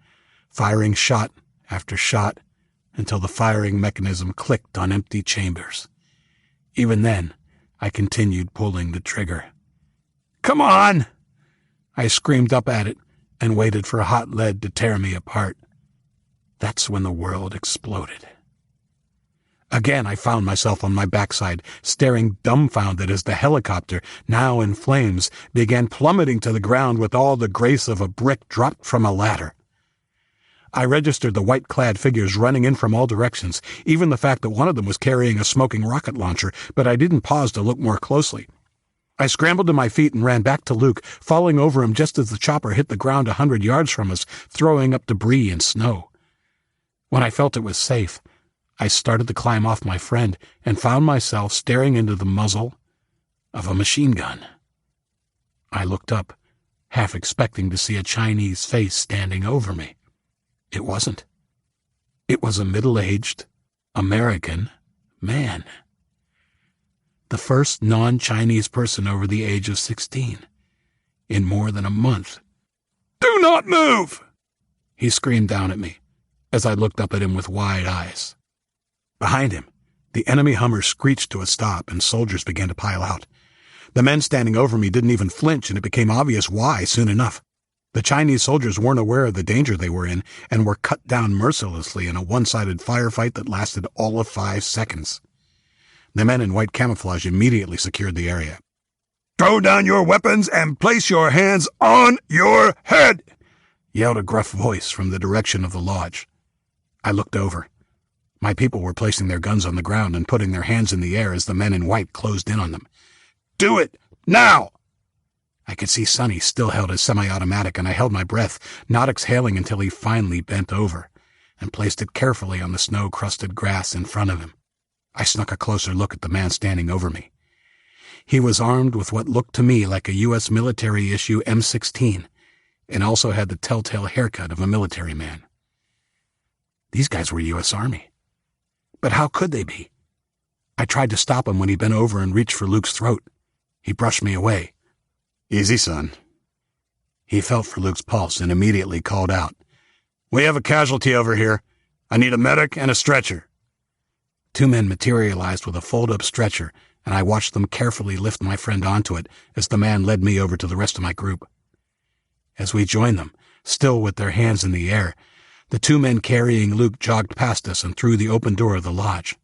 firing shot after shot until the firing mechanism clicked on empty chambers. Even then, I continued pulling the trigger. "Come on!" I screamed up at it and waited for hot lead to tear me apart. That's when the world exploded. Again, I found myself on my backside, staring dumbfounded as the helicopter, now in flames, began plummeting to the ground with all the grace of a brick dropped from a ladder. I registered the white-clad figures running in from all directions, even the fact that one of them was carrying a smoking rocket launcher, but I didn't pause to look more closely. I scrambled to my feet and ran back to Luke, falling over him just as the chopper hit the ground 100 yards from us, throwing up debris and snow. When I felt it was safe, I started to climb off my friend and found myself staring into the muzzle of a machine gun. I looked up, half expecting to see a Chinese face standing over me. It wasn't. It was a middle-aged American man. The first non-Chinese person over the age of 16 in more than a month. "Do not move!" he screamed down at me as I looked up at him with wide eyes. Behind him, the enemy Hummer screeched to a stop and soldiers began to pile out. The men standing over me didn't even flinch, and it became obvious why soon enough. The Chinese soldiers weren't aware of the danger they were in and were cut down mercilessly in a one-sided firefight that lasted all of 5 seconds. The men in white camouflage immediately secured the area. "Throw down your weapons and place your hands on your head!" yelled a gruff voice from the direction of the lodge. I looked over. My people were placing their guns on the ground and putting their hands in the air as the men in white closed in on them. "Do it! Now!" I could see Sonny still held his semi-automatic, and I held my breath, not exhaling until he finally bent over and placed it carefully on the snow-crusted grass in front of him. I snuck a closer look at the man standing over me. He was armed with what looked to me like a U.S. military-issue M16, and also had the telltale haircut of a military man. These guys were U.S. Army. But how could they be? I tried to stop him when he bent over and reached for Luke's throat. He brushed me away. "Easy, son." He felt for Luke's pulse and immediately called out, "We have a casualty over here. I need a medic and a stretcher." 2 men materialized with a fold-up stretcher, and I watched them carefully lift my friend onto it as the man led me over to the rest of my group. As we joined them, still with their hands in the air, the 2 men carrying Luke jogged past us and through the open door of the lodge.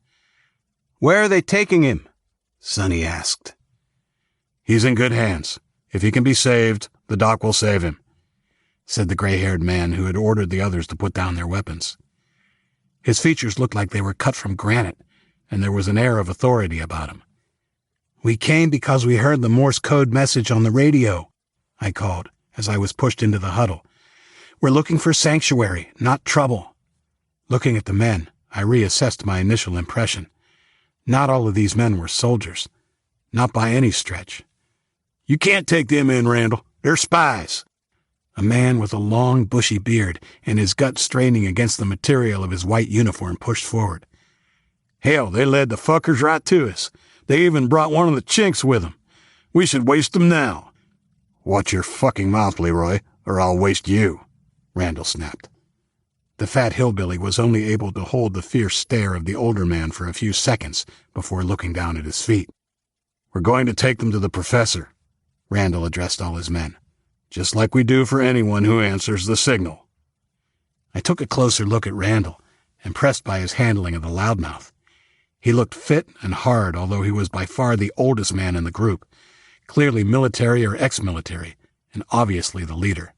"Where are they taking him?" Sonny asked. "He's in good hands. If he can be saved, the doc will save him," said the gray-haired man who had ordered the others to put down their weapons. His features looked like they were cut from granite, and there was an air of authority about him. "We came because we heard the Morse code message on the radio," I called as I was pushed into the huddle. "We're looking for sanctuary, not trouble." Looking at the men, I reassessed my initial impression. Not all of these men were soldiers. Not by any stretch. "You can't take them in, Randall. They're spies." A man with a long, bushy beard and his gut straining against the material of his white uniform pushed forward. "Hell, they led the fuckers right to us. They even brought one of the chinks with them. We should waste them now." "Watch your fucking mouth, Leroy, or I'll waste you," Randall snapped. The fat hillbilly was only able to hold the fierce stare of the older man for a few seconds before looking down at his feet. "We're going to take them to the professor," Randall addressed all his men. "Just like we do for anyone who answers the signal." I took a closer look at Randall, impressed by his handling of the loudmouth. He looked fit and hard, although he was by far the oldest man in the group, clearly military or ex-military, and obviously the leader.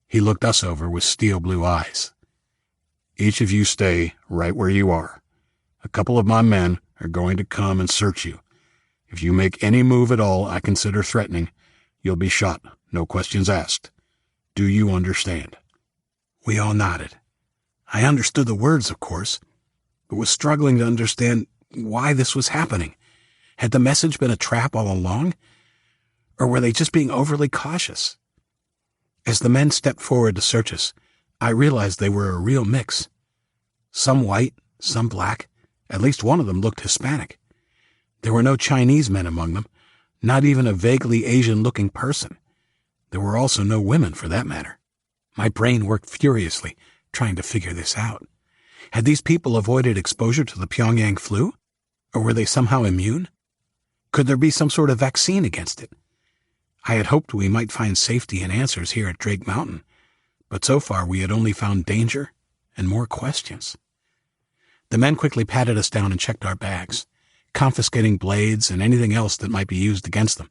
He looked us over with steel-blue eyes. "Each of you stay right where you are. A couple of my men are going to come and search you. If you make any move at all I consider threatening, you'll be shot, no questions asked. Do you understand?" We all nodded. I understood the words, of course, but was struggling to understand why this was happening. Had the message been a trap all along? Or were they just being overly cautious? As the men stepped forward to search us, I realized they were a real mix. Some white, some black, at least one of them looked Hispanic. There were no Chinese men among them, not even a vaguely Asian-looking person. There were also no women, for that matter. My brain worked furiously, trying to figure this out. Had these people avoided exposure to the Pyongyang flu? Or were they somehow immune? Could there be some sort of vaccine against it? I had hoped we might find safety and answers here at Drake Mountain, but so far we had only found danger and more questions. The men quickly patted us down and checked our bags, confiscating blades and anything else that might be used against them,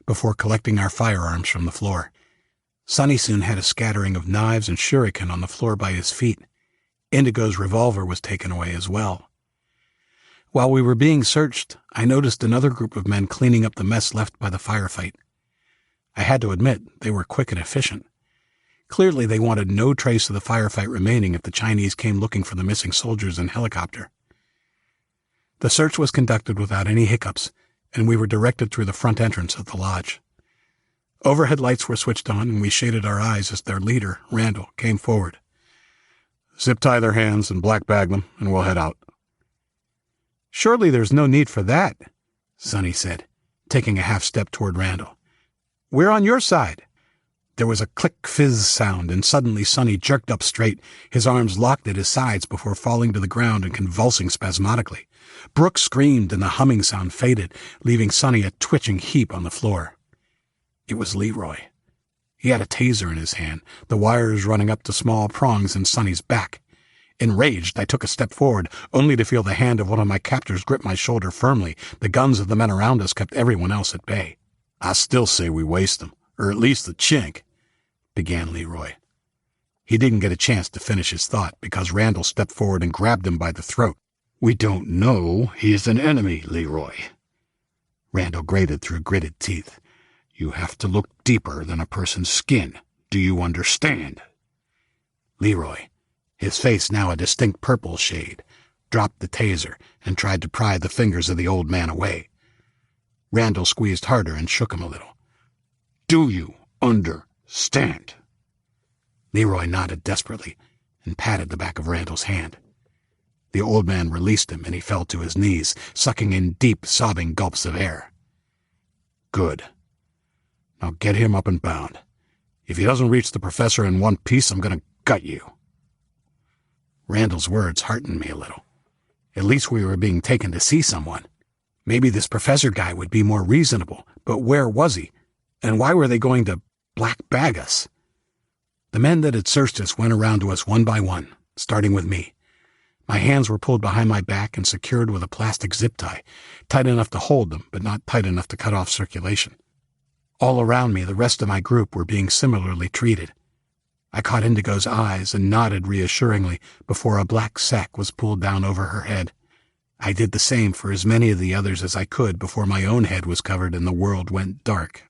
before collecting our firearms from the floor. Sonny soon had a scattering of knives and shuriken on the floor by his feet. Indigo's revolver was taken away as well. While we were being searched, I noticed another group of men cleaning up the mess left by the firefight. I had to admit they were quick and efficient. Clearly they wanted no trace of the firefight remaining if the Chinese came looking for the missing soldiers and helicopter. The search was conducted without any hiccups, and we were directed through the front entrance of the lodge. Overhead lights were switched on, and we shaded our eyes as their leader, Randall, came forward. Zip-tie their hands and black bag them, and we'll head out. Surely there's no need for that, Sonny said, taking a half step toward Randall. We're on your side. There was a click fizz sound, and suddenly Sonny jerked up straight, his arms locked at his sides before falling to the ground and convulsing spasmodically. Brooke screamed, and the humming sound faded, leaving Sonny a twitching heap on the floor. It was Leroy. He had a taser in his hand, the wires running up to small prongs in Sonny's back. Enraged, I took a step forward, only to feel the hand of one of my captors grip my shoulder firmly. The guns of the men around us kept everyone else at bay. I still say we waste them, or at least the chink, began Leroy. He didn't get a chance to finish his thought because Randall stepped forward and grabbed him by the throat. We don't know he's an enemy, Leroy. Randall grated through gritted teeth. You have to look deeper than a person's skin. Do you understand? Leroy, his face now a distinct purple shade, dropped the taser and tried to pry the fingers of the old man away. Randall squeezed harder and shook him a little. Do you understand? Leroy nodded desperately and patted the back of Randall's hand. The old man released him and he fell to his knees, sucking in deep, sobbing gulps of air. Good. Now get him up and bound. If he doesn't reach the professor in one piece, I'm going to gut you. Randall's words heartened me a little. At least we were being taken to see someone. Maybe this professor guy would be more reasonable, but where was he? And why were they going to black bag us? The men that had searched us went around to us one by one, starting with me. My hands were pulled behind my back and secured with a plastic zip tie, tight enough to hold them, but not tight enough to cut off circulation. All around me, the rest of my group were being similarly treated. I caught Indigo's eyes and nodded reassuringly before a black sack was pulled down over her head. I did the same for as many of the others as I could before my own head was covered and the world went dark.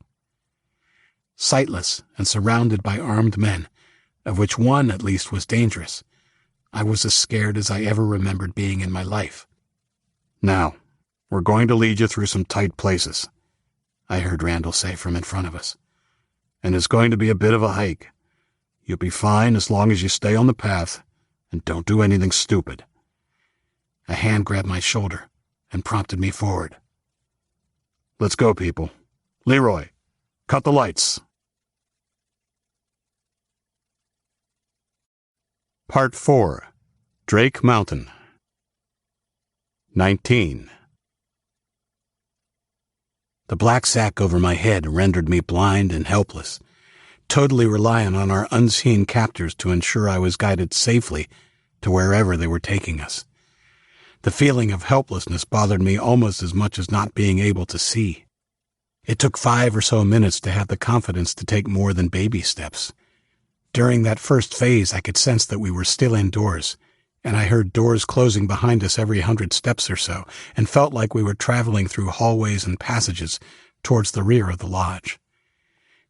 Sightless and surrounded by armed men, of which one at least was dangerous, I was as scared as I ever remembered being in my life. Now, we're going to lead you through some tight places, I heard Randall say from in front of us. And it's going to be a bit of a hike. You'll be fine as long as you stay on the path and don't do anything stupid. A hand grabbed my shoulder and prompted me forward. Let's go, people. Leroy, cut the lights. Part 4. Drake Mountain. 19. The black sack over my head rendered me blind and helpless, totally reliant on our unseen captors to ensure I was guided safely to wherever they were taking us. The feeling of helplessness bothered me almost as much as not being able to see. It took 5 or so minutes to have the confidence to take more than baby steps. During that first phase, I could sense that we were still indoors, and I heard doors closing behind us every 100 steps or so, and felt like we were traveling through hallways and passages towards the rear of the lodge.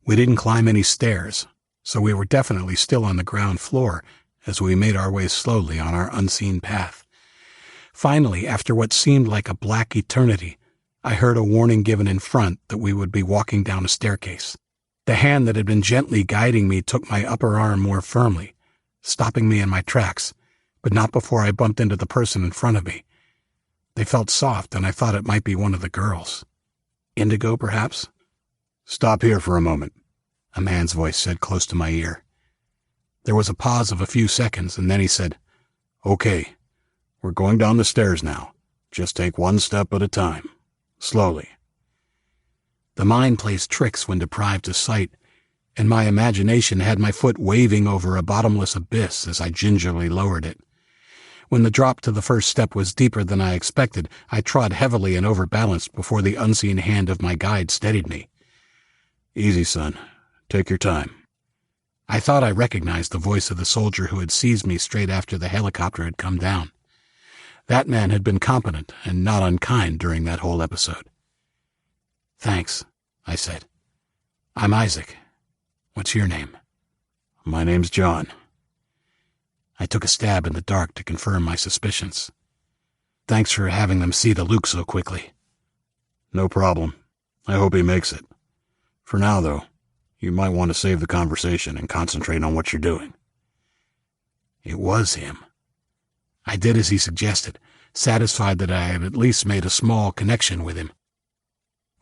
We didn't climb any stairs, so we were definitely still on the ground floor as we made our way slowly on our unseen path. Finally, after what seemed like a black eternity, I heard a warning given in front that we would be walking down a staircase. The hand that had been gently guiding me took my upper arm more firmly, stopping me in my tracks, but not before I bumped into the person in front of me. They felt soft, and I thought it might be one of the girls. Indigo, perhaps? Stop here for a moment, a man's voice said close to my ear. There was a pause of a few seconds, and then he said, Okay, we're going down the stairs now. Just take one step at a time. Slowly. The mind plays tricks when deprived of sight, and my imagination had my foot waving over a bottomless abyss as I gingerly lowered it. When the drop to the first step was deeper than I expected, I trod heavily and overbalanced before the unseen hand of my guide steadied me. "Easy, son. Take your time." I thought I recognized the voice of the soldier who had seized me straight after the helicopter had come down. That man had been competent and not unkind during that whole episode. "Thanks," I said. "I'm Isaac. What's your name?" "My name's John." I took a stab in the dark to confirm my suspicions. "Thanks for having them see the Luke so quickly." "No problem. I hope he makes it. For now, though, you might want to save the conversation and concentrate on what you're doing." It was him. I did as he suggested, satisfied that I had at least made a small connection with him.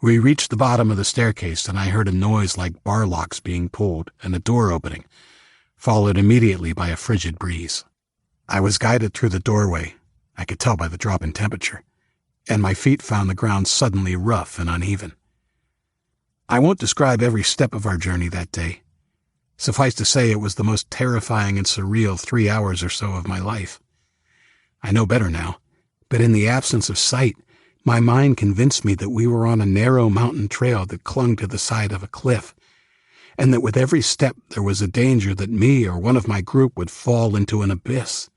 We reached the bottom of the staircase, and I heard a noise like bar locks being pulled and a door opening, followed immediately by a frigid breeze. I was guided through the doorway, I could tell by the drop in temperature, and my feet found the ground suddenly rough and uneven. I won't describe every step of our journey that day. Suffice to say it was the most terrifying and surreal 3 hours or so of my life. I know better now, but in the absence of sight, my mind convinced me that we were on a narrow mountain trail that clung to the side of a cliff, and that with every step there was a danger that me or one of my group would fall into an abyss.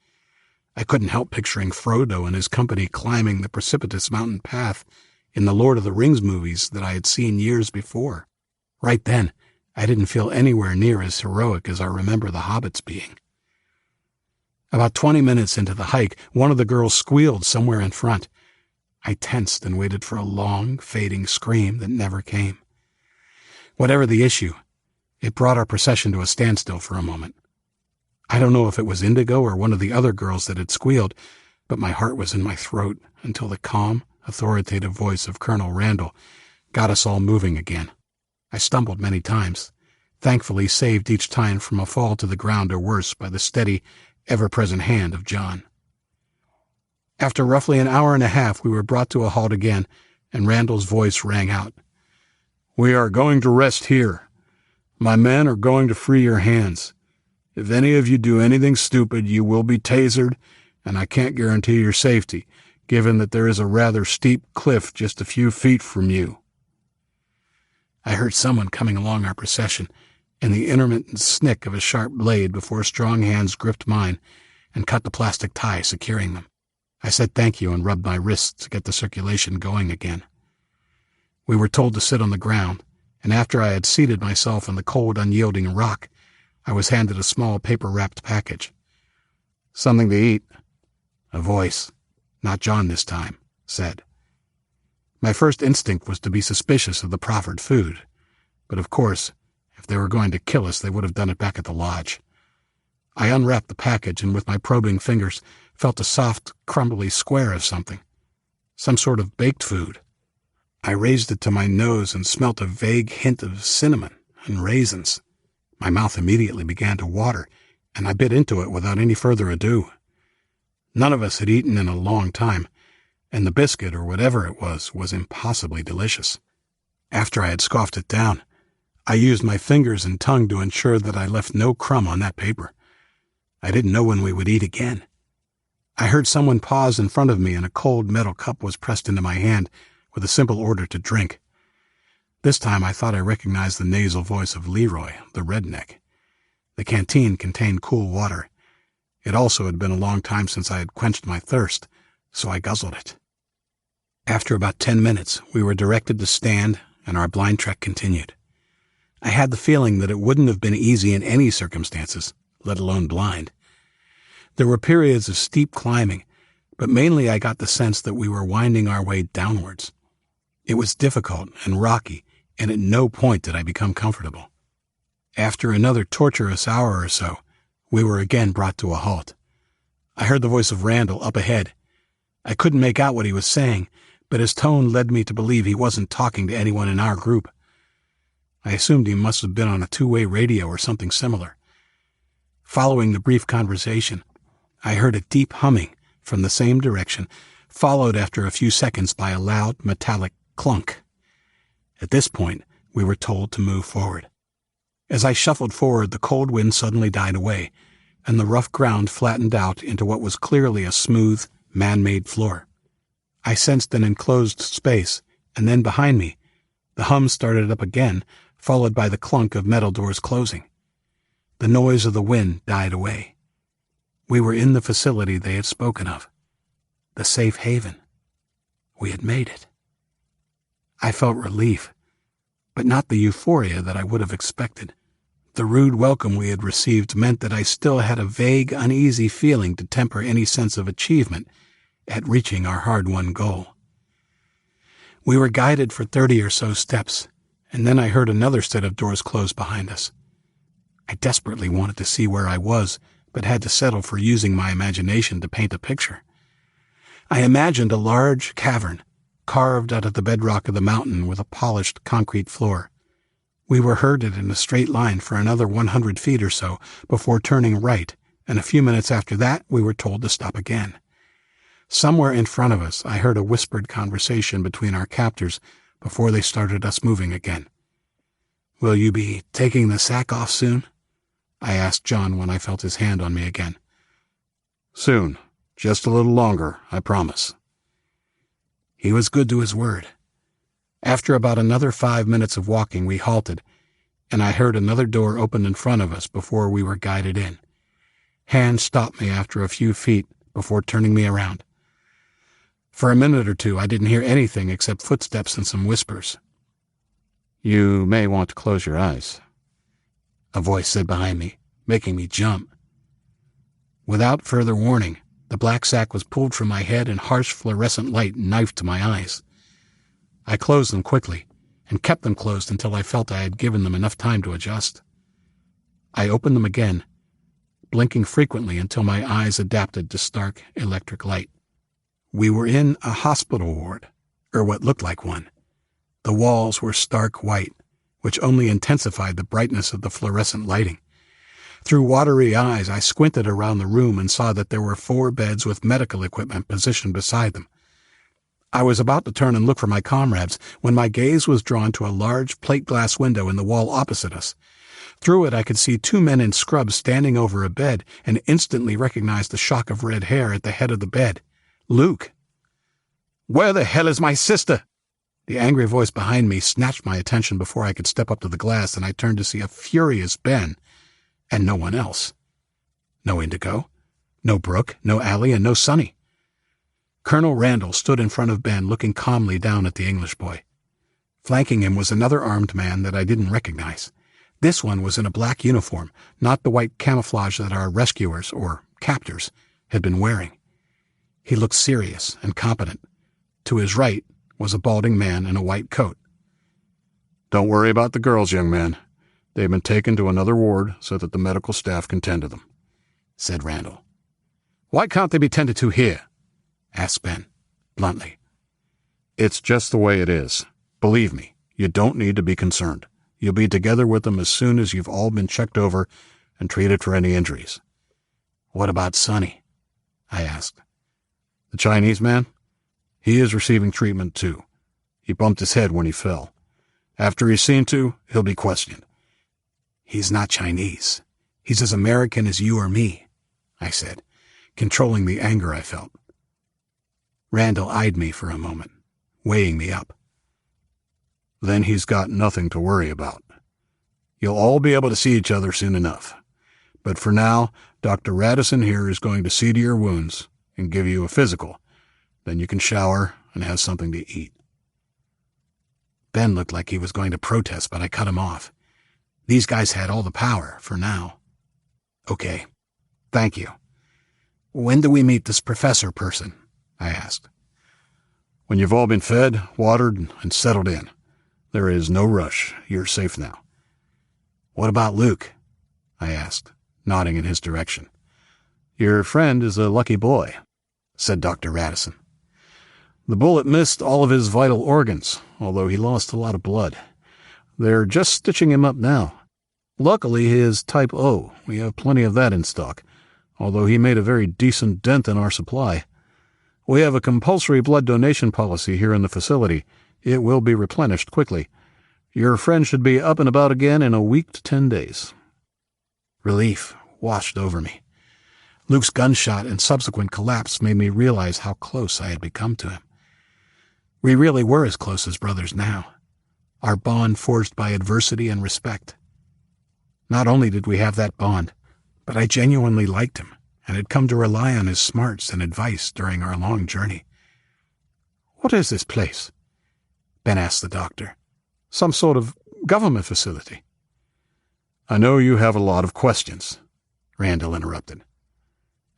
I couldn't help picturing Frodo and his company climbing the precipitous mountain path in the Lord of the Rings movies that I had seen years before. Right then, I didn't feel anywhere near as heroic as I remember the hobbits being. About 20 minutes into the hike, one of the girls squealed somewhere in front. I tensed and waited for a long, fading scream that never came. Whatever the issue, it brought our procession to a standstill for a moment. I don't know if it was Indigo or one of the other girls that had squealed, but my heart was in my throat until the calm, authoritative voice of Colonel Randall got us all moving again. I stumbled many times, thankfully saved each time from a fall to the ground or worse by the steady, ever-present hand of John. After roughly an hour and a half, we were brought to a halt again, and Randall's voice rang out. "We are going to rest here. My men are going to free your hands. If any of you do anything stupid, you will be tasered, and I can't guarantee your safety, given that there is a rather steep cliff just a few feet from you." I heard someone coming along our procession, and the intermittent snick of a sharp blade before strong hands gripped mine and cut the plastic tie securing them. I said thank you and rubbed my wrists to get the circulation going again. We were told to sit on the ground, and after I had seated myself on the cold, unyielding rock, I was handed a small paper-wrapped package. "Something to eat." A voice, not John this time, said. My first instinct was to be suspicious of the proffered food, but of course, if they were going to kill us, they would have done it back at the lodge. I unwrapped the package and with my probing fingers felt a soft, crumbly square of something, some sort of baked food. I raised it to my nose and smelt a vague hint of cinnamon and raisins. My mouth immediately began to water, and I bit into it without any further ado. None of us had eaten in a long time, and the biscuit, or whatever it was impossibly delicious. After I had scoffed it down, I used my fingers and tongue to ensure that I left no crumb on that paper. I didn't know when we would eat again. I heard someone pause in front of me, and a cold metal cup was pressed into my hand with a simple order to drink. This time I thought I recognized the nasal voice of Leroy, the redneck. The canteen contained cool water. It also had been a long time since I had quenched my thirst, so I guzzled it. After about 10 minutes, we were directed to stand, and our blind trek continued. I had the feeling that it wouldn't have been easy in any circumstances, let alone blind. There were periods of steep climbing, but mainly I got the sense that we were winding our way downwards. It was difficult and rocky, and at no point did I become comfortable. After another torturous hour or so, we were again brought to a halt. I heard the voice of Randall up ahead. I couldn't make out what he was saying, but his tone led me to believe he wasn't talking to anyone in our group. I assumed he must have been on a two-way radio or something similar. Following the brief conversation, I heard a deep humming from the same direction, followed after a few seconds by a loud, metallic clunk. At this point, we were told to move forward. As I shuffled forward, the cold wind suddenly died away, and the rough ground flattened out into what was clearly a smooth, man-made floor. I sensed an enclosed space, and then behind me, the hum started up again, followed by the clunk of metal doors closing. The noise of the wind died away. We were in the facility they had spoken of. The safe haven. We had made it. I felt relief, but not the euphoria that I would have expected. The rude welcome we had received meant that I still had a vague, uneasy feeling to temper any sense of achievement at reaching our hard-won goal. We were guided for 30 or so steps, and then I heard another set of doors close behind us. I desperately wanted to see where I was, but had to settle for using my imagination to paint a picture. I imagined a large cavern, carved out of the bedrock of the mountain with a polished concrete floor. We were herded in a straight line for another 100 feet or so before turning right, and a few minutes after that we were told to stop again. Somewhere in front of us I heard a whispered conversation between our captors before they started us moving again. "Will you be taking the sack off soon?" I asked John when I felt his hand on me again. "Soon. Just a little longer, I promise." He was good to his word. After about another 5 minutes of walking, we halted, and I heard another door open in front of us before we were guided in. Hand stopped me after a few feet before turning me around. For a minute or two, I didn't hear anything except footsteps and some whispers. "You may want to close your eyes," a voice said behind me, making me jump. Without further warning, the black sack was pulled from my head and harsh fluorescent light knifed to my eyes. I closed them quickly, and kept them closed until I felt I had given them enough time to adjust. I opened them again, blinking frequently until my eyes adapted to stark electric light. We were in a hospital ward, or what looked like one. The walls were stark white, which only intensified the brightness of the fluorescent lighting. Through watery eyes, I squinted around the room and saw that there were 4 beds with medical equipment positioned beside them. I was about to turn and look for my comrades when my gaze was drawn to a large plate glass window in the wall opposite us. Through it I could see 2 men in scrubs standing over a bed and instantly recognized the shock of red hair at the head of the bed. Luke. "Where the hell is my sister?" The angry voice behind me snatched my attention before I could step up to the glass, and I turned to see a furious Ben, and no one else. No Indigo, no Brooke, no Allie, and no Sonny. Colonel Randall stood in front of Ben, looking calmly down at the English boy. Flanking him was another armed man that I didn't recognize. This one was in a black uniform, not the white camouflage that our rescuers, or captors, had been wearing. He looked serious and competent. To his right was a balding man in a white coat. "Don't worry about the girls, young man. They've been taken to another ward so that the medical staff can tend to them," said Randall. "Why can't they be tended to here?" asked Ben, bluntly. "It's just the way it is. Believe me, you don't need to be concerned. You'll be together with them as soon as you've all been checked over and treated for any injuries." "What about Sonny?" I asked. "The Chinese man? He is receiving treatment, too. He bumped his head when he fell. After he's seen to, he'll be questioned." "He's not Chinese. He's as American as you or me," I said, controlling the anger I felt. Randall eyed me for a moment, weighing me up. "Then he's got nothing to worry about. You'll all be able to see each other soon enough. But for now, Dr. Radisson here is going to see to your wounds and give you a physical. Then you can shower and have something to eat." Ben looked like he was going to protest, but I cut him off. These guys had all the power, for now. "Okay. Thank you. When do we meet this professor person?" I asked. "When you've all been fed, watered, and settled in. There is no rush. You're safe now." "What about Luke?" I asked, nodding in his direction. "Your friend is a lucky boy," said Dr. Radisson. "The bullet missed all of his vital organs, although he lost a lot of blood. They're just stitching him up now. Luckily, he is type O. We have plenty of that in stock, although he made a very decent dent in our supply. We have a compulsory blood donation policy here in the facility. It will be replenished quickly. Your friend should be up and about again in a week to 10 days. Relief washed over me. Luke's gunshot and subsequent collapse made me realize how close I had become to him. We really were as close as brothers now, our bond forged by adversity and respect. Not only did we have that bond, but I genuinely liked him and had come to rely on his smarts and advice during our long journey. "What is this place?" Ben asked the doctor. "Some sort of government facility?" "I know you have a lot of questions," Randall interrupted,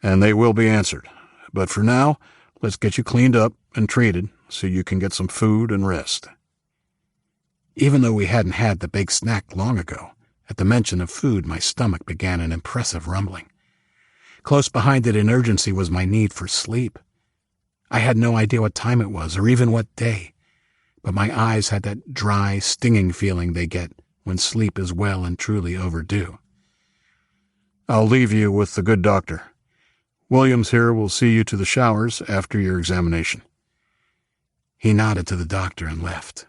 "and they will be answered. But for now, let's get you cleaned up and treated so you can get some food and rest." Even though we hadn't had the big snack long ago, at the mention of food my stomach began an impressive rumbling. Close behind it in urgency was my need for sleep. I had no idea what time it was or even what day, but my eyes had that dry, stinging feeling they get when sleep is well and truly overdue. "I'll leave you with the good doctor. Williams here will see you to the showers after your examination." He nodded to the doctor and left.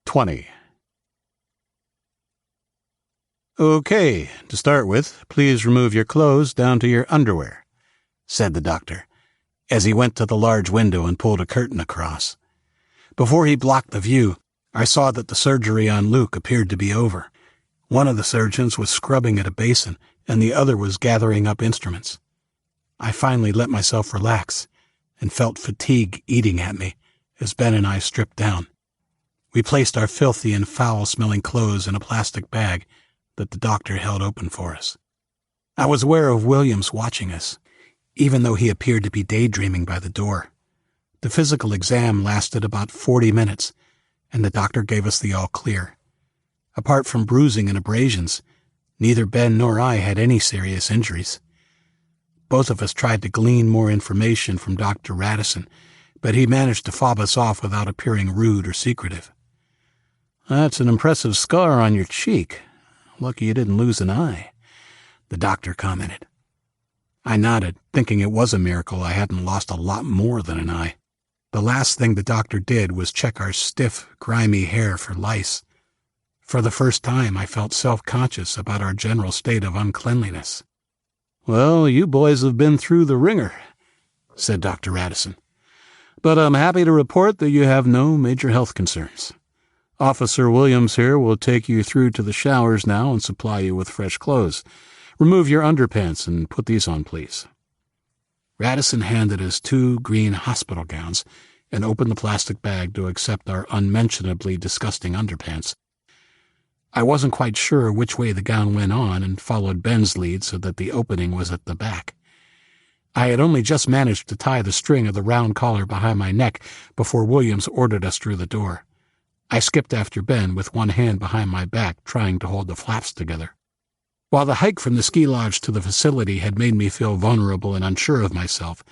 20. "Okay, to start with, please remove your clothes down to your underwear," said the doctor, as he went to the large window and pulled a curtain across. Before he blocked the view, I saw that the surgery on Luke appeared to be over. One of the surgeons was scrubbing at a basin, and the other was gathering up instruments. I finally let myself relax, and felt fatigue eating at me as Ben and I stripped down. We placed our filthy and foul-smelling clothes in a plastic bag that the doctor held open for us. I was aware of Williams watching us, even though he appeared to be daydreaming by the door. The physical exam lasted about 40 minutes, and the doctor gave us the all-clear. Apart from bruising and abrasions, neither Ben nor I had any serious injuries. Both of us tried to glean more information from Dr. Radisson, but he managed to fob us off without appearing rude or secretive. "That's an impressive scar on your cheek. Lucky you didn't lose an eye," the doctor commented. I nodded, thinking it was a miracle I hadn't lost a lot more than an eye. The last thing the doctor did was check our stiff, grimy hair for lice. For the first time, I felt self-conscious about our general state of uncleanliness. "Well, you boys have been through the ringer," said Dr. Radisson. "But I'm happy to report that you have no major health concerns. Officer Williams here will take you through to the showers now and supply you with fresh clothes. Remove your underpants and put these on, please." Radisson handed us 2 green hospital gowns and opened the plastic bag to accept our unmentionably disgusting underpants. I wasn't quite sure which way the gown went on and followed Ben's lead so that the opening was at the back. I had only just managed to tie the string of the round collar behind my neck before Williams ordered us through the door. I skipped after Ben with one hand behind my back, trying to hold the flaps together. While the hike from the ski lodge to the facility had made me feel vulnerable and unsure of myself,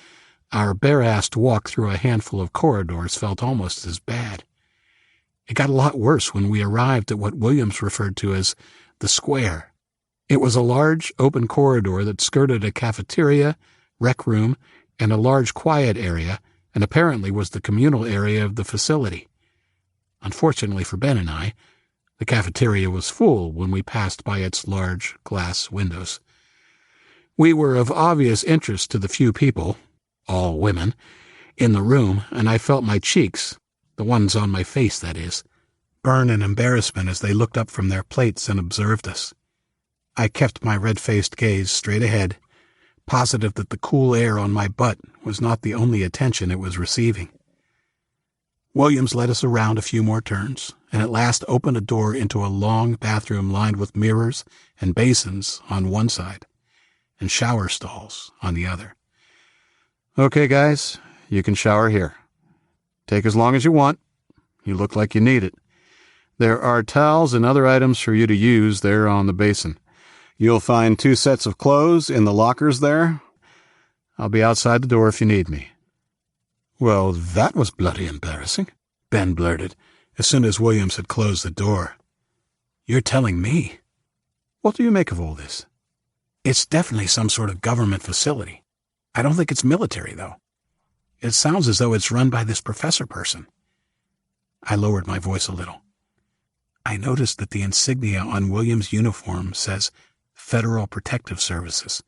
our bare-assed walk through a handful of corridors felt almost as bad. It got a lot worse when we arrived at what Williams referred to as the square. It was a large, open corridor that skirted a cafeteria, rec room, and a large quiet area, and apparently was the communal area of the facility. Unfortunately for Ben and I, the cafeteria was full when we passed by its large glass windows. We were of obvious interest to the few people, all women, in the room, and I felt my cheeks, the ones on my face, that is, burn in embarrassment as they looked up from their plates and observed us. I kept my red-faced gaze straight ahead, positive that the cool air on my butt was not the only attention it was receiving. Williams led us around a few more turns, and at last opened a door into a long bathroom lined with mirrors and basins on one side, and shower stalls on the other. "Okay, guys, you can shower here. Take as long as you want. You look like you need it. There are towels and other items for you to use there on the basin. You'll find 2 sets of clothes in the lockers there. I'll be outside the door if you need me." "Well, that was bloody embarrassing," Ben blurted, as soon as Williams had closed the door. "You're telling me? What do you make of all this? It's definitely some sort of government facility. I don't think it's military, though." It sounds as though it's run by this professor person." I lowered my voice a little. "I noticed that the insignia on Williams' uniform says Federal Protective Services,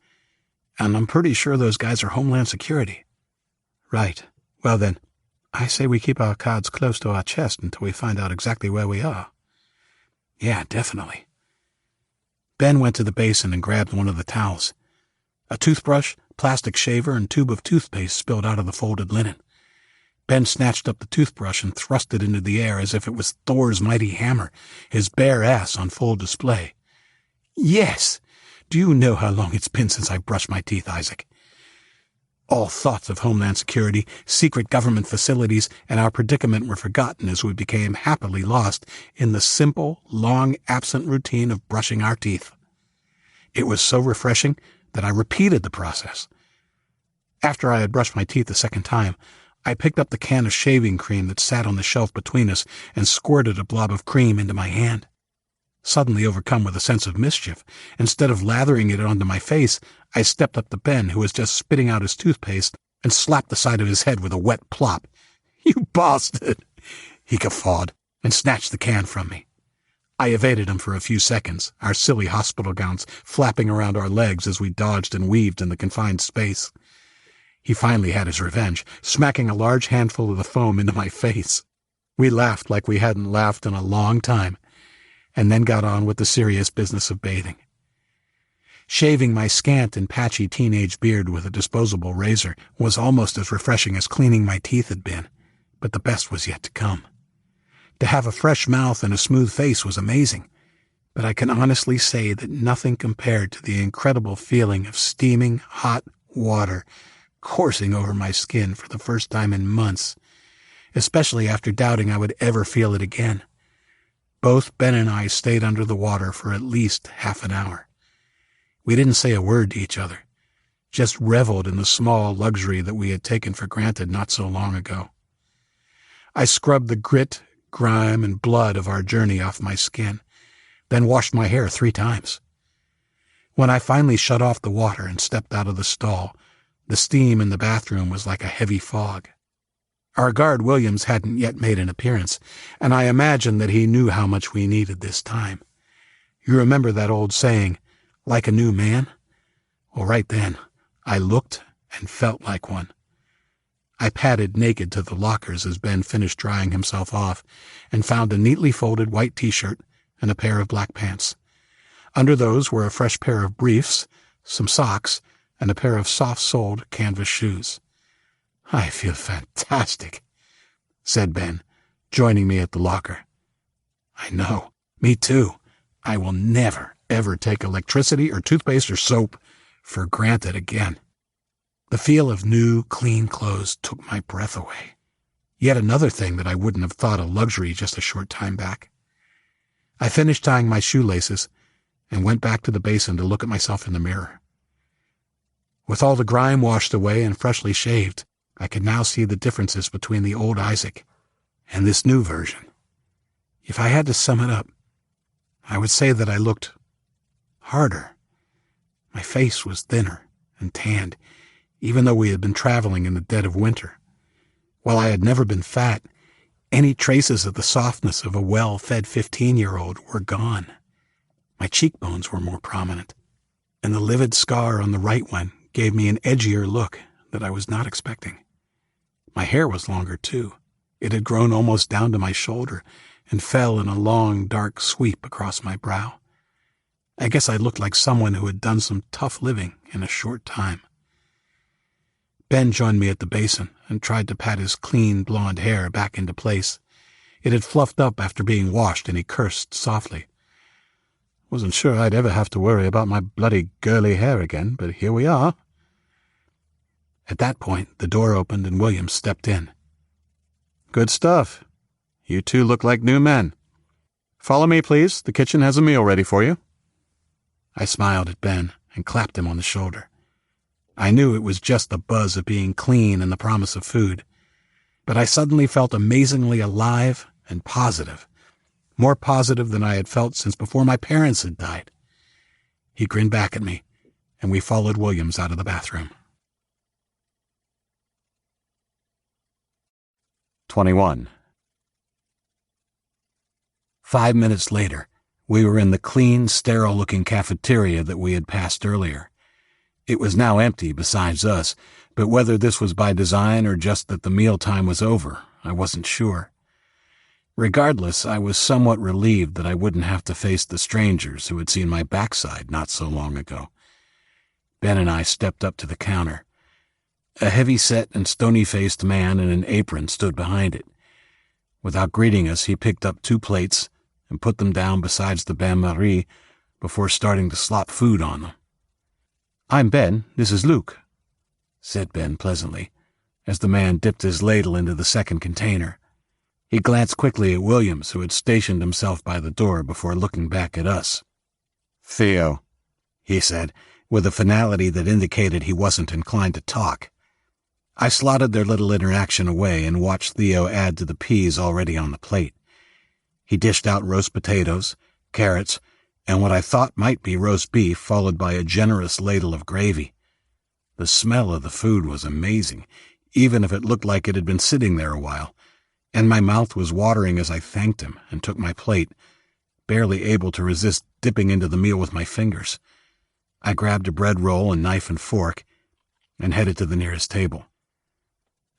and I'm pretty sure those guys are Homeland Security." "Right. Well then, I say we keep our cards close to our chest until we find out exactly where we are." "Yeah, definitely." Ben went to the basin and grabbed one of the towels. A toothbrush, plastic shaver, and tube of toothpaste spilled out of the folded linen. Ben snatched up the toothbrush and thrust it into the air as if it was Thor's mighty hammer, his bare ass on full display. "Yes! Do you know how long it's been since I brushed my teeth, Isaac?" All thoughts of Homeland Security, secret government facilities, and our predicament were forgotten as we became happily lost in the simple, long-absent routine of brushing our teeth. It was so refreshing that I repeated the process. After I had brushed my teeth the second time, I picked up the can of shaving cream that sat on the shelf between us and squirted a blob of cream into my hand. Suddenly overcome with a sense of mischief, instead of lathering it onto my face, I stepped up to Ben, who was just spitting out his toothpaste, and slapped the side of his head with a wet plop. "You bastard!" he guffawed, and snatched the can from me. I evaded him for a few seconds, our silly hospital gowns flapping around our legs as we dodged and weaved in the confined space. He finally had his revenge, smacking a large handful of the foam into my face. We laughed like we hadn't laughed in a long time, and then got on with the serious business of bathing. Shaving my scant and patchy teenage beard with a disposable razor was almost as refreshing as cleaning my teeth had been, but the best was yet to come. To have a fresh mouth and a smooth face was amazing, but I can honestly say that nothing compared to the incredible feeling of steaming, hot water coursing over my skin for the first time in months, especially after doubting I would ever feel it again. Both Ben and I stayed under the water for at least half an hour. We didn't say a word to each other, just reveled in the small luxury that we had taken for granted not so long ago. I scrubbed the grit, grime, and blood of our journey off my skin, then washed my hair 3 times. When I finally shut off the water and stepped out of the stall, the steam in the bathroom was like a heavy fog. Our guard Williams hadn't yet made an appearance, and I imagined that he knew how much we needed this time. You remember that old saying, "like a new man"? Well, right then, I looked and felt like one. I padded naked to the lockers as Ben finished drying himself off, and found a neatly folded white t-shirt and a pair of black pants. Under those were a fresh pair of briefs, some socks, and a pair of soft-soled canvas shoes. "I feel fantastic," said Ben, joining me at the locker. "I know. Me too. I will never, ever take electricity or toothpaste or soap for granted again." The feel of new, clean clothes took my breath away. Yet another thing that I wouldn't have thought a luxury just a short time back. I finished tying my shoelaces and went back to the basin to look at myself in the mirror. With all the grime washed away and freshly shaved, I could now see the differences between the old Isaac and this new version. If I had to sum it up, I would say that I looked harder. My face was thinner and tanned, even though we had been traveling in the dead of winter. While I had never been fat, any traces of the softness of a well-fed 15-year-old were gone. My cheekbones were more prominent, and the livid scar on the right one gave me an edgier look that I was not expecting. My hair was longer, too. It had grown almost down to my shoulder and fell in a long, dark sweep across my brow. I guess I looked like someone who had done some tough living in a short time. Ben joined me at the basin and tried to pat his clean, blonde hair back into place. It had fluffed up after being washed, and he cursed softly. "Wasn't sure I'd ever have to worry about my bloody girly hair again, but here we are." At that point, the door opened and Williams stepped in. "Good stuff. You two look like new men. Follow me, please. The kitchen has a meal ready for you." I smiled at Ben and clapped him on the shoulder. I knew it was just the buzz of being clean and the promise of food, but I suddenly felt amazingly alive and positive, more positive than I had felt since before my parents had died. He grinned back at me, and we followed Williams out of the bathroom. 21. 5 minutes later, we were in the clean, sterile-looking cafeteria that we had passed earlier. It was now empty besides us, but whether this was by design or just that the mealtime was over, I wasn't sure. Regardless, I was somewhat relieved that I wouldn't have to face the strangers who had seen my backside not so long ago. Ben and I stepped up to the counter. A heavy-set and stony-faced man in an apron stood behind it. Without greeting us, he picked up 2 plates and put them down beside the bain-marie before starting to slop food on them. "I'm Ben, this is Luke," said Ben pleasantly, as the man dipped his ladle into the second container. He glanced quickly at Williams, who had stationed himself by the door before looking back at us. "Theo," he said, with a finality that indicated he wasn't inclined to talk. I slotted their little interaction away and watched Theo add to the peas already on the plate. He dished out roast potatoes, carrots, and what I thought might be roast beef, followed by a generous ladle of gravy. The smell of the food was amazing, even if it looked like it had been sitting there a while, and my mouth was watering as I thanked him and took my plate, barely able to resist dipping into the meal with my fingers. I grabbed a bread roll and knife and fork and headed to the nearest table.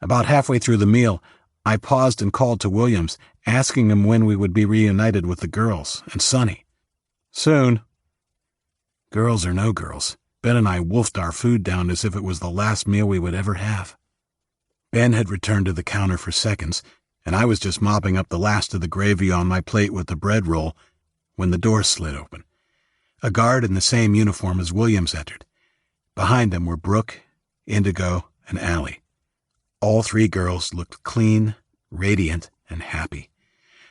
About halfway through the meal, I paused and called to Williams, asking him when we would be reunited with the girls and Sonny. "Soon." Girls or no girls, Ben and I wolfed our food down as if it was the last meal we would ever have. Ben had returned to the counter for seconds, and I was just mopping up the last of the gravy on my plate with the bread roll when the door slid open. A guard in the same uniform as Williams entered. Behind them were Brooke, Indigo, and Allie. All 3 girls looked clean, radiant, and happy.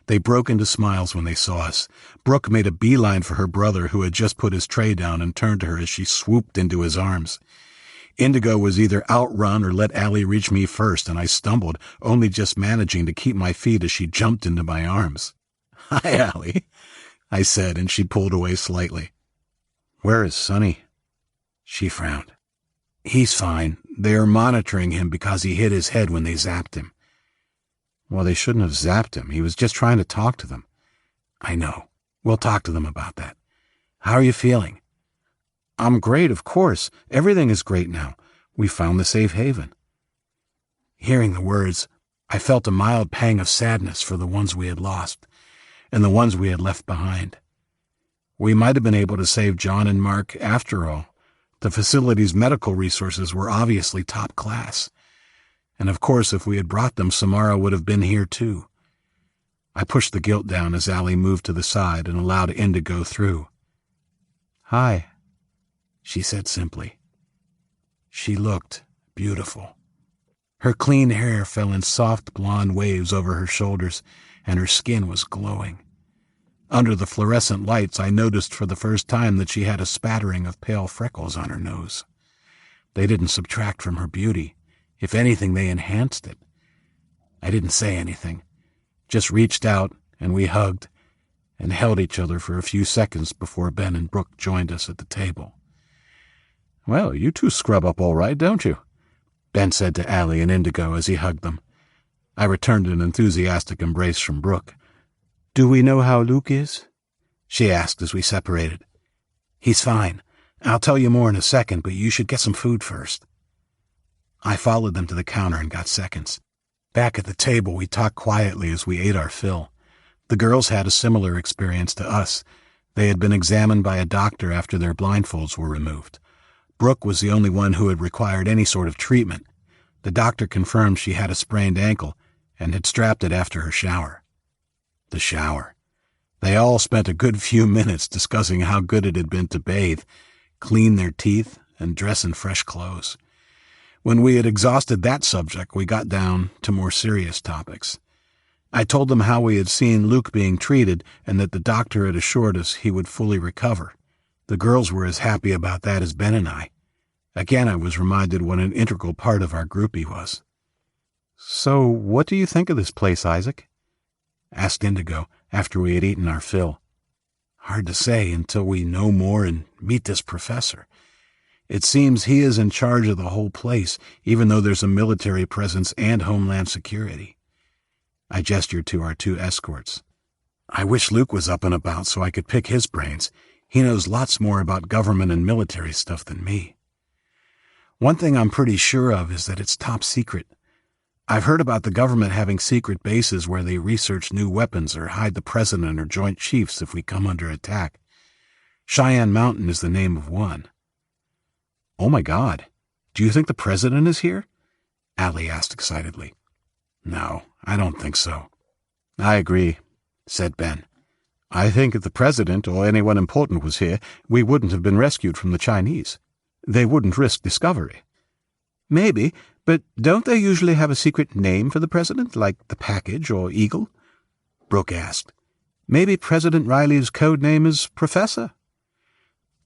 They broke into smiles when they saw us. Brooke made a beeline for her brother, who had just put his tray down, and turned to her as she swooped into his arms. Indigo was either outrun or let Allie reach me first, and I stumbled, only just managing to keep my feet as she jumped into my arms. "Hi, Allie," I said, and she pulled away slightly. "Where is Sonny?" She frowned. "He's fine. They are monitoring him because he hit his head when they zapped him." "Well, they shouldn't have zapped him. He was just trying to talk to them." "I know. We'll talk to them about that. How are you feeling?" "I'm great, of course. Everything is great now. We found the safe haven." Hearing the words, I felt a mild pang of sadness for the ones we had lost, and the ones we had left behind. We might have been able to save John and Mark after all. The facility's medical resources were obviously top class. And of course, if we had brought them, Samara would have been here too. I pushed the guilt down as Allie moved to the side and allowed Indigo through. "Hi," she said simply. She looked beautiful. Her clean hair fell in soft blonde waves over her shoulders, and her skin was glowing. Under the fluorescent lights, I noticed for the first time that she had a spattering of pale freckles on her nose. They didn't subtract from her beauty. If anything, they enhanced it. I didn't say anything, just reached out, and we hugged and held each other for a few seconds before Ben and Brooke joined us at the table. "Well, you two scrub up all right, don't you?" Ben said to Allie and Indigo as he hugged them. I returned an enthusiastic embrace from Brooke. "Do we know how Luke is?" she asked as we separated. "He's fine. I'll tell you more in a second, but you should get some food first." I followed them to the counter and got seconds. Back at the table, we talked quietly as we ate our fill. The girls had a similar experience to us. They had been examined by a doctor after their blindfolds were removed. Brooke was the only one who had required any sort of treatment. The doctor confirmed she had a sprained ankle and had strapped it after her shower. The shower. They all spent a good few minutes discussing how good it had been to bathe, clean their teeth, and dress in fresh clothes. When we had exhausted that subject, we got down to more serious topics. I told them how we had seen Luke being treated and that the doctor had assured us he would fully recover. The girls were as happy about that as Ben and I. Again, I was reminded what an integral part of our group he was. "So, what do you think of this place, Isaac?" asked Indigo after we had eaten our fill. "Hard to say until we know more and meet this professor. It seems he is in charge of the whole place, even though there's a military presence and homeland security." I gestured to our 2 escorts. I wish Luke was up and about so I could pick his brains. He knows lots more about government and military stuff than me. One thing I'm pretty sure of is that it's top secret. I've heard about the government having secret bases where they research new weapons or hide the president or joint chiefs if we come under attack. Cheyenne Mountain is the name of one. Oh my God, do you think the president is here? Allie asked excitedly. No, I don't think so. I agree, said Ben. I think if the president or anyone important was here, we wouldn't have been rescued from the Chinese. They wouldn't risk discovery. Maybe, but don't they usually have a secret name for the president, like the Package or Eagle? Brooke asked. Maybe President Riley's code name is Professor?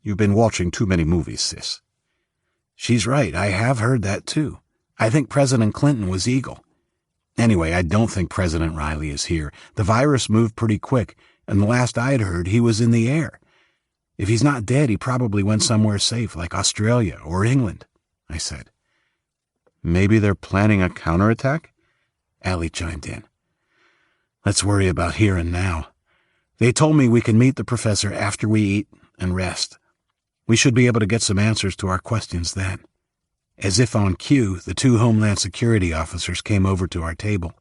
You've been watching too many movies, sis. She's right, I have heard that too. I think President Clinton was Eagle. Anyway, I don't think President Riley is here. The virus moved pretty quick, and the last I'd heard, he was in the air. If he's not dead, he probably went somewhere safe, like Australia or England, I said. Maybe they're planning a counterattack? Allie chimed in. Let's worry about here and now. They told me we can meet the professor after we eat and rest. We should be able to get some answers to our questions then. As if on cue, the 2 Homeland Security officers came over to our table.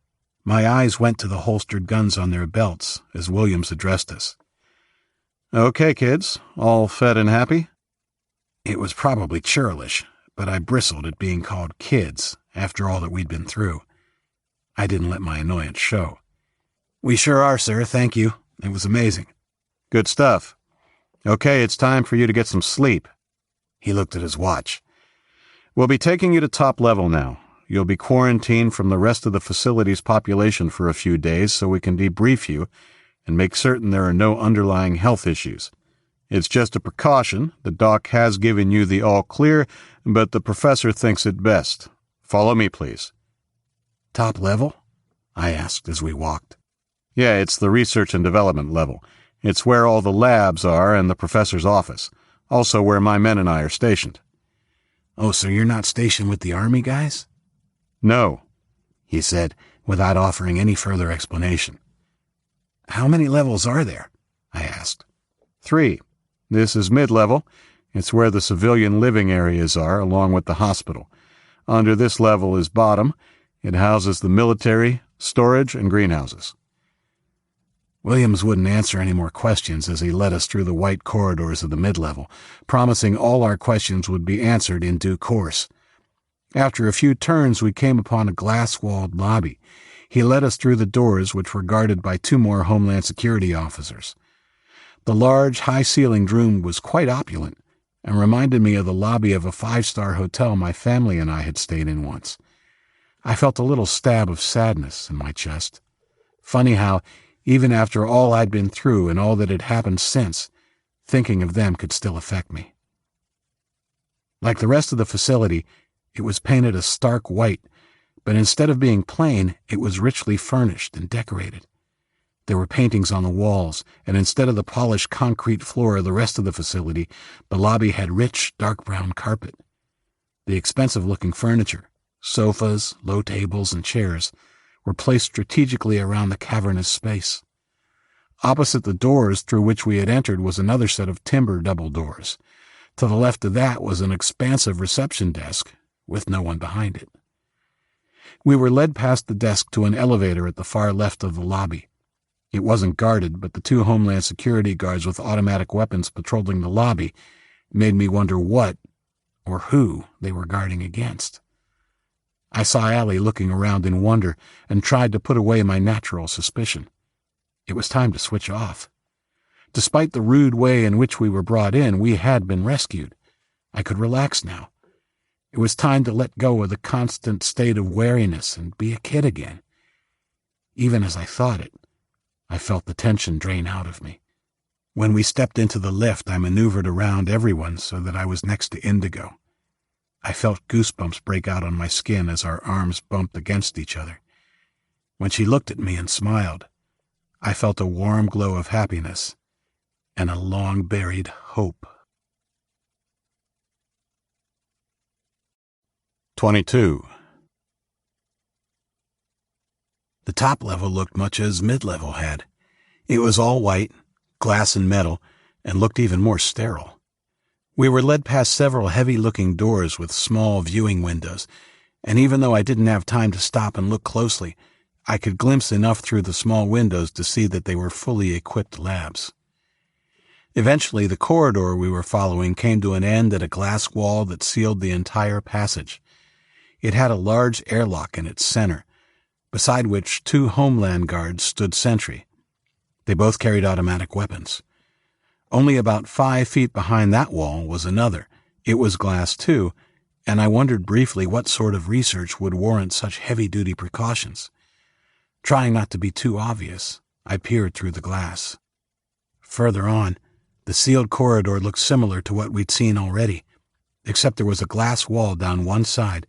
My eyes went to the holstered guns on their belts as Williams addressed us. Okay, kids, all fed and happy? It was probably churlish, but I bristled at being called kids after all that we'd been through. I didn't let my annoyance show. We sure are, sir, thank you. It was amazing. Good stuff. Okay, it's time for you to get some sleep. He looked at his watch. We'll be taking you to top level now. You'll be quarantined from the rest of the facility's population for a few days so we can debrief you and make certain there are no underlying health issues. It's just a precaution. The doc has given you the all clear, but the professor thinks it best. Follow me, please. Top level? I asked as we walked. Yeah, it's the research and development level. It's where all the labs are and the professor's office. Also where my men and I are stationed. Oh, so you're not stationed with the Army guys? No, he said, without offering any further explanation. How many levels are there? I asked. 3. This is mid-level. It's where the civilian living areas are, along with the hospital. Under this level is bottom. It houses the military, storage, and greenhouses. Williams wouldn't answer any more questions as he led us through the white corridors of the mid-level, promising all our questions would be answered in due course. After a few turns, we came upon a glass-walled lobby. He led us through the doors, which were guarded by 2 more Homeland Security officers. The large, high-ceilinged room was quite opulent and reminded me of the lobby of a 5-star hotel my family and I had stayed in once. I felt a little stab of sadness in my chest. Funny how, even after all I'd been through and all that had happened since, thinking of them could still affect me. Like the rest of the facility, it was painted a stark white, but instead of being plain, it was richly furnished and decorated. There were paintings on the walls, and instead of the polished concrete floor of the rest of the facility, the lobby had rich, dark brown carpet. The expensive-looking furniture, sofas, low tables, and chairs, were placed strategically around the cavernous space. Opposite the doors through which we had entered was another set of timber double doors. To the left of that was an expansive reception desk, with no one behind it. We were led past the desk to an elevator at the far left of the lobby. It wasn't guarded, but the 2 Homeland Security guards with automatic weapons patrolling the lobby made me wonder what, or who, they were guarding against. I saw Allie looking around in wonder and tried to put away my natural suspicion. It was time to switch off. Despite the rude way in which we were brought in, we had been rescued. I could relax now. It was time to let go of the constant state of wariness and be a kid again. Even as I thought it, I felt the tension drain out of me. When we stepped into the lift, I maneuvered around everyone so that I was next to Indigo. I felt goosebumps break out on my skin as our arms bumped against each other. When she looked at me and smiled, I felt a warm glow of happiness and a long-buried hope. 22. The top level looked much as mid-level had. It was all white, glass and metal, and looked even more sterile. We were led past several heavy-looking doors with small viewing windows, and even though I didn't have time to stop and look closely, I could glimpse enough through the small windows to see that they were fully equipped labs. Eventually, the corridor we were following came to an end at a glass wall that sealed the entire passage. It had a large airlock in its center, beside which 2 Homeland guards stood sentry. They both carried automatic weapons. Only about 5 feet behind that wall was another. It was glass too, and I wondered briefly what sort of research would warrant such heavy-duty precautions. Trying not to be too obvious, I peered through the glass. Further on, the sealed corridor looked similar to what we'd seen already, except there was a glass wall down one side,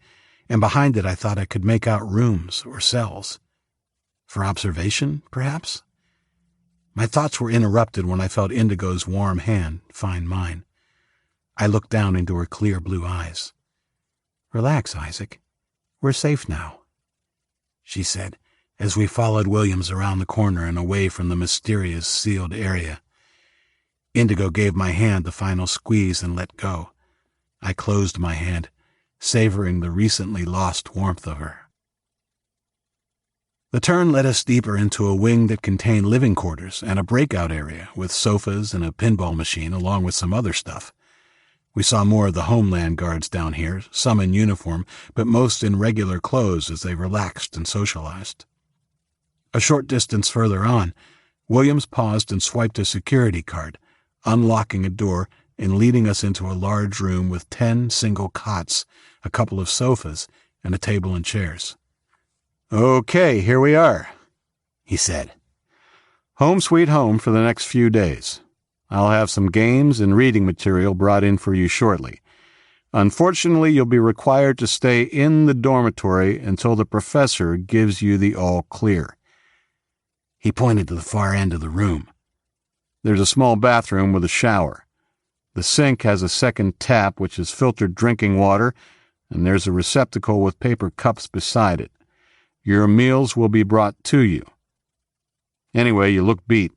and behind it I thought I could make out rooms or cells. For observation, perhaps? My thoughts were interrupted when I felt Indigo's warm hand find mine. I looked down into her clear blue eyes. "Relax, Isaac. We're safe now," she said, as we followed Williams around the corner and away from the mysterious sealed area. Indigo gave my hand the final squeeze and let go. I closed my hand, savoring the recently lost warmth of her. The turn led us deeper into a wing that contained living quarters and a breakout area with sofas and a pinball machine along with some other stuff. We saw more of the Homeland guards down here, some in uniform, but most in regular clothes as they relaxed and socialized. A short distance further on, Williams paused and swiped a security card, unlocking a door and leading us into a large room with 10 single cots, a couple of sofas, and a table and chairs. "Okay, here we are," he said. "Home sweet home for the next few days. I'll have some games and reading material brought in for you shortly. Unfortunately, you'll be required to stay in the dormitory until the professor gives you the all clear." He pointed to the far end of the room. "There's a small bathroom with a shower. The sink has a second tap which is filtered drinking water, and there's a receptacle with paper cups beside it. Your meals will be brought to you. Anyway, you look beat.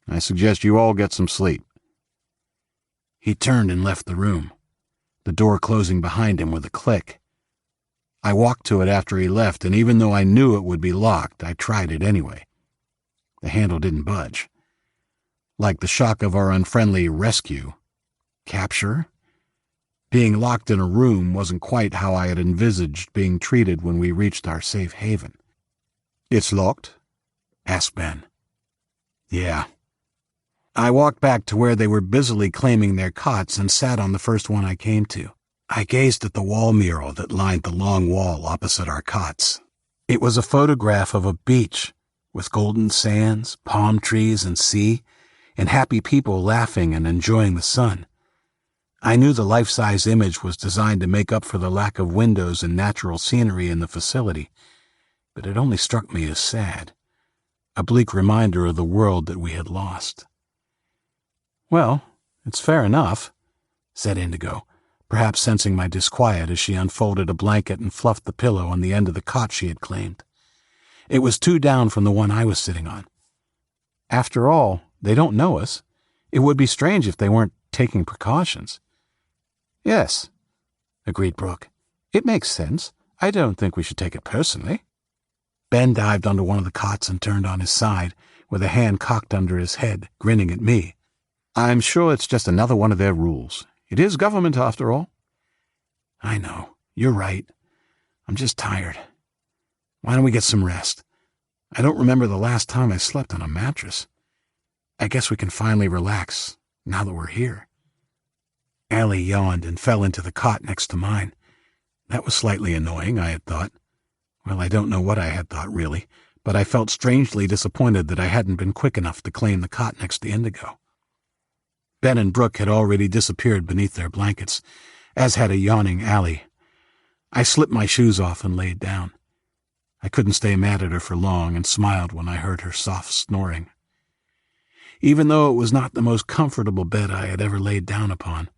I suggest you all get some sleep." He turned and left the room, the door closing behind him with a click. I walked to it after he left, and even though I knew it would be locked, I tried it anyway. The handle didn't budge. Like the shock of our unfriendly capture, being locked in a room wasn't quite how I had envisaged being treated when we reached our safe haven. "It's locked?" asked Ben. "Yeah." I walked back to where they were busily claiming their cots and sat on the first one I came to. I gazed at the wall mural that lined the long wall opposite our cots. It was a photograph of a beach with golden sands, palm trees, and sea, and happy people laughing and enjoying the sun. I knew the life-size image was designed to make up for the lack of windows and natural scenery in the facility, but it only struck me as sad, a bleak reminder of the world that we had lost. "Well, it's fair enough," said Indigo, perhaps sensing my disquiet as she unfolded a blanket and fluffed the pillow on the end of the cot she had claimed. It was 2 down from the one I was sitting on. "After all, they don't know us. It would be strange if they weren't taking precautions." "Yes," agreed Brooke. "It makes sense. I don't think we should take it personally." Ben dived onto one of the cots and turned on his side, with a hand cocked under his head, grinning at me. "I'm sure it's just another one of their rules. It is government, after all." "I know. You're right. I'm just tired. Why don't we get some rest? I don't remember the last time I slept on a mattress. I guess we can finally relax, now that we're here." Allie yawned and fell into the cot next to mine. That was slightly annoying, I had thought. Well, I don't know what I had thought, really, but I felt strangely disappointed that I hadn't been quick enough to claim the cot next to Indigo. Ben and Brooke had already disappeared beneath their blankets, as had a yawning Allie. I slipped my shoes off and laid down. I couldn't stay mad at her for long and smiled when I heard her soft snoring. Even though it was not the most comfortable bed I had ever laid down upon,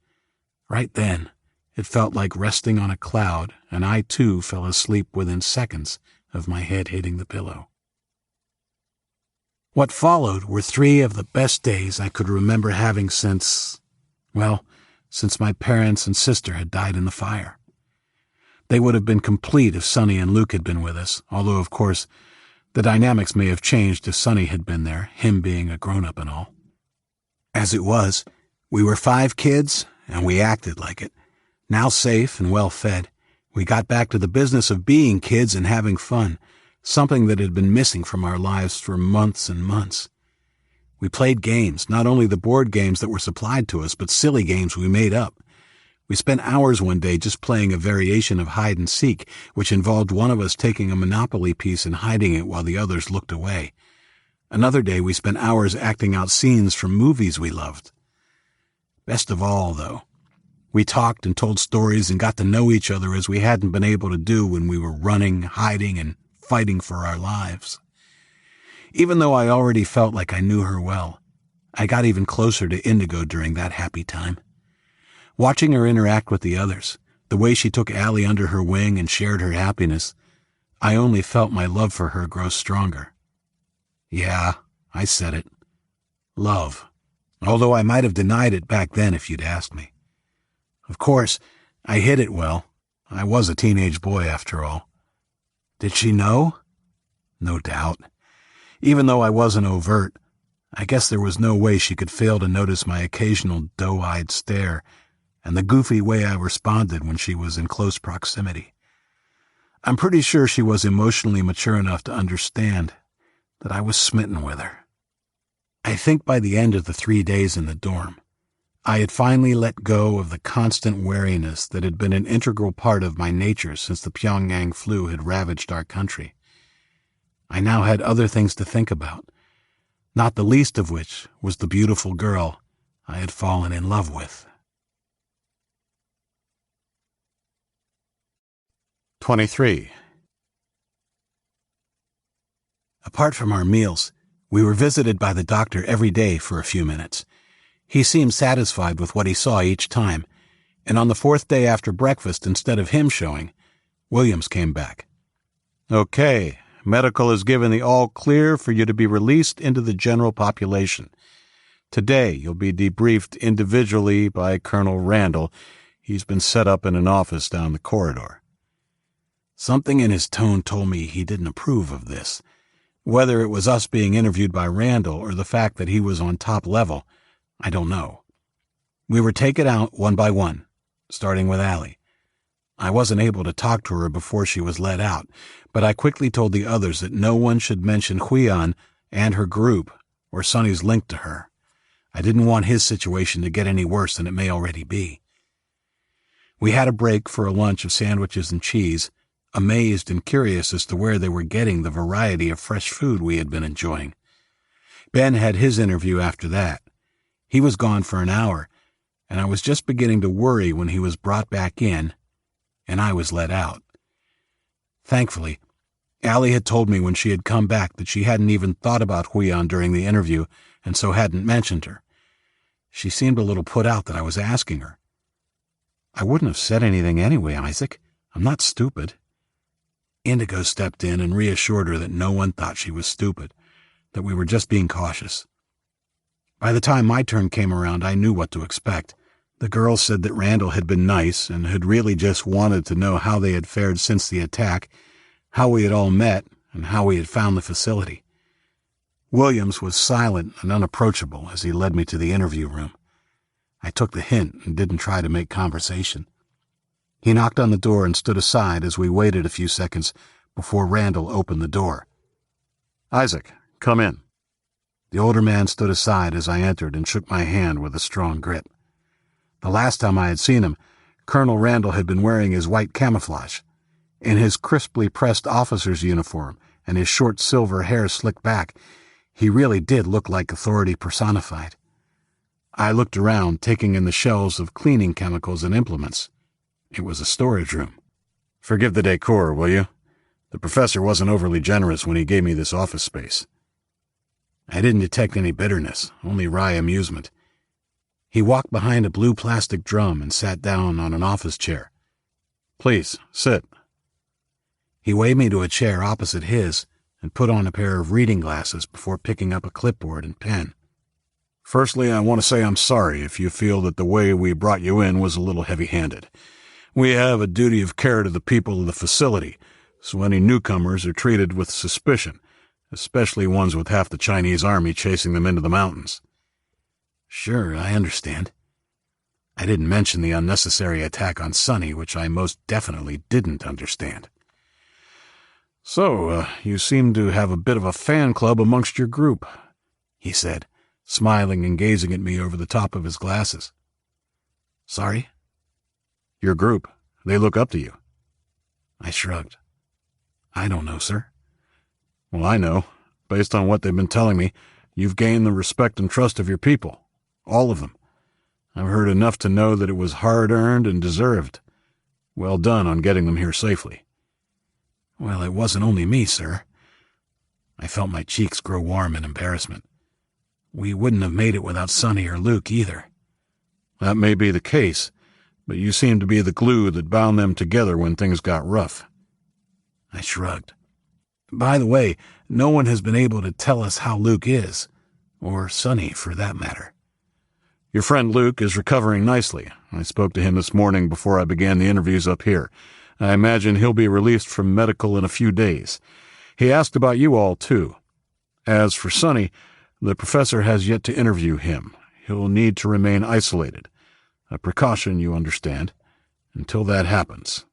right then it felt like resting on a cloud, and I too fell asleep within seconds of my head hitting the pillow. What followed were 3 of the best days I could remember having since my parents and sister had died in the fire. They would have been complete if Sonny and Luke had been with us, although, of course, the dynamics may have changed if Sonny had been there, him being a grown-up and all. As it was, we were 5 kids, and we acted like it. Now safe and well-fed, we got back to the business of being kids and having fun, something that had been missing from our lives for months and months. We played games, not only the board games that were supplied to us, but silly games we made up. We spent hours one day just playing a variation of hide and seek, which involved one of us taking a Monopoly piece and hiding it while the others looked away. Another day we spent hours acting out scenes from movies we loved. Best of all, though, we talked and told stories and got to know each other as we hadn't been able to do when we were running, hiding, and fighting for our lives. Even though I already felt like I knew her well, I got even closer to Indigo during that happy time. Watching her interact with the others, the way she took Allie under her wing and shared her happiness, I only felt my love for her grow stronger. Yeah, I said it. Love. Although I might have denied it back then if you'd asked me. Of course, I hid it well. I was a teenage boy after all. Did she know? No doubt. Even though I wasn't overt, I guess there was no way she could fail to notice my occasional doe-eyed stare and the goofy way I responded when she was in close proximity. I'm pretty sure she was emotionally mature enough to understand that I was smitten with her. I think by the end of the 3 days in the dorm, I had finally let go of the constant wariness that had been an integral part of my nature since the Pyongyang flu had ravaged our country. I now had other things to think about, not the least of which was the beautiful girl I had fallen in love with. 23. Apart from our meals, we were visited by the doctor every day for a few minutes. He seemed satisfied with what he saw each time, and on the 4th day after breakfast, instead of him showing, Williams came back. Okay, medical has given the all clear for you to be released into the general population. Today you'll be debriefed individually by Colonel Randall. He's been set up in an office down the corridor. Something in his tone told me he didn't approve of this. Whether it was us being interviewed by Randall or the fact that he was on top level, I don't know. We were taken out one by one, starting with Allie. I wasn't able to talk to her before she was let out, but I quickly told the others that no one should mention Huion and her group or Sonny's link to her. I didn't want his situation to get any worse than it may already be. We had a break for a lunch of sandwiches and cheese, amazed and curious as to where they were getting the variety of fresh food we had been enjoying. Ben had his interview after that. He was gone for an hour, and I was just beginning to worry when he was brought back in, and I was let out. Thankfully, Allie had told me when she had come back that she hadn't even thought about Huion during the interview, and so hadn't mentioned her. She seemed a little put out that I was asking her. I wouldn't have said anything anyway, Isaac. I'm not stupid. Indigo stepped in and reassured her that no one thought she was stupid, that we were just being cautious. By the time my turn came around, I knew what to expect. The girls said that Randall had been nice and had really just wanted to know how they had fared since the attack, how we had all met, and how we had found the facility. Williams was silent and unapproachable as he led me to the interview room. I took the hint and didn't try to make conversation. He knocked on the door and stood aside as we waited a few seconds before Randall opened the door. "Isaac, come in." The older man stood aside as I entered and shook my hand with a strong grip. The last time I had seen him, Colonel Randall had been wearing his white camouflage. In his crisply pressed officer's uniform and his short silver hair slicked back, he really did look like authority personified. I looked around, taking in the shelves of cleaning chemicals and implements. It was a storage room. "Forgive the decor, will you? The professor wasn't overly generous when he gave me this office space." I didn't detect any bitterness, only wry amusement. He walked behind a blue plastic drum and sat down on an office chair. "Please, sit." He waved me to a chair opposite his and put on a pair of reading glasses before picking up a clipboard and pen. Firstly, I want to say I'm sorry if you feel that the way we brought you in was a little heavy-handed. We have a duty of care to the people of the facility, so any newcomers are treated with suspicion, especially ones with half the Chinese army chasing them into the mountains. Sure, I understand. I didn't mention the unnecessary attack on Sonny, which I most definitely didn't understand. So, you seem to have a bit of a fan club amongst your group, he said, smiling and gazing at me over the top of his glasses. Sorry? Your group. They look up to you. I shrugged. I don't know, sir. Well, I know. Based on what they've been telling me, you've gained the respect and trust of your people. All of them. I've heard enough to know that it was hard-earned and deserved. Well done on getting them here safely. Well, it wasn't only me, sir. I felt my cheeks grow warm in embarrassment. We wouldn't have made it without Sonny or Luke either. That may be the case, but you seem to be the glue that bound them together when things got rough. I shrugged. By the way, no one has been able to tell us how Luke is, or Sonny for that matter. Your friend Luke is recovering nicely. I spoke to him this morning before I began the interviews up here. I imagine he'll be released from medical in a few days. He asked about you all, too. As for Sonny, the professor has yet to interview him. He'll need to remain isolated. A precaution, you understand, until that happens.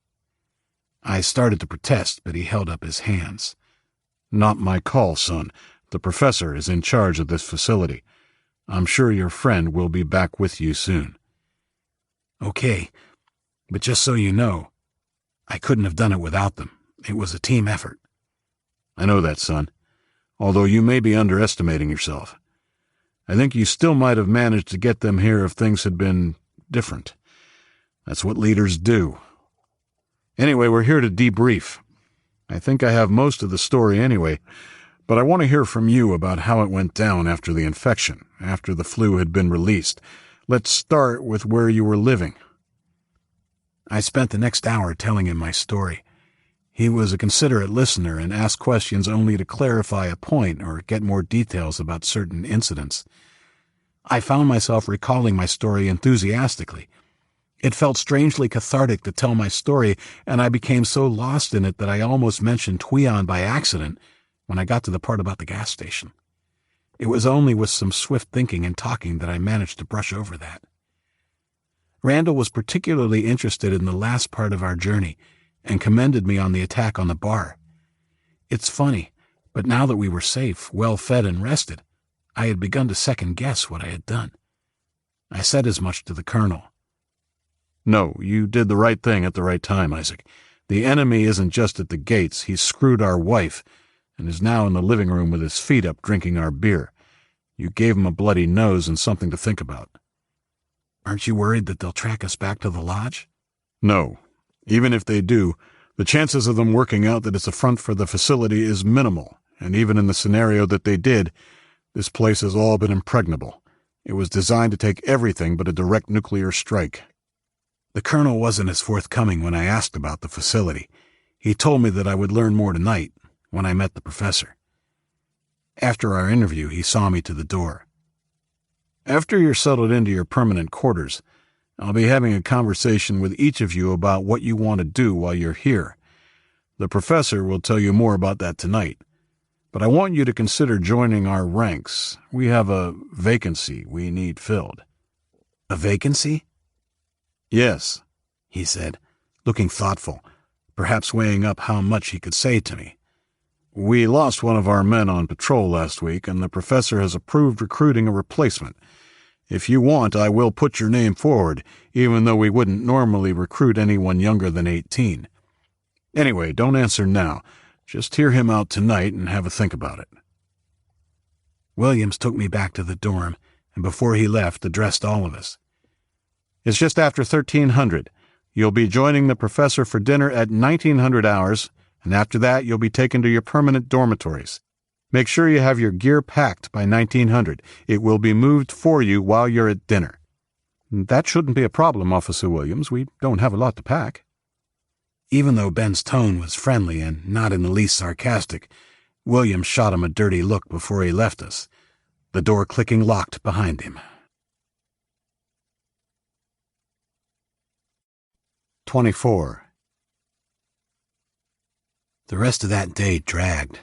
I started to protest, but he held up his hands. Not my call, son. The professor is in charge of this facility. I'm sure your friend will be back with you soon. Okay, but just so you know, I couldn't have done it without them. It was a team effort. I know that, son, although you may be underestimating yourself. I think you still might have managed to get them here if things had been different. That's what leaders do. Anyway, we're here to debrief. I think I have most of the story anyway, but I want to hear from you about how it went down after the infection, after the flu had been released. Let's start with where you were living. I spent the next hour telling him my story. He was a considerate listener and asked questions only to clarify a point or get more details about certain incidents. I found myself recalling my story enthusiastically. It felt strangely cathartic to tell my story, and I became so lost in it that I almost mentioned Tweon by accident when I got to the part about the gas station. It was only with some swift thinking and talking that I managed to brush over that. Randall was particularly interested in the last part of our journey and commended me on the attack on the bar. It's funny, but now that we were safe, well-fed and rested, I had begun to second-guess what I had done. I said as much to the colonel. No, you did the right thing at the right time, Isaac. The enemy isn't just at the gates. He's screwed our wife and is now in the living room with his feet up drinking our beer. You gave him a bloody nose and something to think about. Aren't you worried that they'll track us back to the lodge? No. Even if they do, the chances of them working out that it's a front for the facility is minimal, and even in the scenario that they did, this place has all been impregnable. It was designed to take everything but a direct nuclear strike. The colonel wasn't as forthcoming when I asked about the facility. He told me that I would learn more tonight, when I met the professor. After our interview, he saw me to the door. After you're settled into your permanent quarters, I'll be having a conversation with each of you about what you want to do while you're here. The professor will tell you more about that tonight. But I want you to consider joining our ranks. We have a vacancy we need filled. A vacancy? Yes, he said, looking thoughtful, perhaps weighing up how much he could say to me. We lost one of our men on patrol last week, and the professor has approved recruiting a replacement. If you want, I will put your name forward, even though we wouldn't normally recruit anyone younger than 18. Anyway, don't answer now. Just hear him out tonight and have a think about it. Williams took me back to the dorm, and before he left, addressed all of us. It's just after 1300. You'll be joining the professor for dinner at 1900 hours, and after that you'll be taken to your permanent dormitories. Make sure you have your gear packed by 1900. It will be moved for you while you're at dinner. That shouldn't be a problem, Officer Williams. We don't have a lot to pack. Even though Ben's tone was friendly and not in the least sarcastic, Williams shot him a dirty look before he left us, the door clicking locked behind him. 24. The rest of that day dragged.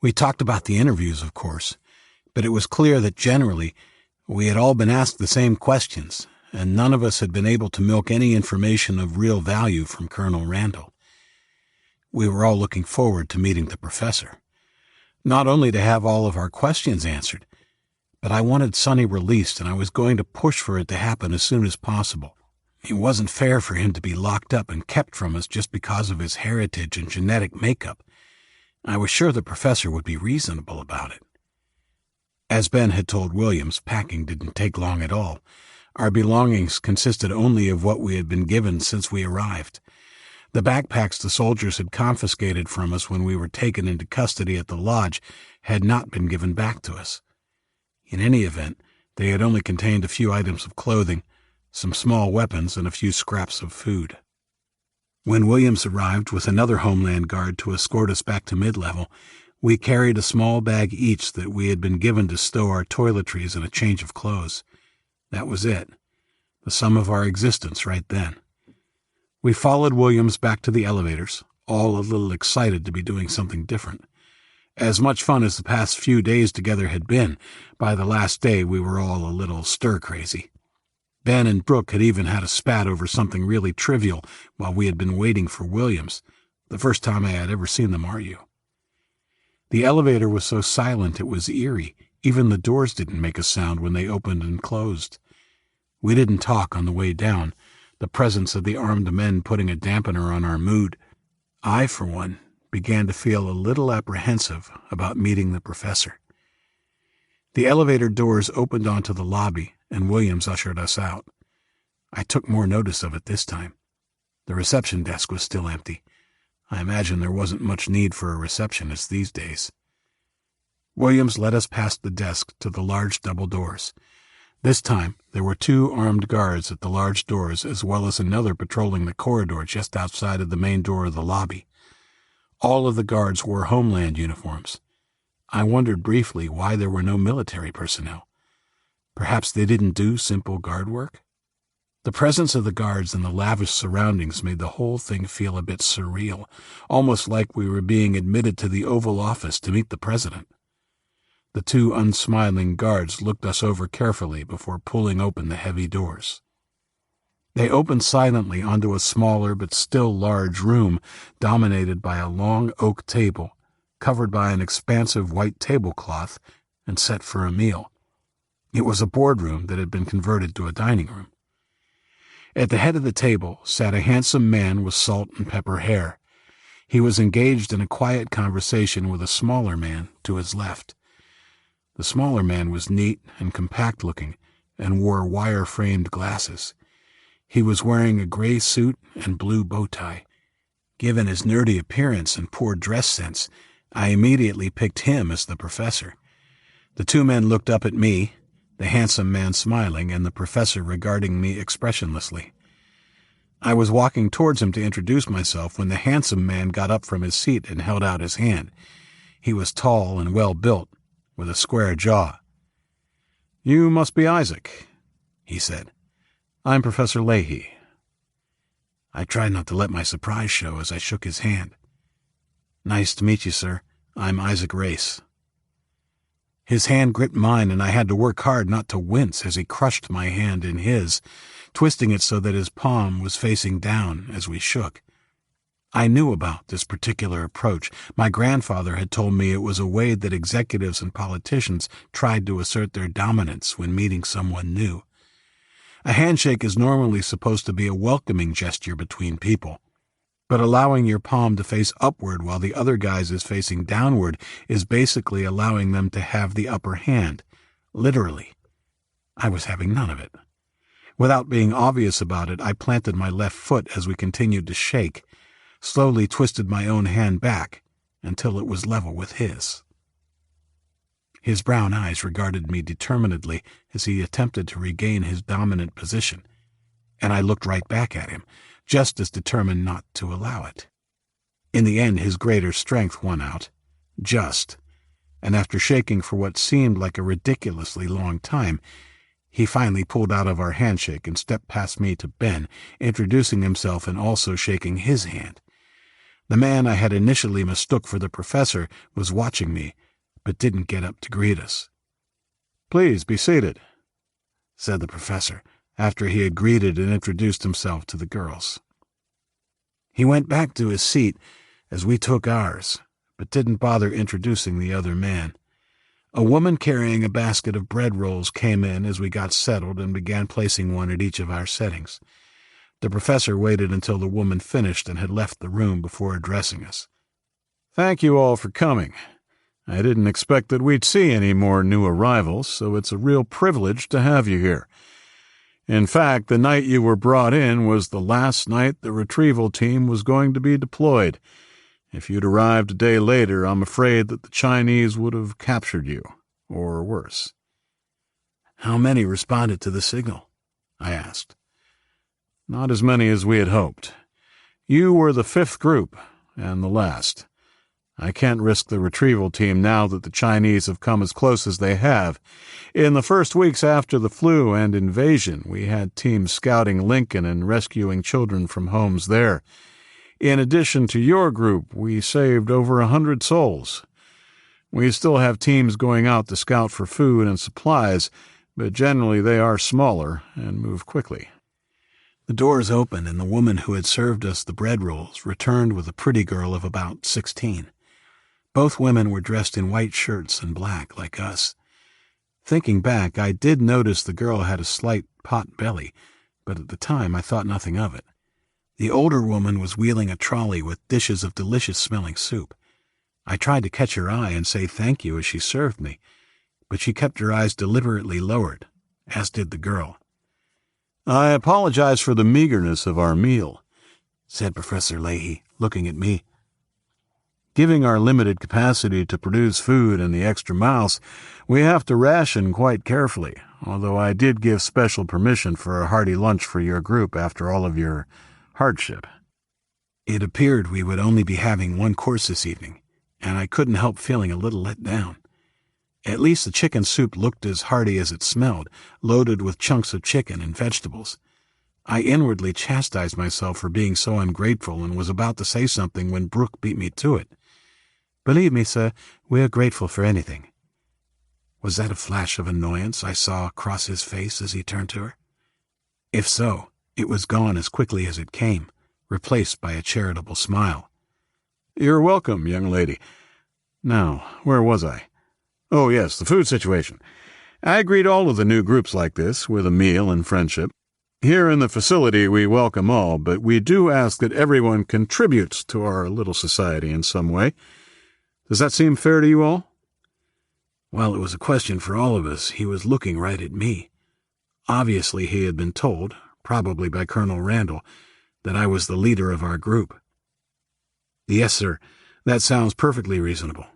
We talked about the interviews, of course, but it was clear that generally we had all been asked the same questions, and none of us had been able to milk any information of real value from Colonel Randall. We were all looking forward to meeting the professor, not only to have all of our questions answered, but I wanted Sonny released, and I was going to push for it to happen as soon as possible. It wasn't fair for him to be locked up and kept from us just because of his heritage and genetic makeup. I was sure the professor would be reasonable about it. As Ben had told Williams, packing didn't take long at all. Our belongings consisted only of what we had been given since we arrived. The backpacks the soldiers had confiscated from us when we were taken into custody at the lodge had not been given back to us. In any event, they had only contained a few items of clothing, some small weapons, and a few scraps of food. When Williams arrived with another Homeland Guard to escort us back to mid-level, we carried a small bag each that we had been given to stow our toiletries and a change of clothes. That was it, the sum of our existence right then. We followed Williams back to the elevators, all a little excited to be doing something different. As much fun as the past few days together had been, by the last day we were all a little stir-crazy. Ben and Brooke had even had a spat over something really trivial while we had been waiting for Williams, the first time I had ever seen them argue. The elevator was so silent it was eerie. Even the doors didn't make a sound when they opened and closed. We didn't talk on the way down, the presence of the armed men putting a dampener on our mood. I, for one, began to feel a little apprehensive about meeting the professor. The elevator doors opened onto the lobby, and Williams ushered us out. I took more notice of it this time. The reception desk was still empty. I imagine there wasn't much need for a receptionist these days. Williams led us past the desk to the large double doors. This time, there were 2 armed guards at the large doors as well as another patrolling the corridor just outside of the main door of the lobby. All of the guards wore Homeland uniforms. I wondered briefly why there were no military personnel. Perhaps they didn't do simple guard work? The presence of the guards and the lavish surroundings made the whole thing feel a bit surreal, almost like we were being admitted to the Oval Office to meet the president. The 2 unsmiling guards looked us over carefully before pulling open the heavy doors. They opened silently onto a smaller but still large room dominated by a long oak table, covered by an expansive white tablecloth and set for a meal. It was a boardroom that had been converted to a dining room. At the head of the table sat a handsome man with salt and pepper hair. He was engaged in a quiet conversation with a smaller man to his left. The smaller man was neat and compact-looking and wore wire-framed glasses. He was wearing a gray suit and blue bow tie. Given his nerdy appearance and poor dress sense, I immediately picked him as the professor. The 2 men looked up at me, the handsome man smiling and the professor regarding me expressionlessly. I was walking towards him to introduce myself when the handsome man got up from his seat and held out his hand. He was tall and well-built, with a square jaw. "You must be Isaac," he said. "I'm Professor Leahy." I tried not to let my surprise show as I shook his hand. "Nice to meet you, sir. I'm Isaac Race." His hand gripped mine, and I had to work hard not to wince as he crushed my hand in his, twisting it so that his palm was facing down as we shook. I knew about this particular approach. My grandfather had told me it was a way that executives and politicians tried to assert their dominance when meeting someone new. A handshake is normally supposed to be a welcoming gesture between people, but allowing your palm to face upward while the other guy's is facing downward is basically allowing them to have the upper hand, literally. I was having none of it. Without being obvious about it, I planted my left foot as we continued to shake, slowly twisted my own hand back until it was level with his. His brown eyes regarded me determinedly as he attempted to regain his dominant position, and I looked right back at him, just as determined not to allow it. In the end, his greater strength won out, Just. And after shaking for what seemed like a ridiculously long time, he finally pulled out of our handshake and stepped past me to Ben, introducing himself and also shaking his hand. The man I had initially mistook for the professor was watching me, but didn't get up to greet us. "Please be seated," said the professor, after he had greeted and introduced himself to the girls. He went back to his seat as we took ours, but didn't bother introducing the other man. A woman carrying a basket of bread rolls came in as we got settled and began placing one at each of our settings. The professor waited until the woman finished and had left the room before addressing us. "Thank you all for coming. I didn't expect that we'd see any more new arrivals, so it's a real privilege to have you here. In fact, the night you were brought in was the last night the retrieval team was going to be deployed. If you'd arrived a day later, I'm afraid that the Chinese would have captured you, or worse." "How many responded to the signal?" I asked. "Not as many as we had hoped. You were the 5th group, and the last. I can't risk the retrieval team now that the Chinese have come as close as they have. In the first weeks after the flu and invasion, we had teams scouting Lincoln and rescuing children from homes there. In addition to your group, we saved over 100 souls. We still have teams going out to scout for food and supplies, but generally they are smaller and move quickly." The doors opened, and the woman who had served us the bread rolls returned with a pretty girl of about 16. Both women were dressed in white shirts and black, like us. Thinking back, I did notice the girl had a slight pot belly, but at the time I thought nothing of it. The older woman was wheeling a trolley with dishes of delicious-smelling soup. I tried to catch her eye and say thank you as she served me, but she kept her eyes deliberately lowered, as did the girl. "I apologize for the meagerness of our meal," said Professor Leahy, looking at me. "Given our limited capacity to produce food and the extra mouths, we have to ration quite carefully, although I did give special permission for a hearty lunch for your group after all of your hardship." It appeared we would only be having one course this evening, and I couldn't help feeling a little let down. At least the chicken soup looked as hearty as it smelled, loaded with chunks of chicken and vegetables. I inwardly chastised myself for being so ungrateful and was about to say something when Brooke beat me to it. "Believe me, sir, we're grateful for anything." Was that a flash of annoyance I saw cross his face as he turned to her? If so, it was gone as quickly as it came, replaced by a charitable smile. "You're welcome, young lady. Now, where was I? Oh, yes, the food situation. I greet all of the new groups like this with a meal and friendship. Here in the facility we welcome all, but we do ask that everyone contributes to our little society in some way. Does that seem fair to you all?" While it was a question for all of us, he was looking right at me. Obviously he had been told, probably by Colonel Randall, that I was the leader of our group. "Yes, sir, that sounds perfectly reasonable."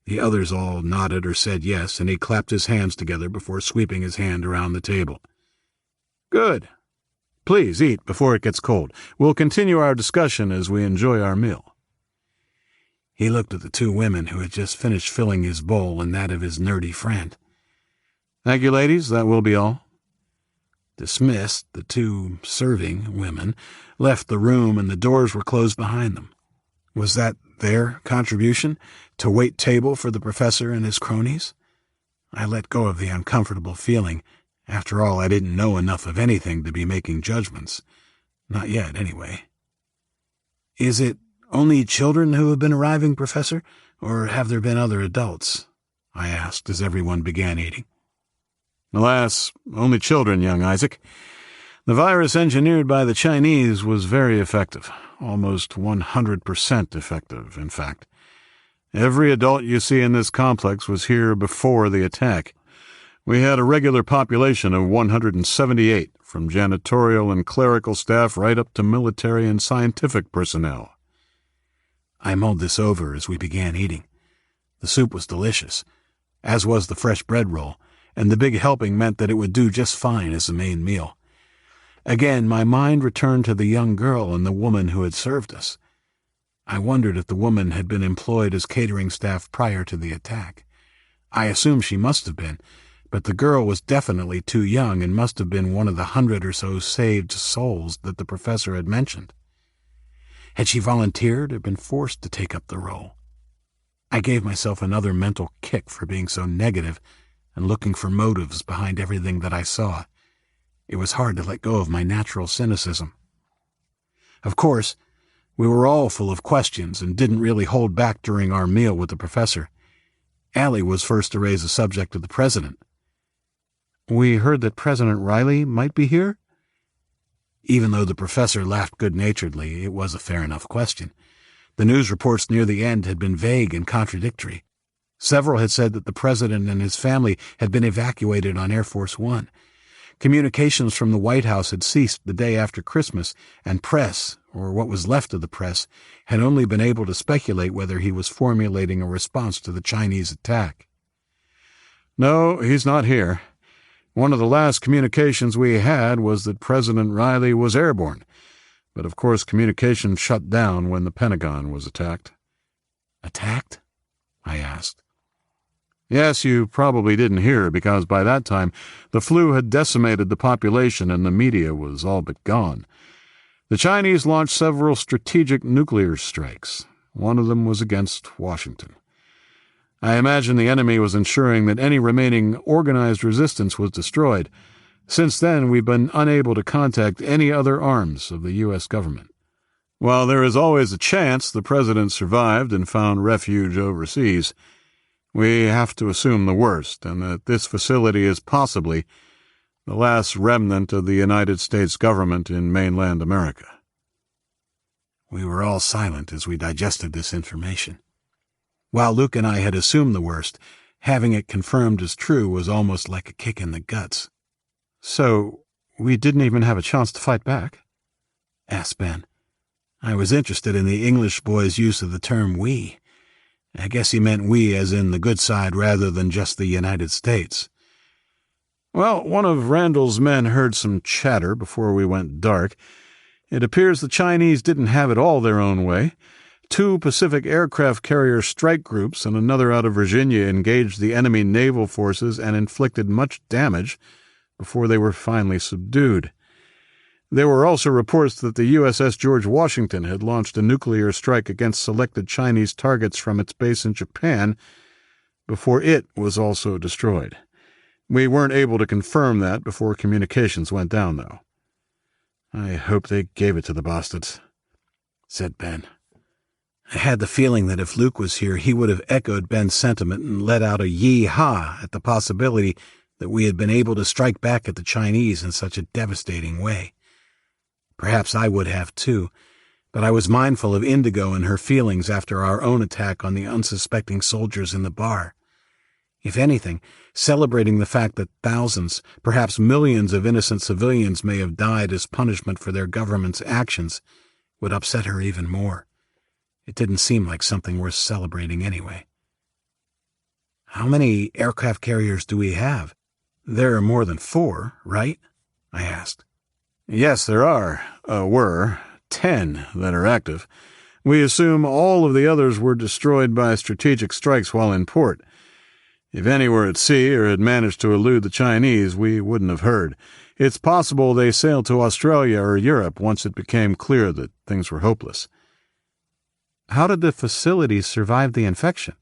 The others all nodded or said yes, and he clapped his hands together before sweeping his hand around the table. "Good. Please eat before it gets cold. We'll continue our discussion as we enjoy our meal." He looked at the two women who had just finished filling his bowl and that of his nerdy friend. "Thank you, ladies. That will be all." Dismissed, the two serving women left the room and the doors were closed behind them. Was that their contribution, to wait table for the professor and his cronies? I let go of the uncomfortable feeling. After all, I didn't know enough of anything to be making judgments. Not yet, anyway. "Is it only children who have been arriving, Professor, or have there been other adults?" I asked as everyone began eating. "Alas, only children, young Isaac. The virus engineered by the Chinese was very effective, almost 100% effective, in fact. Every adult you see in this complex was here before the attack. We had a regular population of 178, from janitorial and clerical staff right up to military and scientific personnel." I mulled this over as we began eating. The soup was delicious, as was the fresh bread roll, and the big helping meant that it would do just fine as the main meal. Again, my mind returned to the young girl and the woman who had served us. I wondered if the woman had been employed as catering staff prior to the attack. I assumed she must have been, but the girl was definitely too young and must have been one of the 100 or so saved souls that the professor had mentioned. Had she volunteered or been forced to take up the role? I gave myself another mental kick for being so negative and looking for motives behind everything that I saw. It was hard to let go of my natural cynicism. Of course, we were all full of questions and didn't really hold back during our meal with the professor. Allie was first to raise the subject of the president. We heard that President Riley might be here? Even though the professor laughed good-naturedly, it was a fair enough question. The news reports near the end had been vague and contradictory. Several had said that the president and his family had been evacuated on Air Force One. Communications from the White House had ceased the day after Christmas, and press, or what was left of the press, had only been able to speculate whether he was formulating a response to the Chinese attack. No, he's not here. One of the last communications we had was that President Riley was airborne, but of course communication shut down when the Pentagon was attacked. Attacked? I asked. Yes, you probably didn't hear, because by that time the flu had decimated the population and the media was all but gone. The Chinese launched several strategic nuclear strikes. One of them was against Washington. I imagine the enemy was ensuring that any remaining organized resistance was destroyed. Since then, we've been unable to contact any other arms of the U.S. government. While there is always a chance the president survived and found refuge overseas, we have to assume the worst, and that this facility is possibly the last remnant of the United States government in mainland America. We were all silent as we digested this information. While Luke and I had assumed the worst, having it confirmed as true was almost like a kick in the guts. So, we didn't even have a chance to fight back? Asked Ben. I was interested in the English boy's use of the term we. I guess he meant we as in the good side rather than just the United States. Well, one of Randall's men heard some chatter before we went dark. It appears the Chinese didn't have it all their own way. 2 Pacific aircraft carrier strike groups and another out of Virginia engaged the enemy naval forces and inflicted much damage before they were finally subdued. There were also reports that the USS George Washington had launched a nuclear strike against selected Chinese targets from its base in Japan before it was also destroyed. We weren't able to confirm that before communications went down, though. I hope they gave it to the bastards, said Ben. I had the feeling that if Luke was here, he would have echoed Ben's sentiment and let out a yee-haw at the possibility that we had been able to strike back at the Chinese in such a devastating way. Perhaps I would have, too, but I was mindful of Indigo and her feelings after our own attack on the unsuspecting soldiers in the bar. If anything, celebrating the fact that thousands, perhaps millions of innocent civilians may have died as punishment for their government's actions would upset her even more. It didn't seem like something worth celebrating anyway. How many aircraft carriers do we have? There are more than 4, right? I asked. Yes, there were 10 that are active. We assume all of the others were destroyed by strategic strikes while in port. If any were at sea or had managed to elude the Chinese, we wouldn't have heard. It's possible they sailed to Australia or Europe once it became clear that things were hopeless. How did the facility survive the infection?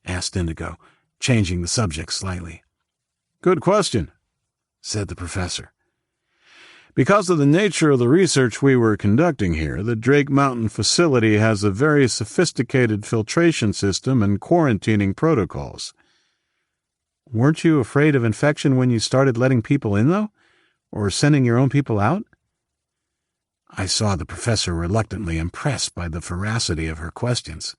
Asked Indigo, changing the subject slightly. Good question, said the professor. Because of the nature of the research we were conducting here, the Drake Mountain facility has a very sophisticated filtration system and quarantining protocols. Weren't you afraid of infection when you started letting people in, though? Or sending your own people out? I saw the professor reluctantly impressed by the veracity of her questions.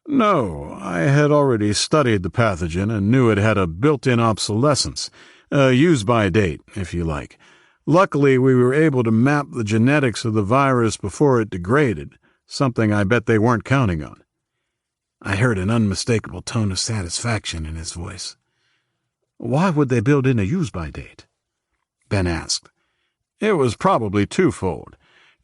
No, I had already studied the pathogen and knew it had a built-in obsolescence, a use-by date, if you like. Luckily, we were able to map the genetics of the virus before it degraded, something I bet they weren't counting on. I heard an unmistakable tone of satisfaction in his voice. Why would they build in a use-by date? Ben asked. It was probably twofold.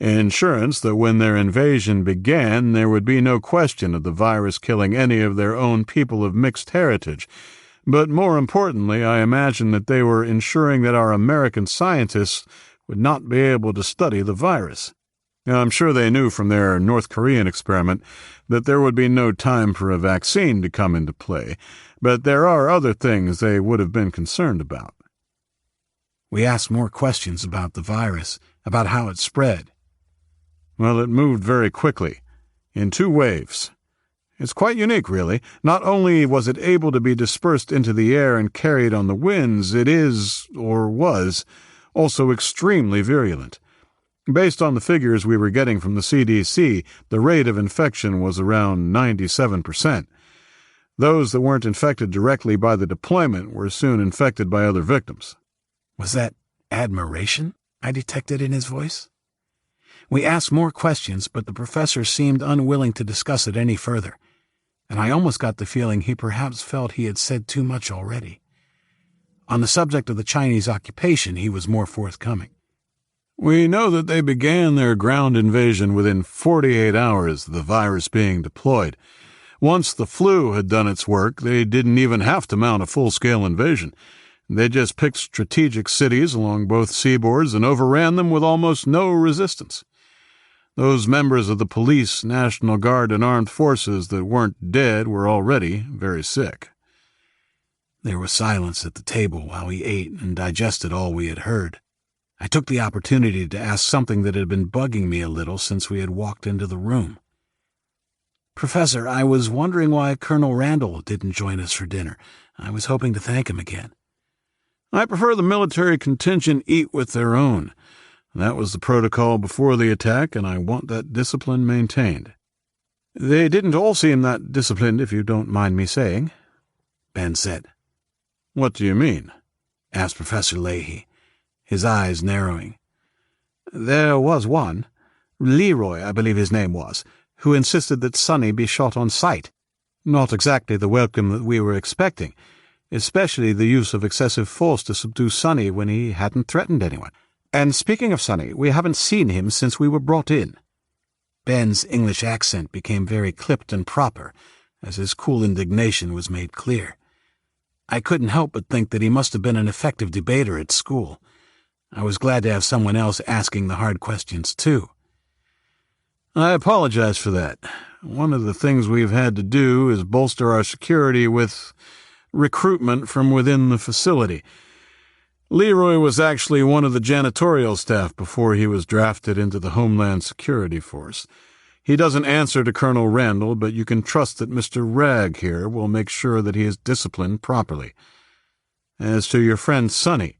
Insurance that when their invasion began, there would be no question of the virus killing any of their own people of mixed heritage. But more importantly, I imagine that they were ensuring that our American scientists would not be able to study the virus. I'm sure they knew from their North Korean experiment that there would be no time for a vaccine to come into play, but there are other things they would have been concerned about. We asked more questions about the virus, about how it spread. Well, it moved very quickly, in 2 waves. It's quite unique, really. Not only was it able to be dispersed into the air and carried on the winds, it is, or was, also extremely virulent. Based on the figures we were getting from the CDC, the rate of infection was around 97%. Those that weren't infected directly by the deployment were soon infected by other victims. Was that admiration I detected in his voice? We asked more questions, but the professor seemed unwilling to discuss it any further, and I almost got the feeling he perhaps felt he had said too much already. On the subject of the Chinese occupation, he was more forthcoming. We know that they began their ground invasion within 48 hours of the virus being deployed. Once the flu had done its work, they didn't even have to mount a full-scale invasion. They just picked strategic cities along both seaboards and overran them with almost no resistance. Those members of the police, National Guard, and armed forces that weren't dead were already very sick. There was silence at the table while we ate and digested all we had heard. I took the opportunity to ask something that had been bugging me a little since we had walked into the room. Professor, I was wondering why Colonel Randall didn't join us for dinner. I was hoping to thank him again. I prefer the military contingent eat with their own. That was the protocol before the attack, and I want that discipline maintained. They didn't all seem that disciplined, if you don't mind me saying, Ben said. What do you mean? Asked Professor Leahy, his eyes narrowing. There was one, Leroy, I believe his name was, who insisted that Sonny be shot on sight. Not exactly the welcome that we were expecting, especially the use of excessive force to subdue Sonny when he hadn't threatened anyone. And speaking of Sonny, we haven't seen him since we were brought in. Ben's English accent became very clipped and proper, as his cool indignation was made clear. I couldn't help but think that he must have been an effective debater at school. I was glad to have someone else asking the hard questions, too. I apologize for that. One of the things we've had to do is bolster our security with recruitment from within the facility. Leroy was actually one of the janitorial staff before he was drafted into the Homeland Security Force. He doesn't answer to Colonel Randall, but you can trust that Mr. Ragg here will make sure that he is disciplined properly. As to your friend Sonny,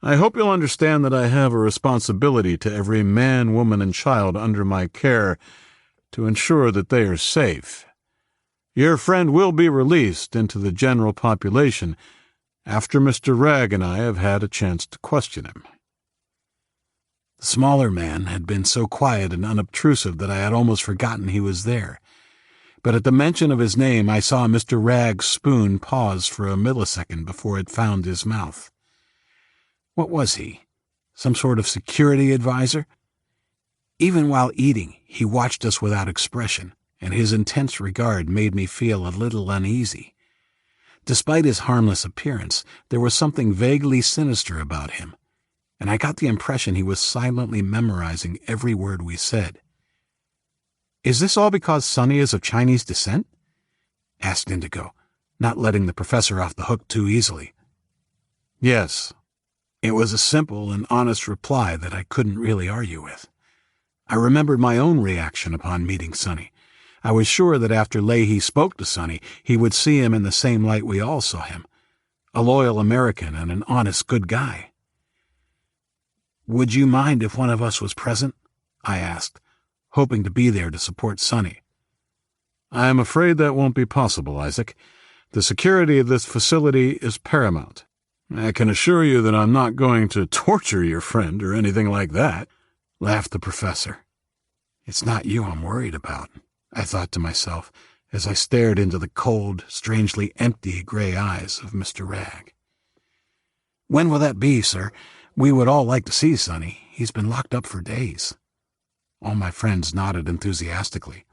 I hope you'll understand that I have a responsibility to every man, woman, and child under my care to ensure that they are safe. Your friend will be released into the general population after Mr. Ragg and I have had a chance to question him. The smaller man had been so quiet and unobtrusive that I had almost forgotten he was there. But at the mention of his name, I saw Mr. Ragg's spoon pause for a millisecond before it found his mouth. What was he? Some sort of security advisor? Even while eating, he watched us without expression, and his intense regard made me feel a little uneasy. Despite his harmless appearance, there was something vaguely sinister about him, and I got the impression he was silently memorizing every word we said. Is this all because Sonny is of Chinese descent? Asked Indigo, not letting the professor off the hook too easily. Yes. It was a simple and honest reply that I couldn't really argue with. I remembered my own reaction upon meeting Sonny. I was sure that after Leahy spoke to Sonny, he would see him in the same light we all saw him, a loyal American and an honest, good guy. Would you mind if one of us was present? I asked, hoping to be there to support Sonny. I am afraid that won't be possible, Isaac. The security of this facility is paramount. I can assure you that I'm not going to torture your friend or anything like that, laughed the professor. It's not you I'm worried about, I thought to myself as I stared into the cold, strangely empty gray eyes of Mr. Ragg. When will that be, sir? We would all like to see Sonny. He's been locked up for days. All my friends nodded enthusiastically.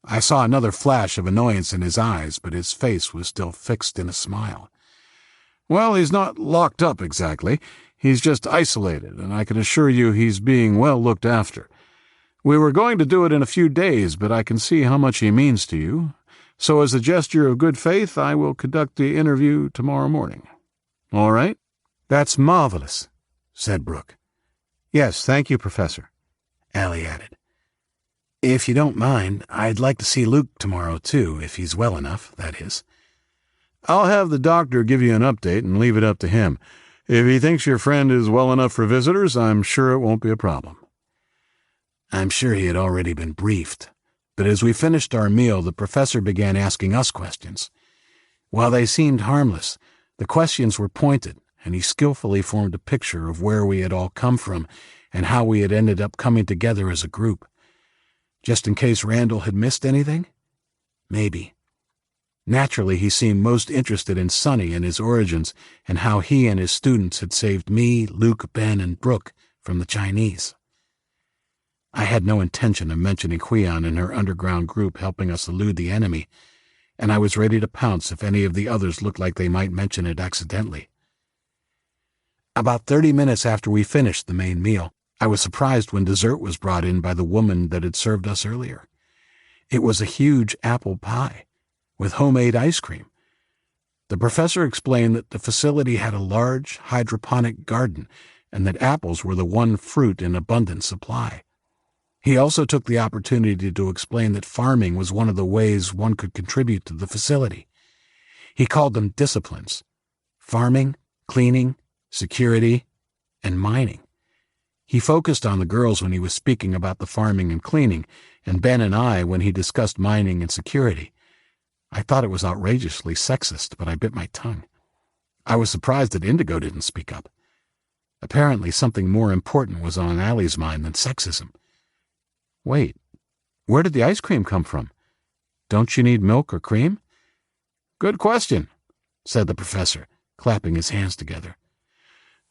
I saw another flash of annoyance in his eyes, but his face was still fixed in a smile. Well, he's not locked up exactly. He's just isolated, and I can assure you he's being well looked after. We were going to do it in a few days, but I can see how much he means to you. So as a gesture of good faith, I will conduct the interview tomorrow morning. All right? That's marvelous, said Brooke. Yes, thank you, Professor, Allie added. If you don't mind, I'd like to see Luke tomorrow, too, if he's well enough, that is. I'll have the doctor give you an update and leave it up to him. If he thinks your friend is well enough for visitors, I'm sure it won't be a problem. I'm sure he had already been briefed, but as we finished our meal, the professor began asking us questions. While they seemed harmless, the questions were pointed, and he skillfully formed a picture of where we had all come from and how we had ended up coming together as a group. Just in case Randall had missed anything? Maybe. Naturally, he seemed most interested in Sonny and his origins and how he and his students had saved me, Luke, Ben, and Brooke from the Chinese. I had no intention of mentioning Huion and her underground group helping us elude the enemy, and I was ready to pounce if any of the others looked like they might mention it accidentally. About 30 minutes after we finished the main meal, I was surprised when dessert was brought in by the woman that had served us earlier. It was a huge apple pie with homemade ice cream. The professor explained that the facility had a large hydroponic garden and that apples were the one fruit in abundant supply. He also took the opportunity to explain that farming was one of the ways one could contribute to the facility. He called them disciplines: farming, cleaning, security, and mining. He focused on the girls when he was speaking about the farming and cleaning, and Ben and I when he discussed mining and security. I thought it was outrageously sexist, but I bit my tongue. I was surprised that Indigo didn't speak up. Apparently something more important was on Allie's mind than sexism. Wait, where did the ice cream come from? Don't you need milk or cream? Good question, said the professor, clapping his hands together.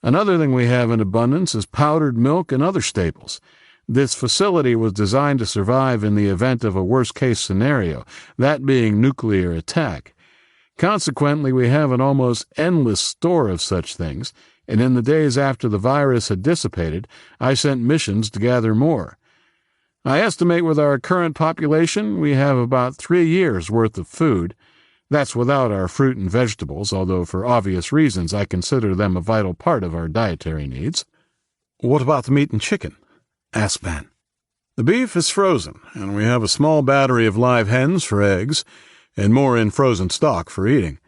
Another thing we have in abundance is powdered milk and other staples. This facility was designed to survive in the event of a worst-case scenario, that being nuclear attack. Consequently, we have an almost endless store of such things, and in the days after the virus had dissipated, I sent missions to gather more. I estimate with our current population, we have about 3 years' worth of food. That's without our fruit and vegetables, although for obvious reasons I consider them a vital part of our dietary needs. What about the meat and chicken? Asked Ben. The beef is frozen, and we have a small battery of live hens for eggs, and more in frozen stock for eating.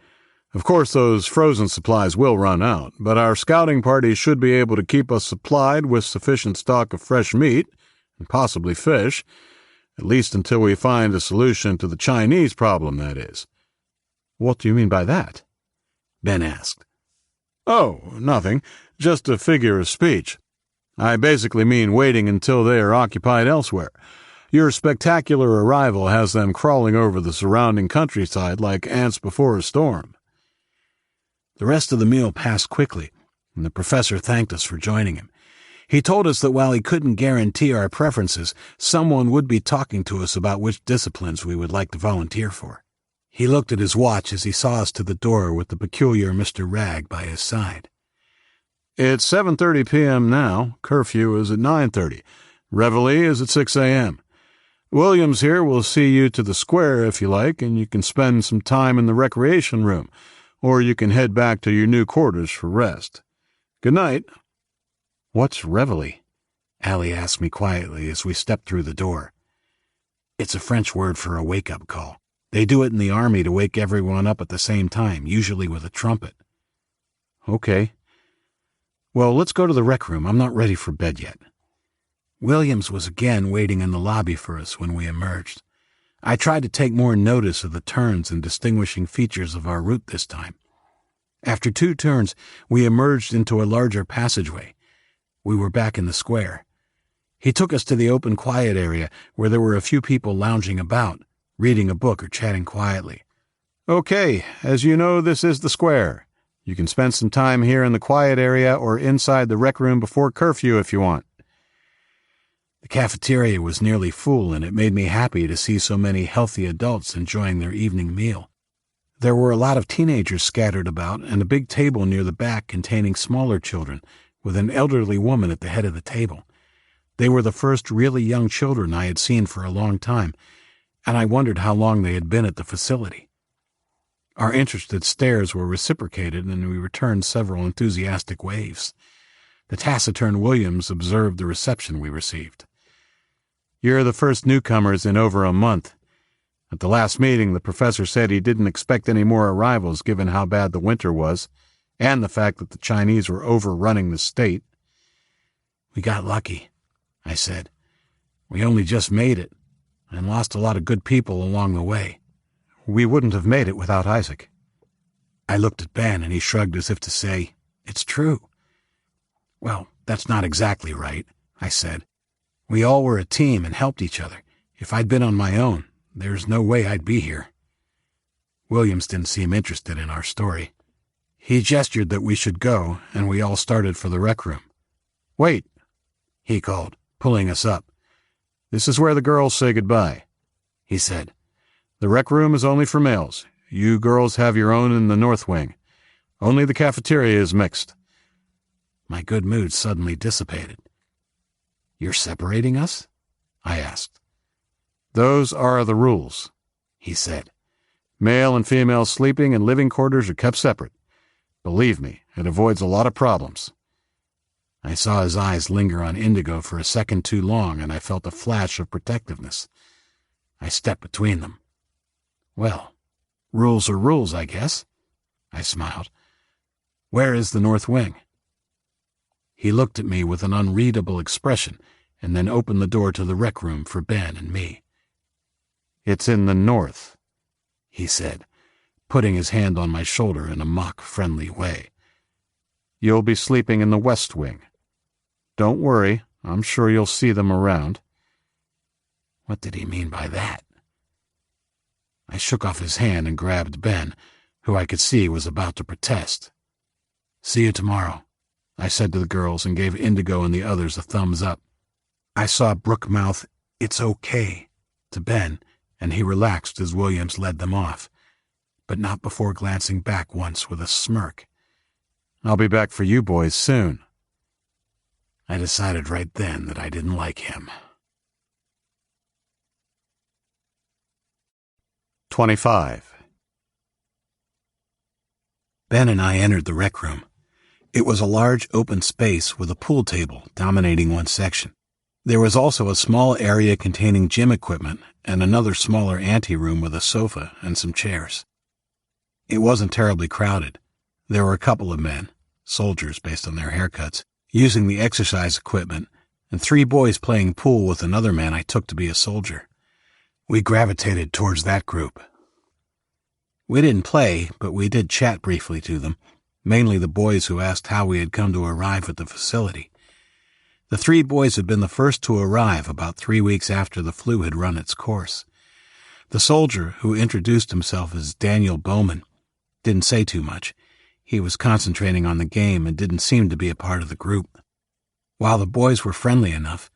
Of course, those frozen supplies will run out, but our scouting party should be able to keep us supplied with sufficient stock of fresh meat, and possibly fish, at least until we find a solution to the Chinese problem, that is. What do you mean by that? Ben asked. Oh, nothing. Just a figure of speech. I basically mean waiting until they are occupied elsewhere. Your spectacular arrival has them crawling over the surrounding countryside like ants before a storm. The rest of the meal passed quickly, and the professor thanked us for joining him. He told us that while he couldn't guarantee our preferences, someone would be talking to us about which disciplines we would like to volunteer for. He looked at his watch as he saw us to the door with the peculiar Mr. Ragg by his side. It's 7:30 p.m. now. Curfew is at 9:30. Reveille is at 6 a.m. Williams here will see you to the square if you like, and you can spend some time in the recreation room, or you can head back to your new quarters for rest. Good night. What's reveille? Allie asked me quietly as we stepped through the door. It's a French word for a wake-up call. They do it in the army to wake everyone up at the same time, usually with a trumpet. Okay. Well, let's go to the rec room. I'm not ready for bed yet. Williams was again waiting in the lobby for us when we emerged. I tried to take more notice of the turns and distinguishing features of our route this time. After 2 turns, we emerged into a larger passageway. We were back in the square. He took us to the open quiet area where there were a few people lounging about, reading a book or chatting quietly. Okay, as you know, this is the square. You can spend some time here in the quiet area or inside the rec room before curfew if you want. The cafeteria was nearly full, and it made me happy to see so many healthy adults enjoying their evening meal. There were a lot of teenagers scattered about, and a big table near the back containing smaller children, with an elderly woman at the head of the table. They were the first really young children I had seen for a long time, and I wondered how long they had been at the facility. Our interested stares were reciprocated, and we returned several enthusiastic waves. The taciturn Williams observed the reception we received. "You're the first newcomers in over a month. At the last meeting, the professor said he didn't expect any more arrivals given how bad the winter was, and the fact that the Chinese were overrunning the state." "We got lucky," I said. "We only just made it, and lost a lot of good people along the way. We wouldn't have made it without Isaac." I looked at Ben, and he shrugged as if to say, "It's true." "Well, that's not exactly right," I said. "We all were a team and helped each other. If I'd been on my own, there's no way I'd be here." Williams didn't seem interested in our story. He gestured that we should go, and we all started for the rec room. "Wait," he called, pulling us up. "This is where the girls say goodbye," he said. "The rec room is only for males. You girls have your own in the north wing. Only the cafeteria is mixed." My good mood suddenly dissipated. "You're separating us?" I asked. "Those are the rules," he said. "Male and female sleeping and living quarters are kept separate. Believe me, it avoids a lot of problems." I saw his eyes linger on Indigo for a second too long, and I felt a flash of protectiveness. I stepped between them. "Well, rules are rules, I guess," I smiled. "Where is the north wing?" He looked at me with an unreadable expression, and then opened the door to the rec room for Ben and me. "It's in the north," he said, putting his hand on my shoulder in a mock-friendly way. "You'll be sleeping in the west wing. Don't worry, I'm sure you'll see them around." What did he mean by that? I shook off his hand and grabbed Ben, who I could see was about to protest. "See you tomorrow," I said to the girls, and gave Indigo and the others a thumbs up. I saw Brooke mouth, "It's okay," to Ben, and he relaxed as Williams led them off, but not before glancing back once with a smirk. "I'll be back for you boys soon." I decided right then that I didn't like him. 25. Ben and I entered the rec room. It was a large open space with a pool table dominating one section. There was also a small area containing gym equipment and another smaller anteroom with a sofa and some chairs. It wasn't terribly crowded. There were a couple of men, soldiers based on their haircuts, using the exercise equipment, and 3 boys playing pool with another man I took to be a soldier. We gravitated towards that group. We didn't play, but we did chat briefly to them, mainly the boys who asked how we had come to arrive at the facility. The 3 boys had been the first to arrive about 3 weeks after the flu had run its course. The soldier, who introduced himself as Daniel Bowman, didn't say too much. He was concentrating on the game and didn't seem to be a part of the group. While the boys were friendly enough,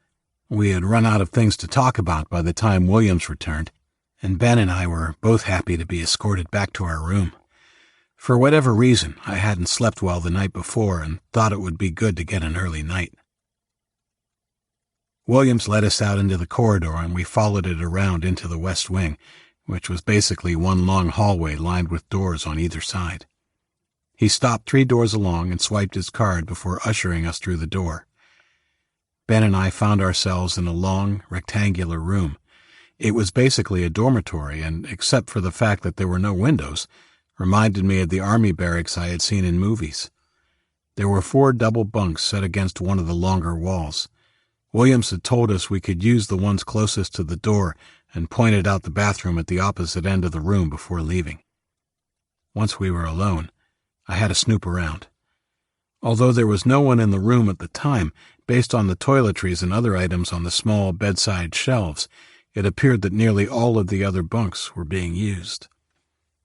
we had run out of things to talk about by the time Williams returned, and Ben and I were both happy to be escorted back to our room. For whatever reason, I hadn't slept well the night before and thought it would be good to get an early night. Williams led us out into the corridor, and we followed it around into the west wing, which was basically one long hallway lined with doors on either side. He stopped 3 doors along and swiped his card before ushering us through the door. Ben and I found ourselves in a long, rectangular room. It was basically a dormitory, and except for the fact that there were no windows, reminded me of the army barracks I had seen in movies. There were 4 double bunks set against one of the longer walls. Williams had told us we could use the ones closest to the door and pointed out the bathroom at the opposite end of the room before leaving. Once we were alone, I had to snoop around. Although there was no one in the room at the time, based on the toiletries and other items on the small bedside shelves, it appeared that nearly all of the other bunks were being used.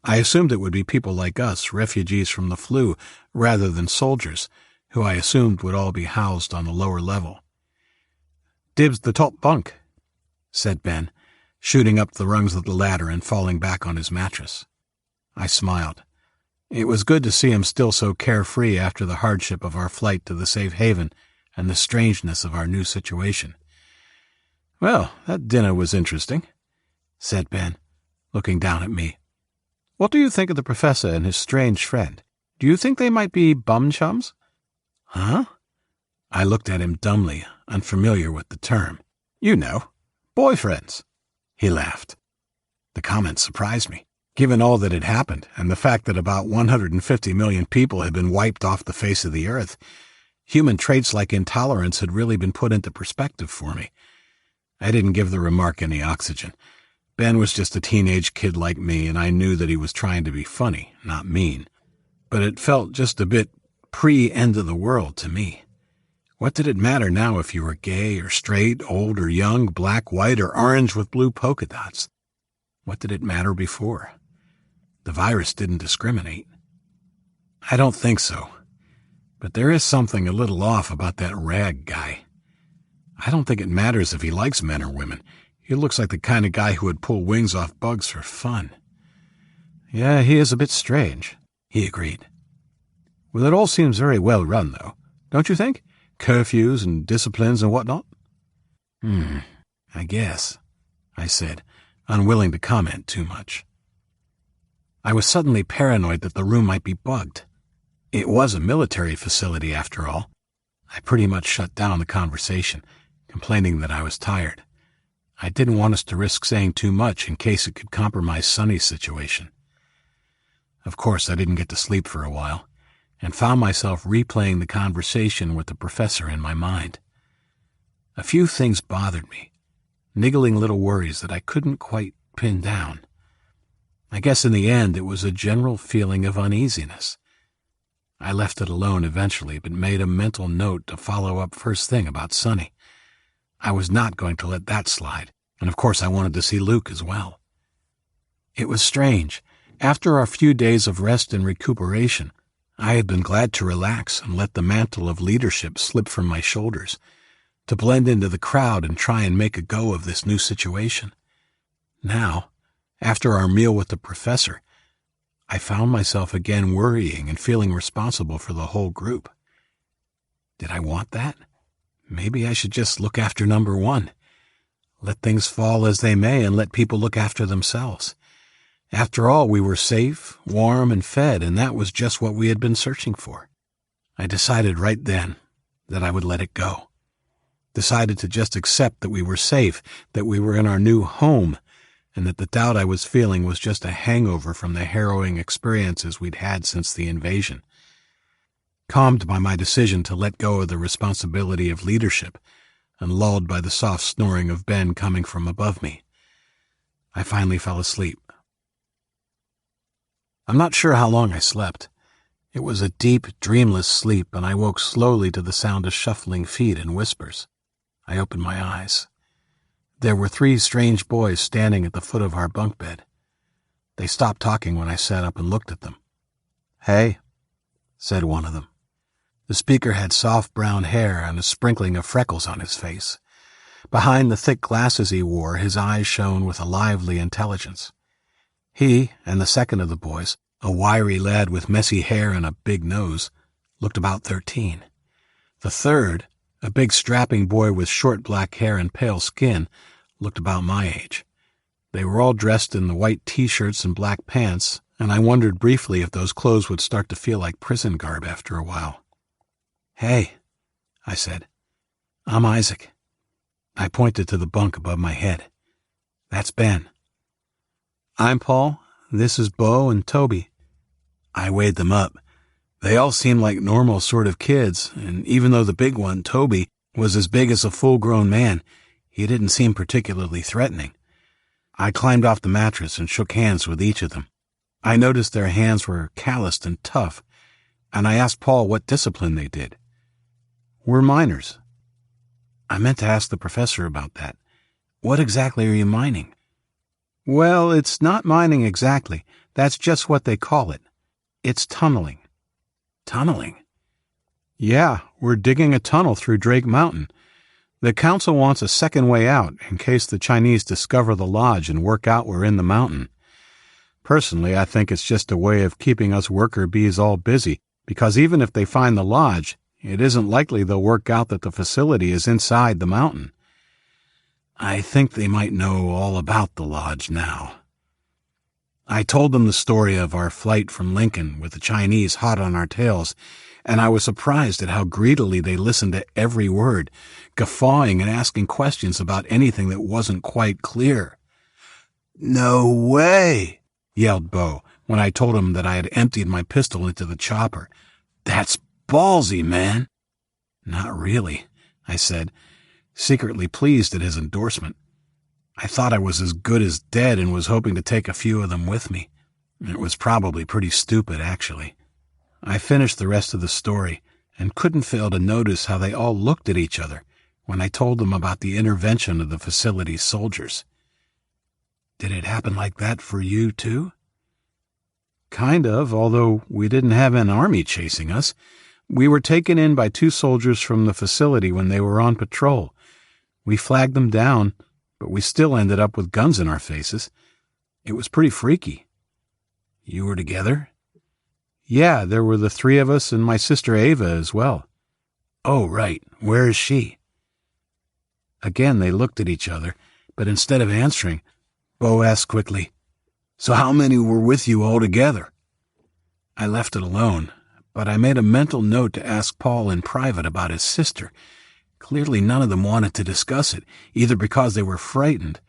I assumed it would be people like us, refugees from the flu, rather than soldiers, who I assumed would all be housed on the lower level. dibs the top bunk," said Ben, shooting up the rungs of the ladder and falling back on his mattress. I smiled. It was good to see him still so carefree after the hardship of our flight to the safe haven and the strangeness of our new situation. "Well, that dinner was interesting," said Ben, looking down at me. "What do you think of the professor and his strange friend? Do you think they might be bum chums?" "Huh?" I looked at him dumbly, unfamiliar with the term. "You know, boyfriends." He laughed. The comment surprised me, given all that had happened and the fact that about 150 million people had been wiped off the face of the earth. Human traits like intolerance had really been put into perspective for me. I didn't give the remark any oxygen. Ben was just a teenage kid like me, and I knew that he was trying to be funny, not mean. But it felt just a bit pre-end of the world to me. What did it matter now if you were gay or straight, old or young, black, white, or orange with blue polka dots? What did it matter before? The virus didn't discriminate. I don't think so. But there is something a little off about that rag guy. I don't think it matters if he likes men or women. He looks like the kind of guy who would pull wings off bugs for fun. "Yeah, he is a bit strange," he agreed. "Well, it all seems very well run, though, don't you think? Curfews and disciplines and whatnot." I guess," I said, unwilling to comment too much. I was suddenly paranoid that the room might be bugged. It was a military facility, after all. I pretty much shut down the conversation, complaining that I was tired. I didn't want us to risk saying too much in case it could compromise Sonny's situation. Of course, I didn't get to sleep for a while, and found myself replaying the conversation with the professor in my mind. A few things bothered me, niggling little worries that I couldn't quite pin down. I guess in the end it was a general feeling of uneasiness. I left it alone eventually, but made a mental note to follow up first thing about Sonny. I was not going to let that slide, and of course I wanted to see Luke as well. It was strange. After our few days of rest and recuperation, I had been glad to relax and let the mantle of leadership slip from my shoulders, to blend into the crowd and try and make a go of this new situation. Now, after our meal with the professor, I found myself again worrying and feeling responsible for the whole group. Did I want that? Maybe I should just look after number one. Let things fall as they may and let people look after themselves. After all, we were safe, warm, and fed, and that was just what we had been searching for. I decided right then that I would let it go. Decided to just accept that we were safe, that we were in our new home, and that the doubt I was feeling was just a hangover from the harrowing experiences we'd had since the invasion. Calmed by my decision to let go of the responsibility of leadership, and lulled by the soft snoring of Ben coming from above me, I finally fell asleep. I'm not sure how long I slept. It was a deep, dreamless sleep, and I woke slowly to the sound of shuffling feet and whispers. I opened my eyes. There were 3 strange boys standing at the foot of our bunk bed. They stopped talking when I sat up and looked at them. "Hey," said one of them. The speaker had soft brown hair and a sprinkling of freckles on his face. Behind the thick glasses he wore, his eyes shone with a lively intelligence. He and the second of the boys, a wiry lad with messy hair and a big nose, looked about 13. The third, a big strapping boy with short black hair and pale skin, looked about my age. They were all dressed in the white t-shirts and black pants, and I wondered briefly if those clothes would start to feel like prison garb after a while. "Hey," I said. "I'm Isaac." I pointed to the bunk above my head. "That's Ben." "I'm Paul. This is Bo and Toby." I weighed them up. They all seemed like normal sort of kids, and even though the big one, Toby, was as big as a full-grown man, he didn't seem particularly threatening. I climbed off the mattress and shook hands with each of them. I noticed their hands were calloused and tough, and I asked Paul what discipline they did. "We're miners." I meant to ask the professor about that. "What exactly are you mining?" "Well, it's not mining exactly. That's just what they call it. It's tunneling." "Tunneling?" "Yeah, we're digging a tunnel through Drake Mountain. The council wants a second way out in case the Chinese discover the lodge and work out we're in the mountain. Personally, I think it's just a way of keeping us worker bees all busy, because even if they find the lodge, it isn't likely they'll work out that the facility is inside the mountain. I think they might know all about the lodge now. I told them the story of our flight from Lincoln with the Chinese hot on our tails, and I was surprised at how greedily they listened to every word, guffawing and asking questions about anything that wasn't quite clear. "No way!" yelled Bo when I told him that I had emptied my pistol into the chopper. "That's ballsy, man." "Not really," I said, secretly pleased at his endorsement. I thought I was as good as dead and was hoping to take a few of them with me. It was probably pretty stupid, actually. I finished the rest of the story and couldn't fail to notice how they all looked at each other when I told them about the intervention of the facility's soldiers. "Did it happen like that for you, too?" "Kind of, although we didn't have an army chasing us. We were taken in by 2 soldiers from the facility when they were on patrol. We flagged them down, but we still ended up with guns in our faces. It was pretty freaky." "You were together?" "Yeah, there were the 3 of us and my sister Ava as well." "Oh, right. Where is she?" Again they looked at each other, but instead of answering, Bo asked quickly, "So how many were with you all together?" I left it alone, but I made a mental note to ask Paul in private about his sister. Clearly none of them wanted to discuss it, either because they were frightened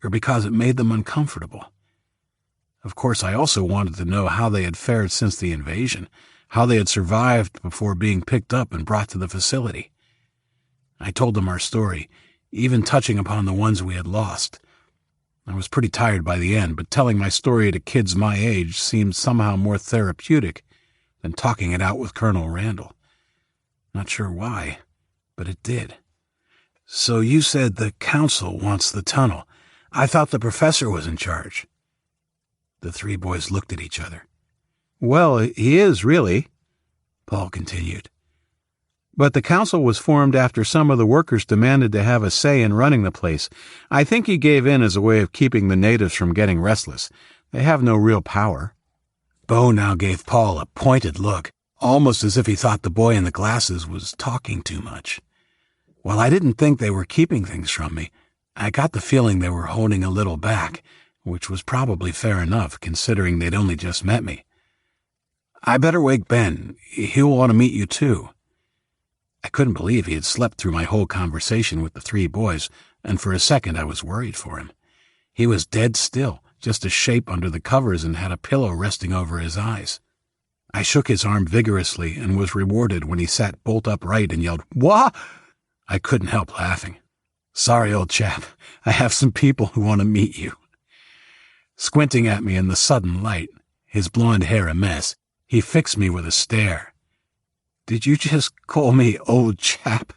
or because it made them uncomfortable. Of course, I also wanted to know how they had fared since the invasion, how they had survived before being picked up and brought to the facility. I told them our story, even touching upon the ones we had lost. I was pretty tired by the end, but telling my story to kids my age seemed somehow more therapeutic than talking it out with Colonel Randall. Not sure why, but it did. "So you said the council wants the tunnel. I thought the professor was in charge." The 3 boys looked at each other. "Well, he is, really," Paul continued. "But the council was formed after some of the workers demanded to have a say in running the place. I think he gave in as a way of keeping the natives from getting restless. They have no real power." Bo now gave Paul a pointed look, almost as if he thought the boy in the glasses was talking too much. While I didn't think they were keeping things from me, I got the feeling they were holding a little back, which was probably fair enough, considering they'd only just met me. "I better wake Ben. He'll want to meet you, too." I couldn't believe he had slept through my whole conversation with the 3 boys, and for a second I was worried for him. He was dead still, just a shape under the covers, and had a pillow resting over his eyes. I shook his arm vigorously and was rewarded when he sat bolt upright and yelled, "Wah!" I couldn't help laughing. "Sorry, old chap. I have some people who want to meet you." Squinting at me in the sudden light, his blonde hair a mess, he fixed me with a stare. "Did you just call me old chap?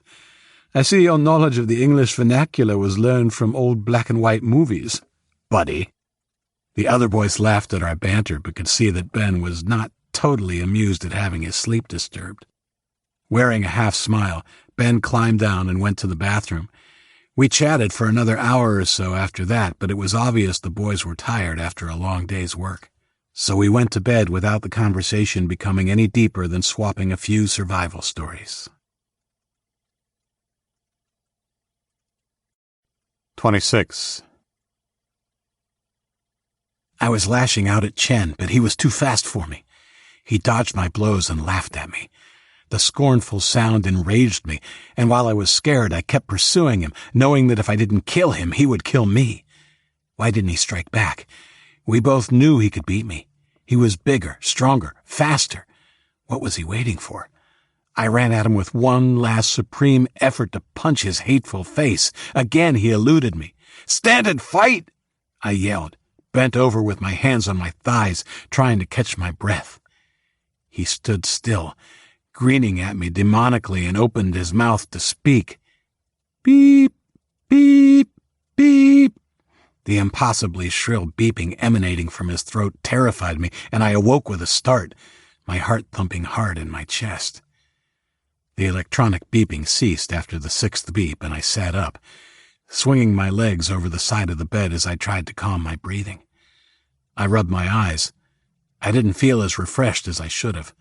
I see your knowledge of the English vernacular was learned from old black and white movies, buddy." The other boys laughed at our banter, but could see that Ben was not totally amused at having his sleep disturbed. Wearing a half smile, Ben climbed down and went to the bathroom. We chatted for another hour or so after that, but it was obvious the boys were tired after a long day's work. So we went to bed without the conversation becoming any deeper than swapping a few survival stories. 26. I was lashing out at Chen, but he was too fast for me. He dodged my blows and laughed at me. The scornful sound enraged me, and while I was scared, I kept pursuing him, knowing that if I didn't kill him, he would kill me. Why didn't he strike back? We both knew he could beat me. He was bigger, stronger, faster. What was he waiting for? I ran at him with one last supreme effort to punch his hateful face. Again he eluded me. "Stand and fight!" I yelled, bent over with my hands on my thighs, trying to catch my breath. He stood still, grinning at me demonically, and opened his mouth to speak. Beep, beep, beep. The impossibly shrill beeping emanating from his throat terrified me, and I awoke with a start, my heart thumping hard in my chest. The electronic beeping ceased after the sixth beep, and I sat up, swinging my legs over the side of the bed as I tried to calm my breathing. I rubbed my eyes. I didn't feel as refreshed as I should have,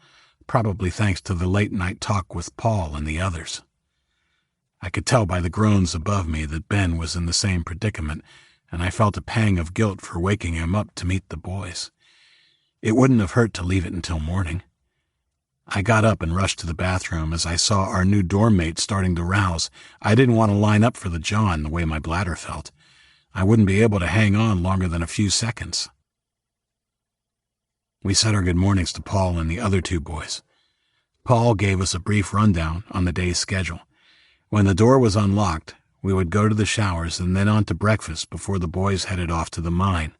probably thanks to the late-night talk with Paul and the others. I could tell by the groans above me that Ben was in the same predicament, and I felt a pang of guilt for waking him up to meet the boys. It wouldn't have hurt to leave it until morning. I got up and rushed to the bathroom as I saw our new dorm mate starting to rouse. I didn't want to line up for the John the way my bladder felt. I wouldn't be able to hang on longer than a few seconds. We said our good mornings to Paul and the other two boys. Paul gave us a brief rundown on the day's schedule. When the door was unlocked, we would go to the showers and then on to breakfast before the boys headed off to the mine.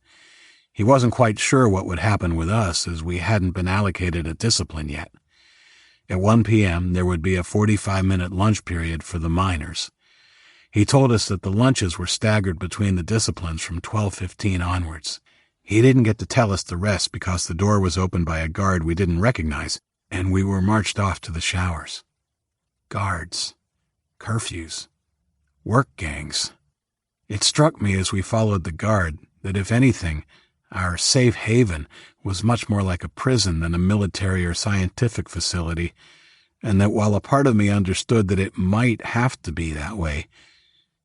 He wasn't quite sure what would happen with us as we hadn't been allocated a discipline yet. At 1 p.m., there would be a 45-minute lunch period for the miners. He told us that the lunches were staggered between the disciplines from 12:15 onwards. He didn't get to tell us the rest because the door was opened by a guard we didn't recognize, and we were marched off to the showers. Guards. Curfews. Work gangs. It struck me as we followed the guard that, if anything, our safe haven was much more like a prison than a military or scientific facility, and that while a part of me understood that it might have to be that way,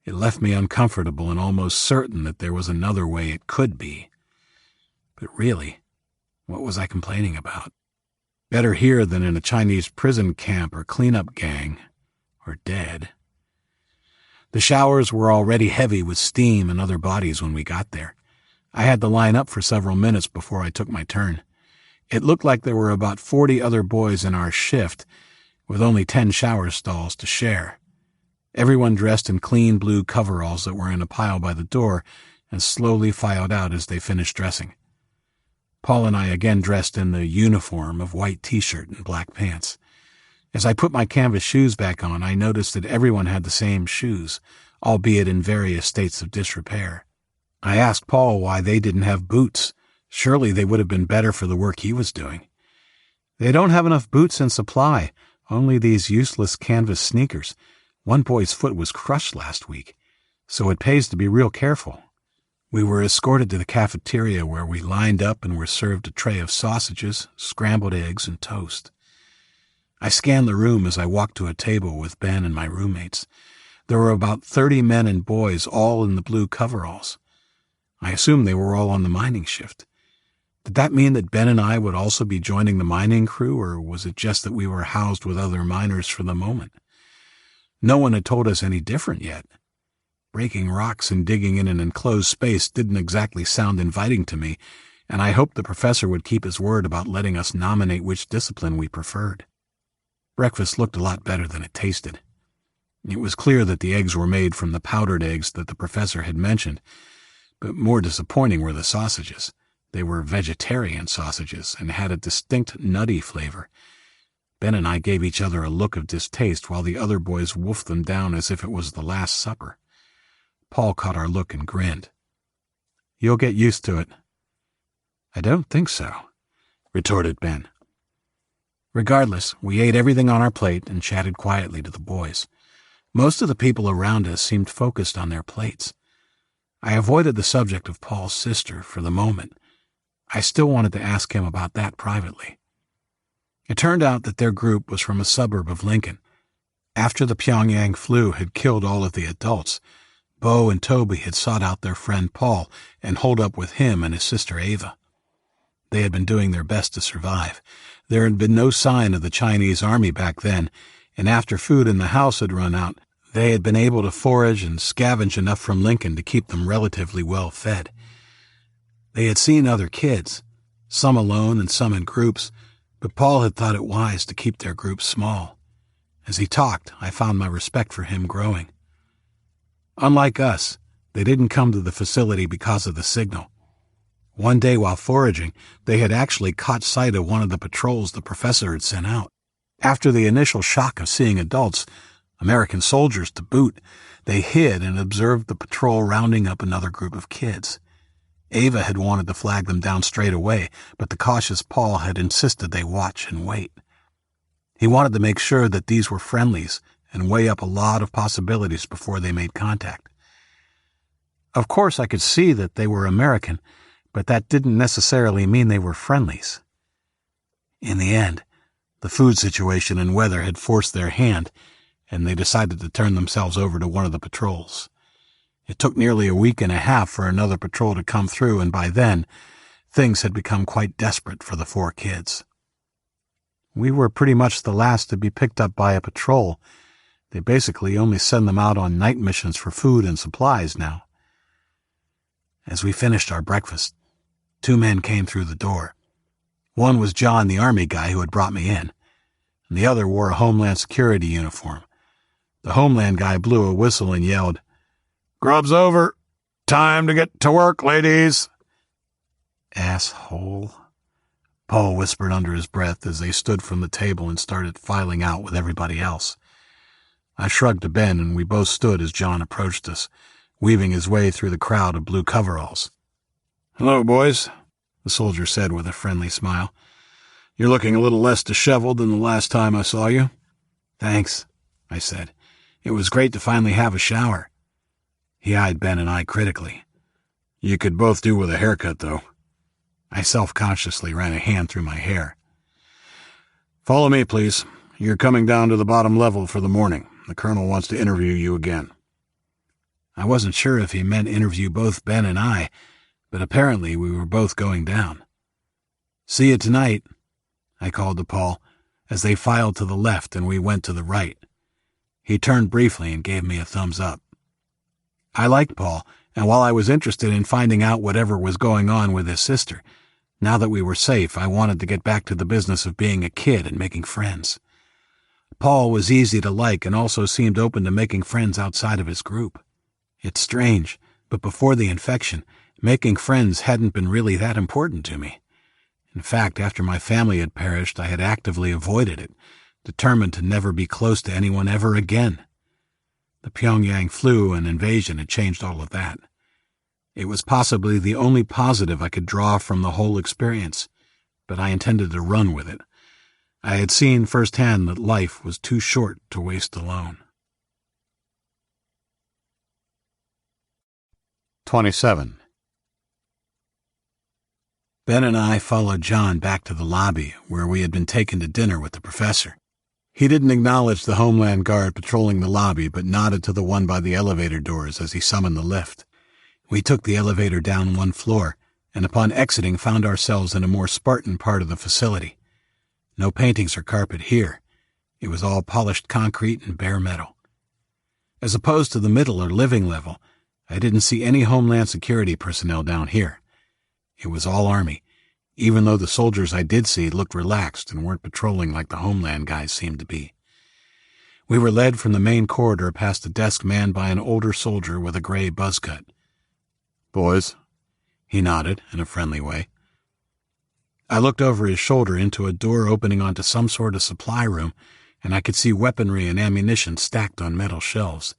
it left me uncomfortable and almost certain that there was another way it could be. But really, what was I complaining about? Better here than in a Chinese prison camp or cleanup gang, or dead. The showers were already heavy with steam and other bodies when we got there. I had to line up for several minutes before I took my turn. It looked like there were about 40 other boys in our shift, with only 10 shower stalls to share. Everyone dressed in clean blue coveralls that were in a pile by the door and slowly filed out as they finished dressing. Paul and I again dressed in the uniform of white t-shirt and black pants. As I put my canvas shoes back on, I noticed that everyone had the same shoes, albeit in various states of disrepair. I asked Paul why they didn't have boots. Surely they would have been better for the work he was doing. They don't have enough boots in supply, only these useless canvas sneakers. One boy's foot was crushed last week, so it pays to be real careful. We were escorted to the cafeteria where we lined up and were served a tray of sausages, scrambled eggs, and toast. I scanned the room as I walked to a table with Ben and my roommates. There were about 30 men and boys, all in the blue coveralls. I assumed they were all on the mining shift. Did that mean that Ben and I would also be joining the mining crew, or was it just that we were housed with other miners for the moment? No one had told us any different yet. Breaking rocks and digging in an enclosed space didn't exactly sound inviting to me, and I hoped the professor would keep his word about letting us nominate which discipline we preferred. Breakfast looked a lot better than it tasted. It was clear that the eggs were made from the powdered eggs that the professor had mentioned, but more disappointing were the sausages. They were vegetarian sausages and had a distinct nutty flavor. Ben and I gave each other a look of distaste while the other boys wolfed them down as if it was the Last Supper. Paul caught our look and grinned. "You'll get used to it." "I don't think so," retorted Ben. Regardless, we ate everything on our plate and chatted quietly to the boys. Most of the people around us seemed focused on their plates. I avoided the subject of Paul's sister for the moment. I still wanted to ask him about that privately. It turned out that their group was from a suburb of Lincoln. After the Pyongyang flu had killed all of the adults, Bo and Toby had sought out their friend Paul and holed up with him and his sister Ava. They had been doing their best to survive. There had been no sign of the Chinese army back then, and after food in the house had run out, they had been able to forage and scavenge enough from Lincoln to keep them relatively well fed. They had seen other kids, some alone and some in groups, but Paul had thought it wise to keep their group small. As he talked, I found my respect for him growing. Unlike us, they didn't come to the facility because of the signal. One day while foraging, they had actually caught sight of one of the patrols the professor had sent out. After the initial shock of seeing adults, American soldiers to boot, they hid and observed the patrol rounding up another group of kids. Ava had wanted to flag them down straight away, but the cautious Paul had insisted they watch and wait. He wanted to make sure that these were friendlies and weigh up a lot of possibilities before they made contact. Of course, I could see that they were American, but that didn't necessarily mean they were friendlies. In the end, the food situation and weather had forced their hand, and they decided to turn themselves over to one of the patrols. It took nearly a week and a half for another patrol to come through, and by then, things had become quite desperate for the 4 kids. We were pretty much the last to be picked up by a patrol. They basically only send them out on night missions for food and supplies now. As we finished our breakfast, 2 men came through the door. One was John, the Army guy who had brought me in, and the other wore a Homeland Security uniform. The Homeland guy blew a whistle and yelled, "Grub's over. Time to get to work, ladies." "Asshole," Paul whispered under his breath as they stood from the table and started filing out with everybody else. I shrugged to Ben, and we both stood as John approached us, weaving his way through the crowd of blue coveralls. "Hello, boys," the soldier said with a friendly smile. "You're looking a little less disheveled than the last time I saw you." "Thanks," I said. "It was great to finally have a shower." He eyed Ben and I critically. "You could both do with a haircut, though." I self-consciously ran a hand through my hair. "Follow me, please. You're coming down to the bottom level for the morning. The colonel wants to interview you again." I wasn't sure if he meant interview both Ben and I, but apparently we were both going down. "See you tonight," I called to Paul, as they filed to the left and we went to the right. He turned briefly and gave me a thumbs up. I liked Paul, and while I was interested in finding out whatever was going on with his sister, now that we were safe, I wanted to get back to the business of being a kid and making friends. Paul was easy to like and also seemed open to making friends outside of his group. It's strange, but before the infection, making friends hadn't been really that important to me. In fact, after my family had perished, I had actively avoided it, determined to never be close to anyone ever again. The Pyongyang flu and invasion had changed all of that. It was possibly the only positive I could draw from the whole experience, but I intended to run with it. I had seen firsthand that life was too short to waste alone. 27. Ben and I followed John back to the lobby, where we had been taken to dinner with the professor. He didn't acknowledge the Homeland Guard patrolling the lobby, but nodded to the one by the elevator doors as he summoned the lift. We took the elevator down 1 floor, and upon exiting found ourselves in a more Spartan part of the facility. No paintings or carpet here. It was all polished concrete and bare metal. As opposed to the middle or living level, I didn't see any Homeland Security personnel down here. It was all Army, even though the soldiers I did see looked relaxed and weren't patrolling like the Homeland guys seemed to be. We were led from the main corridor past a desk manned by an older soldier with a gray buzz cut. "Boys," he nodded in a friendly way. I looked over his shoulder into a door opening onto some sort of supply room, and I could see weaponry and ammunition stacked on metal shelves.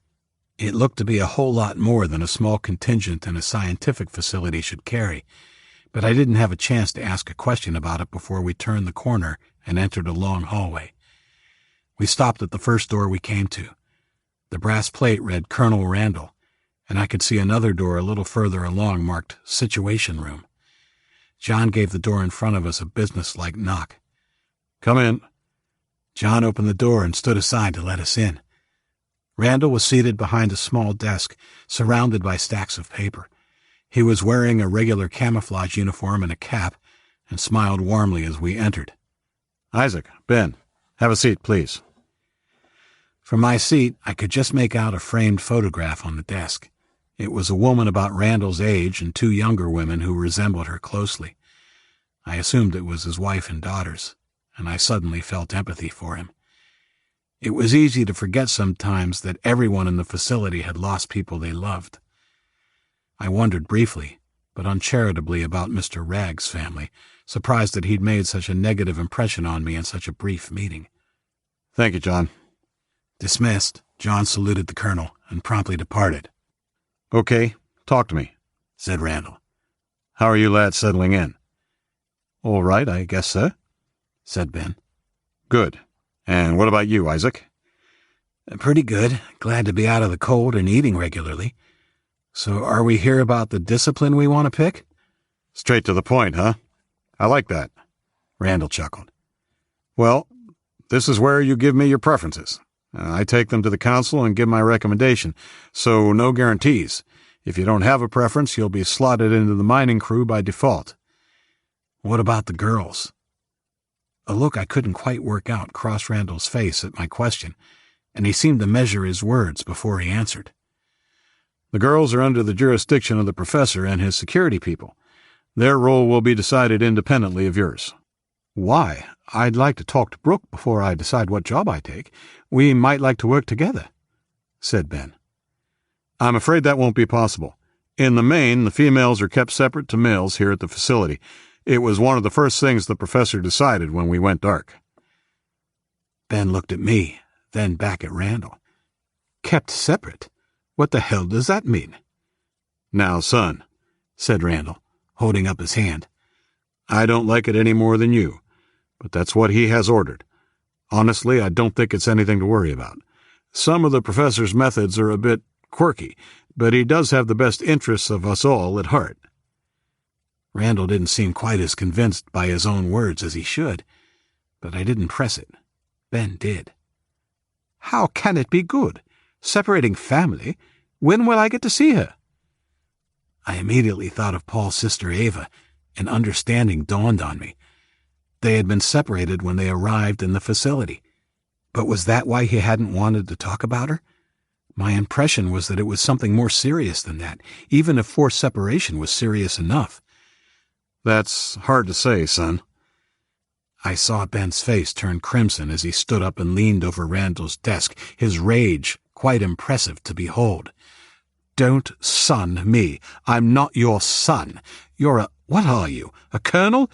It looked to be a whole lot more than a small contingent in a scientific facility should carry, but I didn't have a chance to ask a question about it before we turned the corner and entered a long hallway. We stopped at the first door we came to. The brass plate read Colonel Randall, and I could see another door a little further along marked Situation Room. John gave the door in front of us a businesslike knock. "Come in." John opened the door and stood aside to let us in. Randall was seated behind a small desk, surrounded by stacks of paper. He was wearing a regular camouflage uniform and a cap, and smiled warmly as we entered. "Isaac, Ben, have a seat, please." From my seat, I could just make out a framed photograph on the desk. It was a woman about Randall's age and 2 younger women who resembled her closely. I assumed it was his wife and daughters, and I suddenly felt empathy for him. It was easy to forget sometimes that everyone in the facility had lost people they loved. I wondered briefly, but uncharitably, about Mr. Ragg's family, surprised that he'd made such a negative impression on me in such a brief meeting. "Thank you, John." Dismissed, John saluted the colonel and promptly departed. "Okay, talk to me," said Randall. "How are you lads settling in?" "All right, I guess so," said Ben. "Good. And what about you, Isaac? Pretty good. Glad to be out of the cold and eating regularly. So are we here about the discipline we want to pick? Straight to the point, huh? I like that. Randall chuckled. Well, this is where you give me your preferences. I take them to the council and give my recommendation, so no guarantees. If you don't have a preference, you'll be slotted into the mining crew by default. What about the girls? A look I couldn't quite work out crossed Randall's face at my question, and he seemed to measure his words before he answered. The girls are under the jurisdiction of the professor and his security people. Their role will be decided independently of yours. Why? I'd like to talk to Brooke before I decide what job I take. We might like to work together, said Ben. I'm afraid that won't be possible. In the main, the females are kept separate to males here at the facility. It was one of the first things the professor decided when we went dark. Ben looked at me, then back at Randall. Kept separate? What the hell does that mean? Now, son, said Randall, holding up his hand. I don't like it any more than you, but that's what he has ordered. Honestly, I don't think it's anything to worry about. Some of the professor's methods are a bit quirky, but he does have the best interests of us all at heart. Randall didn't seem quite as convinced by his own words as he should, but I didn't press it. Ben did. How can it be good? Separating family? When will I get to see her? I immediately thought of Paul's sister Ava, and understanding dawned on me. They had been separated when they arrived in the facility. But was that why he hadn't wanted to talk about her? My impression was that it was something more serious than that, even if forced separation was serious enough. That's hard to say, son. I saw Ben's face turn crimson as he stood up and leaned over Randall's desk, his rage quite impressive to behold. Don't son me. I'm not your son. What are you, a colonel?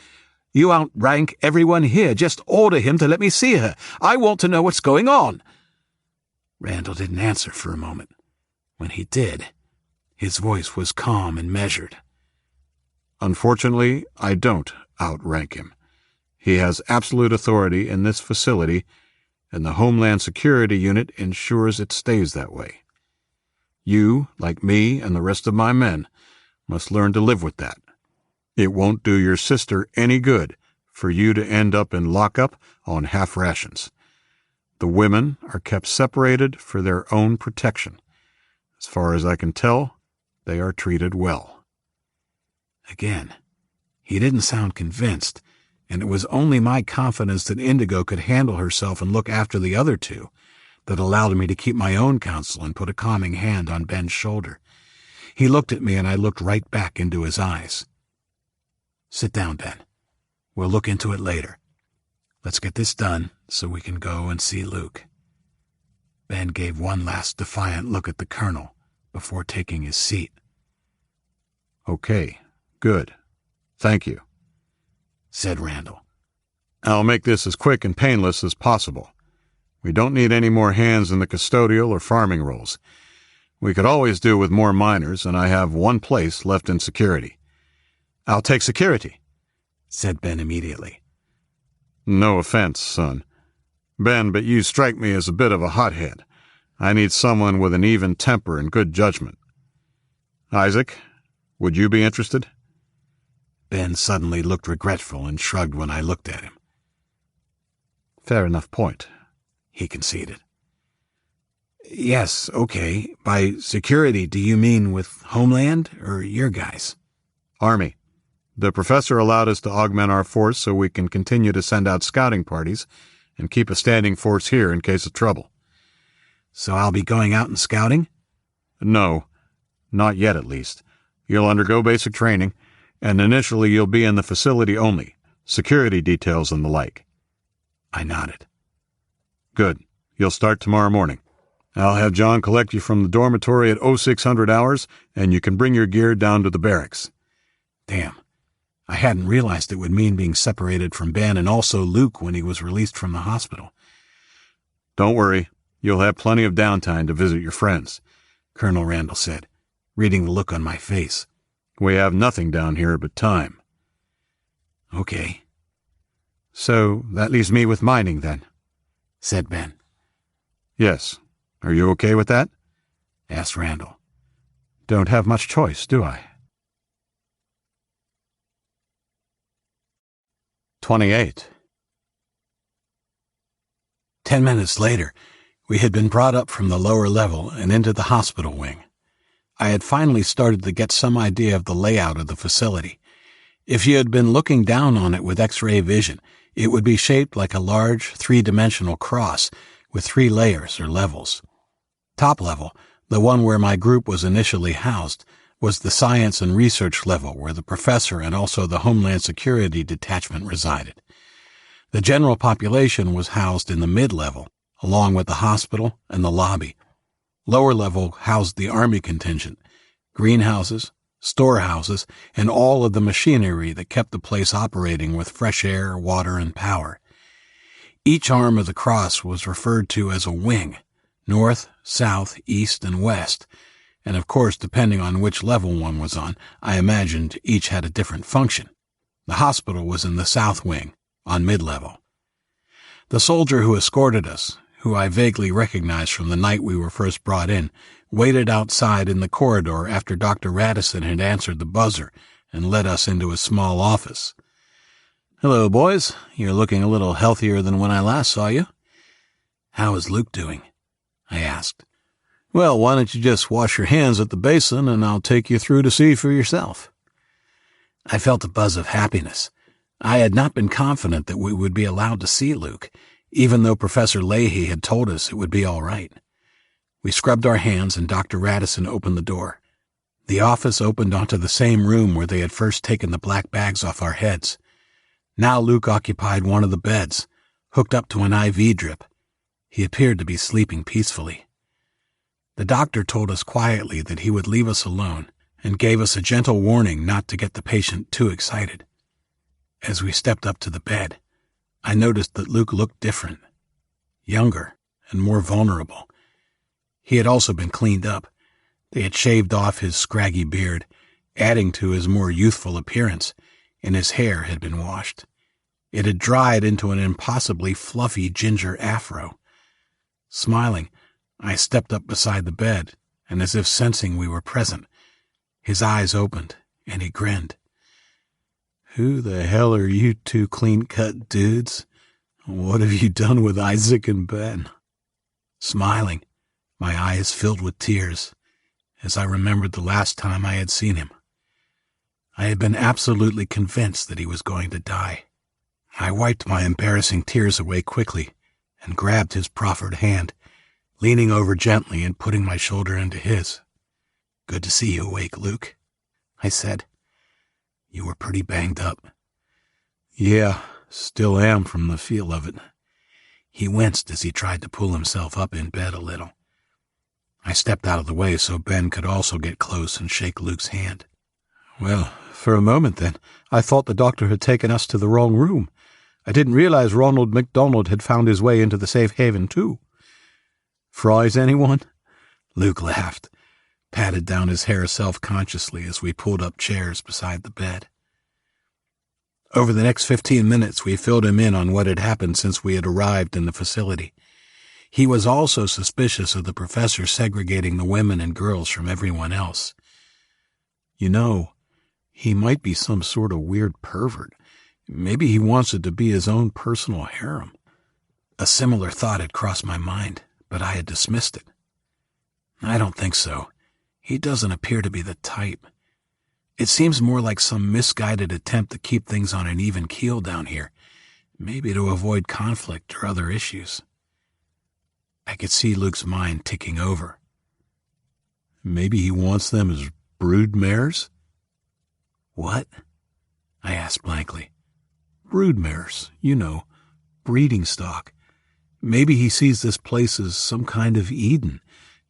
You outrank everyone here. Just order him to let me see her. I want to know what's going on. Randall didn't answer for a moment. When he did, his voice was calm and measured. Unfortunately, I don't outrank him. He has absolute authority in this facility, and the Homeland Security Unit ensures it stays that way. You, like me and the rest of my men, must learn to live with that. It won't do your sister any good for you to end up in lockup on half rations. The women are kept separated for their own protection. As far as I can tell, they are treated well. Again, he didn't sound convinced, and it was only my confidence that Indigo could handle herself and look after the other two that allowed me to keep my own counsel and put a calming hand on Ben's shoulder. He looked at me, and I looked right back into his eyes. Sit down, Ben. We'll look into it later. Let's get this done so we can go and see Luke. Ben gave one last defiant look at the colonel before taking his seat. Okay, good. Thank you, said Randall. I'll make this as quick and painless as possible. We don't need any more hands in the custodial or farming roles. We could always do with more miners, and I have one place left in security. I'll take security, said Ben immediately. No offense, son. Ben, but you strike me as a bit of a hothead. I need someone with an even temper and good judgment. Isaac, would you be interested? Ben suddenly looked regretful and shrugged when I looked at him. Fair enough point, he conceded. Yes, okay. By security, do you mean with Homeland or your guys? Army. The professor allowed us to augment our force so we can continue to send out scouting parties and keep a standing force here in case of trouble. So I'll be going out and scouting? No, not yet at least. You'll undergo basic training, and initially you'll be in the facility only, security details and the like. I nodded. Good. You'll start tomorrow morning. I'll have John collect you from the dormitory at 0600 hours, and you can bring your gear down to the barracks. Damn. I hadn't realized it would mean being separated from Ben and also Luke when he was released from the hospital. Don't worry. You'll have plenty of downtime to visit your friends, Colonel Randall said, reading the look on my face. We have nothing down here but time. Okay. So that leaves me with mining, then. said Ben. Yes. Are you okay with that? Asked Randall. Don't have much choice, do I? 28. 10 minutes later, we had been brought up from the lower level and into the hospital wing. I had finally started to get some idea of the layout of the facility. If you had been looking down on it with X-ray vision, it would be shaped like a large, three-dimensional cross with 3 layers or levels. Top level, the one where my group was initially housed, was the science and research level where the professor and also the Homeland Security Detachment resided. The general population was housed in the mid-level, along with the hospital and the lobby. Lower level housed the Army contingent, greenhouses, storehouses, and all of the machinery that kept the place operating with fresh air, water, and power. Each arm of the cross was referred to as a wing, north, south, east, and west, and of course, depending on which level one was on, I imagined each had a different function. The hospital was in the south wing, on mid-level. The soldier who escorted us, who I vaguely recognized from the night we were first brought in, waited outside in the corridor after Dr. Radisson had answered the buzzer and led us into a small office. "Hello, boys. You're looking a little healthier than when I last saw you." "How is Luke doing?" I asked. "Well, why don't you just wash your hands at the basin and I'll take you through to see for yourself." I felt a buzz of happiness. I had not been confident that we would be allowed to see Luke, even though Professor Leahy had told us it would be all right. We scrubbed our hands and Dr. Radisson opened the door. The office opened onto the same room where they had first taken the black bags off our heads. Now Luke occupied one of the beds, hooked up to an IV drip. He appeared to be sleeping peacefully. The doctor told us quietly that he would leave us alone and gave us a gentle warning not to get the patient too excited. As we stepped up to the bed, I noticed that Luke looked different, younger and more vulnerable. He had also been cleaned up. They had shaved off his scraggy beard, adding to his more youthful appearance, and his hair had been washed. It had dried into an impossibly fluffy ginger afro. Smiling, I stepped up beside the bed, and as if sensing we were present, his eyes opened, and he grinned. "Who the hell are you two clean-cut dudes? What have you done with Isaac and Ben?" Smiling, my eyes filled with tears, as I remembered the last time I had seen him. I had been absolutely convinced that he was going to die. I wiped my embarrassing tears away quickly and grabbed his proffered hand, leaning over gently and putting my shoulder into his. "Good to see you awake, Luke," I said. "You were pretty banged up." "Yeah, still am from the feel of it." He winced as he tried to pull himself up in bed a little. I stepped out of the way so Ben could also get close and shake Luke's hand. "Well, for a moment then, I thought the doctor had taken us to the wrong room. I didn't realize Ronald McDonald had found his way into the safe haven, too." "Fries, anyone?" Luke laughed, patted down his hair self-consciously as we pulled up chairs beside the bed. Over the next 15 minutes, we filled him in on what had happened since we had arrived in the facility. He was also suspicious of the professor segregating the women and girls from everyone else. "You know, he might be some sort of weird pervert. Maybe he wants it to be his own personal harem." A similar thought had crossed my mind, but I had dismissed it. "I don't think so. He doesn't appear to be the type. It seems more like some misguided attempt to keep things on an even keel down here, maybe to avoid conflict or other issues." I could see Luke's mind ticking over. "Maybe he wants them as brood mares?" "What?" I asked blankly. "Brood mares, you know, breeding stock. Maybe he sees this place as some kind of Eden,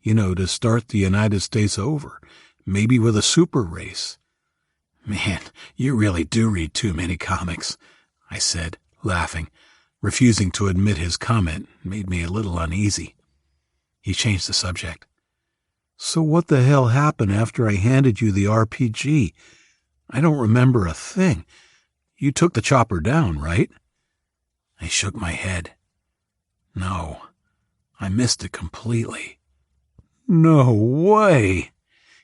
to start the United States over, maybe with a super race." "Man, you really do read too many comics," I said, laughing. Refusing to admit his comment made me a little uneasy. He changed the subject. "So what the hell happened after I handed you the RPG? I don't remember a thing. You took the chopper down, right?" I shook my head. No, I missed it completely. No way,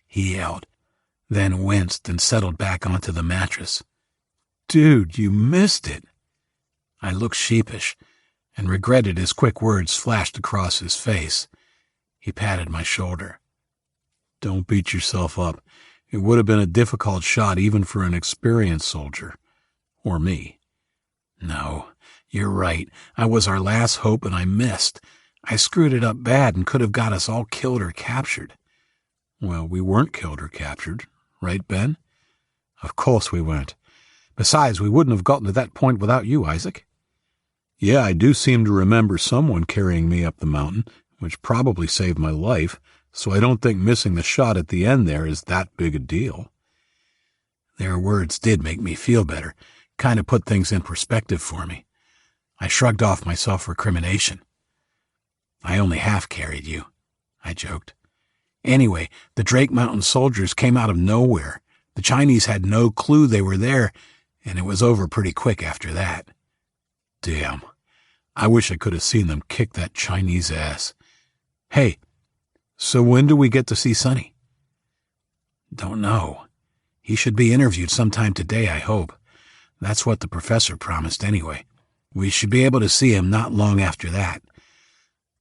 he yelled, then winced and settled back onto the mattress. Dude, you missed it. I looked sheepish and regretted his quick words flashed across his face. He patted my shoulder. Don't beat yourself up. It would have been a difficult shot even for an experienced soldier. Or me. No, you're right. I was our last hope and I missed. I screwed it up bad and could have got us all killed or captured. Well, we weren't killed or captured, right, Ben? Of course we weren't. Besides, we wouldn't have gotten to that point without you, Isaac. Yeah, I do seem to remember someone carrying me up the mountain, which probably saved my life, so I don't think missing the shot at the end there is that big a deal. Their words did make me feel better, kind of put things in perspective for me. I shrugged off my self-recrimination. I only half carried you, I joked. Anyway, the Drake Mountain soldiers came out of nowhere. The Chinese had no clue they were there, and it was over pretty quick after that. Damn. I wish I could have seen them kick that Chinese ass. Hey, so when do we get to see Sonny? Don't know. He should be interviewed sometime today, I hope. That's what the professor promised anyway. We should be able to see him not long after that.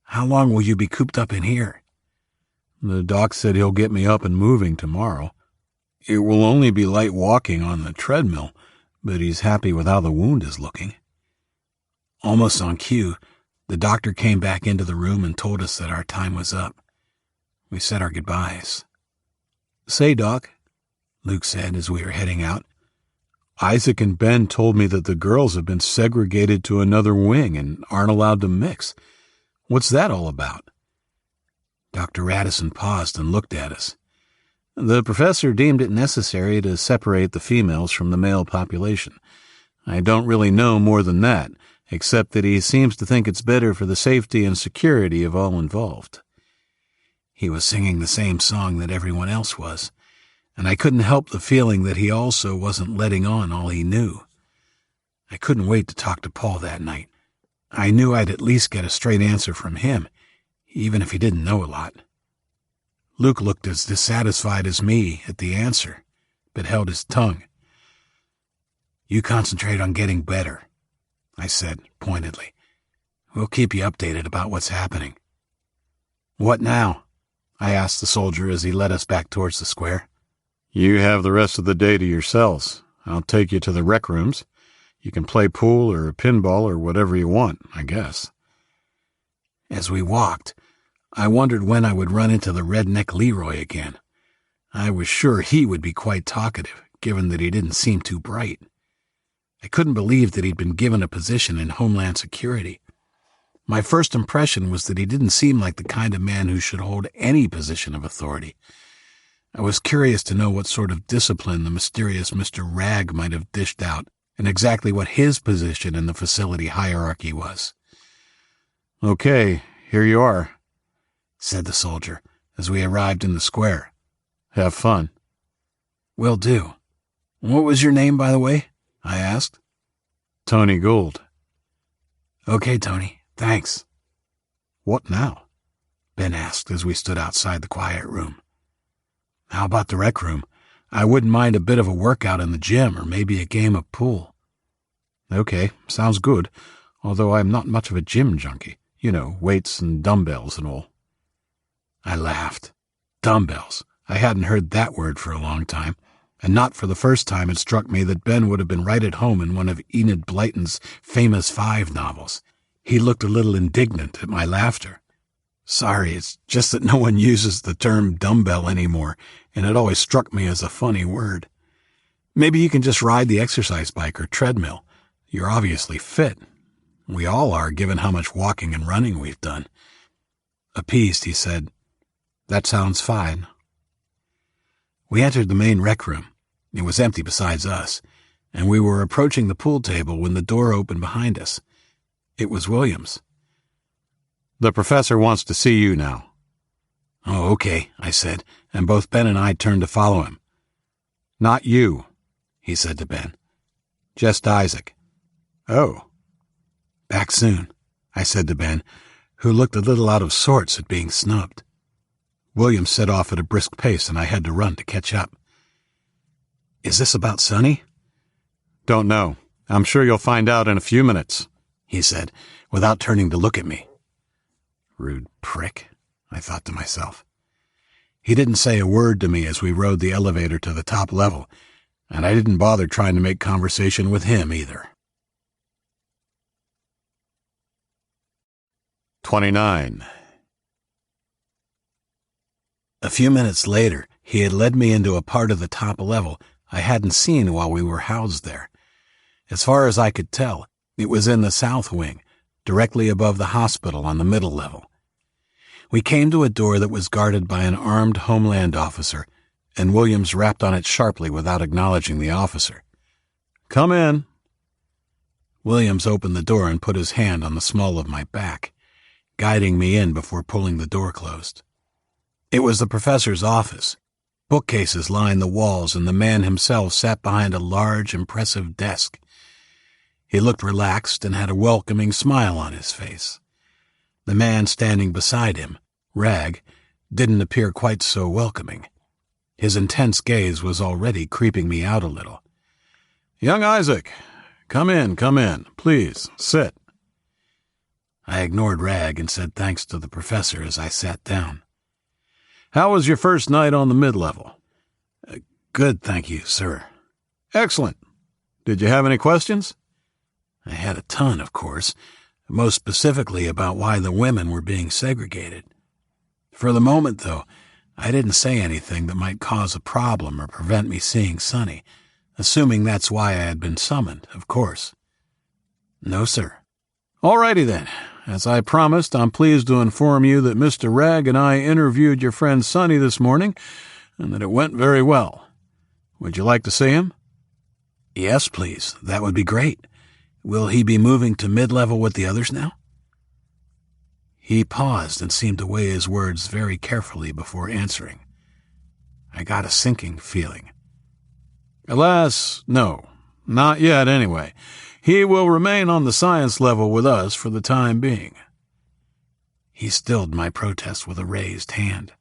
How long will you be cooped up in here? The doc said he'll get me up and moving tomorrow. It will only be light walking on the treadmill, but he's happy with how the wound is looking. Almost on cue, the doctor came back into the room and told us that our time was up. We said our goodbyes. Say, Doc, Luke said as we were heading out, Isaac and Ben told me that the girls have been segregated to another wing and aren't allowed to mix. What's that all about? Dr. Radisson paused and looked at us. The professor deemed it necessary to separate the females from the male population. I don't really know more than that, except that he seems to think it's better for the safety and security of all involved. He was singing the same song that everyone else was, and I couldn't help the feeling that he also wasn't letting on all he knew. I couldn't wait to talk to Paul that night. I knew I'd at least get a straight answer from him, even if he didn't know a lot. Luke looked as dissatisfied as me at the answer, but held his tongue. You concentrate on getting better, I said pointedly. We'll keep you updated about what's happening. What now? I asked the soldier as he led us back towards the square. You have the rest of the day to yourselves. I'll take you to the rec rooms. You can play pool or pinball or whatever you want, I guess. As we walked, I wondered when I would run into the redneck Leroy again. I was sure he would be quite talkative, given that he didn't seem too bright. I couldn't believe that he'd been given a position in Homeland Security. My first impression was that he didn't seem like the kind of man who should hold any position of authority. I was curious to know what sort of discipline the mysterious Mr. Rag might have dished out and exactly what his position in the facility hierarchy was. Okay, here you are, said the soldier as we arrived in the square. Have fun. Will do. What was your name, by the way? I asked. Tony Gould. Okay, Tony. Thanks. What now? Ben asked as we stood outside the quiet room. How about the rec room? I wouldn't mind a bit of a workout in the gym or maybe a game of pool. Okay, sounds good, although I'm not much of a gym junkie. You know, weights and dumbbells and all. I laughed. Dumbbells. I hadn't heard that word for a long time, and not for the first time it struck me that Ben would have been right at home in one of Enid Blyton's famous 5 novels. He looked a little indignant at my laughter. Sorry, it's just that no one uses the term dumbbell anymore, and it always struck me as a funny word. Maybe you can just ride the exercise bike or treadmill. You're obviously fit. We all are, given how much walking and running we've done. Appeased, he said, That sounds fine. We entered the main rec room. It was empty besides us, and we were approaching the pool table when the door opened behind us. It was Williams. The professor wants to see you now. Oh, okay, I said, and both Ben and I turned to follow him. Not you, he said to Ben. Just Isaac. Oh. Back soon, I said to Ben, who looked a little out of sorts at being snubbed. William set off at a brisk pace, and I had to run to catch up. Is this about Sonny? Don't know. I'm sure you'll find out in a few minutes, he said, without turning to look at me. Rude prick, I thought to myself. He didn't say a word to me as we rode the elevator to the top level, and I didn't bother trying to make conversation with him either. 29. A few minutes later, he had led me into a part of the top level I hadn't seen while we were housed there. As far as I could tell, it was in the south wing, directly above the hospital on the middle level. We came to a door that was guarded by an armed Homeland officer, and Williams rapped on it sharply without acknowledging the officer. Come in. Williams opened the door and put his hand on the small of my back, guiding me in before pulling the door closed. It was the professor's office. Bookcases lined the walls, and the man himself sat behind a large, impressive desk. He looked relaxed and had a welcoming smile on his face. The man standing beside him, Rag, didn't appear quite so welcoming. His intense gaze was already creeping me out a little. Young Isaac, come in, please, sit. I ignored Rag and said thanks to the professor as I sat down. How was your first night on the mid-level? Good, thank you, sir. Excellent. Did you have any questions? I had a ton, of course, most specifically about why the women were being segregated. For the moment, though, I didn't say anything that might cause a problem or prevent me seeing Sonny, assuming that's why I had been summoned, of course. No, sir. All righty then. As I promised, I'm pleased to inform you that Mr. Ragg and I interviewed your friend Sonny this morning, and that it went very well. Would you like to see him? Yes, please. That would be great. Will he be moving to mid-level with the others now? He paused and seemed to weigh his words very carefully before answering. I got a sinking feeling. Alas, no. Not yet, anyway. He will remain on the science level with us for the time being. He stilled my protest with a raised hand.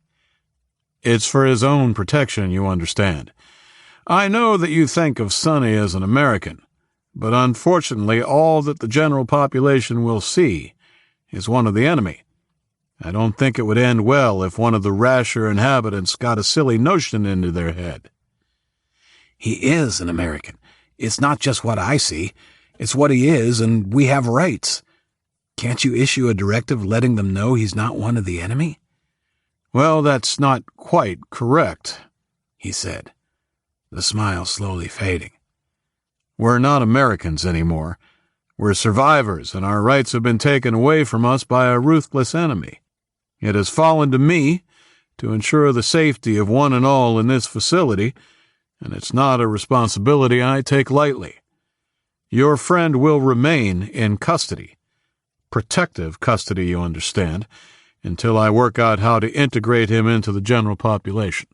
It's for his own protection, you understand. I know that you think of Sonny as an American, but unfortunately all that the general population will see is one of the enemy. I don't think it would end well if one of the rasher inhabitants got a silly notion into their head. He is an American. It's not just what I see. It's what he is, and we have rights. Can't you issue a directive letting them know he's not one of the enemy? Well, that's not quite correct, he said, the smile slowly fading. We're not Americans anymore. We're survivors, and our rights have been taken away from us by a ruthless enemy. It has fallen to me to ensure the safety of one and all in this facility, and it's not a responsibility I take lightly. Your friend will remain in custody. Protective custody, you understand, until I work out how to integrate him into the general population.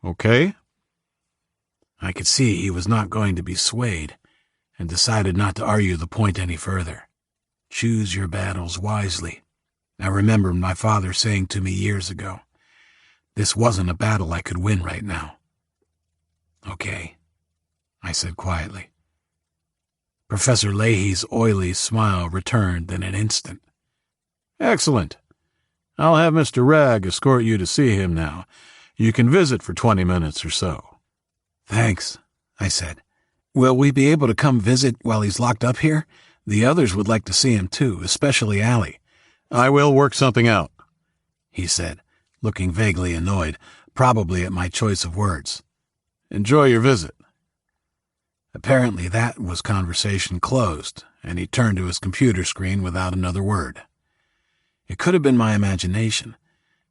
Okay? I could see he was not going to be swayed, and decided not to argue the point any further. Choose your battles wisely. I remember my father saying to me years ago, this wasn't a battle I could win right now. Okay, I said quietly. Professor Leahy's oily smile returned in an instant. Excellent. I'll have Mr. Ragg escort you to see him now. You can visit for 20 minutes or so. Thanks, I said. Will we be able to come visit while he's locked up here? The others would like to see him too, especially Allie. I will work something out, he said, looking vaguely annoyed, probably at my choice of words. Enjoy your visit. Apparently that was conversation closed, and he turned to his computer screen without another word. It could have been my imagination,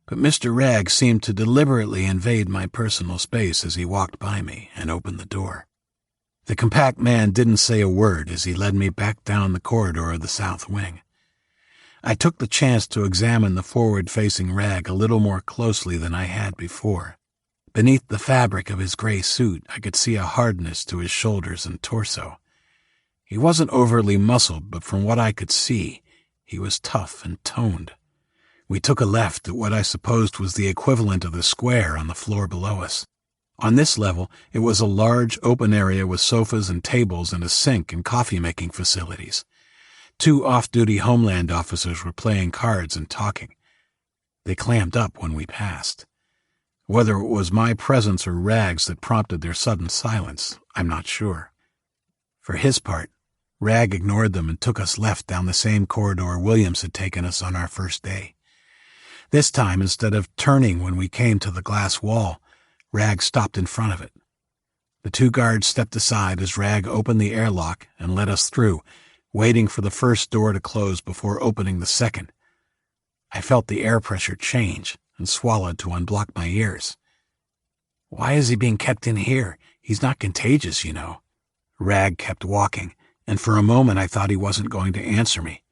but Mr. Ragg seemed to deliberately invade my personal space as he walked by me and opened the door. The compact man didn't say a word as he led me back down the corridor of the south wing. I took the chance to examine the forward-facing Ragg a little more closely than I had before. Beneath the fabric of his gray suit, I could see a hardness to his shoulders and torso. He wasn't overly muscled, but from what I could see, He was tough and toned. We took a left at what I supposed was the equivalent of the square on the floor below us. On this level, it was a large open area with sofas and tables and a sink and coffee-making facilities. 2 off-duty Homeland officers were playing cards and talking. They clammed up when we passed. Whether it was my presence or Rag's that prompted their sudden silence, I'm not sure. For his part, Rag ignored them and took us left down the same corridor Williams had taken us on our first day. This time, instead of turning when we came to the glass wall, Rag stopped in front of it. The 2 guards stepped aside as Rag opened the airlock and let us through, waiting for the first door to close before opening the second. I felt the air pressure change and swallowed to unblock my ears. "Why is he being kept in here? He's not contagious, you know." Rag kept walking, and for a moment I thought he wasn't going to answer me.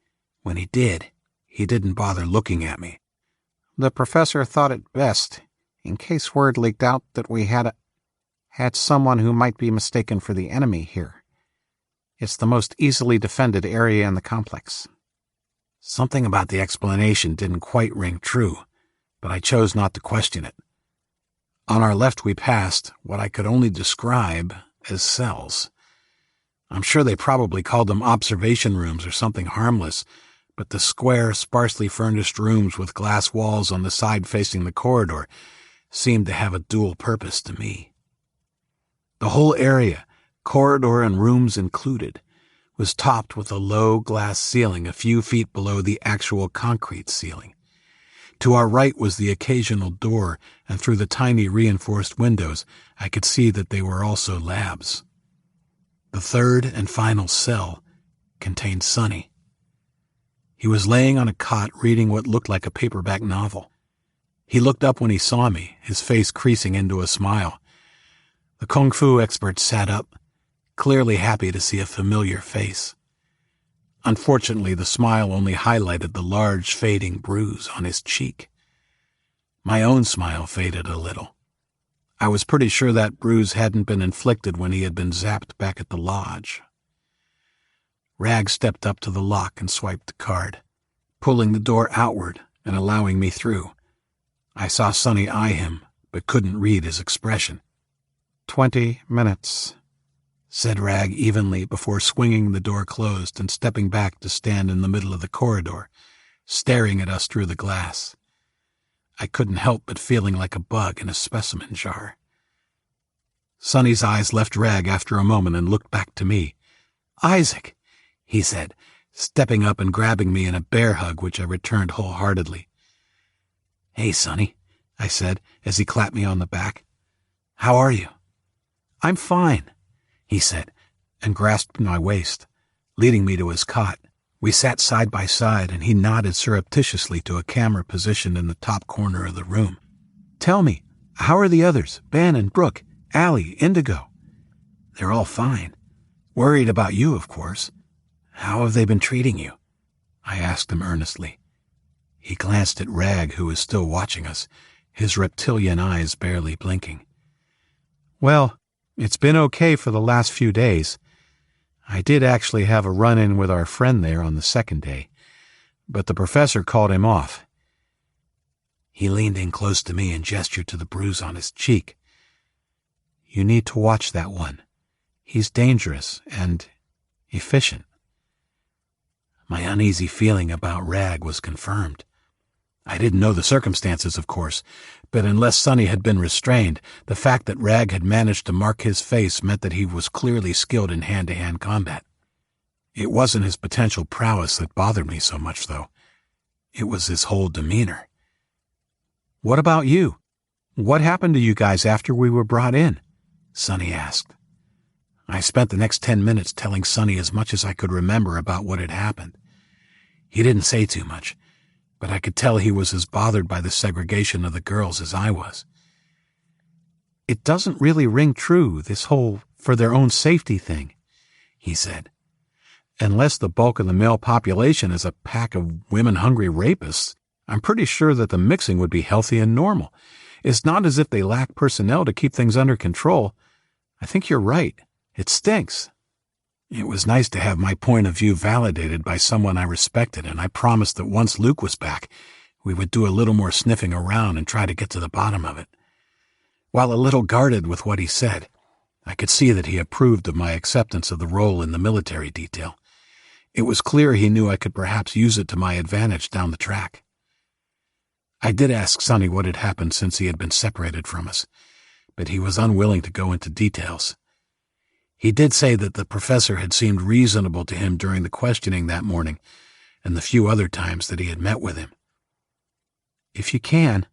When he did, he didn't bother looking at me. "The professor thought it best, in case word leaked out that we had someone who might be mistaken for the enemy here. It's the most easily defended area in the complex." Something about the explanation didn't quite ring true, but I chose not to question it. On our left we passed what I could only describe as cells. I'm sure they probably called them observation rooms or something harmless, but the square, sparsely furnished rooms with glass walls on the side facing the corridor seemed to have a dual purpose to me. The whole area, corridor and rooms included, was topped with a low glass ceiling a few feet below the actual concrete ceiling. To our right was the occasional door, and through the tiny reinforced windows I could see that they were also labs. The third and final cell contained Sonny. He was laying on a cot reading what looked like a paperback novel. He looked up when he saw me, his face creasing into a smile. The kung fu expert sat up, clearly happy to see a familiar face. Unfortunately, the smile only highlighted the large, fading bruise on his cheek. My own smile faded a little. I was pretty sure that bruise hadn't been inflicted when he had been zapped back at the lodge. Rag stepped up to the lock and swiped the card, pulling the door outward and allowing me through. I saw Sonny eye him, but couldn't read his expression. 20 minutes, said Rag evenly before swinging the door closed and stepping back to stand in the middle of the corridor, staring at us through the glass. I couldn't help but feeling like a bug in a specimen jar. Sonny's eyes left Rag after a moment and looked back to me. "Isaac," he said, stepping up and grabbing me in a bear hug which I returned wholeheartedly. "Hey, Sonny," I said as he clapped me on the back. "How are you?" "I'm fine," he said, and grasped my waist, leading me to his cot. We sat side by side, and he nodded surreptitiously to a camera positioned in the top corner of the room. "Tell me, how are the others, Ben and Brooke, Allie, Indigo?" "They're all fine. Worried about you, of course. How have they been treating you?" I asked him earnestly. He glanced at Rag, who was still watching us, his reptilian eyes barely blinking. "Well, it's been okay for the last few days. I did actually have a run-in with our friend there on the second day, but the professor called him off." He leaned in close to me and gestured to the bruise on his cheek. "You need to watch that one. He's dangerous and efficient." My uneasy feeling about Rag was confirmed. I didn't know the circumstances, of course, but unless Sonny had been restrained, the fact that Rag had managed to mark his face meant that he was clearly skilled in hand-to-hand combat. It wasn't his potential prowess that bothered me so much, though. It was his whole demeanor. "What about you? What happened to you guys after we were brought in?" Sonny asked. I spent the next 10 minutes telling Sonny as much as I could remember about what had happened. He didn't say too much, but I could tell he was as bothered by the segregation of the girls as I was. "It doesn't really ring true, this whole for their own safety thing," he said. "Unless the bulk of the male population is a pack of women-hungry rapists, I'm pretty sure that the mixing would be healthy and normal. It's not as if they lack personnel to keep things under control. I think you're right. It stinks." It was nice to have my point of view validated by someone I respected, and I promised that once Luke was back, we would do a little more sniffing around and try to get to the bottom of it. While a little guarded with what he said, I could see that he approved of my acceptance of the role in the military detail. It was clear he knew I could perhaps use it to my advantage down the track. I did ask Sonny what had happened since he had been separated from us, but he was unwilling to go into details. He did say that the professor had seemed reasonable to him during the questioning that morning and the few other times that he had met with him. If you can,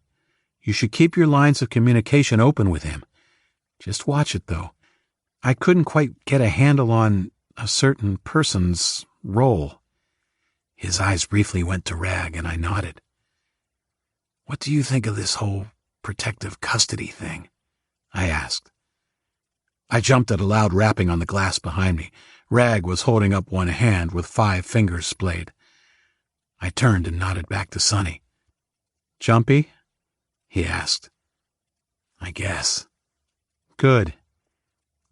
you should keep your lines of communication open with him. Just watch it, though. I couldn't quite get a handle on a certain person's role. His eyes briefly went to Rag, and I nodded. What do you think of this whole protective custody thing? I asked. I jumped at a loud rapping on the glass behind me. Rag was holding up one hand with 5 fingers splayed. I turned and nodded back to Sonny. Jumpy? He asked. I guess. Good.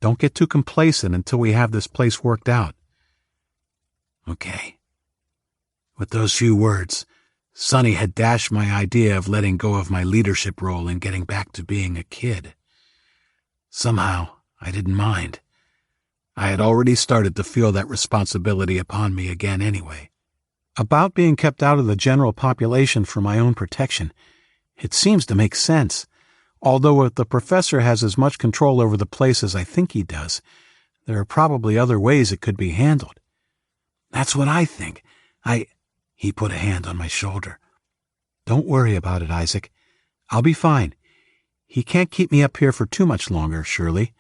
Don't get too complacent until we have this place worked out. Okay. With those few words, Sonny had dashed my idea of letting go of my leadership role and getting back to being a kid. Somehow, I didn't mind. I had already started to feel that responsibility upon me again anyway. About being kept out of the general population for my own protection, it seems to make sense. Although if the professor has as much control over the place as I think he does, there are probably other ways it could be handled. That's what I think. He put a hand on my shoulder. Don't worry about it, Isaac. I'll be fine. He can't keep me up here for too much longer, surely.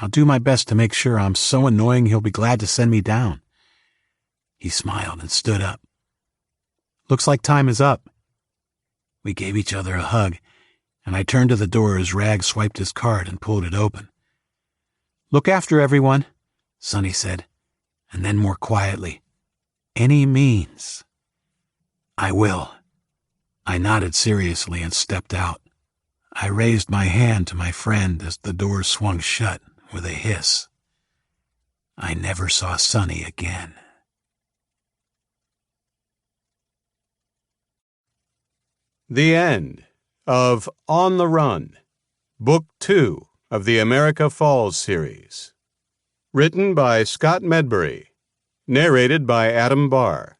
I'll do my best to make sure I'm so annoying he'll be glad to send me down. He smiled and stood up. Looks like time is up. We gave each other a hug, and I turned to the door as Rag swiped his card and pulled it open. Look after everyone, Sonny said, and then more quietly, any means. I will. I nodded seriously and stepped out. I raised my hand to my friend as the door swung shut with a hiss. I never saw Sonny again. The end of On the Run, Book 2 of the America Falls series. Written by Scott Medbury. Narrated by Adam Barr.